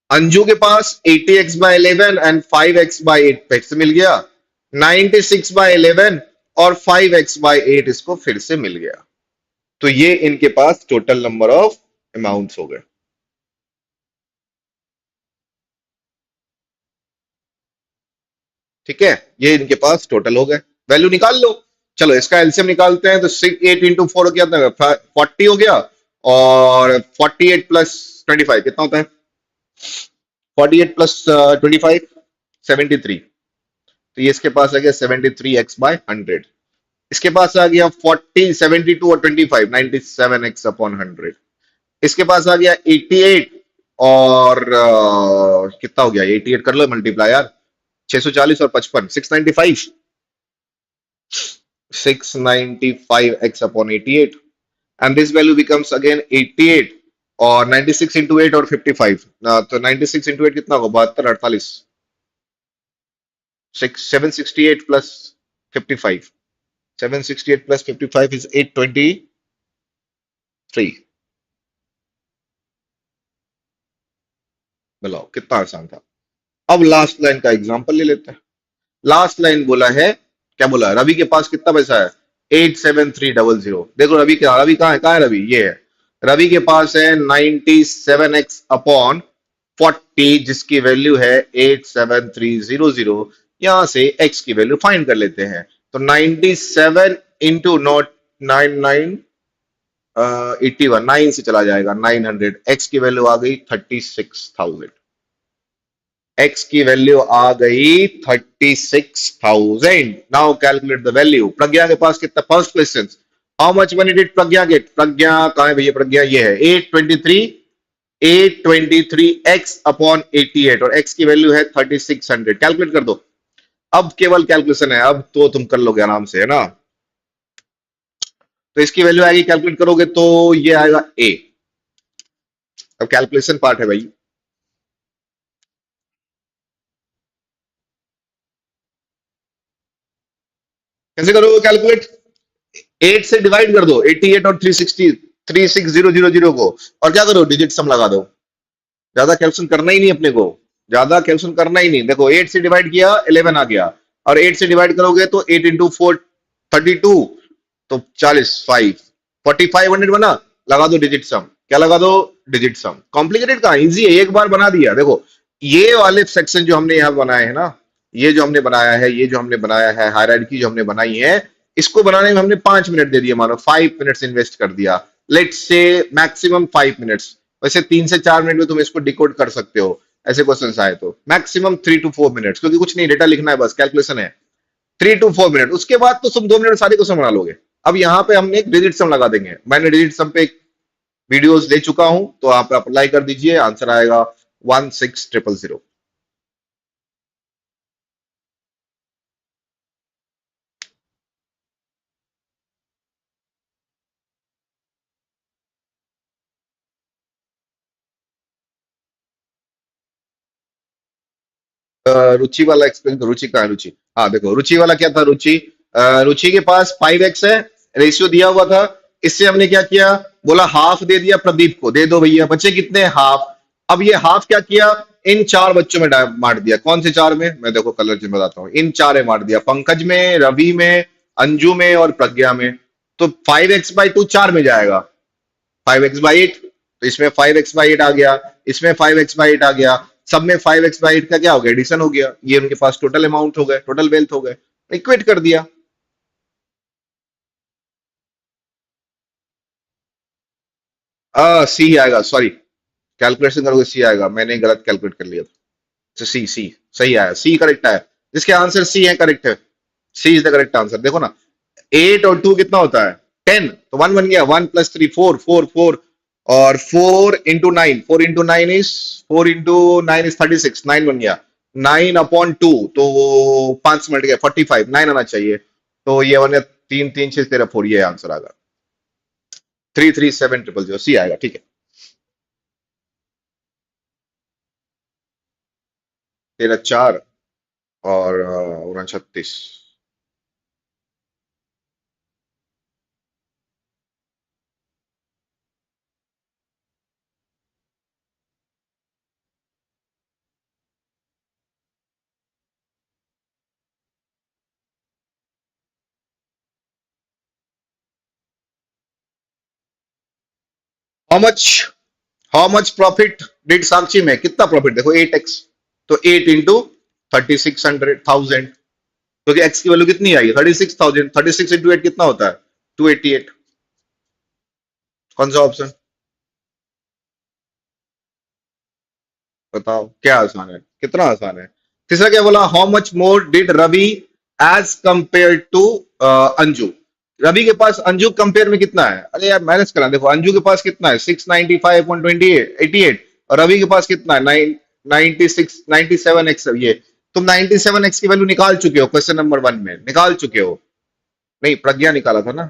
अंजू के पास 80x/11 एंड 5x/8 फिर से मिल गया, 96/11 और 5x/8 इसको फिर से मिल गया। तो ये इनके पास टोटल नंबर ऑफ अमाउंट्स हो गए। ठीक है, ये इनके पास टोटल हो गए, वैल्यू निकाल लो। चलो इसका एलसीएम निकालते हैं। तो 8 इंटू 4 क्या होता है, 40 हो गया, और 48 प्लस 25 कितना होता है, 48 प्लस 25 73। तो ये इसके पास आ गया 73x/100। इसके पास आ गया 40 72 और 25 97x/100। इसके पास आ गया 88, और कितना हो गया, 88 कर लो मल्टीप्लाई यार, 640 और 55 695, 695x/88, and this value becomes again 88, और 96 into 8 और 55। तो 96 into 8 कितना होगा, 72 48, 768 plus 55, 768 plus 55 is 823। बताओ कितना आसान था। अब लास्ट लाइन का एग्जांपल ले लेते हैं। लास्ट लाइन बोला है, क्या बोला, रवि के पास कितना पैसा है, 87300। देखो रवि क्या, रवि कहाँ है रवि, ये है रवि के पास है 97x/40, जिसकी वैल्यू है 87300। यहां से x की वैल्यू फाइंड कर लेते हैं। तो 97 इंटू नॉट 99 81, 9 से चला जाएगा 900। x की वैल्यू आ गई 36,000। x की वैल्यू आ गई 36,000। Now calculate the value. Pragya के पास कितना, first question, how much money did Pragya get, Pragya कहां है भैया, प्रज्ञा ये है 823x/88, और x की वैल्यू है 3600। कैलकुलेट कर दो। अब केवल कैलकुलेशन है, अब तो तुम कर लोगे आराम से, है ना। तो इसकी वैल्यू आएगी, कैलकुलेट करोगे तो ये आएगा a। अब कैलकुलेशन पार्ट है भाई। कैसे करोगे कैलकुलेट, 8 से डिवाइड कर दो 88 और 360 को, और क्या करो, डिजिट सम लगा दो। ज्यादा कैलकुलेशन करना ही नहीं अपने को, ज्यादा कैलकुलेशन करना ही नहीं। देखो 8 से डिवाइड किया 11 आ गया, और 8 से डिवाइड करोगे तो 8 इंटू 4 32, तो 40 4500 बना, लगा दो डिजिट सम। क्या लगा दो, डिजिट सम। कॉम्प्लिकेटेड कहां, इजी है, एक बार बना दिया। देखो ये वाले सेक्शन जो हमने यहां बनाए हैं ना, ये जो हमने बनाया है, ये जो हमने बनाया है, हायरार्की जो हमने बनाई है, इसको बनाने में हमने 5 मिनट दे दिए, मानो 5 मिनट्स इन्वेस्ट कर दिया, लेट्स से मैक्सिमम 5 मिनट्स। वैसे 3 से 4 मिनट में तुम इसको डिकोड कर सकते हो। ऐसे क्वेश्चन आए तो मैक्सिमम 3 to 4 मिनट्स, क्योंकि कुछ नहीं, डेटा लिखना है, बस कैलकुलेशन है। 3 to 4 मिनट, उसके बाद तो तुम 2 मिनट सारे क्वेश्चन बना लोगे। अब यहाँ पे हमने एक डिजिट सम लगा देंगे। मैंने डिजिट सम पे एक वीडियोस दे चुका हूं, तो आप अप्लाई कर दीजिए, आंसर आएगा 16000। रुचि वाला एक्सप्लेन करो। रुचि कहाँ है? रुचि, हाँ देखो, रुचि वाला क्या था। रुचि रुचि के पास 5x है, रेशियो दिया हुआ था। इससे हमने क्या किया, बोला हाफ दे दिया प्रदीप को, दे दो भैया, बच्चे कितने, हाफ। अब ये हाफ क्या किया, इन चार बच्चों में बांट दिया। कौन से चार में, मैं देखो कलर जिन बताता हूँ, इन चार में बांट दिया, पंकज में, रवि में, अंजू में और प्रज्ञा में। तो 5x/2 चार में जाएगा, 5x/8, तो इसमें 5x/8 आ गया, इसमें 5x/8 आ गया, सब में 5x/8 का क्या हो गया, एडिशन हो गया। ये उनके पास टोटल अमाउंट हो गए, टोटल वेल्थ हो गए, इक्वेट कर दिया। सी आएगा, सॉरी, कैलकुलेशन करोगे सी आएगा, मैंने गलत कैलकुलेट कर लिया था। तो सी सी सही आया, सी करेक्ट आया, जिसके आंसर सी है, करेक्ट है। सी इज द करेक्ट आंसर। देखो ना, 8 और 2 कितना होता है, 10, तो 1 बन गया, 1 + 3 4 4 4, और 4 × 9, 4 × 9 इज 4 × 9 इज 36, 9 बन गया। 9/2, तो 5 मिनट गया, 45, 9 आना चाहिए। तो ये बन गया 3 3 6 13 4, ये आंसर आएगा 337000, सी आएगा, ठीक है। तेरह 4 और 39। How much, how much profit did Sakshi में, कितना प्रॉफिट, देखो 8x, तो 8 इंटू 3600,000, क्योंकि x की वैल्यू कितनी आई, 36,000, 36 इंटू 8 कितना होता है, 288। कौन सा ऑप्शन, बताओ क्या आसान है, कितना आसान है। तीसरा क्या बोला, how much more did Ravi as compare to Anju. Ravi के पास अंजू कंपेयर में कितना है, अरे यार मैनेज करना, देखो अंजू के पास कितना है, 695.88, और रवि के पास कितना है, 96 97x। ये तुम 97x की वैल्यू निकाल चुके हो, क्वेश्चन नंबर 1 में निकाल चुके हो। नहीं, प्रज्ञा निकाला था ना,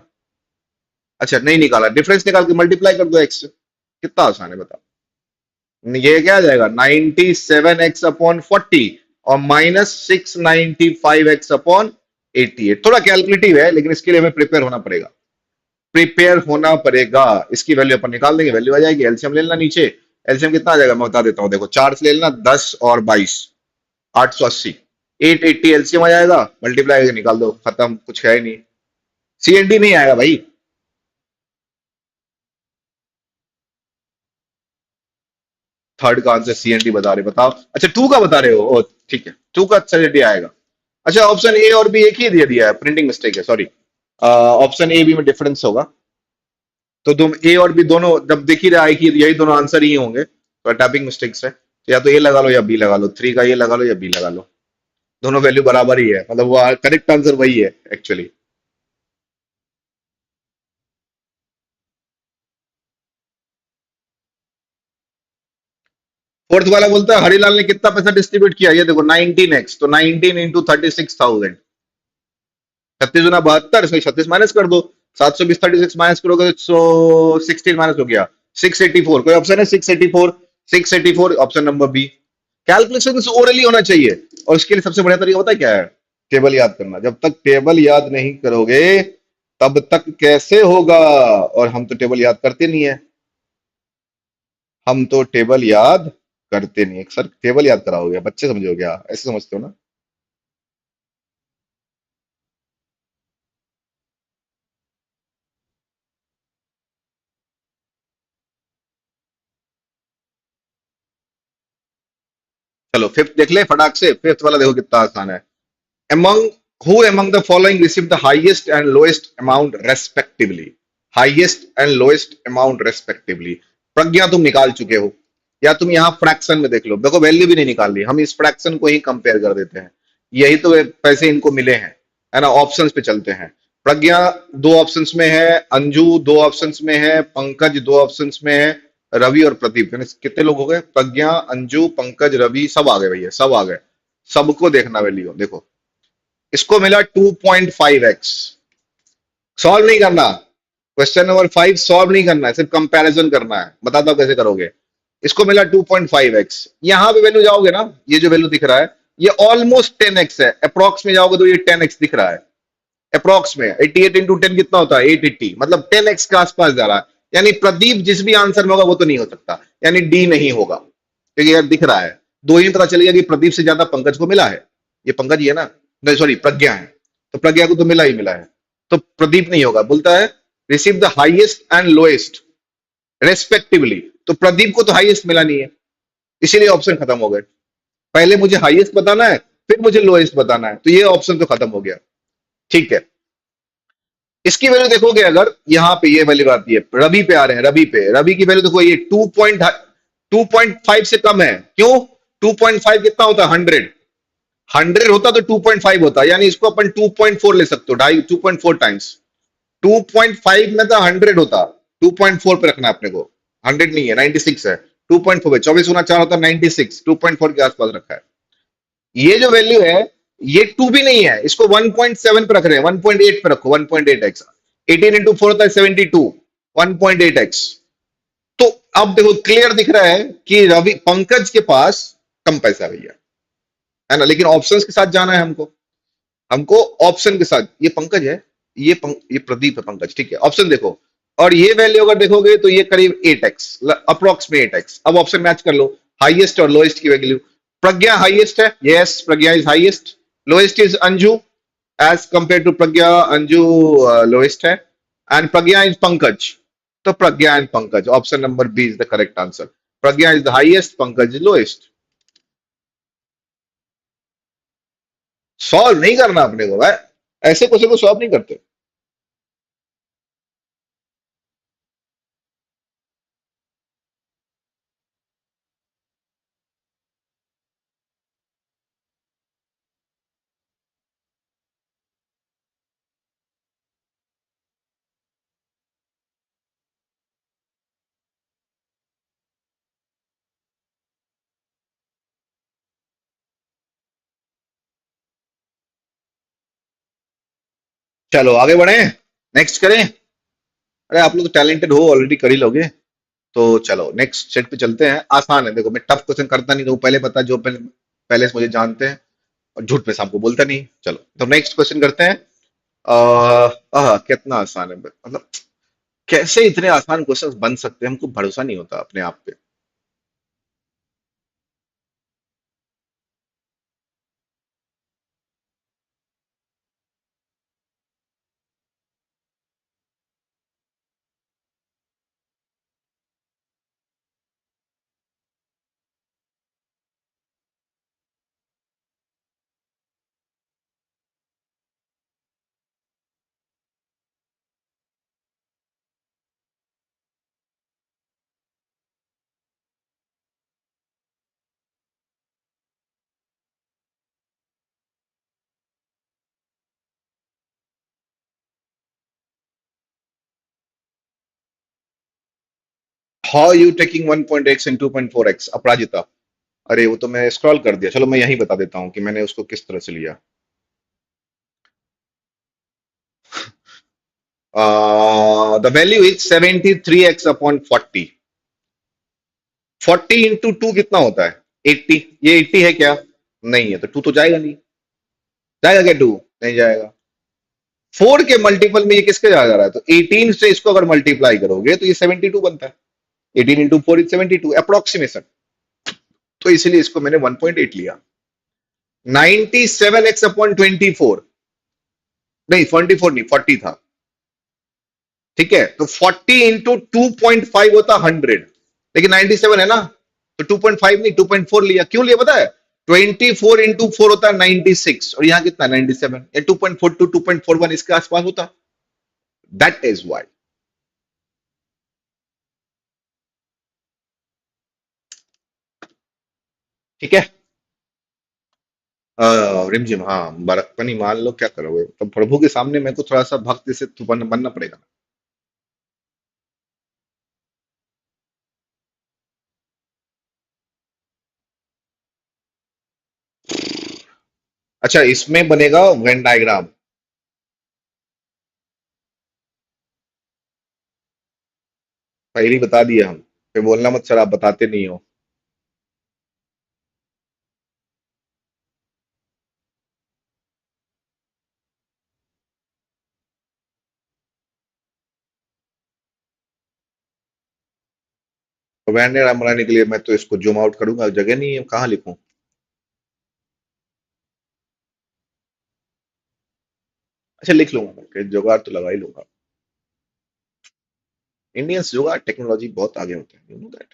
अच्छा नहीं निकाला, डिफरेंस निकाल के मल्टीप्लाई कर दो x से, कितना आसान है बताओ। ये क्या आ जाएगा, 97x/40 और -695x/88। थोड़ा कैलकुलेटिव है, लेकिन इसके लिए हमें प्रिपेयर होना पड़ेगा, प्रिपेयर होना पड़ेगा। इसकी वैल्यू अपन निकाल देंगे, वैल्यू आ जाएगी। एलसीएम ले लेना नीचे, एलसीएम कितना आ जाएगा मैं बता देता हूँ, देखो 4 से ले लेना, 10 और 22, 880, 880 एलसीएम आ जाएगा, मल्टीप्लाई करके निकाल दो, खत्म, कुछ है ही नहीं। सीएनडी नहीं आएगा भाई, थर्ड का आंसर सीएनडी बता रहे, बताओ। अच्छा 2 का बता रहे हो, ओ ठीक है, 2 का सीएनडी आएगा। अच्छा ऑप्शन ए और बी एक ही दे दिया है, प्रिंटिंग मिस्टेक है, सॉरी। ऑप्शन ए बी में डिफरेंस होगा, तो तुम ए और बी दोनों जब देख ही रहा है कि यही दोनों आंसर ही होंगे, तो टाइपिंग मिस्टेक्स है, तो या तो ए लगा लो या बी लगा लो, 3 का ए लगा लो या बी लगा लो, दोनों वैल्यू बराबर ही है, मतलब वो करेक्ट आंसर वही है एक्चुअली। फोर्थ वाला बोलता है हरिलाल ने कितना पैसा डिस्ट्रीब्यूट किया, ये देखो 19x, तो 19 इंटू 36,000, 36×72, 36 माइनस कर दो, 720 36 माइनस करोगे तो 16 माइनस हो गया, 684। कोई ऑप्शन है 684, 684 option number B. Calculation orally होना चाहिए, और उसके लिए सबसे बढ़िया तरीका पता है क्या है, टेबल याद करना। जब तक टेबल याद नहीं करोगे तब तक कैसे होगा, और हम तो टेबल याद करते नहीं है, हम तो टेबल याद करते नहीं है। सर टेबल याद कराओगे, बच्चे समझोगे क्या, ऐसे समझते हो ना। चलो फिफ्थ देख ले फटाक से, फिफ्थ वाला देखो कितना आसान है। among who among the following received the highest and lowest amount respectively, highest and lowest amount respectively। प्रज्ञा तुम निकाल चुके हो, या तुम यहाँ फ्रैक्शन में देख लो, देखो वैल्यू भी नहीं निकाल ली, हम इस फ्रैक्शन को ही कंपेयर कर देते हैं, यही तो पैसे इनको मिले हैं, है ना। ऑप्शंस पे चलते हैं। प्रज्ञा दो ऑप्शंस में है, अंजू दो ऑप्शंस में है, पंकज दो ऑप्शंस में है, रवि और प्रदीप, यानी कितने लोग हो गए? प्रज्ञा, अंजू, पंकज, रवि, सब आ गए भैया, सब आ गए। सबको देखना वैल्यू, देखो इसको मिला 2.5x। सॉल्व नहीं करना, क्वेश्चन नंबर 5 सॉल्व नहीं करना है, सिर्फ कंपैरिजन करना है। बताता हूं कैसे करोगे। इसको मिला 2.5x, यहां पे वैल्यू जाओगे ना, ये जो वैल्यू दिख रहा है ये ऑलमोस्ट 10x है, अप्रोक्स में जाओगे तो ये 10x दिख रहा है। अप्रोक्स में 88 इंटू 10 कितना होता है? 880, मतलब 10x के आसपास जा रहा है। यानी प्रदीप जिस भी आंसर में होगा वो तो नहीं हो सकता, यानी डी नहीं होगा, क्योंकि यार दिख रहा है, दो ही पता चलेगा कि प्रदीप से ज्यादा पंकज को मिला है। ये पंकज ही है ना, नहीं सॉरी प्रज्ञा है, तो प्रज्ञा को तो मिला ही मिला है, तो प्रदीप नहीं होगा। बोलता है receive the highest and lowest respectively, तो प्रदीप को तो हाईएस्ट मिला नहीं है, इसीलिए ऑप्शन खत्म हो गए। पहले मुझे हाईएस्ट बताना है, फिर मुझे लोएस्ट बताना है, तो ये ऑप्शन तो खत्म हो गया। ठीक है, इसकी वैल्यू देखोगे, अगर यहां पे ये वैल्यू आती है, रवि पे आ रहे हैं, रवि पे, रवि की वैल्यू देखो ये 2.5 से कम है। क्यों? 2.5 कितना होता है? 100। 100 होता तो 2.5 होता, यानी इसको अपन 2.4 ले सकते हो, 2.4 टाइम्स। 2.5 में था 100 होता, 2.4 पे रखना है अपने को, 100 नहीं है, 96 है। 2.4 पे 24 गुना 4 होता है 96, 2.4 के आसपास रखा है। ये जो वैल्यू है ये 2 भी नहीं है, इसको 1.7 पे रख रहे हैं, 1.8 पे रखो, 1.8x। 18 इंटू 4 होता है 72, 1.8x। तो अब देखो क्लियर दिख रहा है कि रवि पंकज के पास कम पैसा भैया, है ना, लेकिन ऑप्शंस के साथ जाना है हमको, हमको ऑप्शन के साथ। ये पंकज है, ये प्रदीप है, पंकज, ठीक है। ऑप्शन देखो, और ये वैल्यू अगर देखोगे तो ये करीब 8x, अप्रोक्स में 8x। अब ऑप्शन मैच कर लो, हाईएस्ट और लोएस्ट की वैल्यू। प्रज्ञा हाईएस्ट है, yes Pragya is highest. Lowest is Anju, as compare to Pragya Anju lowest है, एंड प्रज्ञा इज पंकज, तो Pragya and Pankaj, option number B is the correct answer. Pragya is the highest, Pankaj is lowest. Solve नहीं करना अपने को भाई, ऐसे क्वेश्चन को सॉल्व नहीं करते। चलो आगे बढ़े, नेक्स्ट करें। अरे आप लोग तो टैलेंटेड हो, ऑलरेडी कर ही लोगे। तो चलो नेक्स्ट सेट पे चलते हैं। आसान है, देखो मैं टफ क्वेश्चन करता नहीं, तो पहले पता, जो पहले से मुझे जानते हैं, और झूठ पे सबको बोलता नहीं। चलो तो नेक्स्ट क्वेश्चन करते हैं। कितना आसान है, मतलब कैसे इतने आसान क्वेश्चंस बन सकते हैं, हमको भरोसा नहीं होता अपने आप पे। How you taking 1.x and 2.4x, अपराजिता। अरे वो तो मैं स्क्रॉल कर दिया, चलो मैं यही बता देता हूँ कि मैंने उसको किस तरह से लिया। The value is 73x upon 40। 40 into 2 कितना होता है? 80। ये 80 है क्या? नहीं है, तो 2 तो जाएगा नहीं, जाएगा क्या 2? नहीं जाएगा। 4 के मल्टीपल में ये किसके जा रहा है? तो 18 से इसको अगर मल्टीप्लाई करोगे तो ये 72 बनता है। 18 इंटू 4 इज 72, अप्रोक्सीमेशन, तो इसलिए इसको मैंने 1.8 लिया। 97x अपॉन 24, नहीं 24 नहीं 40 था, ठीक है। तो 40 इंटू 2.5 होता 100, लेकिन 97 है ना, तो 2.5 नहीं 2.4 लिया। क्यों लिया पता है? 24 इंटू 4 होता है 96, और यहां कितना 97, या 2.42 2.41 इसके आसपास होता। That is why. ठीक है। रिमझिम, हाँ, बरकपनी मान लो, क्या करोगे? तो प्रभु के सामने मेरे को थोड़ा सा भक्त से तो बनना पड़ेगा। अच्छा, इसमें बनेगा वेन डायग्राम। पहले ही बता दिया हम, फिर बोलना मत सर आप बताते नहीं हो। तो वेन डायग्राम बनाने के लिए मैं तो इसको जूम आउट करूंगा, जगह नहीं है, कहाँ लिखूं? अच्छा, लिख लूंगा मैं, जुगाड़ तो लगा ही लूंगा। इंडियंस जुगाड़ टेक्नोलॉजी बहुत आगे होते हैं, यू नो दैट।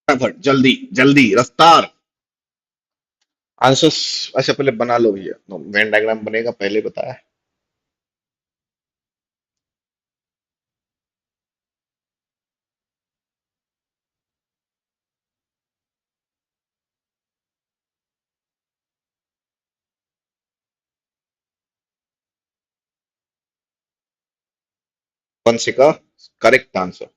फटाफट, जल्दी जल्दी, रफ्तार। आंसर्स। अच्छा, पहले बना लो भैया, वेन डायग्राम बनेगा पहले बताया। कौन का करेक्ट आंसर?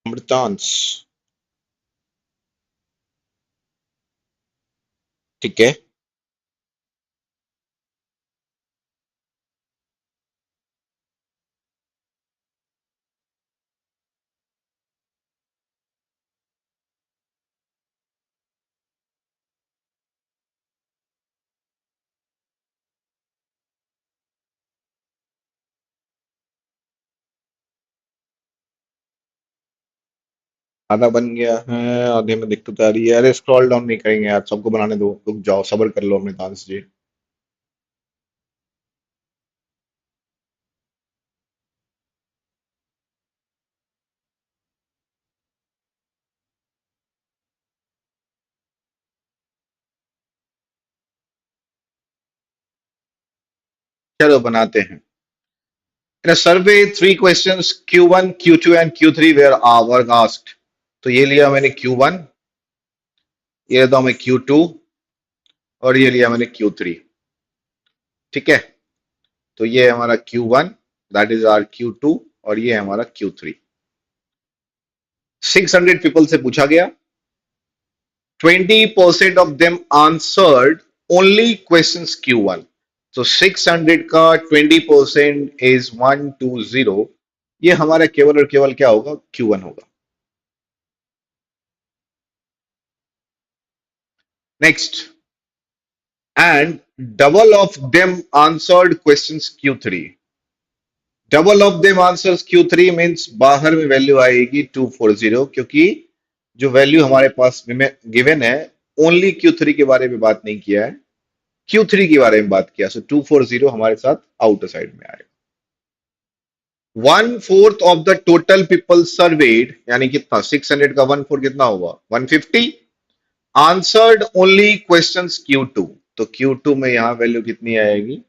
अमृतांश। ठीक है। आधा बन गया है, आधे में दिक्कत आ रही है। अरे स्क्रॉल डाउन नहीं करेंगे यार, सबको बनाने दो, रुक जाओ, सब्र कर लो अमृतांश जी। चलो बनाते हैं। In a survey, 3 questions Q1, Q2 and Q3 were asked. तो ये लिया मैंने Q1, ये लेता हूं मैं Q2 और ये लिया मैंने Q3। ठीक है, तो ये है हमारा Q1, that is are Q2 और ये है हमारा Q3। 600 पीपल से पूछा गया, 20% of them answered only questions Q1। तो 600 का 20% इज 120। ये हमारा केवल और केवल क्या होगा, Q1 होगा। Next, and double of them answered questions Q3। Double of them answers Q3 means बाहर में वैल्यू आएगी 240, क्योंकि जो वैल्यू हमारे पास गिवन है ओनली Q3 के बारे में बात नहीं किया है, Q3 के बारे में बात किया। सो 240 हमारे साथ आउटर साइड में आएगा। 1/4 of the total people served, यानी कितना, 600 का 1/4 कितना होगा, 150। आंसर्ड ओनली क्वेश्चंस Q2, तो Q2 में यहां वैल्यू कितनी आएगी,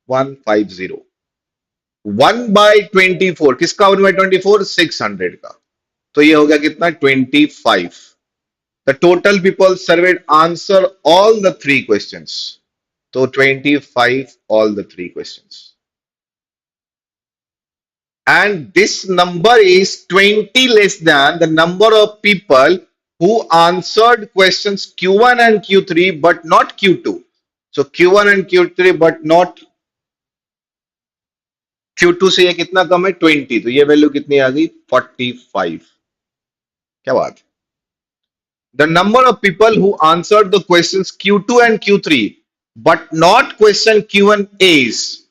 150। 1/24, किसका 1/24, 600 का, तो ये हो गया कितना, 25। The total people served answer all the 3 questions, तो 25 all the 3 questions. And this number is 20 less than the number of people who answered questions Q1 and Q3 but not Q2. So Q1 and Q3 but not Q2 से ये कितना कम है, 20, तो ये value कितनी आ गई, 45। क्या बात है। The number of people who answered the questions Q2 and Q3 but not question Q1 is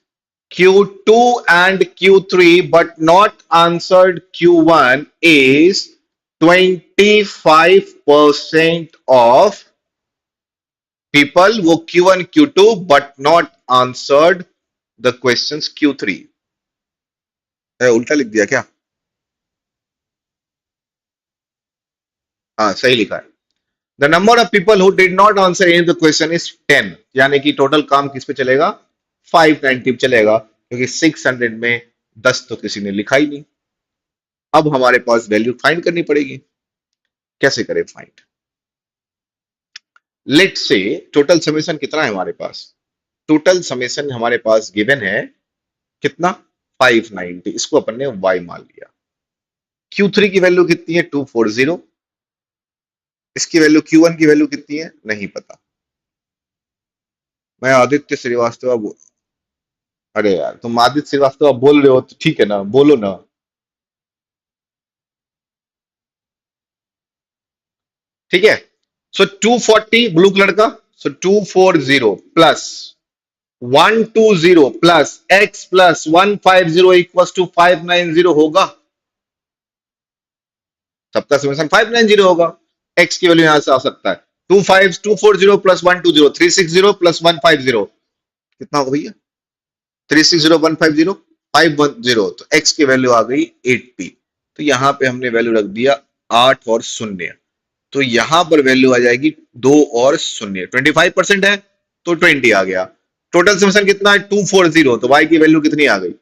Q2 and Q3 but not answered Q1 is 25% of people who Q1 Q2 but not answered the questions Q3। उल्टा लिख दिया क्या, हाँ सही लिखा है। The number of people who did not answer any the question is 10, यानी कि टोटल काम किस पे चलेगा, 590 पे चलेगा, क्योंकि 600 में 10 तो किसी ने लिखा ही नहीं। अब हमारे पास वैल्यू फाइंड करनी पड़ेगी। कैसे करें फाइंड, लेट से टोटल समेशन कितना है हमारे पास, टोटल समेशन हमारे पास गिवन है कितना, 590, इसको अपन ने y मान लिया। Q3 की वैल्यू कितनी है, 240। इसकी वैल्यू Q1 की वैल्यू कितनी है, नहीं पता। मैं आदित्य श्रीवास्तव अरे यार तुम आदित्य श्रीवास्तव बोल रहे हो तो ठीक है ना, बोलो ना। ठीक है, सो 240 ब्लू कलर का, so 240 plus 120 plus x plus 150 equal to 590 होगा। सबका समेशन 590 होगा। x की वैल्यू यहां से आ सकता है 240 प्लस 120, 360 प्लस 150 कितना होगा भैया, 360 150 510, तो x की वैल्यू आ गई 80। तो यहां पे हमने वैल्यू रख दिया 8 और 0, तो यहां पर वैल्यू आ जाएगी 2 और 0। 25% है तो 20 आ गया। टोटल समेशन कितना है, 240, तो y की वैल्यू कितनी आ गई,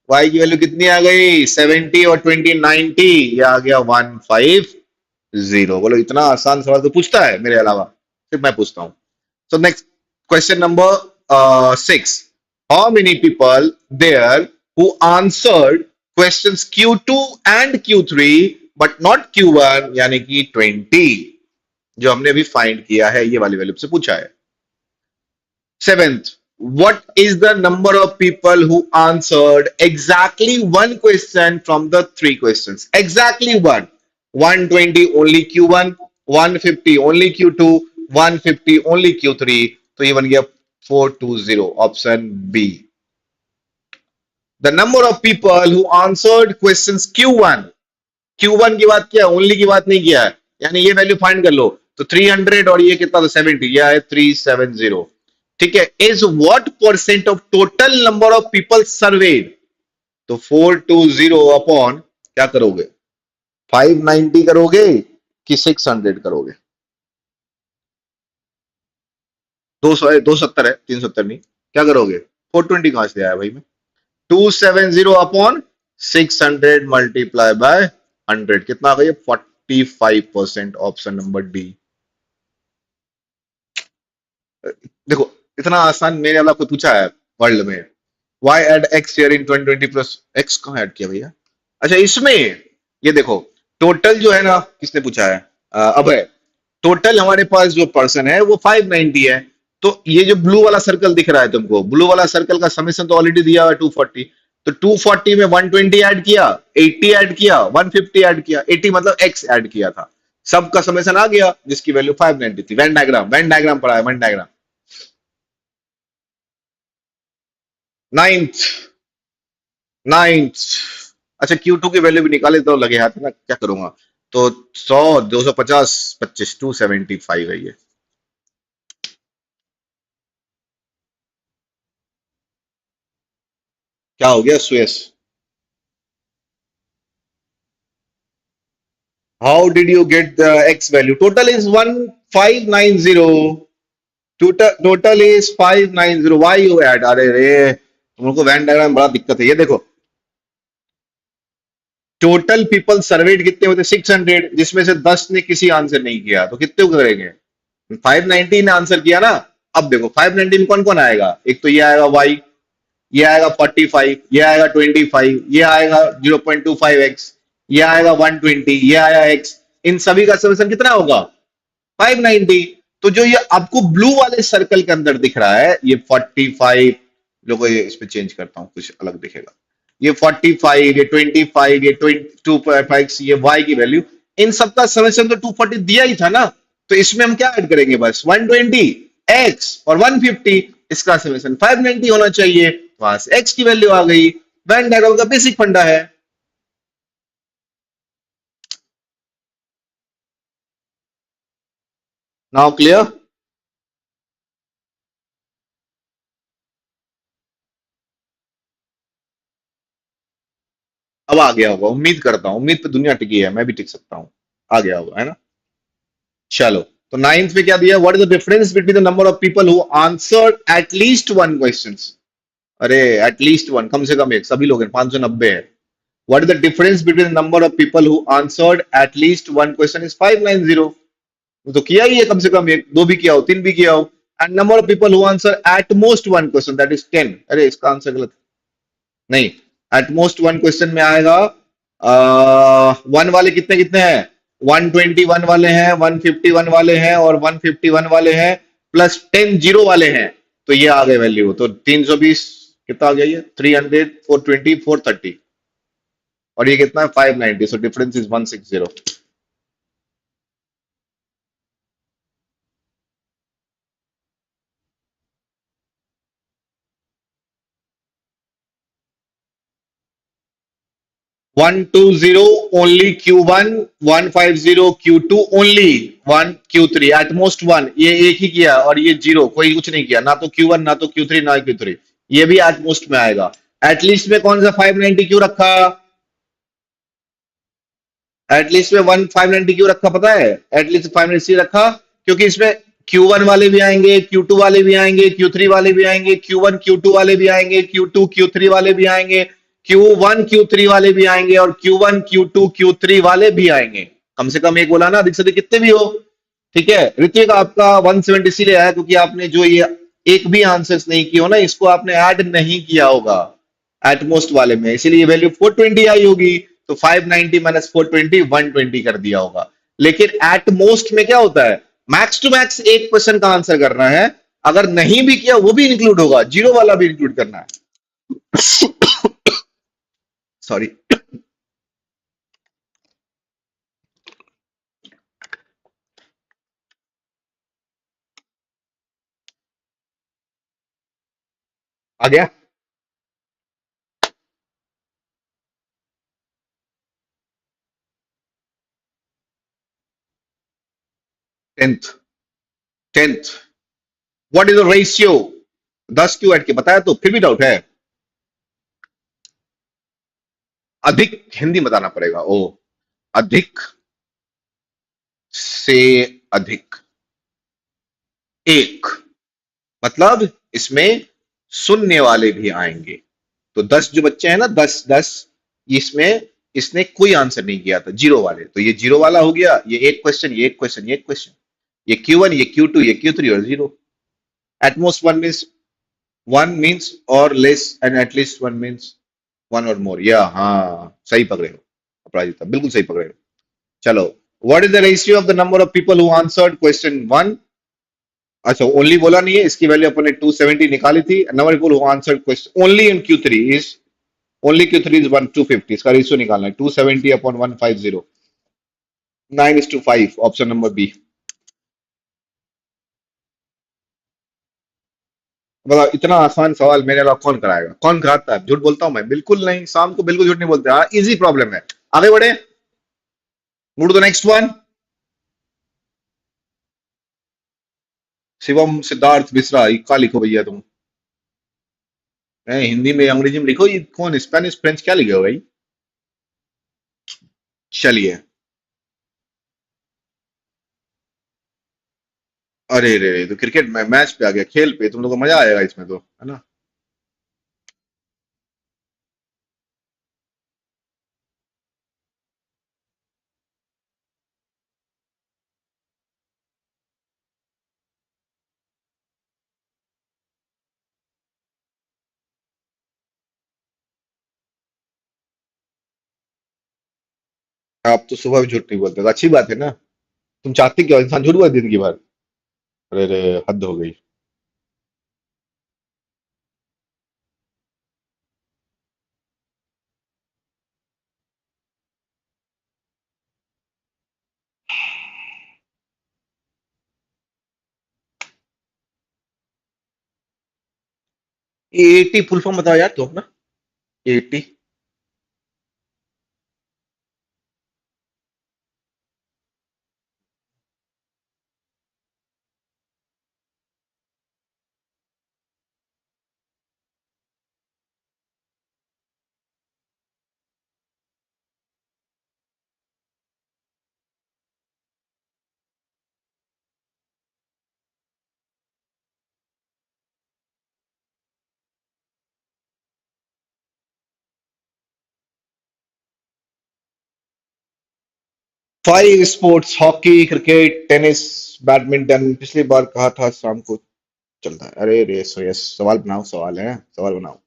y की वैल्यू कितनी आ गई, 70 और 20 90, ये आ गया 150। बोलो इतना आसान सवाल तो पूछता है मेरे अलावा, सिर्फ मैं पूछता हूं। So next question number 6, how many people there who answered questions Q2 and Q3 but not Q1, यानी कि 20, जो हमने अभी फाइंड किया है, ये वाली वैल्यू से पूछा है। 7th, what is the number of people who answered exactly one question from the 3 questions, exactly one, 120 only Q1, 150 only Q2, 150 only Q3, तो ये बन गया 420, option B. The number of people who answered questions Q1, Q1 की बात किया, only की बात नहीं किया है, यानी ये वैल्यू फाइंड कर लो, तो 300 और ये कितना था, 70, यह है 370। ठीक है, is what percent of total number of people served, तो 420 अपॉन क्या करोगे, 590 करोगे कि 600 करोगे, 270 है, 370 नहीं, क्या करोगे, 420 कहां से आया भाई? मैं 270 अपॉन 600 मल्टीप्लाई बाय 100 कितना आ गया? 45%। Option number D. देखो इतना आसान मेरे वाला कोई पूछा है वर्ल्ड में? Y add X share in 2020 plus X कहां ऐड किया भैया? अच्छा इसमें ये देखो, टोटल जो है ना, किसने पूछा है? अभय। टोटल हमारे पास जो पर्सन है वो 590 है। तो ये जो ब्लू वाला सर्कल दिख रहा है तुमको, ब्लू वाला सर्कल का समेशन तो ऑलरेडी दिया हुआ है 240। तो 240 में 120 ऐड किया, 80 ऐड किया, 150 ऐड किया, 80 मतलब एक्स ऐड किया था। सबका समेशन आ गया जिसकी वैल्यू 590 थी। वेन डायग्राम पढ़ा है, वेन डायग्राम। Ninth, ninth. अच्छा Q2 की वैल्यू भी निकाले तो लगे हाथ में ना, क्या करूंगा? तो 100, 250, 25, 275 है ये। क्या हो गया Suyash? How did you get the X value? Total is 1590। Total is 590। Why you add? अरे रे, तुम लोग को वैन डायग्राम बड़ा दिक्कत है। ये देखो, टोटल पीपल सर्वेड कितने होते? 600, जिसमें से 10 ने किसी आंसर नहीं किया, तो कितने को करेंगे? 590 ने आंसर किया ना। अब देखो 590 में कौन कौन आएगा? एक तो ये आएगा वाई, ये आएगा 45, ये आएगा 25, ये आएगा 0.25x, ये आएगा 120, ये आया x। इन सभी का समेशन कितना होगा? 590। तो जो ये आपको ब्लू वाले सर्कल के अंदर दिख रहा है, ये 45, लोगों ये इस पे चेंज करता हूं कुछ अलग दिखेगा। ये 45, ये 25, ये 22, ये y की वैल्यू, इन सबका समेशन तो 240 दिया ही था ना। तो इसमें हम क्या ऐड करेंगे? बस 120 x और 150, इसका समेशन 590 होना चाहिए। वहां से x की वैल्यू आ गई। वेन डायग्राम का बेसिक फंडा है। Now clear? अब आ गया होगा, उम्मीद करता हूं। उम्मीद पे दुनिया टिकी है, मैं भी टिक सकता हूं। आ गया होगा, है ना? चलो, तो नाइन्थ में क्या दिया? What is the difference between the number of people who answered at least one question? अरे एटलीस्ट वन, कम से कम एक। सभी लोग हैं, 590 है। What is the difference between the number of people who answered at least one question? Is 590। तो किया ही है कम से कम एक, दो भी किया हो, तीन भी किया हो। And number of people who answer at most one question, that is 10। अरे इसका आंसर गलत नहीं। एट मोस्ट वन क्वेश्चन में आएगा वन वाले कितने कितने हैं? 121 वाले हैं, 151 वाले हैं और 151 वाले हैं, प्लस 10 जीरो वाले हैं। तो ये आ गए वैल्यू। तो 320 कितना आ गया? ये 300, 420, 430, और ये कितना है? 590। So difference is 160। 120 only Q1, 150 Q2 only, 1 Q3 at most one. ये एक ही किया और ये जीरो, कोई कुछ नहीं किया, ना तो Q1 ना तो Q3 ना Q3। ये भी एट मोस्ट में आएगा। एटलीस्ट में कौन सा 590 क्यों रखा? एटलीस्ट में 590 क्यों रखा पता है? एटलीस्ट 590 रखा क्योंकि इसमें Q1 वाले भी आएंगे, Q2 वाले भी आएंगे, Q3 वाले भी आएंगे, Q1 Q2 वाले भी आएंगे, Q2 Q3 वाले भी आएंगे, Q1 Q3 वाले भी आएंगे और Q1 Q2 Q3 वाले भी आएंगे। कम से कम एक बोला ना, अधिक से अधिक कितने भी हो। ठीक है ऋतिक, आपका 170 इसीलिए आया क्योंकि आपने जो ये एक भी आंसर्स नहीं किया हो ना, इसको आपने ऐड नहीं किया होगा एटमोस्ट वाले में, इसीलिए वैल्यू 420 आई होगी। तो 590 माइनस 420, 120 कर दिया होगा। लेकिन एट मोस्ट में क्या होता है? मैक्स टू मैक्स एक क्वेश्चन का आंसर करना है। अगर नहीं भी किया वो भी इंक्लूड होगा, जीरो वाला भी इंक्लूड करना है। सॉरी। आ गया? 10th, 10th। What is the ratio? 10 क्यों ऐड के बताया तो फिर भी डाउट है? अधिक हिंदी बताना पड़ेगा। ओ, अधिक से अधिक एक, मतलब इसमें सुनने वाले भी आएंगे। तो 10 जो बच्चे हैं ना, 10 10, इसमें इसने कोई आंसर नहीं किया था, जीरो वाले। तो ये जीरो वाला हो गया, ये एक क्वेश्चन, ये एक क्वेश्चन, ये एक क्वेश्चन, ये Q1, ये Q2, ये Q3 और जीरो। एटमोस्ट वन मीन्स और less, and at least one means one और मोर। या हाँ, सही पकड़े हो अपराजिता, बिल्कुल सही पकड़े हो। चलो, what is the ratio of the number of people who answered question one? अच्छा, ओनली बोला नहीं है, इसकी वैल्यू अपन ने 270 निकाली थी। Number people who answered question only in Q3 is, only Q3 is 1 250। इसका रेशियो निकालना है 270 अपॉन 150, 9:5। Option number B. बताओ, इतना आसान सवाल मेरे अलावा कौन कराएगा? कौन कराता है? झूठ बोलता हूं मैं? बिल्कुल नहीं, शाम को बिल्कुल झूठ नहीं बोलते। हाँ, इजी प्रॉब्लम है। आगे बढ़े, move to the next one. Shivam Siddharth Mishra, इक्का लिखो भैया तुम। हिंदी में अंग्रेजी में लिखो, ये कौन स्पेनिश फ्रेंच क्या लिखे हो भाई? चलिए। अरे रे रे, तो क्रिकेट में मैच पे आ गया, खेल पे। तुम लोग को मजा आएगा इसमें तो, है ना? आप तो सुबह भी झूठ नहीं बोलते, तो अच्छी बात है ना। तुम चाहते क्या हो? इंसान झूठ बोले दिन की भर? अरे रे, हद हो गई। 80 फुल फॉर्म बताओ यार तुम अपना। 80। Five sports, hockey, cricket, tennis, badminton. पिछली बार कहा था शाम को चलता है। अरे रे, सो यस, सवाल बनाओ, सवाल है, सवाल बनाओ।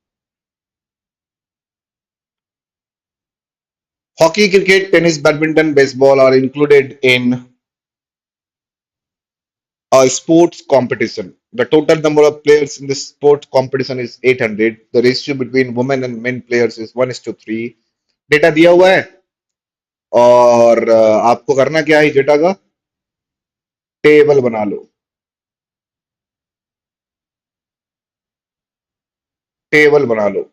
Hockey, cricket, tennis, badminton, baseball are included in a sports competition. The total number of players in the sports competition is 800. The ratio between women and men players is 1:3। Data दिया हुआ है, और आपको करना क्या है इस डेटा का? टेबल बना लो, टेबल बना लो।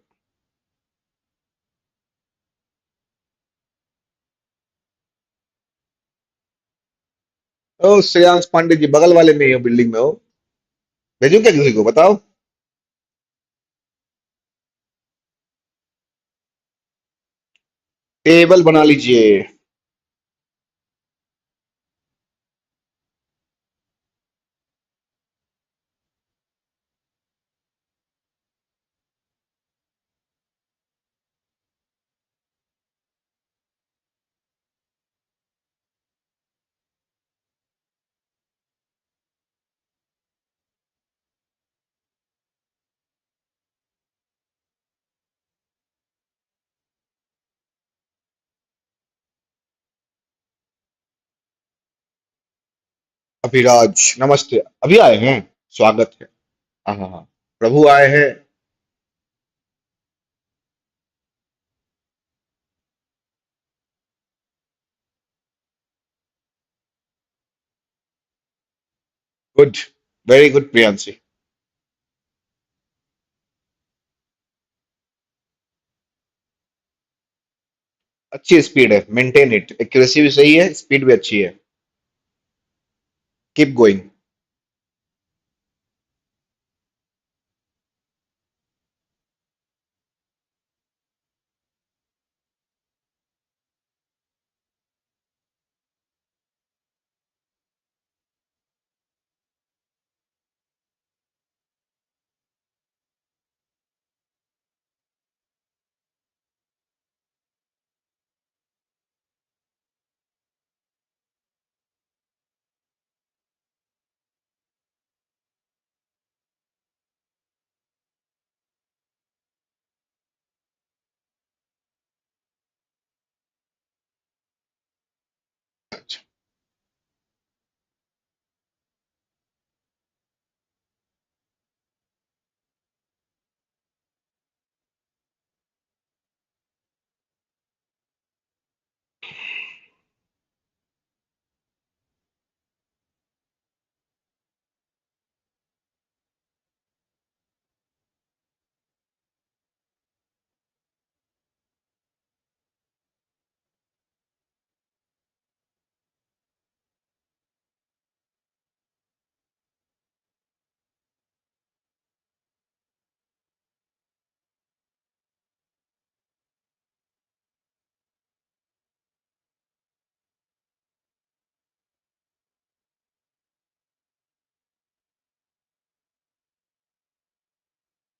ओ श्रेयांश पांडे जी, बगल वाले में ही हो, बिल्डिंग में हो। भेजू क्या किसी को? बताओ। टेबल बना लीजिए। अभिराज, नमस्ते। अभी आए हैं? स्वागत है। हाँ हाँ हाँ, प्रभु आए हैं। Good, very good Priyanshi. अच्छी स्पीड है, मेंटेन इट। एक्यूरेसी भी सही है, स्पीड भी अच्छी है। Keep going. अच्छा,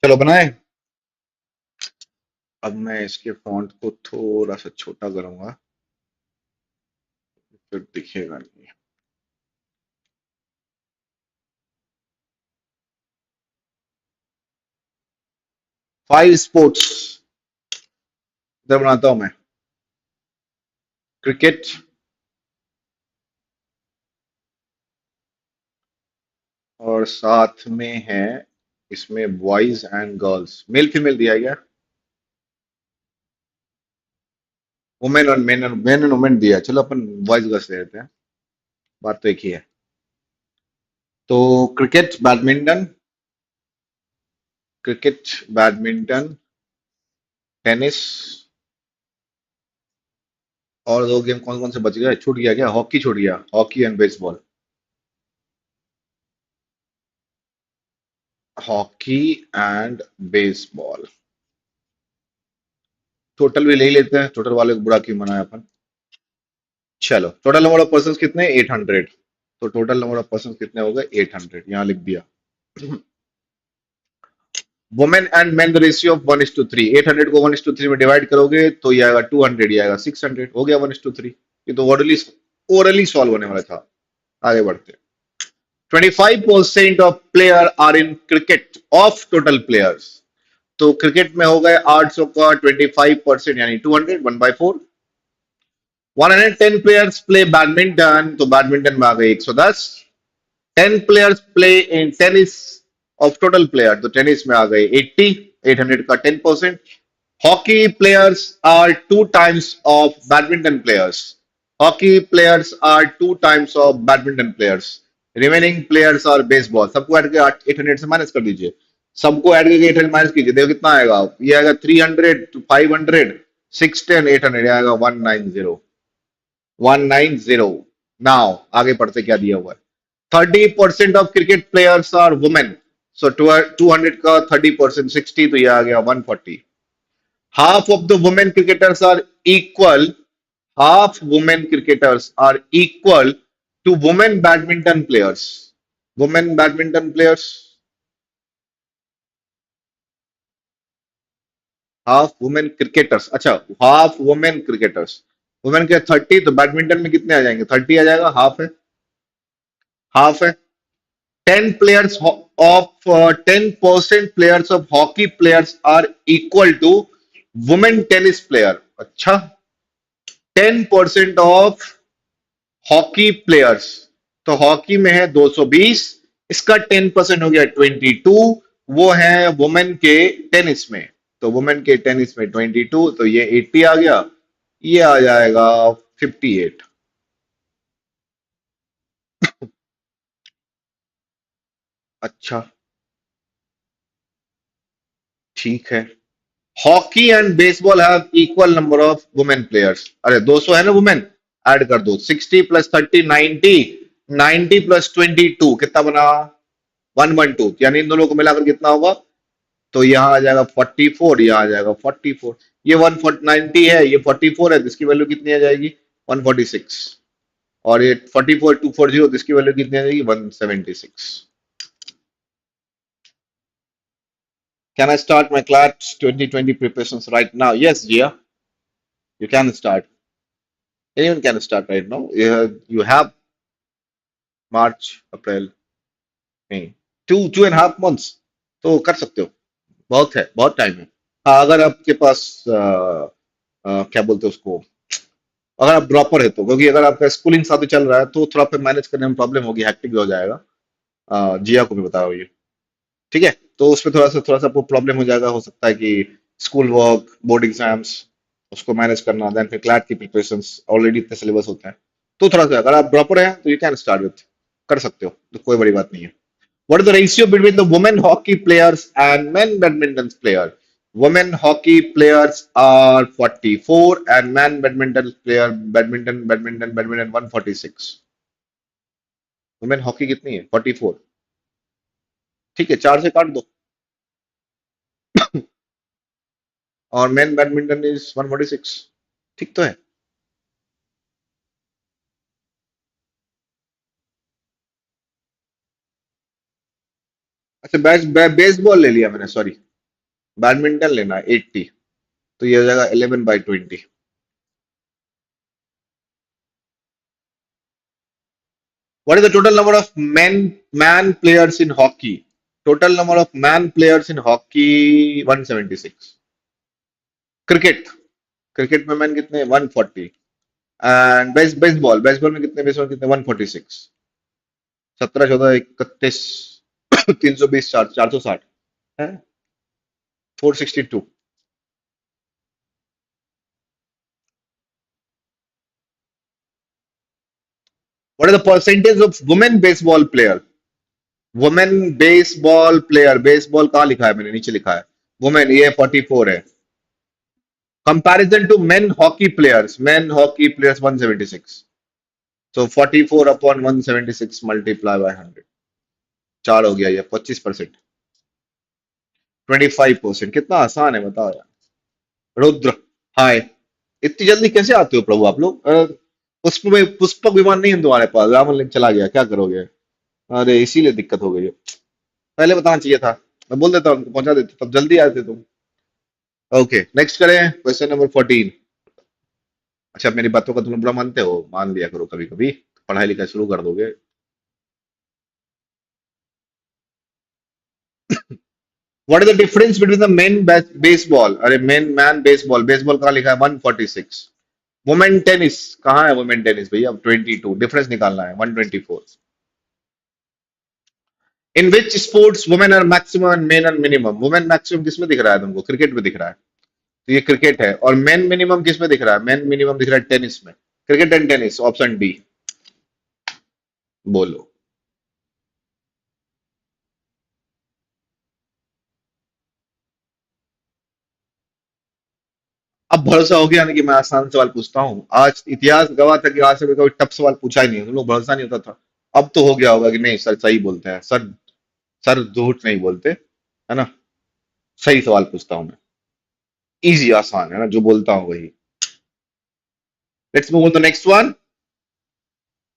चलो बनाए। अब मैं इसके फॉन्ट को थोड़ा सा छोटा करूंगा, फिर दिखेगा नहीं। 5 स्पोर्ट्स इधर बनाता हूं मैं। क्रिकेट, और साथ में है इसमें boys and girls, male female दिया गया, वुमेन और मेन एंड वुमेन दिया है। चलो अपन बॉयज गर्ल्स दे देते हैं, बात तो एक ही है। तो cricket, badminton, cricket, badminton, tennis, और 2 गेम कौन कौन से बच गए, छूट गया क्या? हॉकी छूट गया, hockey and baseball. Hockey and baseball, total भी ले ही लेते हैं, टोटल वाले को बुरा क्यों मनाया अपन। चलो, टोटल नंबर ऑफ पर्सन कितने? 800। तो टोटल नंबर ऑफ पर्सन कितने हो गए? 800, यहां लिख दिया। Women and main ratio of 1:3। 800 को 1:3 में डिवाइड करोगे तो ये आएगा 200, ये आएगा 600, हो गया 1:3। ये तो ओरली सॉल्व होने वाला था। आगे बढ़ते हैं। 25% of player are in cricket of total players. तो क्रिकेट में हो गए 800 का 25%, यानी 200, 1/4। 110 प्लेयर्स प्ले बैडमिंटन, तो बैडमिंटन में आ गए 110। 10 players play in tennis of total player, तो टेनिस में आ गए 80। 800 का 10%। Hockey players are 2 times of badminton players. Hockey players are 2 times of badminton players. Remaining players are baseball. सबको ऐड करके 800 से माइनस कर दीजिए। सबको ऐड करके 800 माइनस कीजिए, देखो कितना आएगा। ये आएगा 300, 500, 610, 800, आएगा 190। 190। नाउ आगे पढ़ते क्या दिया हुआ है। 30% of cricket players are women. So 200 का 30%, 60, तो ये आ गया 140। Half of the women cricketers are equal, half women cricketers are equal to women badminton players. Women badminton players, half women cricketers, अच्छा हाफ वुमेन क्रिकेटर्स। वुमेन के 30, तो badminton में कितने आ जाएंगे? 30 आ जाएगा, हाफ है, हाफ है। 10 players of 10% players of hockey players are equal to women tennis player। अच्छा, 10% ऑफ हॉकी प्लेयर्स, तो हॉकी में है 220, इसका 10% हो गया 22। वो है वुमेन के टेनिस में, तो वुमेन के टेनिस में 22, तो ये 80 आ गया, ये आ जाएगा 58। अच्छा, ठीक है। Hockey and baseball have equal number of women players. अरे 200 है ना वुमेन, ऐड कर दो। 60 प्लस 30, 90। 90 प्लस 22 कितना बना? 112, यानी इन दोनों को मिलाकर कितना होगा? तो यहाँ आ जाएगा 44, यहाँ आ जाएगा 44। ये 190 है, ये 44 है, तो इसकी वैल्यू कितनी आ जाएगी? 146। और ये 44 240, तो इसकी वैल्यू कितनी आ जाएगी? 176। Can I start my CLAT 2020 preparations right now? Yes, Gia, you can start. Anyone can start right now. You have March, April, May, 2.5 months, तो कर सकते हो। बहुत है, बहुत टाइम है। हाँ, अगर आपके पास क्या बोलते हैं उसको, अगर आप ड्रॉपर है तो, क्योंकि अगर आपका स्कूलिंग साथ में चल रहा है तो थोड़ा फिर मैनेज करने में प्रॉब्लम होगी, हैक्टिक हो जाएगा। जिया को भी बताओ ये, ठीक है। तो उसमें थोड़ा सा आपको प्रॉब्लम हो जाएगा, हो सकता है कि स्कूल वर्क, बोर्ड एग्जाम्स, उसको मैनेज करना, देन फिर क्लैट की प्रिपरेशन, ऑलरेडी इतने सिलेबस होते हैं। तो थोड़ा सा अगर आप ड्रॉपर हैं तो यू कैन स्टार्ट विथ, कर सकते हो, तो कोई बड़ी बात नहीं है। What is the ratio between the women hockey players and men badminton player? Women hockey players are 44 and men badminton 146. Women hockey कितनी है? 44। ठीक है, चार से काट दो। और men badminton is 146। ठीक तो है। अच्छा, बेसबॉल ले लिया मैंने, सॉरी। बैडमिंटन लेना है 80, तो ये हो जाएगा 11/20। What is the total number of man players in hockey? Total number of man players in hockey 176। Cricket, cricket में मैन कितने? 140। एंड बेसबॉल में कितने? बेसबॉल कितने? 146। 17 14 31 320, 460 है, 462। What is the percentage of women baseball player? Women baseball player, baseball कहाँ लिखा है मैंने? नीचे लिखा है वुमेन, ये 44 है। Comparison to men hockey players 176। So 44 upon 176 multiply by 100, 4 हो गया ये 25%। 25%, कितना आसान है बताओ यार। रुद्र, हाय। इतनी जल्दी कैसे आते हो प्रभु आप लोग? पुष्पक विमान नहीं है तुम्हारे पास? रावण लेके चला गया, क्या करोगे? अरे इसीलिए दिक्कत हो गई है। पहले बताना चाहिए था, मैं बोल देता उनको, पहुंचा देते, तब जल्दी आते तुम। ओके, नेक्स्ट करें क्वेश्चन नंबर 14। अच्छा, मेरी बातों का तुम बुरा मानते हो? मान लिया करो कभी कभी, पढ़ाई लिखाई शुरू कर दोगे। What is the difference between the main baseball? अरे मेन मैन बेसबॉल, बेसबॉल कहाँ लिखा है? 146। वुमेन टेनिस कहाँ है? वुमेन टेनिस भैया 22, डिफरेंस निकालना है 124। In which sports women are maximum and men are minimum? Women maximum किसमें दिख रहा है तुमको? क्रिकेट में दिख रहा है, तो ये क्रिकेट है। और मेन मिनिमम किसमें दिख रहा है? मेन मिनिमम दिख रहा है टेनिस में। Cricket and tennis, option D. बोलो। अब भरोसा हो गया ना कि मैं आसान सवाल पूछता हूँ? आज इतिहास गवाह था कि आज से कोई टफ सवाल पूछा ही नहीं, तुम लोग भरोसा नहीं होता था। अब तो हो गया होगा कि नहीं सर सही बोलते हैं, सर सर झूठ नहीं बोलते, है ना? सही सवाल पूछता हूं मैं, इजी आसान, है ना? जो बोलता हूं वही। Let's move on the next one.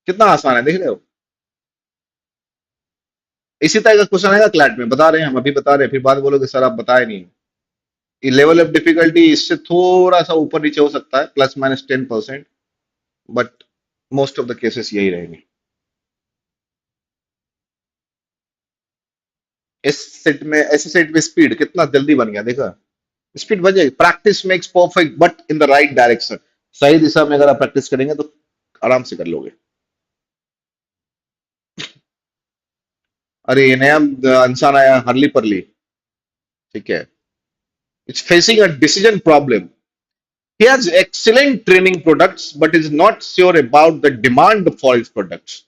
कितना आसान है, देख रहे हो? इसी तरह का क्वेश्चन आएगा क्लैट में, बता रहे हैं हम, अभी बता रहे हैं, फिर बाद में बोलोगे सर आप बताए नहीं। ये लेवल ऑफ डिफिकल्टी इससे थोड़ा सा ऊपर नीचे हो सकता है, +- 10%, but most of the cases यही रहेंगे। इस सेट में, ऐसे सेट में स्पीड कितना जल्दी बन गया, देखा? स्पीड बन जाएगी। Practice makes perfect but in the right direction. सही दिशा में अगर आप प्रैक्टिस करेंगे तो आराम से कर लोगे। अरे ये नया इंसान आया, हरली परली, ठीक है। It's facing a decision problem. He has excellent training products but is not sure about the demand for his products.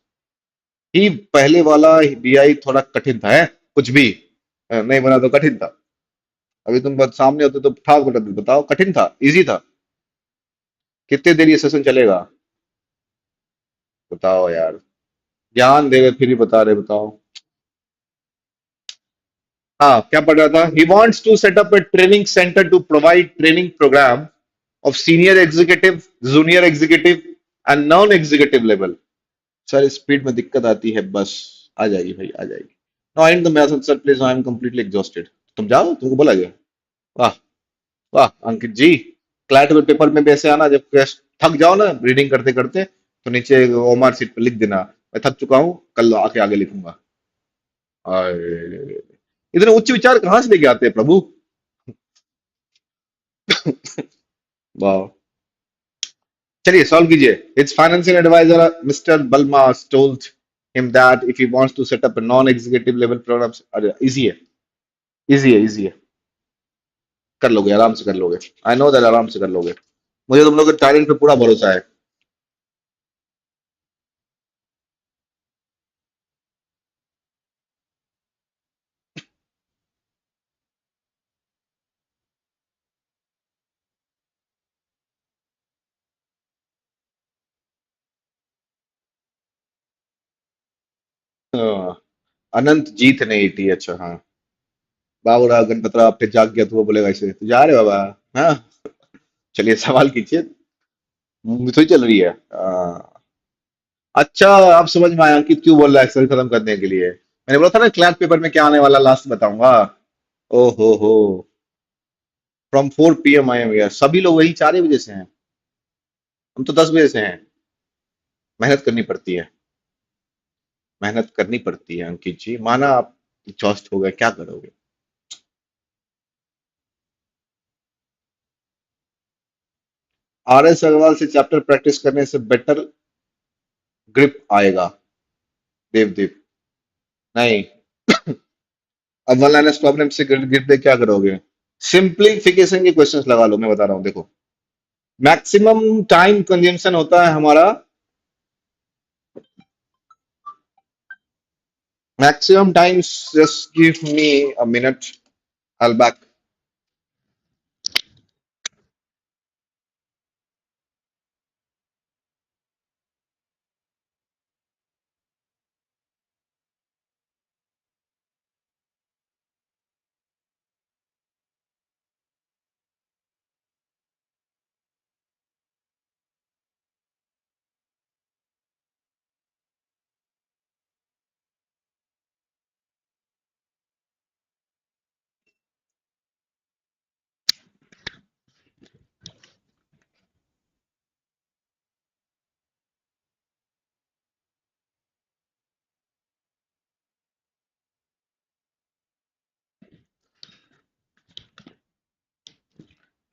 ही पहले वाला बीआई थोड़ा कठिन था, है? कुछ भी नहीं बना तो कठिन था। अभी तुम बस सामने होते तो ठाक बता देते, बताओ कठिन था इजी था? कितने देर ये सेशन चलेगा? बताओ यार, ज्ञान दे रहे फिर ही बता रहे, बताओ। हाँ, क्या पढ़ रहा था? He wants to set up a training centre to provide training programme of senior executive, junior executive and non executive level. Sir speed में दिक्कत आती है बस। आ जाएगी भाई, आ जाएगी। No I am the math sir please, I am completely exhausted. तुम जाओ, तुमको बोला गया। वाह, वाह अंकित जी। क्लैट में पेपर में भी ऐसे आना, जब थक जाओ ना रीडिंग करते करते, तो नीचे ओमार सीट पे लिख देना, मैं थक चुका हूँ, कल आके आगे लिखूंगा। अरे, इतने उच्च विचार कहाँ से लेके आते हैं प्रभु? वाह। चलिए सॉल्व कीजिए. His financial advisor Mr. Balma told him that if he wants to set up a non-executive level programs, अरे इजी है, इजी है, इजी है, कर लोगे, आराम से कर लोगे. आई नो दैट, आराम से कर लोगे. मुझे तुम लोग के टैलेंट पे पूरा भरोसा है. हाँ, अनंत जीत नहीं थी. अच्छा हाँ, बाबूराव गणपतराव फिर जाग गया तो वो बोलेगा ऐसे तो जा रहे बाबा. हाँ, चलिए सवाल कीजिए. मूवी तो ही चल रही है. अच्छा, आप समझ में आया अंकित क्यों बोल रहा है एक्सेल खत्म करने के लिए. मैंने बोला था ना क्लैट पेपर में क्या आने वाला लास्ट बताऊंगा. ओ हो, from 4 PM I am here. सभी लोग वही 4 बजे से हैं. हम तो 10 बजे से हैं. मेहनत करनी पड़ती है, मेहनत करनी पड़ती है अंकित जी. माना आप एग्जॉस्ट हो गए, क्या करोगे. RS अग्रवाल से चैप्टर प्रैक्टिस करने से बेटर ग्रिप आएगा. देवदीप नहीं. अब वन लाइनर्स प्रॉब्लम से ग्रिप पे क्या करोगे. सिंप्लीफिकेशन के क्वेश्चंस लगा लो. मैं बता रहा हूं, देखो मैक्सिमम टाइम कंजम्पशन होता है हमारा. Maximum time, just give me a minute, I back.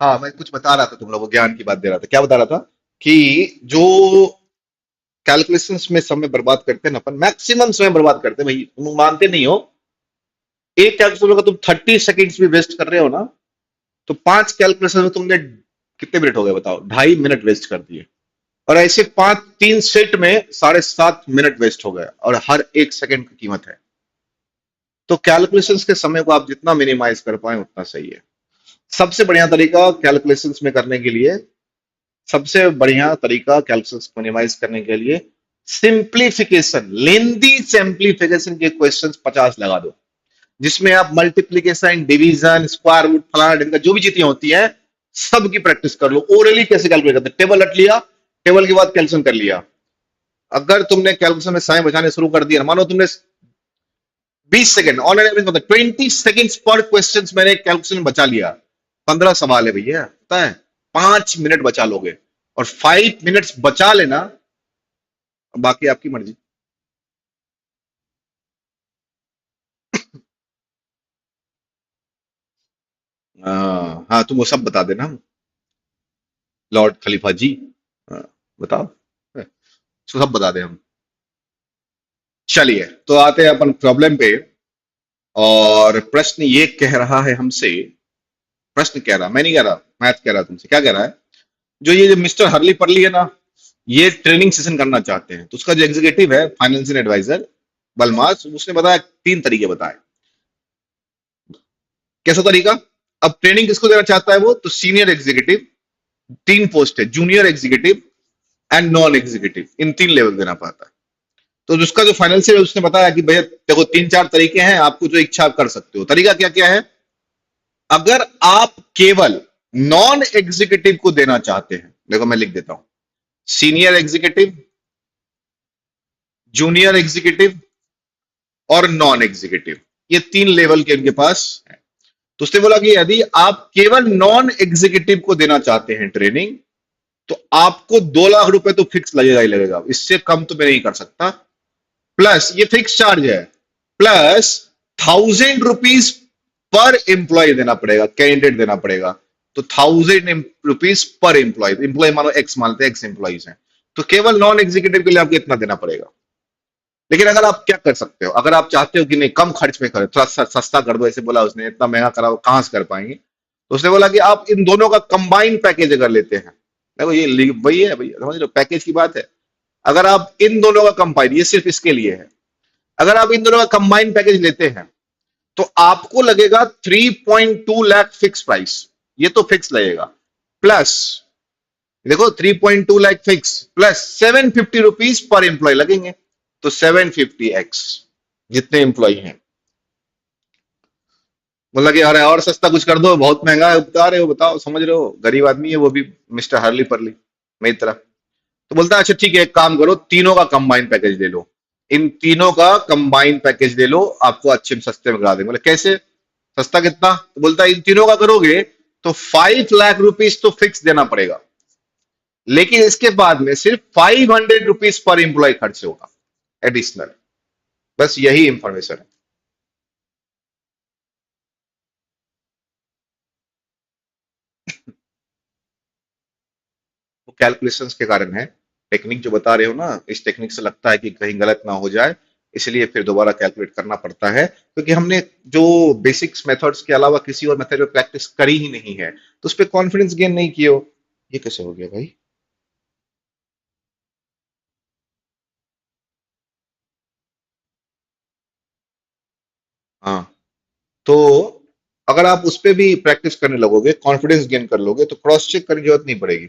हाँ, मैं कुछ बता रहा था, तुम लोगों को ज्ञान की बात दे रहा था. क्या बता रहा था कि जो कैलकुलेशंस में समय बर्बाद करते हैं ना अपन, मैक्सिमम समय बर्बाद करते हैं भाई. तुम मानते नहीं हो. एक कैलकुलेशन का तुम 30 सेकेंड्स भी वेस्ट कर रहे हो ना, तो 5 कैलकुलेशन में तुमने कितने मिनट हो गए बताओ. 2.5 मिनट वेस्ट कर दिए. और ऐसे 3 सेट में 7.5 मिनट वेस्ट हो गए, और हर एक सेकंड की कीमत है. तो कैलकुलेशंस के समय को आप जितना मिनिमाइज कर पाए उतना सही है. सबसे बढ़िया तरीका कैलकुलेशंस में करने के लिए, सबसे बढ़िया तरीका कैलकुलेशंस मिनिमाइज करने के लिए, सिंप्लीफिकेशन. लेंदी सिंप्लीफिकेशन के क्वेश्चंस 50 लगा दो, जिसमें आप मल्टीप्लीकेशन, डिवीजन, स्क्वायर रूट, फलाना ढिमका जो भी चीजें होती है सबकी प्रैक्टिस कर लो. ओरली कैसे कैलकुलेट करते हैं, टेबल रट लिया, टेबल के बाद कैलकुलेशन कर लिया. अगर तुमने कैलकुलेशन में समय बचाने शुरू कर दिया, मानो तुमने 20 सेकंड ऑन एन एवरेज, मतलब 20 सेकंड पर क्वेश्चन मैंने कैलकुलेशन में बचा लिया. 15 सवाल है भैया, पता है. 5 मिनट बचा लोगे, और 5 मिनट्स बचा लेना, बाकी आपकी मर्जी. हाँ, तुम वो सब बता देना, लॉर्ड खलीफा जी. हाँ, बताओ, सब बता दें हम. चलिए, तो आते हैं अपन प्रॉब्लम पे. और प्रश्न ये कह रहा है हमसे, प्रश्न कह रहा, मैं नहीं कह रहा, मैथ कह रहा तुमसे. क्या कह रहा है, जो मिस्टर हरली परली है ना, ये ट्रेनिंग सेशन करना चाहते हैं. तो उसका जो एग्जीक्यूटिव है, फाइनेंशियल एडवाइजर बलमास, उसने बताया 3 तरीके बताए. कैसा तरीका. अब ट्रेनिंग किसको देना चाहता है वो, तो सीनियर एग्जीक्यूटिव. 3 पोस्ट है, junior executive and non executive. In 3 level देना पाता है. तो उसका जो फाइनेंशियल, उसने बताया कि भैया देखो 3-4 तरीके हैं, आपको जो इच्छा आप कर सकते हो. तरीका क्या क्या है. अगर आप केवल नॉन एग्जीक्यूटिव को देना चाहते हैं, देखो मैं लिख देता हूं, सीनियर एग्जीक्यूटिव, जूनियर एग्जीक्यूटिव और नॉन एग्जीक्यूटिव, ये 3 लेवल के इनके पास है. तो उसने बोला कि यदि आप केवल नॉन एग्जीक्यूटिव को देना चाहते हैं ट्रेनिंग, तो आपको 2 लाख रुपए तो फिक्स लगेगा ही लगेगा, इससे कम तो मैं नहीं कर सकता. प्लस ये फिक्स चार्ज है, प्लस 1,000 रुपीज पर एम्प्लॉय देना पड़ेगा, कैंडिडेट देना पड़ेगा. तो 1000 रुपीज पर एम्प्लॉय, एम्प्लॉय मानो एक्स मानते हैं, एक्स एम्प्लॉइज हैं, तो केवल नॉन एग्जीक्यूटिव के लिए आपको इतना देना पड़ेगा। लेकिन अगर आप क्या कर सकते हो, अगर आप चाहते हो कि नहीं कम खर्च में करो, थोड़ा सस्ता कर दो, ऐसे बोला उसने, इतना महंगा कराओ कहां से कर पाएंगे, तो उसने बोला कि आप इन दोनों का कंबाइंड पैकेज अगर लेते हैं, देखो ये वही है भैया, समझ लो पैकेज की बात है। अगर आप इन दोनों का कंबाइन, ये सिर्फ इसके लिए है, अगर आप इन दोनों का कंबाइंड पैकेज लेते हैं तो आपको लगेगा 3.2 लाख फिक्स प्राइस, ये तो फिक्स लगेगा, प्लस देखो 3.2 लाख फिक्स प्लस 750 रुपीज पर एम्प्लॉय लगेंगे, तो 750x जितने एम्प्लॉय हैं। बोला कि अरे और सस्ता कुछ कर दो, बहुत महंगा है बता रहे हो, बताओ समझ रहे हो, गरीब आदमी है वो भी, मिस्टर हरली परली मेरी तरह। तो बोलता है अच्छा ठीक है, एक काम करो, तीनों का कंबाइंड पैकेज ले लो, इन तीनों का कंबाइंड पैकेज ले लो, आपको अच्छे सस्ते में करा देंगे। बोले कैसे, सस्ता कितना, तो बोलता है इन तीनों का करोगे तो 5 लाख रुपीज तो फिक्स देना पड़ेगा, लेकिन इसके बाद में सिर्फ 500 रुपीज पर एम्प्लॉय खर्च होगा एडिशनल, बस यही इंफॉर्मेशन है। वो कैलकुलेशंस के कारण है, टेक्निक जो बता रहे हो ना, इस टेक्निक से लगता है कि कहीं गलत ना हो जाए, इसलिए फिर दोबारा कैलकुलेट करना पड़ता है, क्योंकि हमने जो बेसिक्स मेथड्स के अलावा किसी और मेथड में प्रैक्टिस करी ही नहीं है, तो उस पर कॉन्फिडेंस गेन नहीं किए हो। ये कैसे हो गया भाई, हाँ, तो अगर आप उस पर भी प्रैक्टिस करने लगोगे, कॉन्फिडेंस गेन कर लोगे, तो क्रॉस चेक करने की जरूरत नहीं पड़ेगी।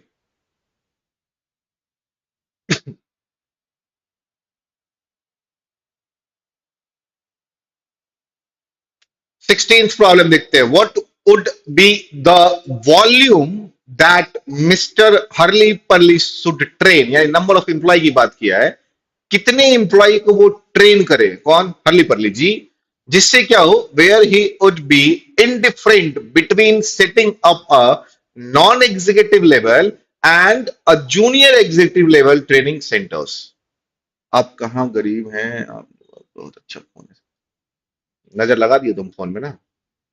16th प्रॉब्लम देखते हैं, what would be the volume that mister Hurley परली शुड ट्रेन, यानी नंबर ऑफ एम्प्लॉय की बात किया है, कितने एम्प्लॉय को वो ट्रेन करे, कौन, हर्ली परली जी, जिससे क्या हो, where he would be indifferent between setting up a non executive level and a junior executive level training centres. आप कहां गरीब हैं आप, बहुत अच्छा फोन है, नजर लगा दिए तुम फोन में ना,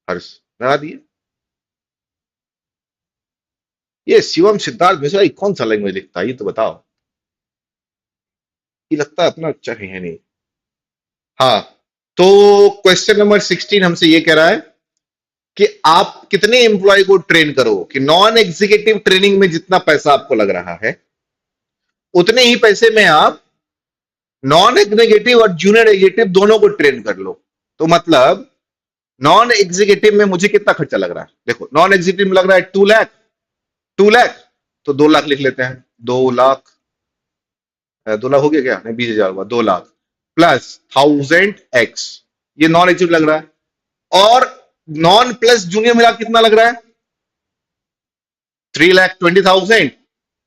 हर्ष लगा दिए। ये शिवम सिद्धार्थ मिश्रा ये कौन सा लैंग्वेज लिखता है, ये तो बताओ, ये लगता है अपना अच्छा है नहीं। हाँ, तो क्वेश्चन नंबर 16 हमसे ये कह रहा है कि आप कितने एम्प्लॉय को ट्रेन करो, कि नॉन एग्जीक्यूटिव ट्रेनिंग में जितना पैसा आपको लग रहा है, उतने ही पैसे में आप नॉन एग्जीक्यूटिव और जूनियर एग्जीक्यूटिव दोनों को ट्रेन कर लो। तो मतलब नॉन एग्जीक्यूटिव में मुझे कितना खर्चा लग रहा है, देखो नॉन एग्जीक्यूटिव में लग रहा है 2 लाख, 2 लाख, तो 2 लाख लिख लेते हैं, 2 लाख, 2 लाख हो गया क्या, नहीं 20,000 हुआ, 2 लाख प्लस 1000x, ये नॉन एग्जीक्यूटिव लग रहा है, और नॉन प्लस जूनियर मिला कितना लग रहा है, 3,20,000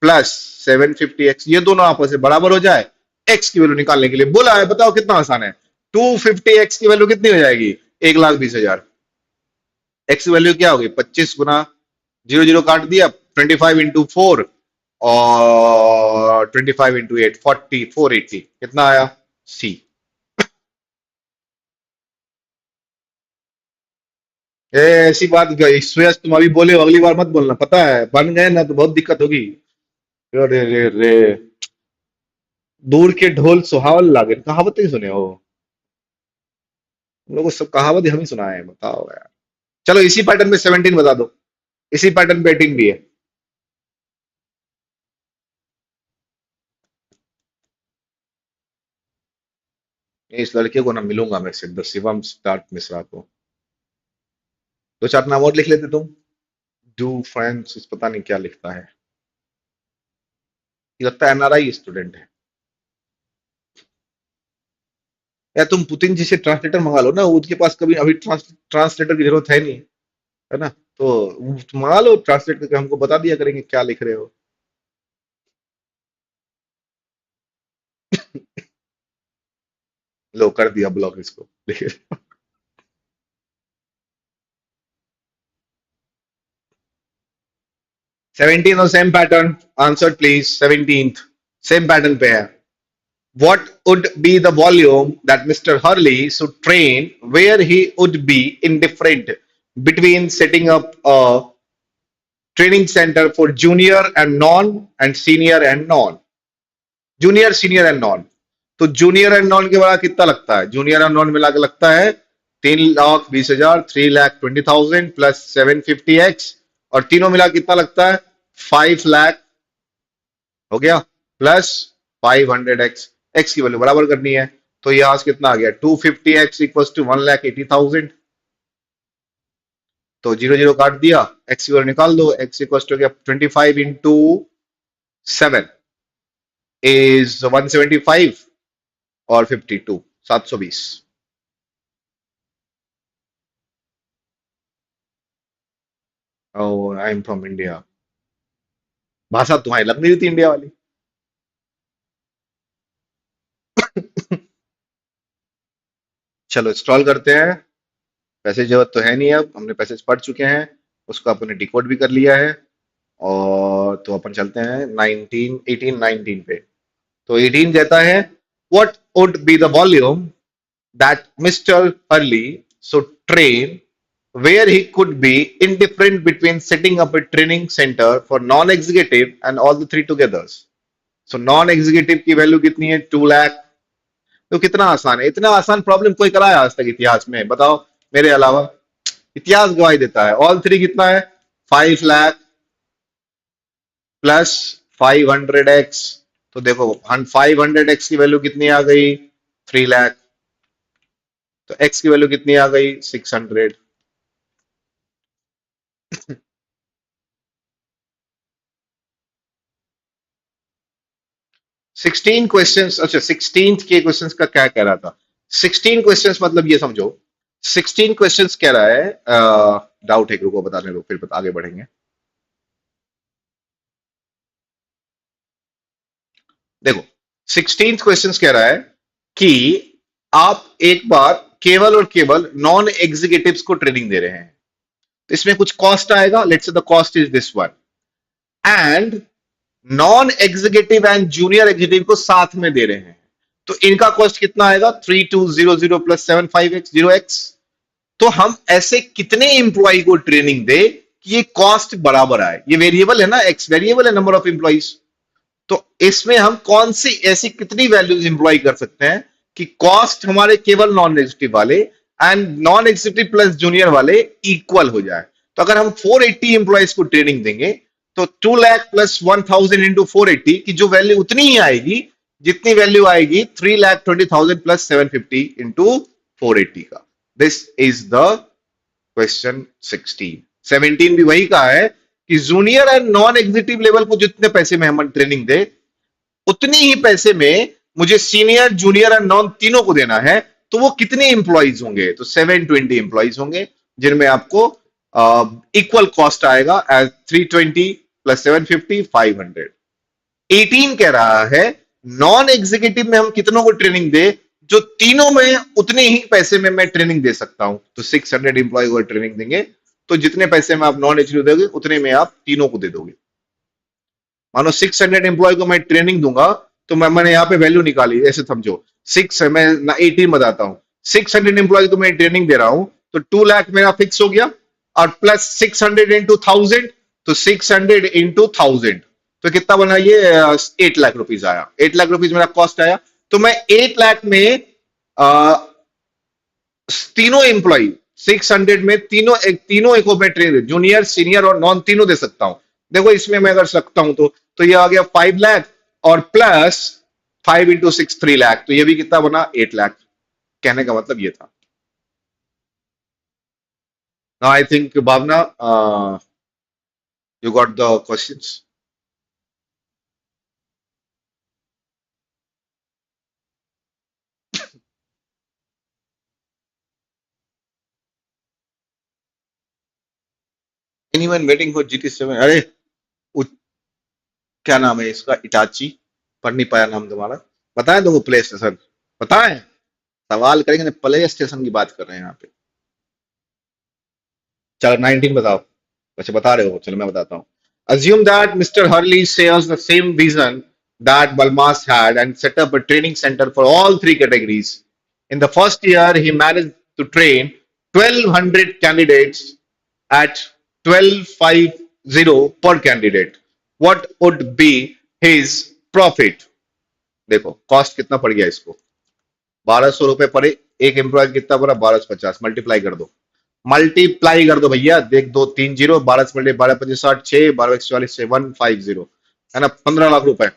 प्लस 750x, ये दोनों आपस में बराबर हो जाए, x की वैल्यू निकालने के लिए बोला है, बताओ कितना आसान है, 250x की वैल्यू कितनी हो जाएगी, 1,20,000, x की वैल्यू क्या होगी, 25 गुना 0 0 काट दिया, 25 into 4 और 25 into 8 40 480, कितना आया, सी। ऐसी बात गई सुयश, तुम अभी बोले हो, अगली बार मत बोलना, पता है बन गए ना तो बहुत दिक्कत होगी। अरे रे रे, दूर के ढोल सुहावल लागे, कहावत ही सुने हो, हम लोग को सब कहावत ही हम ही सुनाए हैं, बताओ यार। चलो इसी पैटर्न में 17 बता दो, इसी पैटर्न पे 18 भी है। इस लड़के को ना मिलूंगा मैं सिद्ध शिवम सिद्धार्थ मिश्रा को, दो चार नाम और लिख लेते तुम, डू फ्रेंड्स, पता नहीं क्या लिखता है, ये लगता है एनआरआई स्टूडेंट है। या तुम पुतिन जी से ट्रांसलेटर मंगा लो ना, उसके पास कभी अभी ट्रांसलेटर की जरूरत है नहीं, है ना, तो मंगा लो, ट्रांसलेट करके हमको बता दिया करेंगे क्या लिख रहे हो। लो कर दिया ब्लॉक इसको। 17 और same pattern, answer please, 17th same pattern पे है। What would be the volume that Mr. Hurley should train where he would be indifferent between setting up a training centre for junior and non and senior and non, junior senior and non. तो junior and non के बड़ा कितना लगता है, junior and non मिला के लगता है 3,20,000, 3,20,000 प्लस 750x, और तीनों मिला कितना लगता है 5 लाख हो गया, प्लस 500x, x की वैल्यू बराबर करनी है। तो यहां से कितना आ गया 250x इक्वल टू 1,80,000। तो जीरो जीरो काट दिया, x की वैल्यू निकाल दो, x इक्वल टू गया 25 इंटू 7 इज 175 और 52 720। ओह आई एम फ्रॉम इंडिया, भाषा तुम्हारी लग नहीं रही थी इंडिया वाली। चलो स्क्रॉल करते हैं, पैसे की जरूरत तो है नहीं, अब हमने पैसेज पढ़ चुके हैं, उसको अपने डिकोड भी कर लिया है। और तो अपन चलते हैं 19 18 19 पे। तो 18 कहता है what would be the volume that mister early so train where he could be indifferent between setting up a training center for non-executive and all the three together. So non-executive की वैल्यू कितनी है 2 लाख। तो कितना आसान है, इतना आसान problem कोई कराया आज तक इतिहास में, बताओ मेरे अलावा? इतिहास गवाही देता है। ऑल थ्री कितना है 5 लाख प्लस 500x। तो देखो 500x की वैल्यू कितनी आ गई 3 लाख, तो x की वैल्यू कितनी आ गई 600। 16 क्वेश्चंस, अच्छा 16 के क्वेश्चंस का क्या कह रहा था, 16 क्वेश्चंस मतलब ये समझो 16 क्वेश्चंस कह रहा है, डाउट है को बताने दो फिर आगे बढ़ेंगे। देखो 16 क्वेश्चंस कह रहा है कि आप एक बार केवल और केवल नॉन एग्जीक्यूटिव्स को ट्रेनिंग दे रहे हैं, तो इसमें कुछ कॉस्ट आएगा, let's say the cost is this one, and non executive and junior executive को साथ में दे रहे हैं, तो इनका कॉस्ट कितना आएगा 3200 प्लस 75x 0x। तो हम ऐसे कितने इंप्लॉय को ट्रेनिंग दे कि ये कॉस्ट बराबर आए, ये वेरिएबल है ना, एक्स वेरिएबल है नंबर ऑफ इंप्लॉइज, तो इसमें हम कौन सी ऐसी कितनी वैल्यूज इंप्लॉय कर सकते हैं कि कॉस्ट हमारे केवल नॉन एग्जीक्यूटिव वाले and non executive plus junior वाले इक्वल हो जाए। तो अगर हम 480 इंप्लॉइज को ट्रेनिंग देंगे तो 2 लाख प्लस 1000 इंटू 480 की जो वैल्यू उतनी ही आएगी जितनी वैल्यू आएगी 3,20,000 प्लस 750 इंटू 480 का। This is the question 16। 17 भी वही कहा है कि junior and non executive level को जितने पैसे में हम ट्रेनिंग दे उतनी ही पैसे में मुझे सीनियर जूनियर एंड नॉन तीनों को देना है, तो वो कितने इंप्लॉइज होंगे, तो 720 इंप्लॉइज होंगे जिनमें आपको इक्वल कॉस्ट आएगा एज 320 प्लस 750 500। 18 कह रहा है नॉन एग्जीक्यूटिव में हम कितनों को ट्रेनिंग दे जो तीनों में उतने ही पैसे में मैं ट्रेनिंग दे सकता हूं, तो 600 इंप्लॉय को ट्रेनिंग देंगे, तो जितने पैसे में आप नॉन एग्जीक्यूटिव दोगे उतने में आप तीनों को दे दोगे। मानो 600 एम्प्लॉय को मैं ट्रेनिंग दूंगा, तो मैंने यहाँ पे वैल्यू निकाली, ऐसे समझो 6 मैं 18 बताता हूँ, 600 एम्प्लॉय को मैं ट्रेनिंग दे रहा हूं, तो 2 लाख मेरा फिक्स हो गया, और प्लस 600 इंटू 1000, तो 600 इंटू 1000, तो कितना बना ये 8 लाख रुपीज आया, 8 लाख रुपीज मेरा कॉस्ट आया। तो मैं 8 लाख में तीनों एम्प्लॉय 600 में तीनों एक मैं ट्रेन जूनियर सीनियर और नॉन तीनों दे सकता हूं। देखो इसमें मैं अगर सकता हूं तो ये आ गया 5 लाख और प्लस 5 इंटू 6 3 लाख, तो ये भी कितना बना 8 लाख। कहने का मतलब ये था। Now I think Bhavana you got the questions. Anyone waiting for GT7? अरे क्या नाम है इसका, इटाची, पढ़ नहीं पाया नाम तुम्हारा, बताएं तुमको प्ले स्टेशन, बताएं, सवाल करेंगे, प्ले स्टेशन की बात कर रहे हैं यहाँ पे। चलो 19 बताओ, वैसे बता रहे हो, चलो मैं बताता हूँ। Assume that Mr. Hurley shares the same vision that Balmas had and set up a training center for all three categories. In the first year, he managed to train 1,200 candidates at 12,500 zero पर candidate, what would be his profit? देखो cost कितना पड़ गया इसको, 1200 रुपए पर एक employ कितना पड़ा, 1250, मल्टीप्लाई कर दो भैया, देख दो तीन जीरो, 12 से मल्टीप्लाई 12 25 60, 6 12 25 60 150 है ना, 15 लाख रुपए,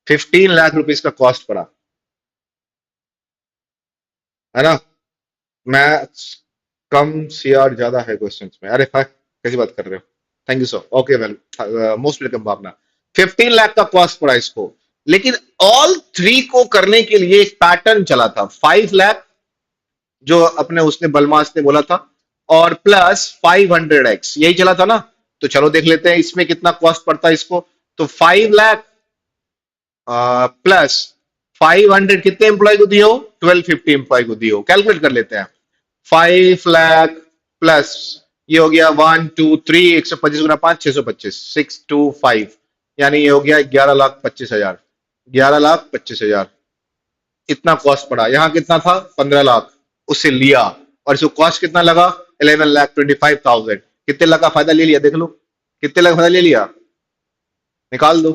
15 लाख रुपीज का कॉस्ट पड़ा, है ना। मैथ्स कम सीआर ज्यादा है क्वेश्चंस में, अरे फाक कैसी बात कर रहे हो, thank you sir, okay well, most welcome Bhavna. 15 lakh का कॉस्ट पड़ा इसको, लेकिन ऑल थ्री को करने के लिए एक पैटर्न चला था, 5 लाख जो अपने उसने बलमास ने बोला था, और प्लस 500x यही चला था ना। तो चलो देख लेते हैं इसमें कितना कॉस्ट पड़ता है इसको। तो 5 लाख प्लस 500 कितने एम्प्लॉय को दिए हो, 1250 एम्प्लॉय को दिए हो, कैलकुलेट कर लेते हैं। 5 लाख प्लस ये हो गया 1 2 3, 125 गुना 5, 625, 625, यानी ये हो गया 11,25,000, 11,25,000 इतना कॉस्ट पड़ा। यहां कितना था, 15 लाख, उसे लिया, और इसको कॉस्ट कितना लगा, 11,25,000, कितने लाख का फायदा ले लिया, देख लो कितने लाख का फायदा ले लिया, निकाल दो।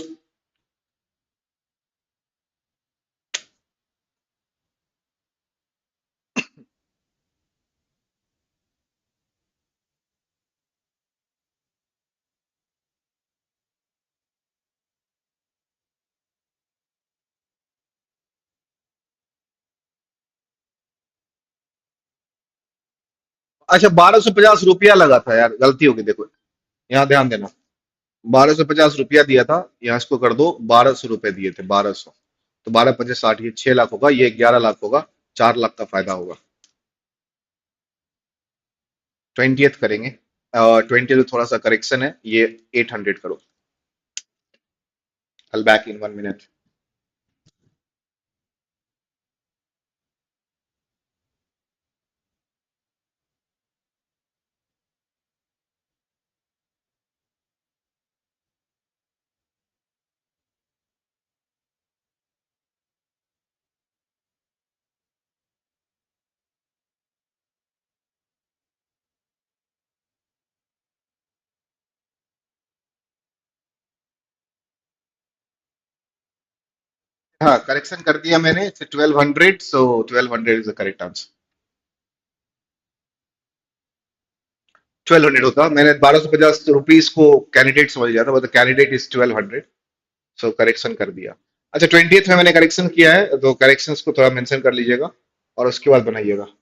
अच्छा 1250 रुपया लगा था यार, गलती होगी, देखो यहाँ ध्यान देना, 1250 रुपया दिया था, यहाँ इसको कर दो, 1200 रुपए दिए थे, 1200, तो 12 5 60, ये 6 लाख होगा, ये 11 लाख होगा, 4 लाख का फायदा होगा। 20th करेंगे, 20th थोड़ा सा करेक्शन है, ये 800 करो। I'll back in 1 minute. हाँ करेक्शन कर दिया मैंने, 1200, सो 1200 इज द करेक्ट आंसर। 1200 होता, मैंने 1250 रुपीज को कैंडिडेट समझ लिया था, but candidate is 1200, so correction कर दिया। अच्छा 20th में मैंने करेक्शन किया है, तो करेक्शंस को थोड़ा मेंशन कर लीजिएगा और उसके बाद बनाइएगा।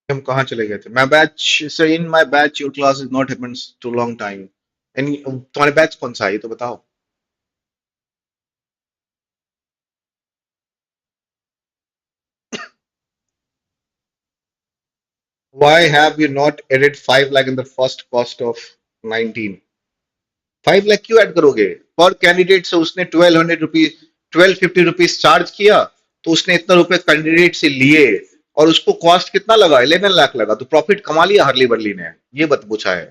हम कहाँ चले गए थे, मैं बैच से, in my batch your class is not happens to long time, in तुम्हारे बैच कौन सा है ये तो बताओ। Why have you not added 5 lakh in the first cost of 19? 5 lakh क्यों ऐड करोगे, पर कैंडिडेट से उसने 1200 रुपीज, 1250 रुपीज चार्ज किया, तो उसने इतना रुपए कैंडिडेट से लिए, और उसको कॉस्ट कितना लगा, 11 लाख लगा, तो प्रॉफिट कमा लिया हर्ली बर्ली ने, ये बत पूछा है।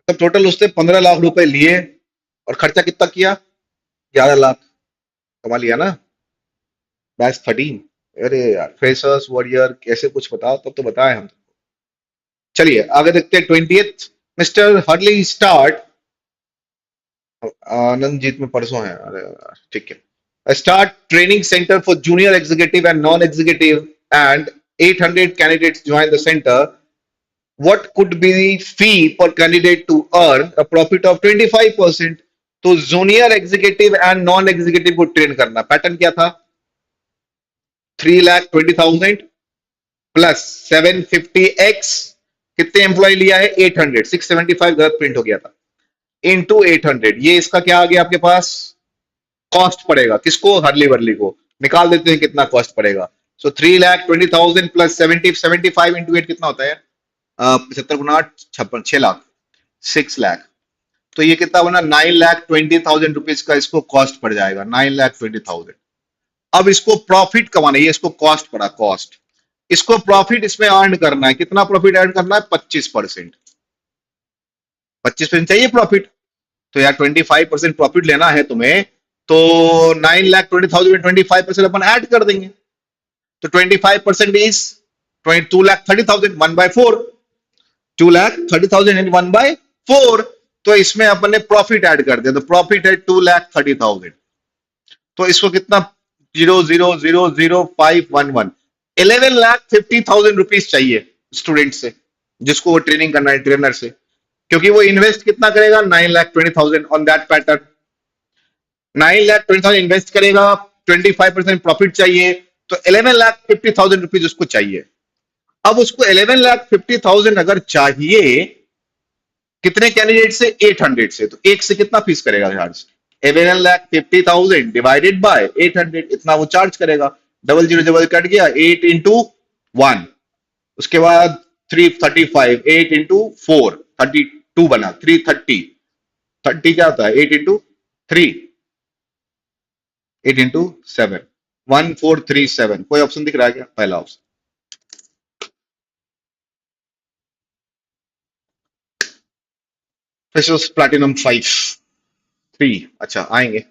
तब टोटल उसने 15 लाख रुपए लिए, और खर्चा कितना किया, 11 लाख, कमा लिया ना, बैच 13। अरे यार फ्रेशर्स वॉरियर कैसे कुछ बताओ, तब तो बताए हम। चलिए आगे देखते हैं 20th, मिस्टर हर्ली स्टार्ट, आनंद जीत में परसों है, अरे यार, ठीक है। Start training centre for junior executive and non executive, and 800 candidates join the centre, what could be the fee per candidate to earn a profit of 25%? तो junior executive and non executive को train करना, pattern क्या था, 3,20,000 plus 750x, कितने employ लिया है? 800, 675 गलत print हो गया था, इंटू 800, ये इसका क्या आ गया आपके पास? कॉस्ट पड़ेगा। किसको? हर्ली वर्ली को। निकाल देते हैं कितना कॉस्ट पड़ेगा। सो 3,20,000 प्लस 75 इंटू 8 कितना होता है? 75 × 8 = 56, 6 लाख, 6 लाख। तो ये कितना बना? 9,20,000 रुपीज का इसको कॉस्ट पड़ जाएगा, 9,20,000। अब इसको प्रॉफिट कमाना है, ये इसको कॉस्ट पड़ा, कॉस्ट। इसको प्रॉफिट इसमें अर्न करना है। कितना प्रॉफिट अर्न करना है? 25%। 25% चाहिए प्रॉफिट। तो यार 25% प्रॉफिट लेना है तुम्हें, तो 9,20,000 में 25% अपन ऐड कर देंगे। तो 25% इज 2,30,000, 1/4। 2,30,000 इन 1/4। तो इसमें अपन ने प्रॉफिट ऐड कर दिया, तो प्रॉफिट है 2,30,000। तो इसको कितना? 0,000,511, 11,50,000 रुपीज चाहिए स्टूडेंट से, जिसको वो ट्रेनिंग करना है ट्रेनर से। क्योंकि वो इन्वेस्ट कितना करेगा? 9,20,000 ऑन दैट पैटर्न। 9,20,000 इन्वेस्ट करेगा, 25% प्रॉफिट चाहिए, तो 11,50,000 रुपीज उसको चाहिए। अब उसको 11,50,000 अगर चाहिए कितने कैंडिडेट से? 800 से। तो एक से कितना फीस करेगा चार्ज? 11,50,000 डिवाइडेड बाय 800, इतना वो चार्ज करेगा। डबल जीरो डबल कट गया, 8 इंटू 1, उसके बाद 335, 8 इंटू 4, 32 बना, 330। 30 क्या होता है? 8 इंटू 3, 8 इंटू 7, 1437। कोई ऑप्शन दिख रहा है क्या? पहला ऑप्शन। Freshers platinum 5 3। अच्छा आएंगे।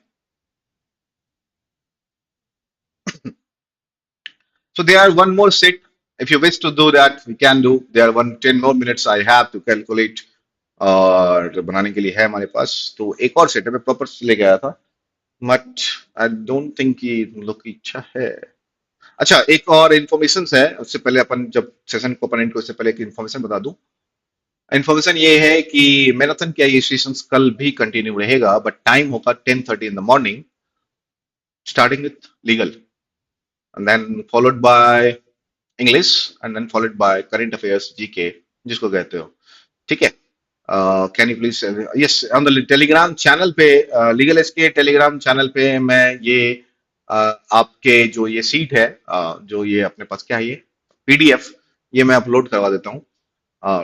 So there are one more set. If you wish to do that, we can do. There are 10 more minutes I have to calculate. और बनाने के लिए है हमारे पास। तो एक और सेट है, मैं प्रॉपर लेके आया था, बट आई डोंट थिंक कि तुम लोग की इच्छा है। अच्छा, एक और इन्फॉर्मेशन है, उससे पहले अपन जब सेशन को अपन को, उससे पहले एक इन्फॉर्मेशन बता दूं। इन्फॉर्मेशन ये है कि मैराथन के ये सेशंस कल भी कंटिन्यू रहेगा, बट टाइम होगा 10:30 in the morning, starting with legal and then followed by English and then followed by current affairs GK, जिसको कहते हो। ठीक है? Can you please, yes, on the Telegram channel पे, लीगल एज के Telegram channel पे मैं ये आपके जो ये सीट है, जो ये अपने पास क्या है, ये PDF, ये मैं अपलोड करवा देता हूँ।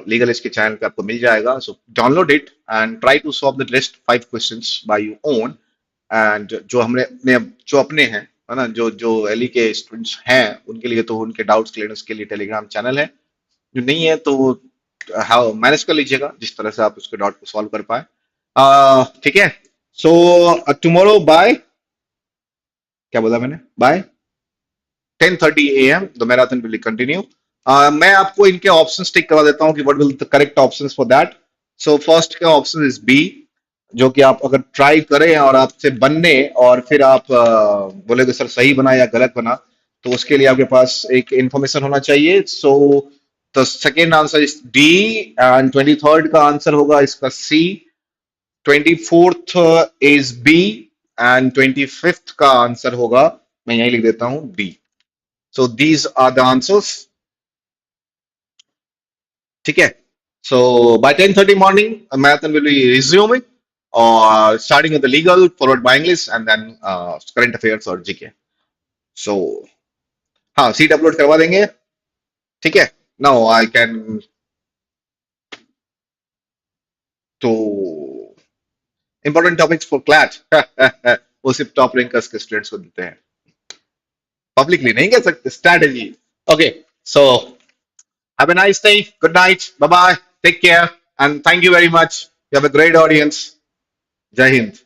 लीगल एज के चैनल पे आपको मिल जाएगा। So download it and try to solve the last 5 questions by your own. एंड जो हमने जो अपने हैं, है ना, जो जो एली के स्टूडेंट्स हैं, उनके लिए तो उनके डाउट्स क्लियरेंस के लिए टेलीग्राम चैनल है। जो नहीं है तो हाँ मैनेज कर लीजिएगा जिस तरह से आप उसके डाउट को सॉल्व कर पाए। ठीक है? सो टुमारो बाय, क्या बोला मैंने? By 10:30 AM the marathon will continue. मैं आपको इनके ऑप्शंस टिक करवा देता हूँ कि what will the correct options for that. So first का ऑप्शन इज बी, जो कि आप अगर ट्राई करें और आपसे बनने और फिर आप बोलेगे सर सही बना या गलत बना, तो उसके लिए आपके पास एक इंफॉर्मेशन होना चाहिए। So the second answer is D and 23rd का आंसर होगा इसका सी, 24th is B and 25th का आंसर होगा, मैं यही लिख देता हूं, D. So these are the answers. ठीक है? So by 10:30 morning, a marathon will be resuming, or starting with the legal, followed by English, and then current affairs और GK. So हाँ सीट अपलोड करवा देंगे। ठीक है? Now I can तो important topics for CLAT वो सिर्फ top rankers के स्टूडेंट्स को देते हैं, पब्लिकली नहीं कह सकते। Strategy. Okay, so have a nice day. Good night. Bye bye. Take care. And thank you very much. You have a great audience. Jai Hind.